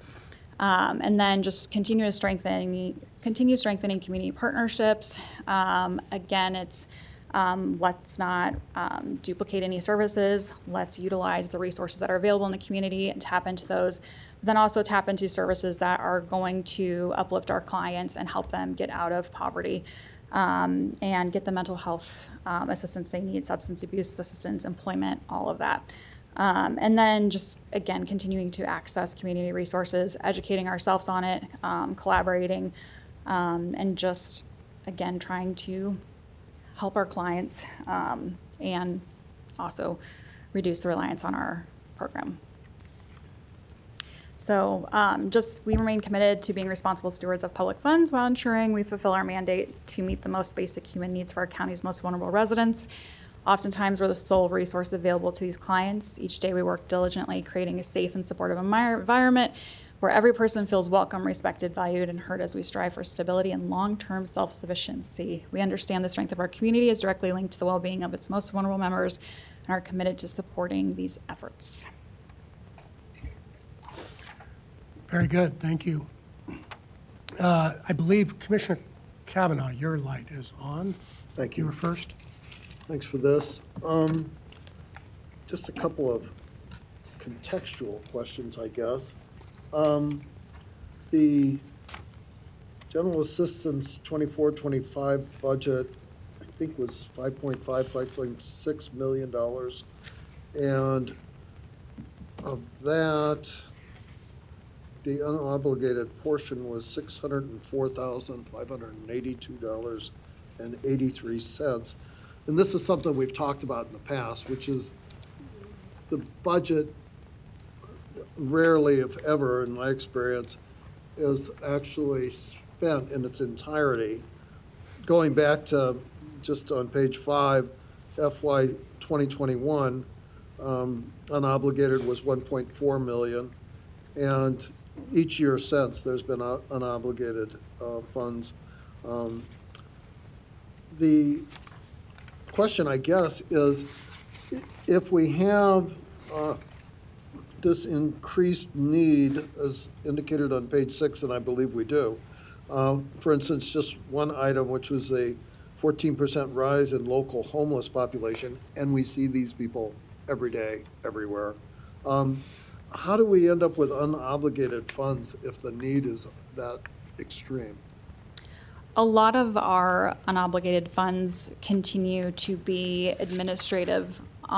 And then just continue strengthening community partnerships. Again, it's let's not duplicate any services. Let's utilize the resources that are available in the community and tap into those. But then also tap into services that are going to uplift our clients and help them get out of poverty and get the mental health assistance they need, substance abuse assistance, employment, all of that. And then just, again, continuing to access community resources, educating ourselves on it, collaborating, and just, again, trying to help our clients and also reduce the reliance on our program. So we remain committed to being responsible stewards of public funds while ensuring we fulfill our mandate to meet the most basic human needs for our county's most vulnerable residents. Oftentimes, we're the sole resource available to these clients. Each day we work diligently creating a safe and supportive environment where every person feels welcome, respected, valued, and heard as we strive for stability and long-term self-sufficiency. We understand the strength of our community is directly linked to the well-being of its most vulnerable members and are committed to supporting these efforts. Very good, thank you. I believe Commissioner Kavanaugh, your light is on. Thank you. You were first. Thanks for this. Just a couple of contextual questions, I guess. The general assistance 24-25 budget, I think, was $5.6 million. And of that, the unobligated portion was $604,582.83. And this is something we've talked about in the past, which is the budget rarely, if ever, in my experience, is actually spent in its entirety. Going back to just on page 5, FY 2021, unobligated was 1.4 million, and each year since there's been unobligated funds. The question, I guess, is if we have this increased need, as indicated on page 6, and I believe we do. For instance, just one item, which was a 14% rise in local homeless population, and we see these people every day, everywhere. How do we end up with unobligated funds if the need is that extreme? A lot of our unobligated funds continue to be on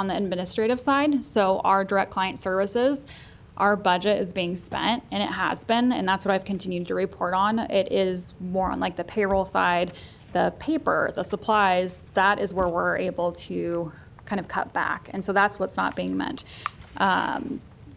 the administrative side. So our direct client services, our budget is being spent, and it has been, and that's what I've continued to report on. It is more on like the payroll side, the paper, the supplies, that is where we're able to kind of cut back. And so that's what's not being met.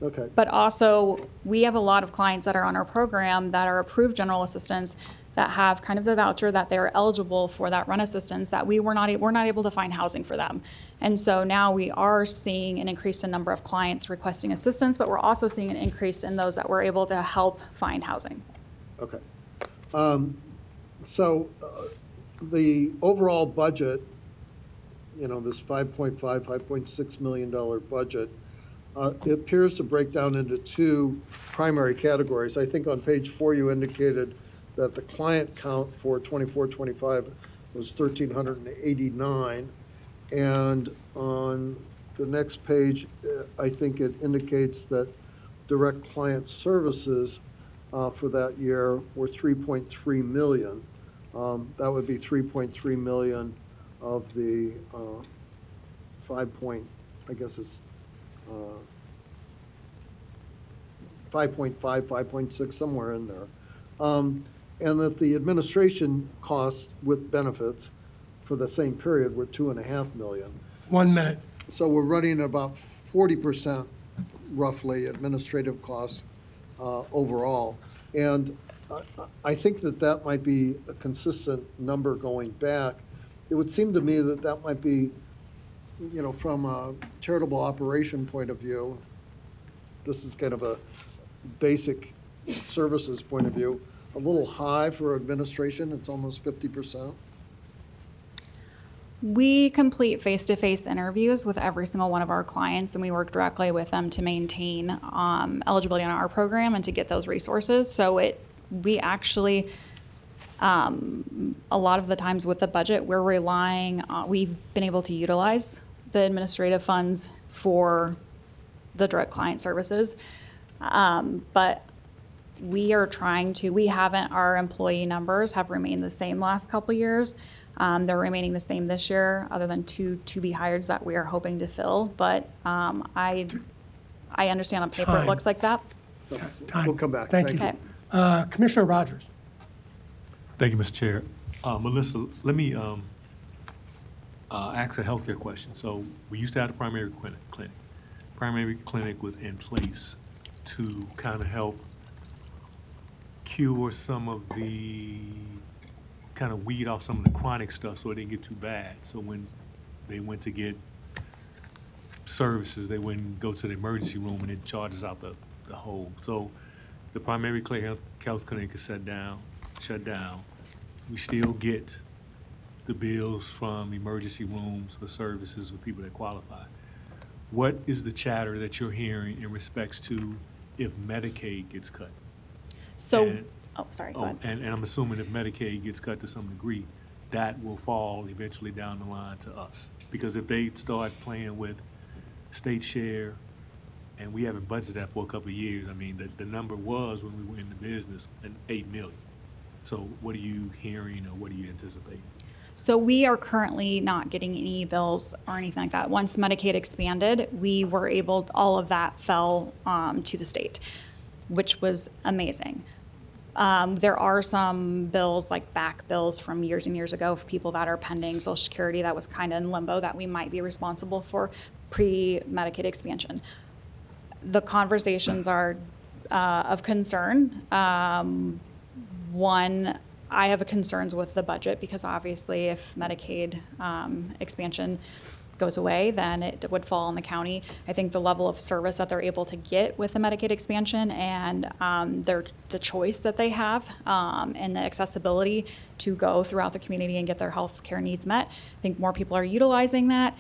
Okay. But also, we have a lot of clients that are on our program that are approved general assistance that have kind of the voucher that they're eligible for that rent assistance, that we're not able to find housing for them. And so now we are seeing an increase in number of clients requesting assistance, but we're also seeing an increase in those that we're able to help find housing. Okay. So the overall budget, this $5.6 million budget, it appears to break down into two primary categories. I think on page 4 you indicated that the client count for 24-25 was 1,389, and on the next page, I think it indicates that direct client services for that year were 3.3 million. That would be 3.3 million of the 5.6, somewhere in there. And that the administration costs with benefits for the same period were 2.5 million. 1 minute. So we're running about 40% roughly administrative costs overall. And I think that might be a consistent number going back. It would seem to me that might be, from a charitable operation point of view, this is kind of a basic services point of view, a little high for administration. It's almost 50%. We complete face-to-face interviews with every single one of our clients, and we work directly with them to maintain eligibility on our program and to get those resources. So we actually, a lot of the times with the budget, we've been able to utilize the administrative funds for the direct client services. But our employee numbers have remained the same last couple years. They're remaining the same this year, other than two to-be hireds that we are hoping to fill. But I understand on paper it looks like that. Time. We'll come back. Thank you. Okay. Commissioner Rogers. Thank you, Mr. Chair. Melissa, let me ask a healthcare question. So we used to have the primary clinic. Primary clinic was in place to kind of help cure some of the, kind of weed off some of the chronic stuff so it didn't get too bad. So when they went to get services, they wouldn't go to the emergency room and it charges out the whole. So the primary health clinic is shut down. We still get the bills from emergency rooms for services for people that qualify. What is the chatter that you're hearing in respects to if Medicaid gets cut? Go ahead. And I'm assuming if Medicaid gets cut to some degree, that will fall eventually down the line to us. Because if they start playing with state share, and we haven't budgeted that for a couple of years, I mean, the number was, when we were in the business, an 8 million. So what are you hearing, or what are you anticipating? So we are currently not getting any bills or anything like that. Once Medicaid expanded, we were able, all of that fell to the state, which was amazing. There are some bills, like back bills from years and years ago, for people that are pending Social Security, that was kind of in limbo, that we might be responsible for pre-Medicaid expansion. The conversations are of concern. One, I have concerns with the budget, because obviously if Medicaid expansion goes away, then it would fall on the county. I think the level of service that they're able to get with the Medicaid expansion, and the choice that they have, and the accessibility to go throughout the community and get their health care needs met, I think more people are utilizing that.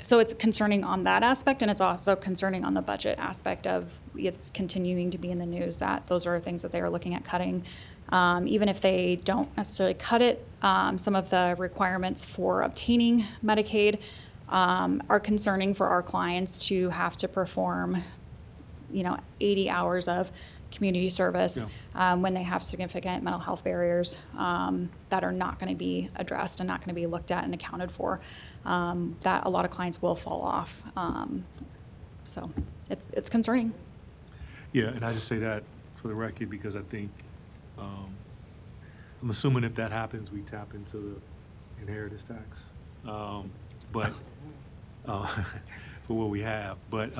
So it's concerning on that aspect, and it's also concerning on the budget aspect of it's continuing to be in the news that those are things that they are looking at cutting. Even if they don't necessarily cut it, some of the requirements for obtaining Medicaid are concerning for our clients to have to perform, 80 hours of community service when they have significant mental health barriers that are not going to be addressed and not going to be looked at and accounted for, that a lot of clients will fall off. So it's concerning. Yeah, and I just say that for the record because I think, I'm assuming if that happens, we tap into the inheritance tax, but for what we have. But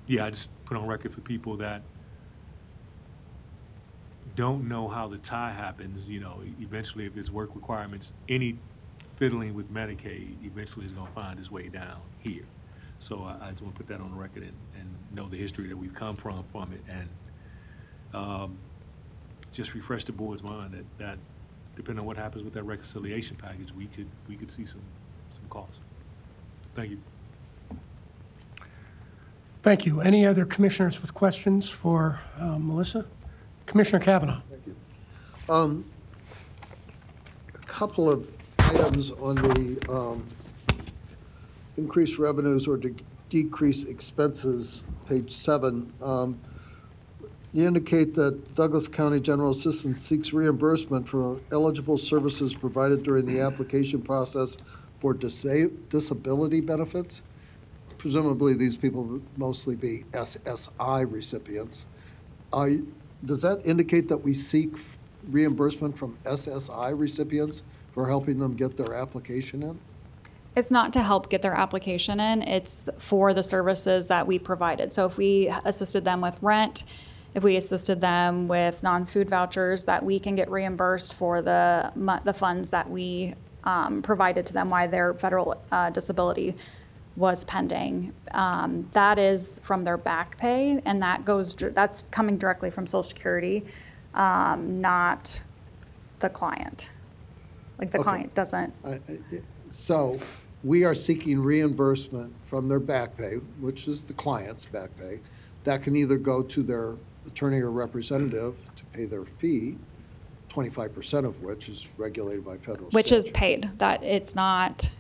yeah, I just put on record for people that don't know how the tie happens, you know, eventually if it's work requirements, any fiddling with Medicaid eventually is gonna find its way down here. So I just want to put that on the record and know the history that we've come from it, and just refresh the board's mind that depending on what happens with that reconciliation package, we could see some costs. Thank you. Thank you. Any other commissioners with questions for Melissa? Commissioner Kavanaugh. Thank you. A couple of items on the increased revenues or decrease expenses, page 7. You indicate that Douglas County General Assistance seeks reimbursement for eligible services provided during the application process for disability benefits. Presumably, these people would mostly be SSI recipients. Does that indicate that we seek reimbursement from SSI recipients for helping them get their application in? It's not to help get their application in, it's for the services that we provided. So if we assisted them with rent, if we assisted them with non-food vouchers, that we can get reimbursed for the funds that we provided to them while their federal disability was pending. That is from their back pay, and that's coming directly from Social Security, not the client. Like the client doesn't. So we are seeking reimbursement from their back pay, which is the client's back pay. That can either go to their attorney or representative to pay their fee, 25% of which is regulated by federal Which statute. is paid. That it's not,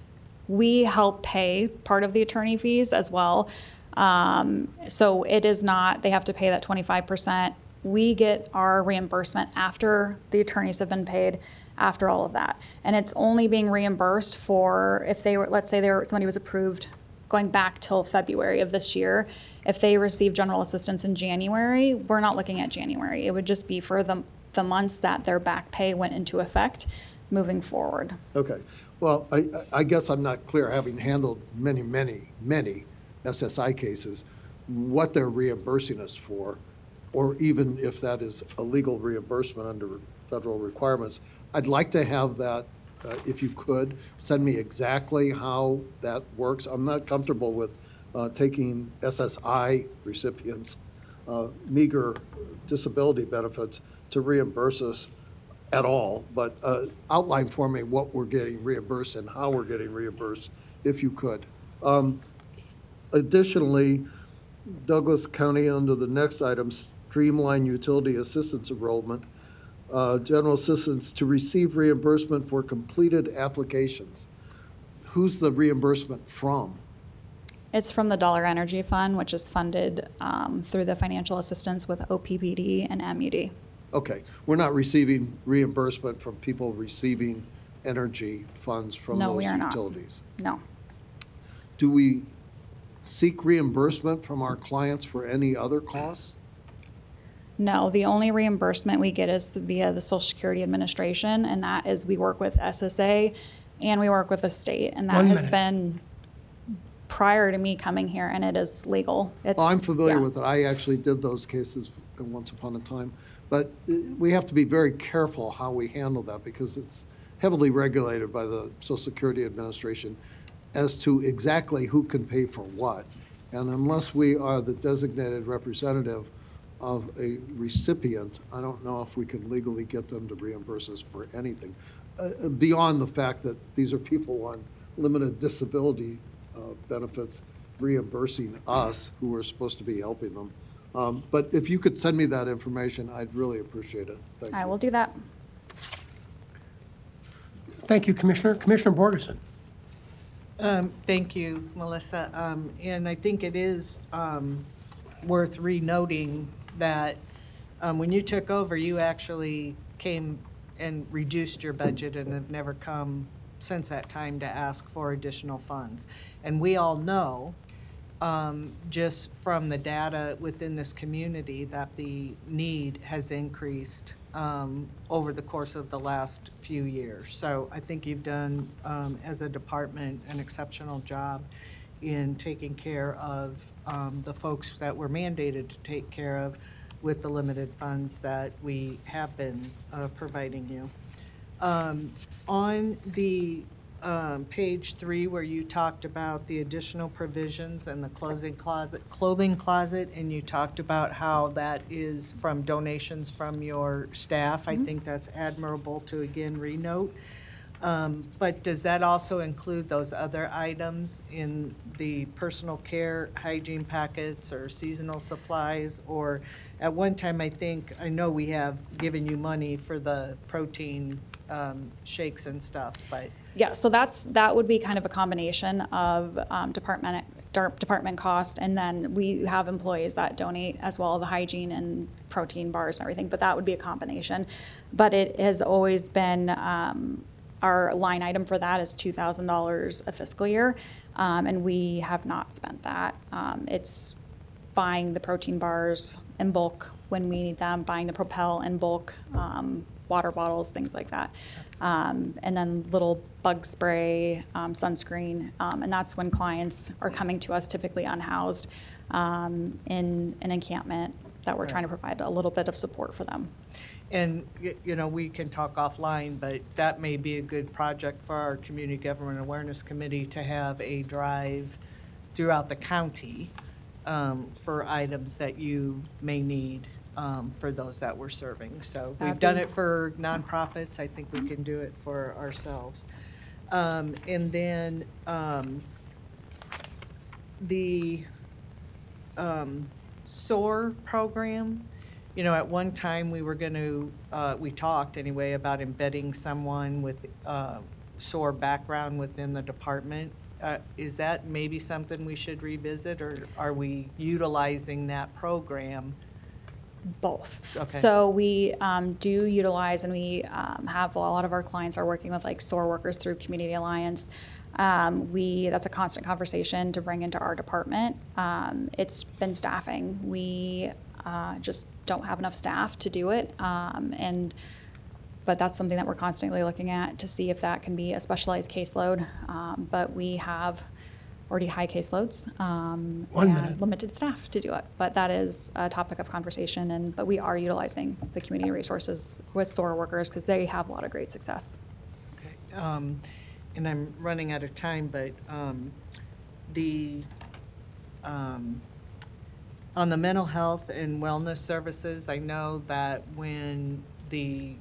we help pay part of the attorney fees as well. So it is not, they have to pay that 25%. We get our reimbursement after the attorneys have been paid, after all of that. And it's only being reimbursed for if they were, let's say somebody was approved going back till February of this year. If they received general assistance in January, we're not looking at January. It would just be for the months that their back pay went into effect moving forward. Okay. Well, I guess I'm not clear, having handled many, many, many SSI cases, what they're reimbursing us for, or even if that is a legal reimbursement under federal requirements. I'd like to have that, if you could, send me exactly how that works. I'm not comfortable with taking SSI recipients, meager disability benefits, to reimburse us at all, but outline for me what we're getting reimbursed and how we're getting reimbursed, if you could. Additionally, Douglas County, under the next item, streamline utility assistance enrollment, general assistance to receive reimbursement for completed applications. Who's the reimbursement from? It's from the Dollar Energy Fund, which is funded through the financial assistance with OPPD and MUD. Okay, we're not receiving reimbursement from people receiving energy funds from No, those we are not. utilities. No. Do we seek reimbursement from our clients for any other costs? No, the only reimbursement we get is via the Social Security Administration, and that is we work with SSA and we work with the state, and that One has minute. been prior to me coming here, and it is legal. Well, I'm familiar yeah. with it. I actually did those cases once upon a time. But we have to be very careful how we handle that because it's heavily regulated by the Social Security Administration as to exactly who can pay for what. And unless we are the designated representative of a recipient, I don't know if we can legally get them to reimburse us for anything. Beyond the fact that these are people on limited disability benefits reimbursing us who are supposed to be helping them. But if you could send me that information, I'd really appreciate it. Thank you. I will do that. Thank you, Commissioner. Commissioner Borgeson. Thank you, Melissa. And I think it is worth re-noting that when you took over, you actually came and reduced your budget and have never come since that time to ask for additional funds. And we all know, just from the data within this community, that the need has increased over the course of the last few years. So I think you've done, as a department, an exceptional job in taking care of the folks that were mandated to take care of. with the limited funds that we have been providing you. On the page 3, where you talked about the additional provisions and the clothing closet, and you talked about how that is from donations from your staff. I think that's admirable to again renote. But does that also include those other items in the personal care hygiene packets or seasonal supplies? Or at one time, I know we have given you money for the protein shakes and stuff, but. Yeah, so that would be kind of a combination of department cost, and then we have employees that donate as well, the hygiene and protein bars and everything, but that would be a combination. But it has always been, our line item for that is $2,000 a fiscal year, and we have not spent that. It's buying the protein bars in bulk when we need them, buying the Propel in bulk, water bottles, things like that. And then little bug spray, sunscreen, and that's when clients are coming to us typically unhoused in an encampment that we're trying to provide a little bit of support for them. And, you know, we can talk offline, but that may be a good project for our Community Government Awareness Committee to have a drive throughout the county for items that you may need for those that we're serving. So we've done it for nonprofits. I think we can do it for ourselves. And then the SOAR program, you know, at one time we were going to, we talked anyway about embedding someone with SOAR background within the department. Is that maybe something we should revisit, or are we utilizing that program? Both. Okay. So we do utilize, and we have a lot of our clients are working with like SOAR workers through Community Alliance. That's a constant conversation to bring into our department. It's been staffing. We just don't have enough staff to do it, but that's something that we're constantly looking at to see if that can be a specialized caseload. But we have already high caseloads and limited staff to do it. But that is a topic of conversation, but we are utilizing the community resources with SOAR workers because they have a lot of great success. Okay. And I'm running out of time, but on the mental health and wellness services, I know that when the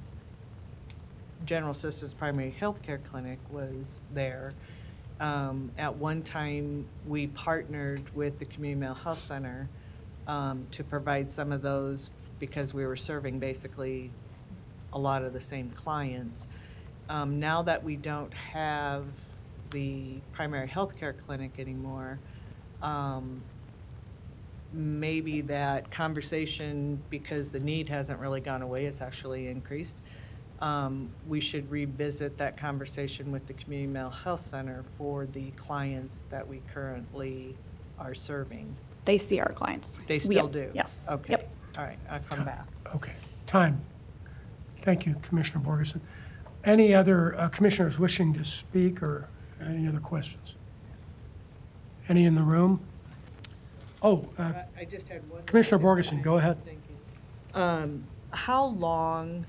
General Assistance Primary Health Care Clinic was there, at one time we partnered with the Community Mental Health Center to provide some of those because we were serving basically a lot of the same clients. Now that we don't have the primary health care clinic anymore, maybe that conversation, because the need hasn't really gone away, it's actually increased, we should revisit that conversation with the Community Mental Health Center for the clients that we currently are serving. They see our clients. They still do? Yes. Okay. Yep. All right, I'll come back. Okay. Time. Thank you, Commissioner Borgeson. Any other commissioners wishing to speak or any other questions? Any in the room? Oh, I just had one. Commissioner Borgeson, go ahead. Thank you. How long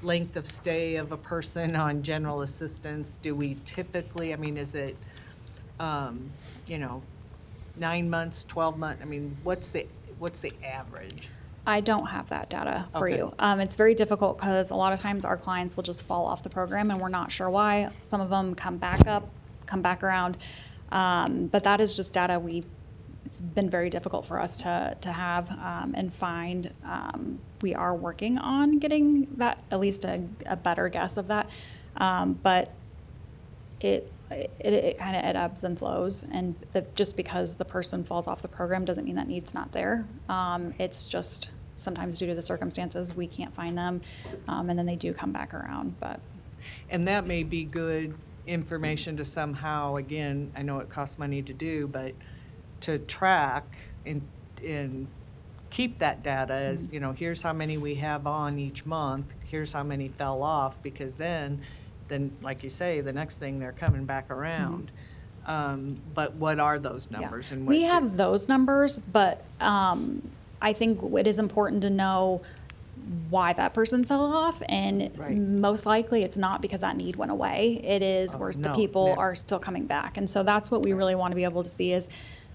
length of stay of a person on general assistance do we typically, I mean, is it, 9 months, 12 months? I mean, what's the average? I don't have that data for Okay. you. It's very difficult because a lot of times our clients will just fall off the program and we're not sure why. Some of them come back around. But that is just data it's been very difficult for us to have and find. We are working on getting that, at least a better guess of that. But it kind of ebbs and flows, and just because the person falls off the program doesn't mean that need's not there. It's just sometimes due to the circumstances we can't find them, and then they do come back around. And that may be good information to somehow, again, I know it costs money to do, but to track and keep that data as, here's how many we have on each month, here's how many fell off, because then like you say, the next thing they're coming back around. But what are those numbers? And We what have those numbers, but I think it is important to know why that person fell off, and most likely it's not because that need went away. It is where the no, people never. are still coming back, and so that's what we really want to be able to see is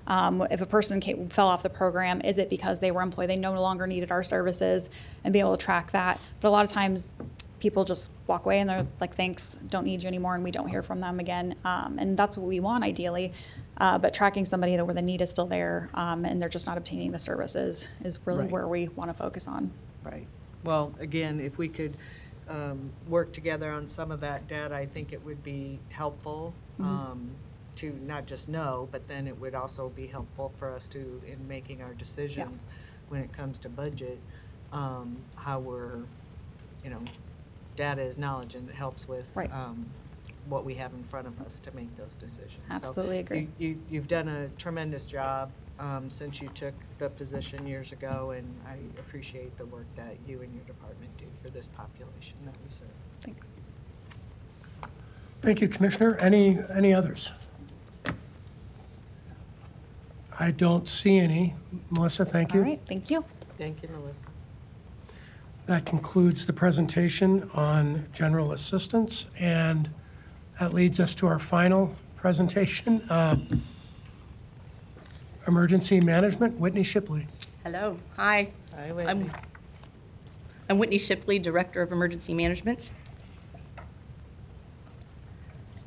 if a person fell off the program, is it because they were employed, they no longer needed our services, and be able to track that. But a lot of times people just walk away and they're like, thanks, don't need you anymore, and we don't hear from them again. And that's what we want ideally. But tracking somebody where the need is still there and they're just not obtaining the services is really Right. where we want to focus on. Right. Well, again, if we could work together on some of that data, I think it would be helpful to not just know, but then it would also be helpful for us to, in making our decisions when it comes to budget, how we're, data is knowledge, and it helps with what we have in front of us to make those decisions. Absolutely agree. You've done a tremendous job since you took the position years ago, and I appreciate the work that you and your department do for this population that we serve. Thanks. Thank you, Commissioner. Any others? I don't see any. Melissa, thank you. All right, thank you. Thank you, Melissa. That concludes the presentation on general assistance, and that leads us to our final presentation, emergency management. Whitney Shipley. Hello. Hi. Hi, Whitney. I'm Whitney Shipley, Director of Emergency Management.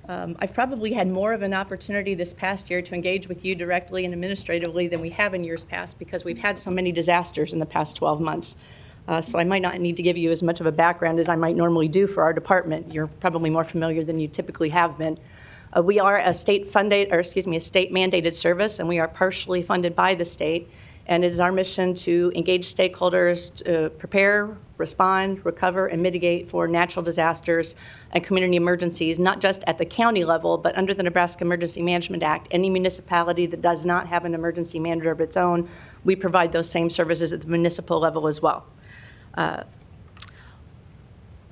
I've probably had more of an opportunity this past year to engage with you directly and administratively than we have in years past because we've had so many disasters in the past 12 months. So I might not need to give you as much of a background as I might normally do for our department. You're probably more familiar than you typically have been. We are a state mandated service, and we are partially funded by the state. And it is our mission to engage stakeholders to prepare, respond, recover, and mitigate for natural disasters and community emergencies, not just at the county level, but under the Nebraska Emergency Management Act. Any municipality that does not have an emergency manager of its own, we provide those same services at the municipal level as well.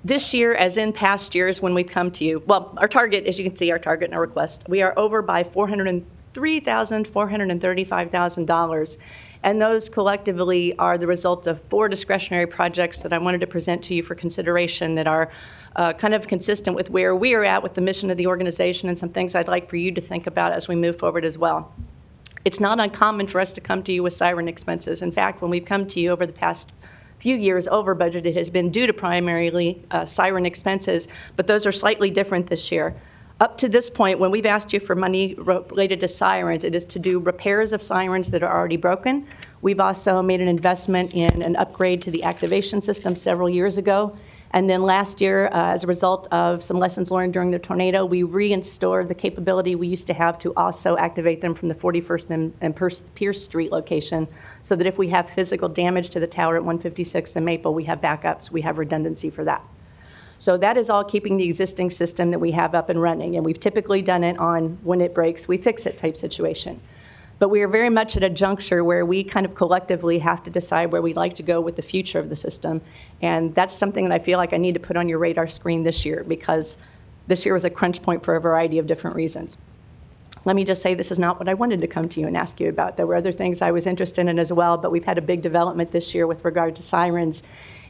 This year, as in past years when we've come to you, well, our target, as you can see, our target and our request, we are over by $403,435,000. And those collectively are the result of 4 discretionary projects that I wanted to present to you for consideration that are kind of consistent with where we are at with the mission of the organization and some things I'd like for you to think about as we move forward as well. It's not uncommon for us to come to you with siren expenses. In fact, when we've come to you over the past few years over budget, it has been due to primarily siren expenses, but those are slightly different this year. Up to this point, when we've asked you for money related to sirens, it is to do repairs of sirens that are already broken. We've also made an investment in an upgrade to the activation system several years ago. And then last year, as a result of some lessons learned during the tornado, we reinstored the capability we used to have to also activate them from the 41st and Pierce Street location, so that if we have physical damage to the tower at 156th and Maple, we have backups, we have redundancy for that. So that is all keeping the existing system that we have up and running, and we've typically done it on when it breaks, we fix it type situation. But we are very much at a juncture where we kind of collectively have to decide where we'd like to go with the future of the system, and that's something that I feel like I need to put on your radar screen this year, because this year was a crunch point for a variety of different reasons. Let me just say this is not what I wanted to come to you and ask you about. There were other things I was interested in as well, but we've had a big development this year with regard to sirens,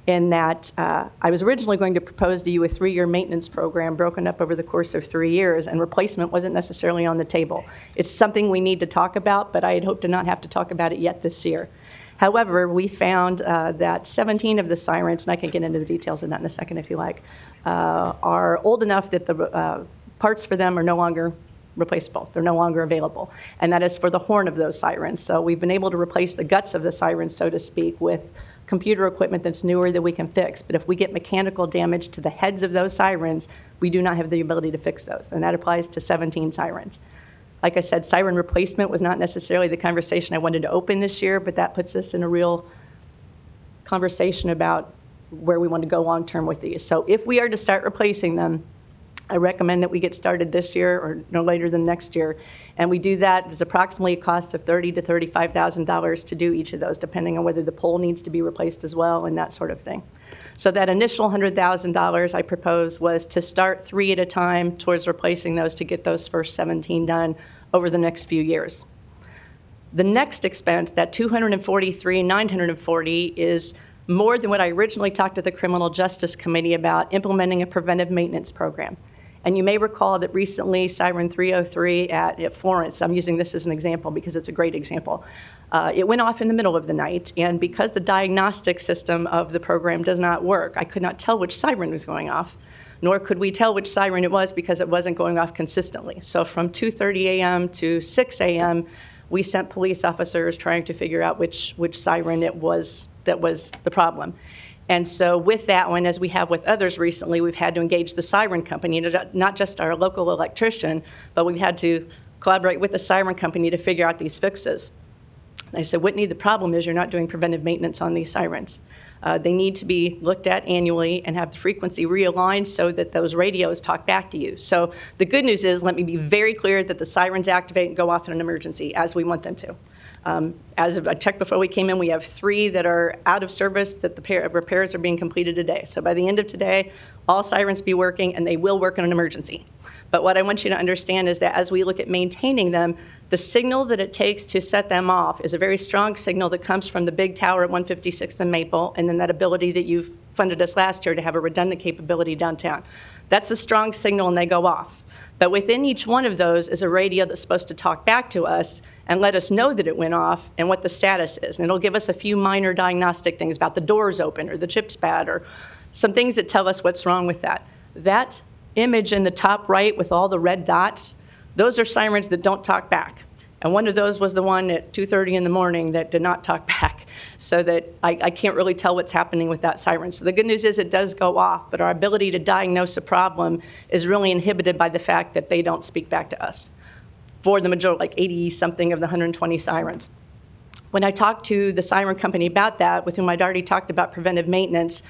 in that I was originally going to propose to you a 3-year maintenance program broken up over the course of 3 years, and replacement wasn't necessarily on the table. It's something we need to talk about, but I had hoped to not have to talk about it yet this year. However, we found that 17 of the sirens, and I can get into the details of that in a second if you like, are old enough that the parts for them are no longer replaceable. They're no longer available. And that is for the horn of those sirens. So we've been able to replace the guts of the sirens, so to speak, with computer equipment that's newer that we can fix. But if we get mechanical damage to the heads of those sirens, we do not have the ability to fix those. And that applies to 17 sirens. Like I said, siren replacement was not necessarily the conversation I wanted to open this year, but that puts us in a real conversation about where we want to go long term with these. So if we are to start replacing them, I recommend that we get started this year or no later than next year. And we do that, it's approximately a cost of $30,000 to $35,000 to do each of those, depending on whether the pole needs to be replaced as well and that sort of thing. So that initial $100,000 I propose was to start 3 at a time towards replacing those to get those first 17 done over the next few years. The next expense, that $243,940, is more than what I originally talked to the Criminal Justice Committee about, implementing a preventive maintenance program. And you may recall that recently Siren 303 at Florence, I'm using this as an example because it's a great example, it went off in the middle of the night, and because the diagnostic system of the program does not work, I could not tell which siren was going off, nor could we tell which siren it was because it wasn't going off consistently. So from 2:30 a.m. to 6 a.m., we sent police officers trying to figure out which siren it was that was the problem. And so with that one, as we have with others recently, we've had to engage the siren company, not just our local electrician, but we've had to collaborate with the siren company to figure out these fixes. They said, Whitney, the problem is you're not doing preventive maintenance on these sirens. They need to be looked at annually and have the frequency realigned so that those radios talk back to you. So the good news is, let me be very clear that the sirens activate and go off in an emergency as we want them to. As of I checked before we came in, we have 3 that are out of service that the repairs are being completed today. So by the end of today, all sirens be working, and they will work in an emergency. But what I want you to understand is that as we look at maintaining them, the signal that it takes to set them off is a very strong signal that comes from the big tower at 156th and Maple, and then that ability that you funded us last year to have a redundant capability downtown. That's a strong signal, and they go off. But within each one of those is a radio that's supposed to talk back to us and let us know that it went off and what the status is. And it'll give us a few minor diagnostic things about the doors open or the chips bad or some things that tell us what's wrong with that. That image in the top right with all the red dots, those are sirens that don't talk back. And one of those was the one at 2:30 in the morning that did not talk back, so that I can't really tell what's happening with that siren. So the good news is it does go off, but our ability to diagnose a problem is really inhibited by the fact that they don't speak back to us for the majority, like 80-something of the 120 sirens. When I talked to the siren company about that, with whom I'd already talked about preventive maintenance,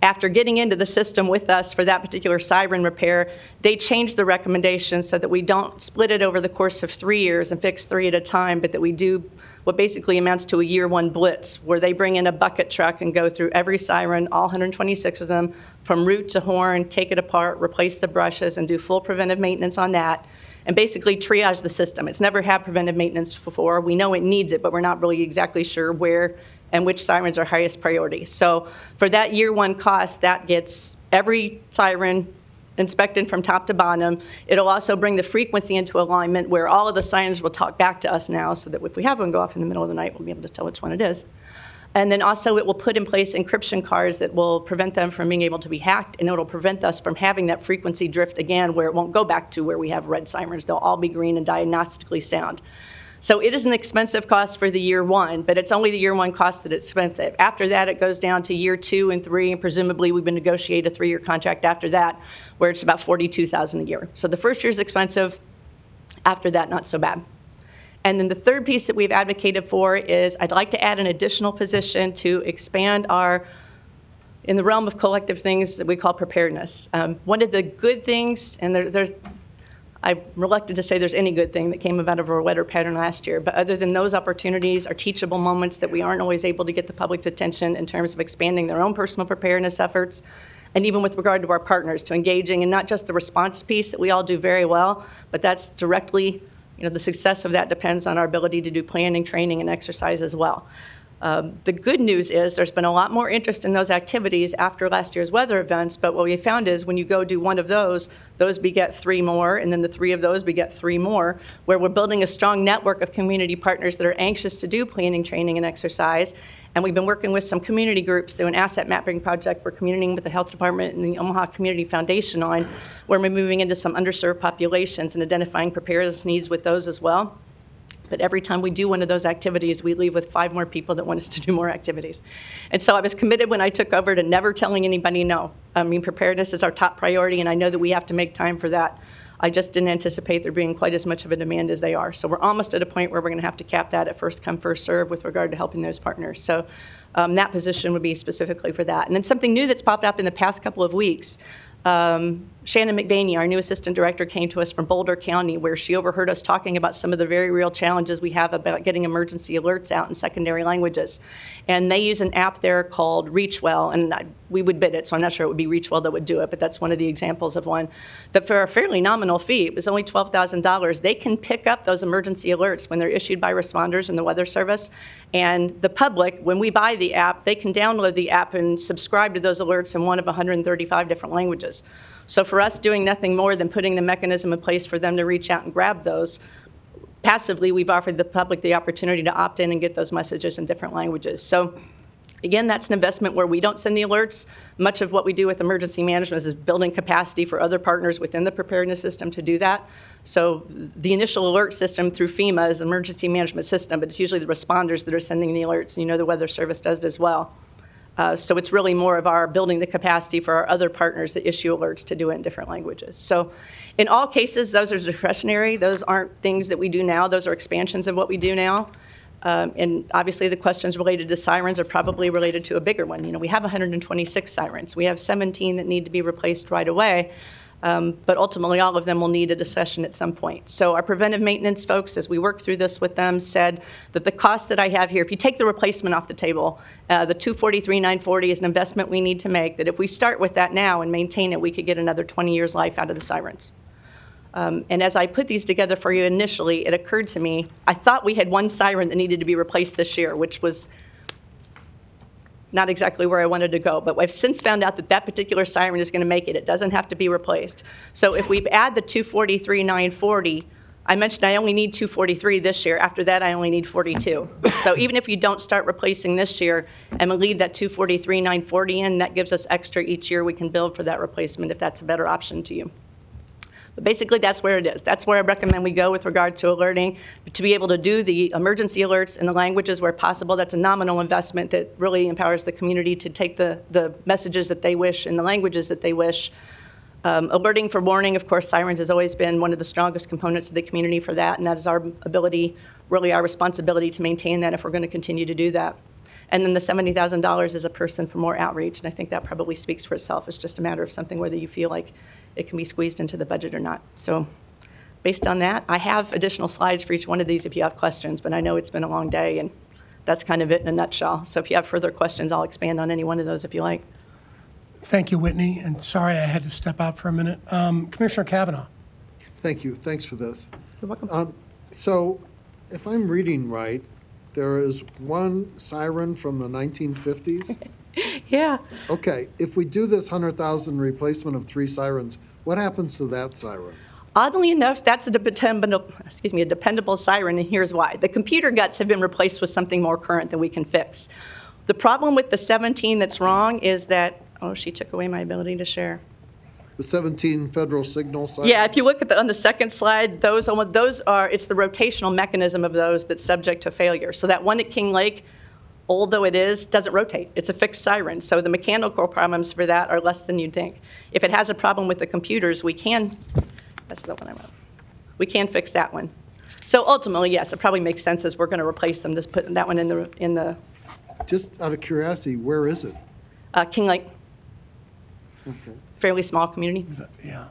after getting into the system with us for that particular siren repair, they changed the recommendation so that we don't split it over the course of 3 years and fix 3 at a time, but that we do what basically amounts to a year 1 blitz, where they bring in a bucket truck and go through every siren, all 126 of them, from root to horn, take it apart, replace the brushes, and do full preventive maintenance on that, and basically triage the system. It's never had preventive maintenance before. We know it needs it, but we're not really exactly sure where and which sirens are highest priority. So for that year 1 cost, that gets every siren inspected from top to bottom. It'll also bring the frequency into alignment where all of the sirens will talk back to us now, so that if we have one go off in the middle of the night, we'll be able to tell which one it is. And then also it will put in place encryption cards that will prevent them from being able to be hacked, and it'll prevent us from having that frequency drift again where it won't go back to where we have red sirens. They'll all be green and diagnostically sound. So it is an expensive cost for the year 1, but it's only the year 1 cost that's expensive. After that, it goes down to year 2 and 3, and presumably we've been negotiate a 3-year contract after that, where it's about $42,000 a year. So the first year's expensive. After that, not so bad. And then the third piece that we've advocated for is I'd like to add an additional position to expand in the realm of collective things that we call preparedness. One of the good things, and I'm reluctant to say there's any good thing that came out of our weather pattern last year, but other than those opportunities are teachable moments that we aren't always able to get the public's attention in terms of expanding their own personal preparedness efforts, and even with regard to our partners, to engaging in not just the response piece that we all do very well, but that's directly, the success of that depends on our ability to do planning, training, and exercise as well. The good news is there's been a lot more interest in those activities after last year's weather events, but what we found is when you go do one of those beget 3 more, and then the 3 of those beget 3 more, where we're building a strong network of community partners that are anxious to do planning, training, and exercise. And we've been working with some community groups through an asset mapping project we're communicating with the Health Department and the Omaha Community Foundation on, where we're moving into some underserved populations and identifying preparedness needs with those as well. But every time we do one of those activities, we leave with 5 more people that want us to do more activities. And so I was committed when I took over to never telling anybody no. I mean, preparedness is our top priority, and I know that we have to make time for that. I just didn't anticipate there being quite as much of a demand as they are. So we're almost at a point where we're going to have to cap that at first come, first serve with regard to helping those partners. So that position would be specifically for that. And then something new that's popped up in the past couple of weeks. Shannon McBaney, our new assistant director, came to us from Boulder County, where she overheard us talking about some of the very real challenges we have about getting emergency alerts out in secondary languages. And they use an app there called ReachWell, and we would bid it, so I'm not sure it would be ReachWell that would do it, but that's one of the examples of one. That for a fairly nominal fee, it was only $12,000, they can pick up those emergency alerts when they're issued by responders and the Weather Service. And the public, when we buy the app, they can download the app and subscribe to those alerts in one of 135 different languages. So for us doing nothing more than putting the mechanism in place for them to reach out and grab those, passively we've offered the public the opportunity to opt in and get those messages in different languages. So again, that's an investment where we don't send the alerts. Much of what we do with emergency management is building capacity for other partners within the preparedness system to do that. So the initial alert system through FEMA is an emergency management system, but it's usually the responders that are sending the alerts, and you know the Weather Service does it as well. So it's really more of our building the capacity for our other partners that issue alerts to do it in different languages. So in all cases, those are discretionary. Those aren't things that we do now. Those are expansions of what we do now. And obviously the questions related to sirens are probably related to a bigger one. You know, we have 126 sirens. We have 17 that need to be replaced right away. But ultimately, all of them will need a discussion at some point. So our preventive maintenance folks, as we work through this with them, said that the cost that I have here, if you take the replacement off the table, the $243,940 is an investment we need to make, that if we start with that now and maintain it, we could get another 20 years life out of the sirens. And as I put these together for you initially, it occurred to me, I thought we had one siren that needed to be replaced this year, which was not exactly where I wanted to go, but I've since found out that that particular siren is going to make it. It doesn't have to be replaced. So if we add the $243,940, I mentioned I only need $243 this year. After that, I only need $42. So even if you don't start replacing this year and we leave that $243,940 in, that gives us extra each year we can build for that replacement if that's a better option to you. But basically, that's where it is. That's where I recommend we go with regard to alerting. To be able to do the emergency alerts in the languages where possible, that's a nominal investment that really empowers the community to take the messages that they wish in the languages that they wish. Alerting for warning, of course, sirens has always been one of the strongest components of the community for that, and that is our ability, really our responsibility to maintain that if we're going to continue to do that. And then the $70,000 is a person for more outreach, and I think that probably speaks for itself. It's just a matter of something whether you feel like it can be squeezed into the budget or not. So based on that, I have additional slides for each one of these if you have questions, but I know it's been a long day, and that's kind of it in a nutshell. So if you have further questions, I'll expand on any one of those if you like. Thank you, Whitney, and sorry I had to step out for a minute. Commissioner Kavanaugh. Thank you. Thanks for this. You're welcome. So if I'm reading right, there is one siren from the 1950s? Yeah. Okay, if we do this 100,000 replacement of 3 sirens, what happens to that siren? Oddly enough, that's a dependable siren, and here's why. The computer guts have been replaced with something more current that we can fix. The problem with the 17 that's wrong is that, oh, she took away my ability to share. The 17 federal signal sirens? Yeah, if you look at on the second slide, those are, it's the rotational mechanism of those that's subject to failure. So that one at King Lake, old though it is, doesn't rotate. It's a fixed siren. So the mechanical problems for that are less than you'd think. If it has a problem with the computers, we can, that's the one I wrote. We can fix that one. So ultimately, yes, it probably makes sense as we're going to replace them, just put that one in the. Just out of curiosity, where is it? King Lake. Okay. Fairly small community. Yeah.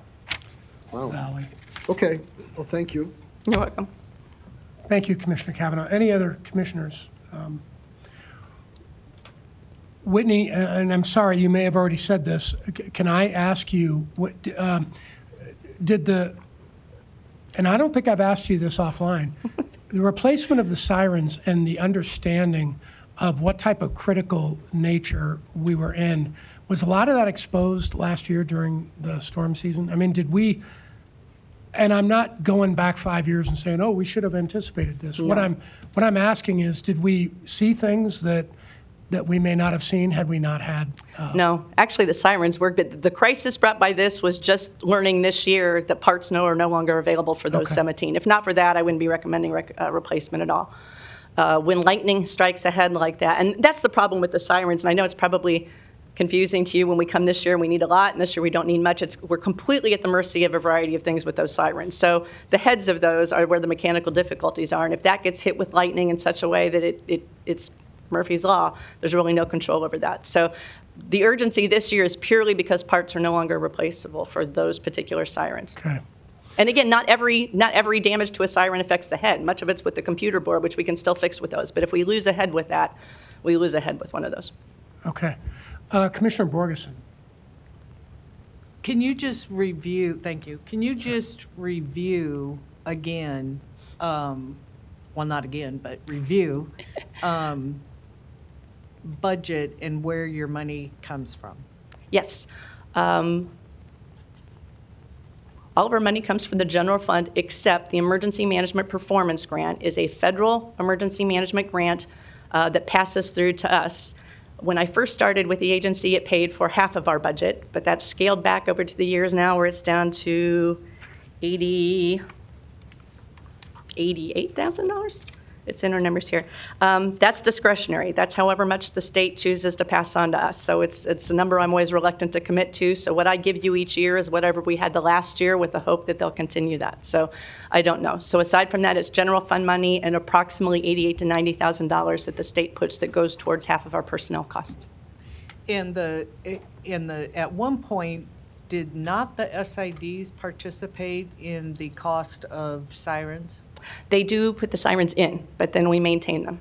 Wow. Valley. Okay, well, thank you. You're welcome. Thank you, Commissioner Kavanaugh. Any other commissioners? Whitney, and I'm sorry, you may have already said this. Can I ask you, what did the, and I don't think I've asked you this offline, the replacement of the sirens and the understanding of what type of critical nature we were in, was a lot of that exposed last year during the storm season? I mean, did we, and I'm not going back 5 years and saying, oh, we should have anticipated this. No. What I'm asking is, did we see things that we may not have seen had we not had? No, actually the sirens worked, but the crisis brought by this was just learning this year that parts are no longer available for those 17. If not for that, I wouldn't be recommending replacement at all. When lightning strikes ahead like that, and that's the problem with the sirens, and I know it's probably confusing to you when we come this year and we need a lot, and this year we don't need much. We're completely at the mercy of a variety of things with those sirens. So the heads of those are where the mechanical difficulties are, and if that gets hit with lightning in such a way that it's Murphy's Law, there's really no control over that. So The urgency this year is purely because parts are no longer replaceable for those particular sirens. Okay. And again, not every damage to a siren affects the head. Much of it's with the computer board, which we can still fix with those. But if we lose a head with that, we lose a head with one of those. Okay. Commissioner Borgeson. Can you just review, thank you, can you just review again, well, not again, but review budget and where your money comes from? Yes. All of our money comes from the general fund, except the Emergency Management Performance Grant is a federal emergency management grant that passes through to us. When I first started with the agency, it paid for half of our budget, but that's scaled back over to the years now where it's down to $88,000. It's in our numbers here. That's discretionary. That's however much the state chooses to pass on to us. So it's a number I'm always reluctant to commit to. So what I give you each year is whatever we had the last year with the hope that they'll continue that. So I don't know. So aside from that, it's general fund money and approximately $88,000 to $90,000 that the state puts that goes towards half of our personnel costs. At one point, did not the SIDs participate in the cost of sirens? They do put the sirens in, but then we maintain them.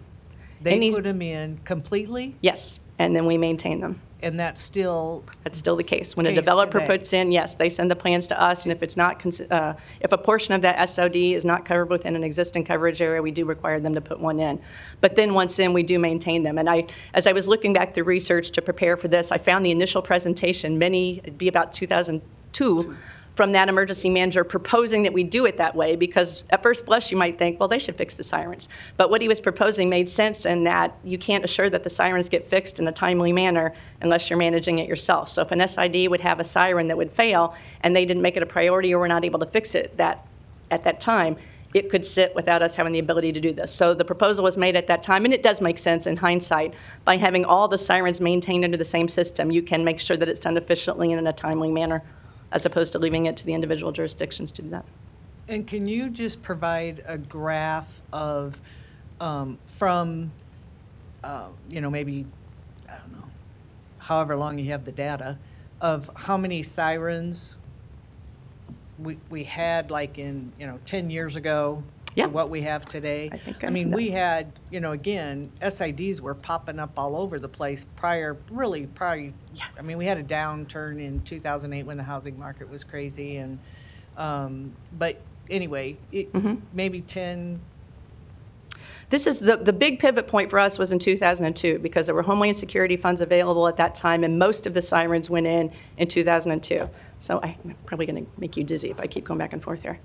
They put them in completely? Yes, and then we maintain them. And that's still the case. When a developer puts in, yes, they send the plans to us, and if it's not, if a portion of that SOD is not covered within an existing coverage area, we do require them to put one in. But then once in, we do maintain them. And as I was looking back through research to prepare for this, I found the initial presentation, it'd be about 2002, from that emergency manager proposing that we do it that way, because at first blush you might think, well, they should fix the sirens. But what he was proposing made sense in that you can't assure that the sirens get fixed in a timely manner unless you're managing it yourself. So if an SID would have a siren that would fail and they didn't make it a priority or were not able to fix it at that time, it could sit without us having the ability to do this. So the proposal was made at that time, and it does make sense in hindsight. By having all the sirens maintained under the same system, you can make sure that it's done efficiently and in a timely manner, as opposed to leaving it to the individual jurisdictions to do that. And can you just provide a graph of, from, maybe, I don't know, however long you have the data, of how many sirens we had like in, 10 years ago to what we have today? I mean, we had, again, SIDs were popping up all over the place prior, I mean, we had a downturn in 2008 when the housing market was crazy. And, but anyway, maybe 10. This is the big pivot point for us was in 2002, because there were Homeland Security funds available at that time, and most of the sirens went in 2002. So I'm probably going to make you dizzy if I keep going back and forth here.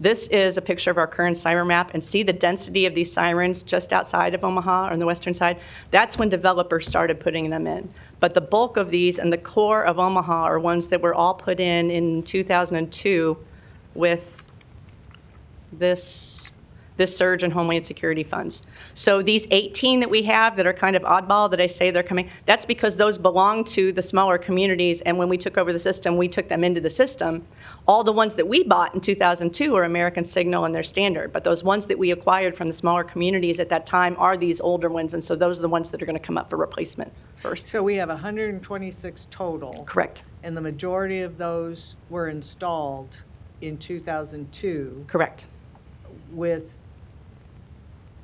This is a picture of our current siren map, and see the density of these sirens just outside of Omaha on the western side? That's when developers started putting them in. But the bulk of these and the core of Omaha are ones that were all put in 2002 with this surge in Homeland Security funds. So these 18 that we have that are kind of oddball that I say they're coming, that's because those belong to the smaller communities, and when we took over the system, we took them into the system. All the ones that we bought in 2002 are American Signal and their standard, but those ones that we acquired from the smaller communities at that time are these older ones, and so those are the ones that are going to come up for replacement first. So we have 126 total. Correct. And the majority of those were installed in 2002. Correct. With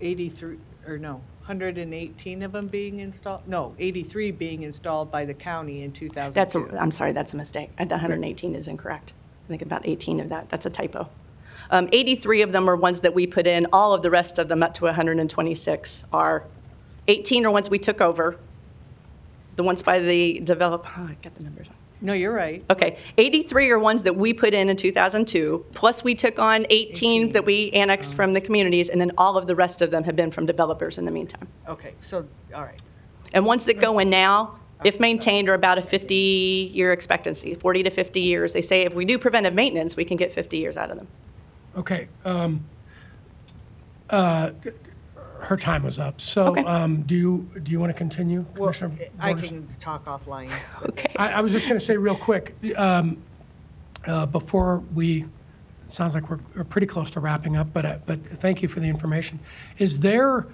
118 of them being installed? No, 83 being installed by the county in 2002. I'm sorry, that's a mistake. The 118 is incorrect. I think about 18 of that. That's a typo. 83 of them are ones that we put in. All of the rest of them, up to 126, are 18 are ones we took over. The ones by the developer. Oh, I got the numbers wrong. No, you're right. Okay, 83 are ones that we put in 2002, plus we took on 18 that we annexed from the communities, and then all of the rest of them have been from developers in the meantime. Okay, so, all right. And ones that go in now, if maintained, are about a 50-year expectancy, 40 to 50 years. They say if we do preventive maintenance, we can get 50 years out of them. Okay. Her time was up. So Okay. do you want to continue, Commissioner I Borges? can talk offline. Okay. I was just going to say real quick, before we, sounds like we're pretty close to wrapping up, but thank you for the information. Is there,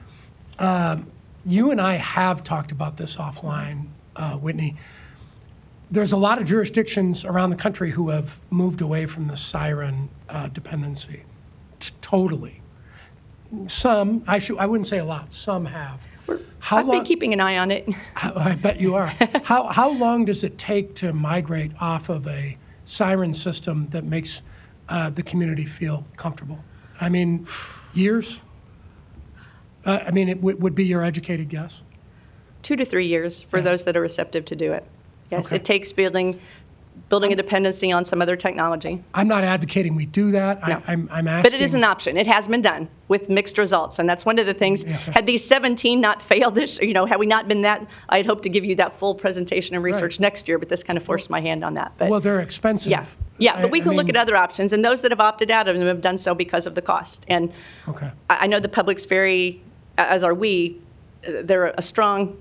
you and I have talked about this offline, Whitney. There's a lot of jurisdictions around the country who have moved away from the siren dependency, totally. Some, I wouldn't say a lot, some have. I've been keeping an eye on it. I bet you are. How long does it take to migrate off of a siren system that makes the community feel comfortable? I mean, years? I mean, it would be your educated guess? 2 to 3 years for those that are receptive to do it. Yes, Okay. it takes building a dependency on some other technology. I'm not advocating we do that. No. I'm asking. But it is an option. It has been done with mixed results, and that's one of the things. Had these 17 not failed this, had we not been that, I'd hope to give you that full presentation and research next year, but this kind of forced my hand on that. But Well, they're expensive. yeah, but we can look mean- at other options, and those that have opted out of them have done so because of the cost. And Okay. I know the public's very, as are we, they're a strong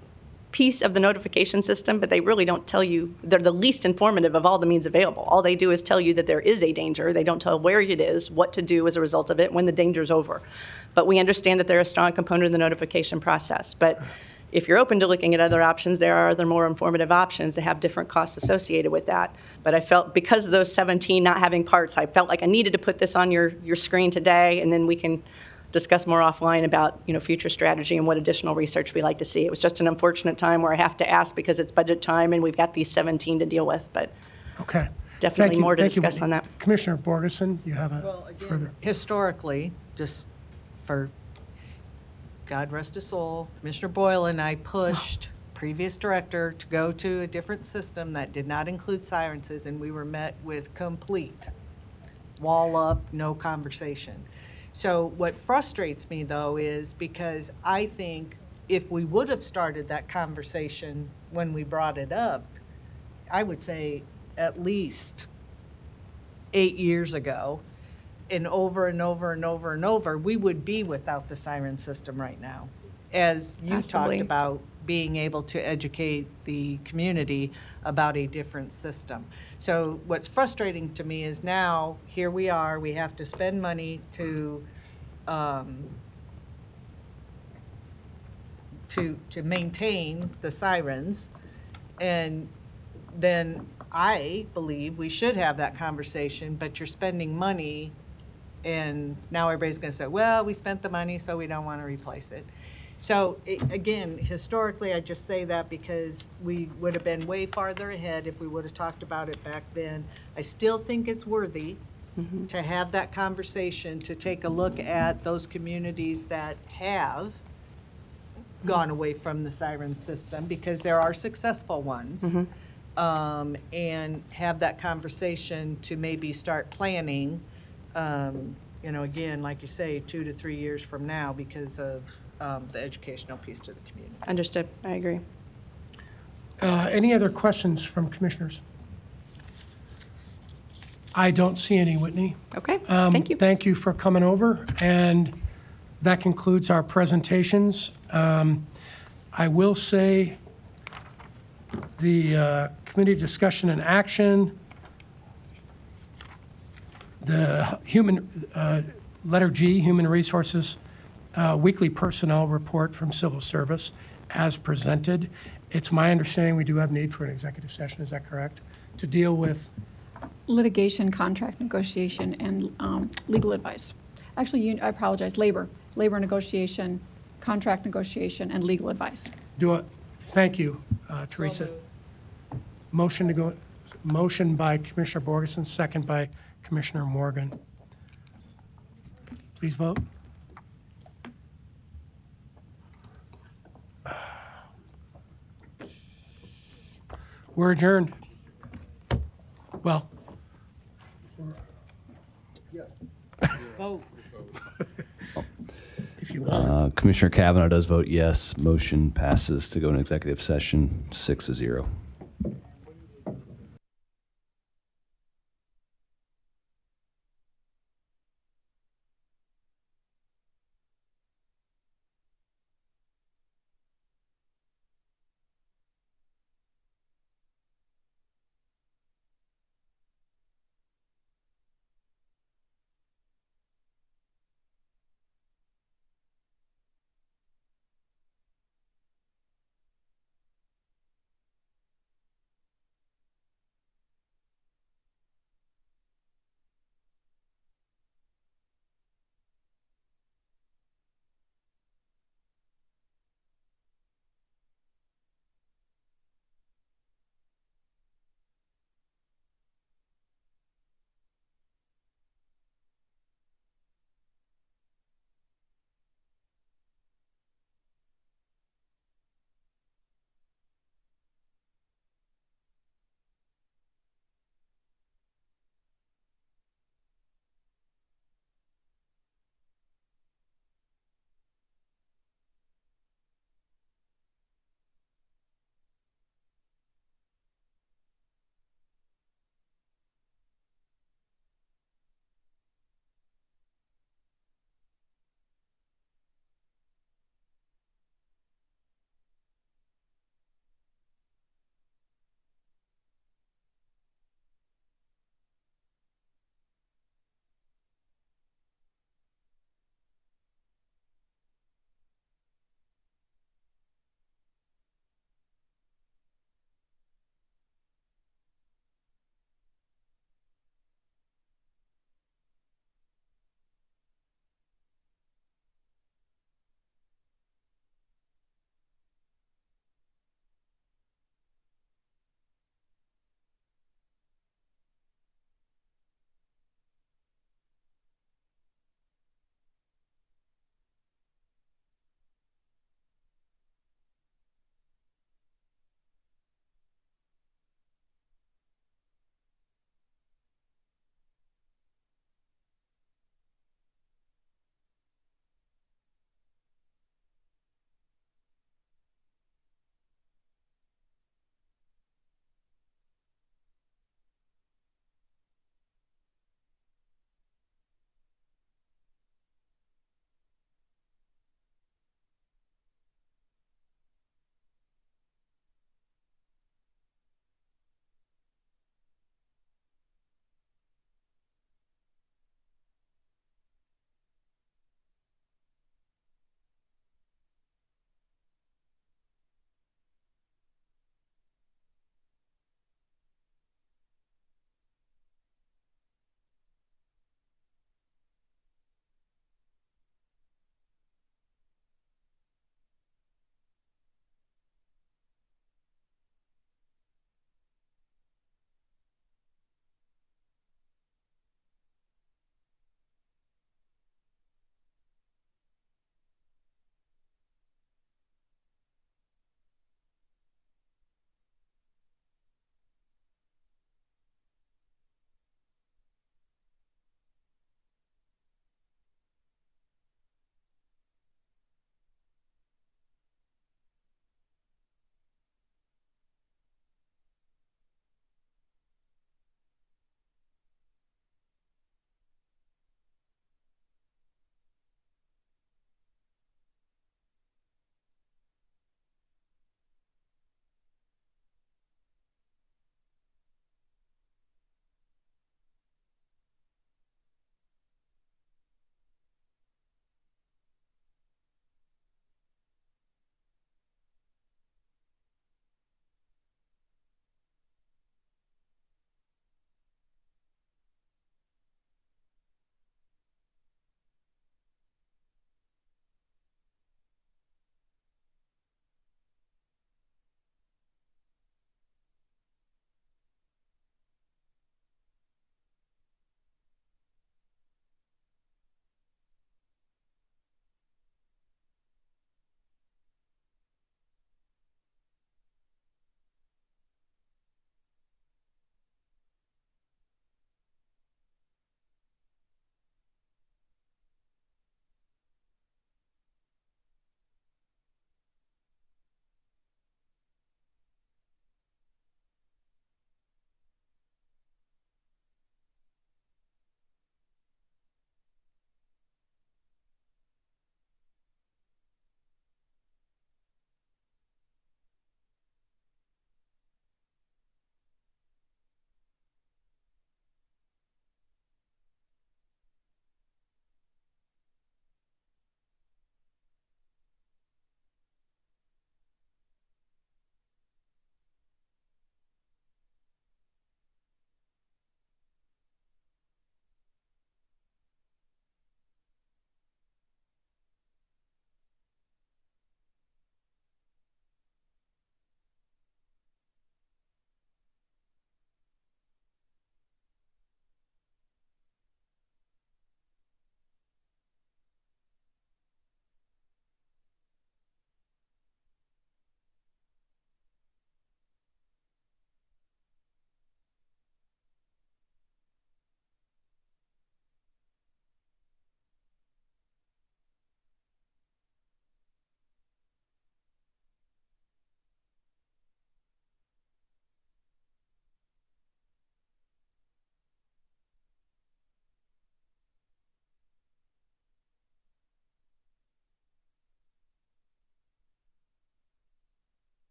piece of the notification system, but they really don't tell you, they're the least informative of all the means available. All they do is tell you that there is a danger. They don't tell where it is, what to do as a result of it, when the danger's over. But we understand that they're a strong component of the notification process. But if you're open to looking at other options, there are other more informative options that have different costs associated with that. But I felt, because of those 17 not having parts, I felt like I needed to put this on your screen today, and then we can discuss more offline about future strategy and what additional research we like to see. It was just an unfortunate time where I have to ask because it's budget time and we've got these 17 to deal with, but Okay. definitely Thank you. more to Thank you, discuss Whitney. on that. Commissioner Borgeson, you have a further. Historically, just for God rest his soul, Commissioner Boyle and I pushed previous director to go to a different system that did not include silences, and we were met with complete wall up, no conversation. So what frustrates me, though, is because I think if we would have started that conversation when we brought it up, I would say at least 8 years ago, and over and over and over and over, we would be without the siren system right now. As you Possibly. talked about being able to educate the community about a different system. So what's frustrating to me is now, here we are, we have to spend money to maintain the sirens, and then I believe we should have that conversation, but you're spending money, and now everybody's going to say, well, we spent the money, so we don't want to replace it. So again, historically, I just say that because we would have been way farther ahead if we would have talked about it back then. I still think it's worthy to have that conversation, to take a look at those communities that have gone away from the siren system, because there are successful ones, and have that conversation to maybe start planning, again, like you say, 2 to 3 years from now, because of the educational piece to the community. Understood. I agree. Any other questions from commissioners? I don't see any, Whitney. Okay, thank you. Thank you for coming over, and that concludes our presentations. I will say the committee discussion and action, the letter G, Human Resources Weekly Personnel Report from Civil Service as presented. It's my understanding we do have need for an executive session, is that correct? To deal with Litigation, contract negotiation, and legal advice. Actually, I apologize, labor negotiation, contract negotiation, and legal advice. Thank you, Teresa. Motion by Commissioner Borgeson, second by Commissioner Morgan. Please vote. We're adjourned. Well, Vote. if you want. Commissioner Kavanaugh does vote yes. Motion passes to go into executive session 6-0.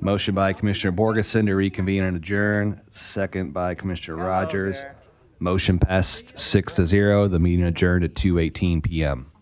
Motion by Commissioner Borgeson to reconvene and adjourn, second by Commissioner Rogers. Motion passed 6-0. The meeting adjourned at 2:18 p.m.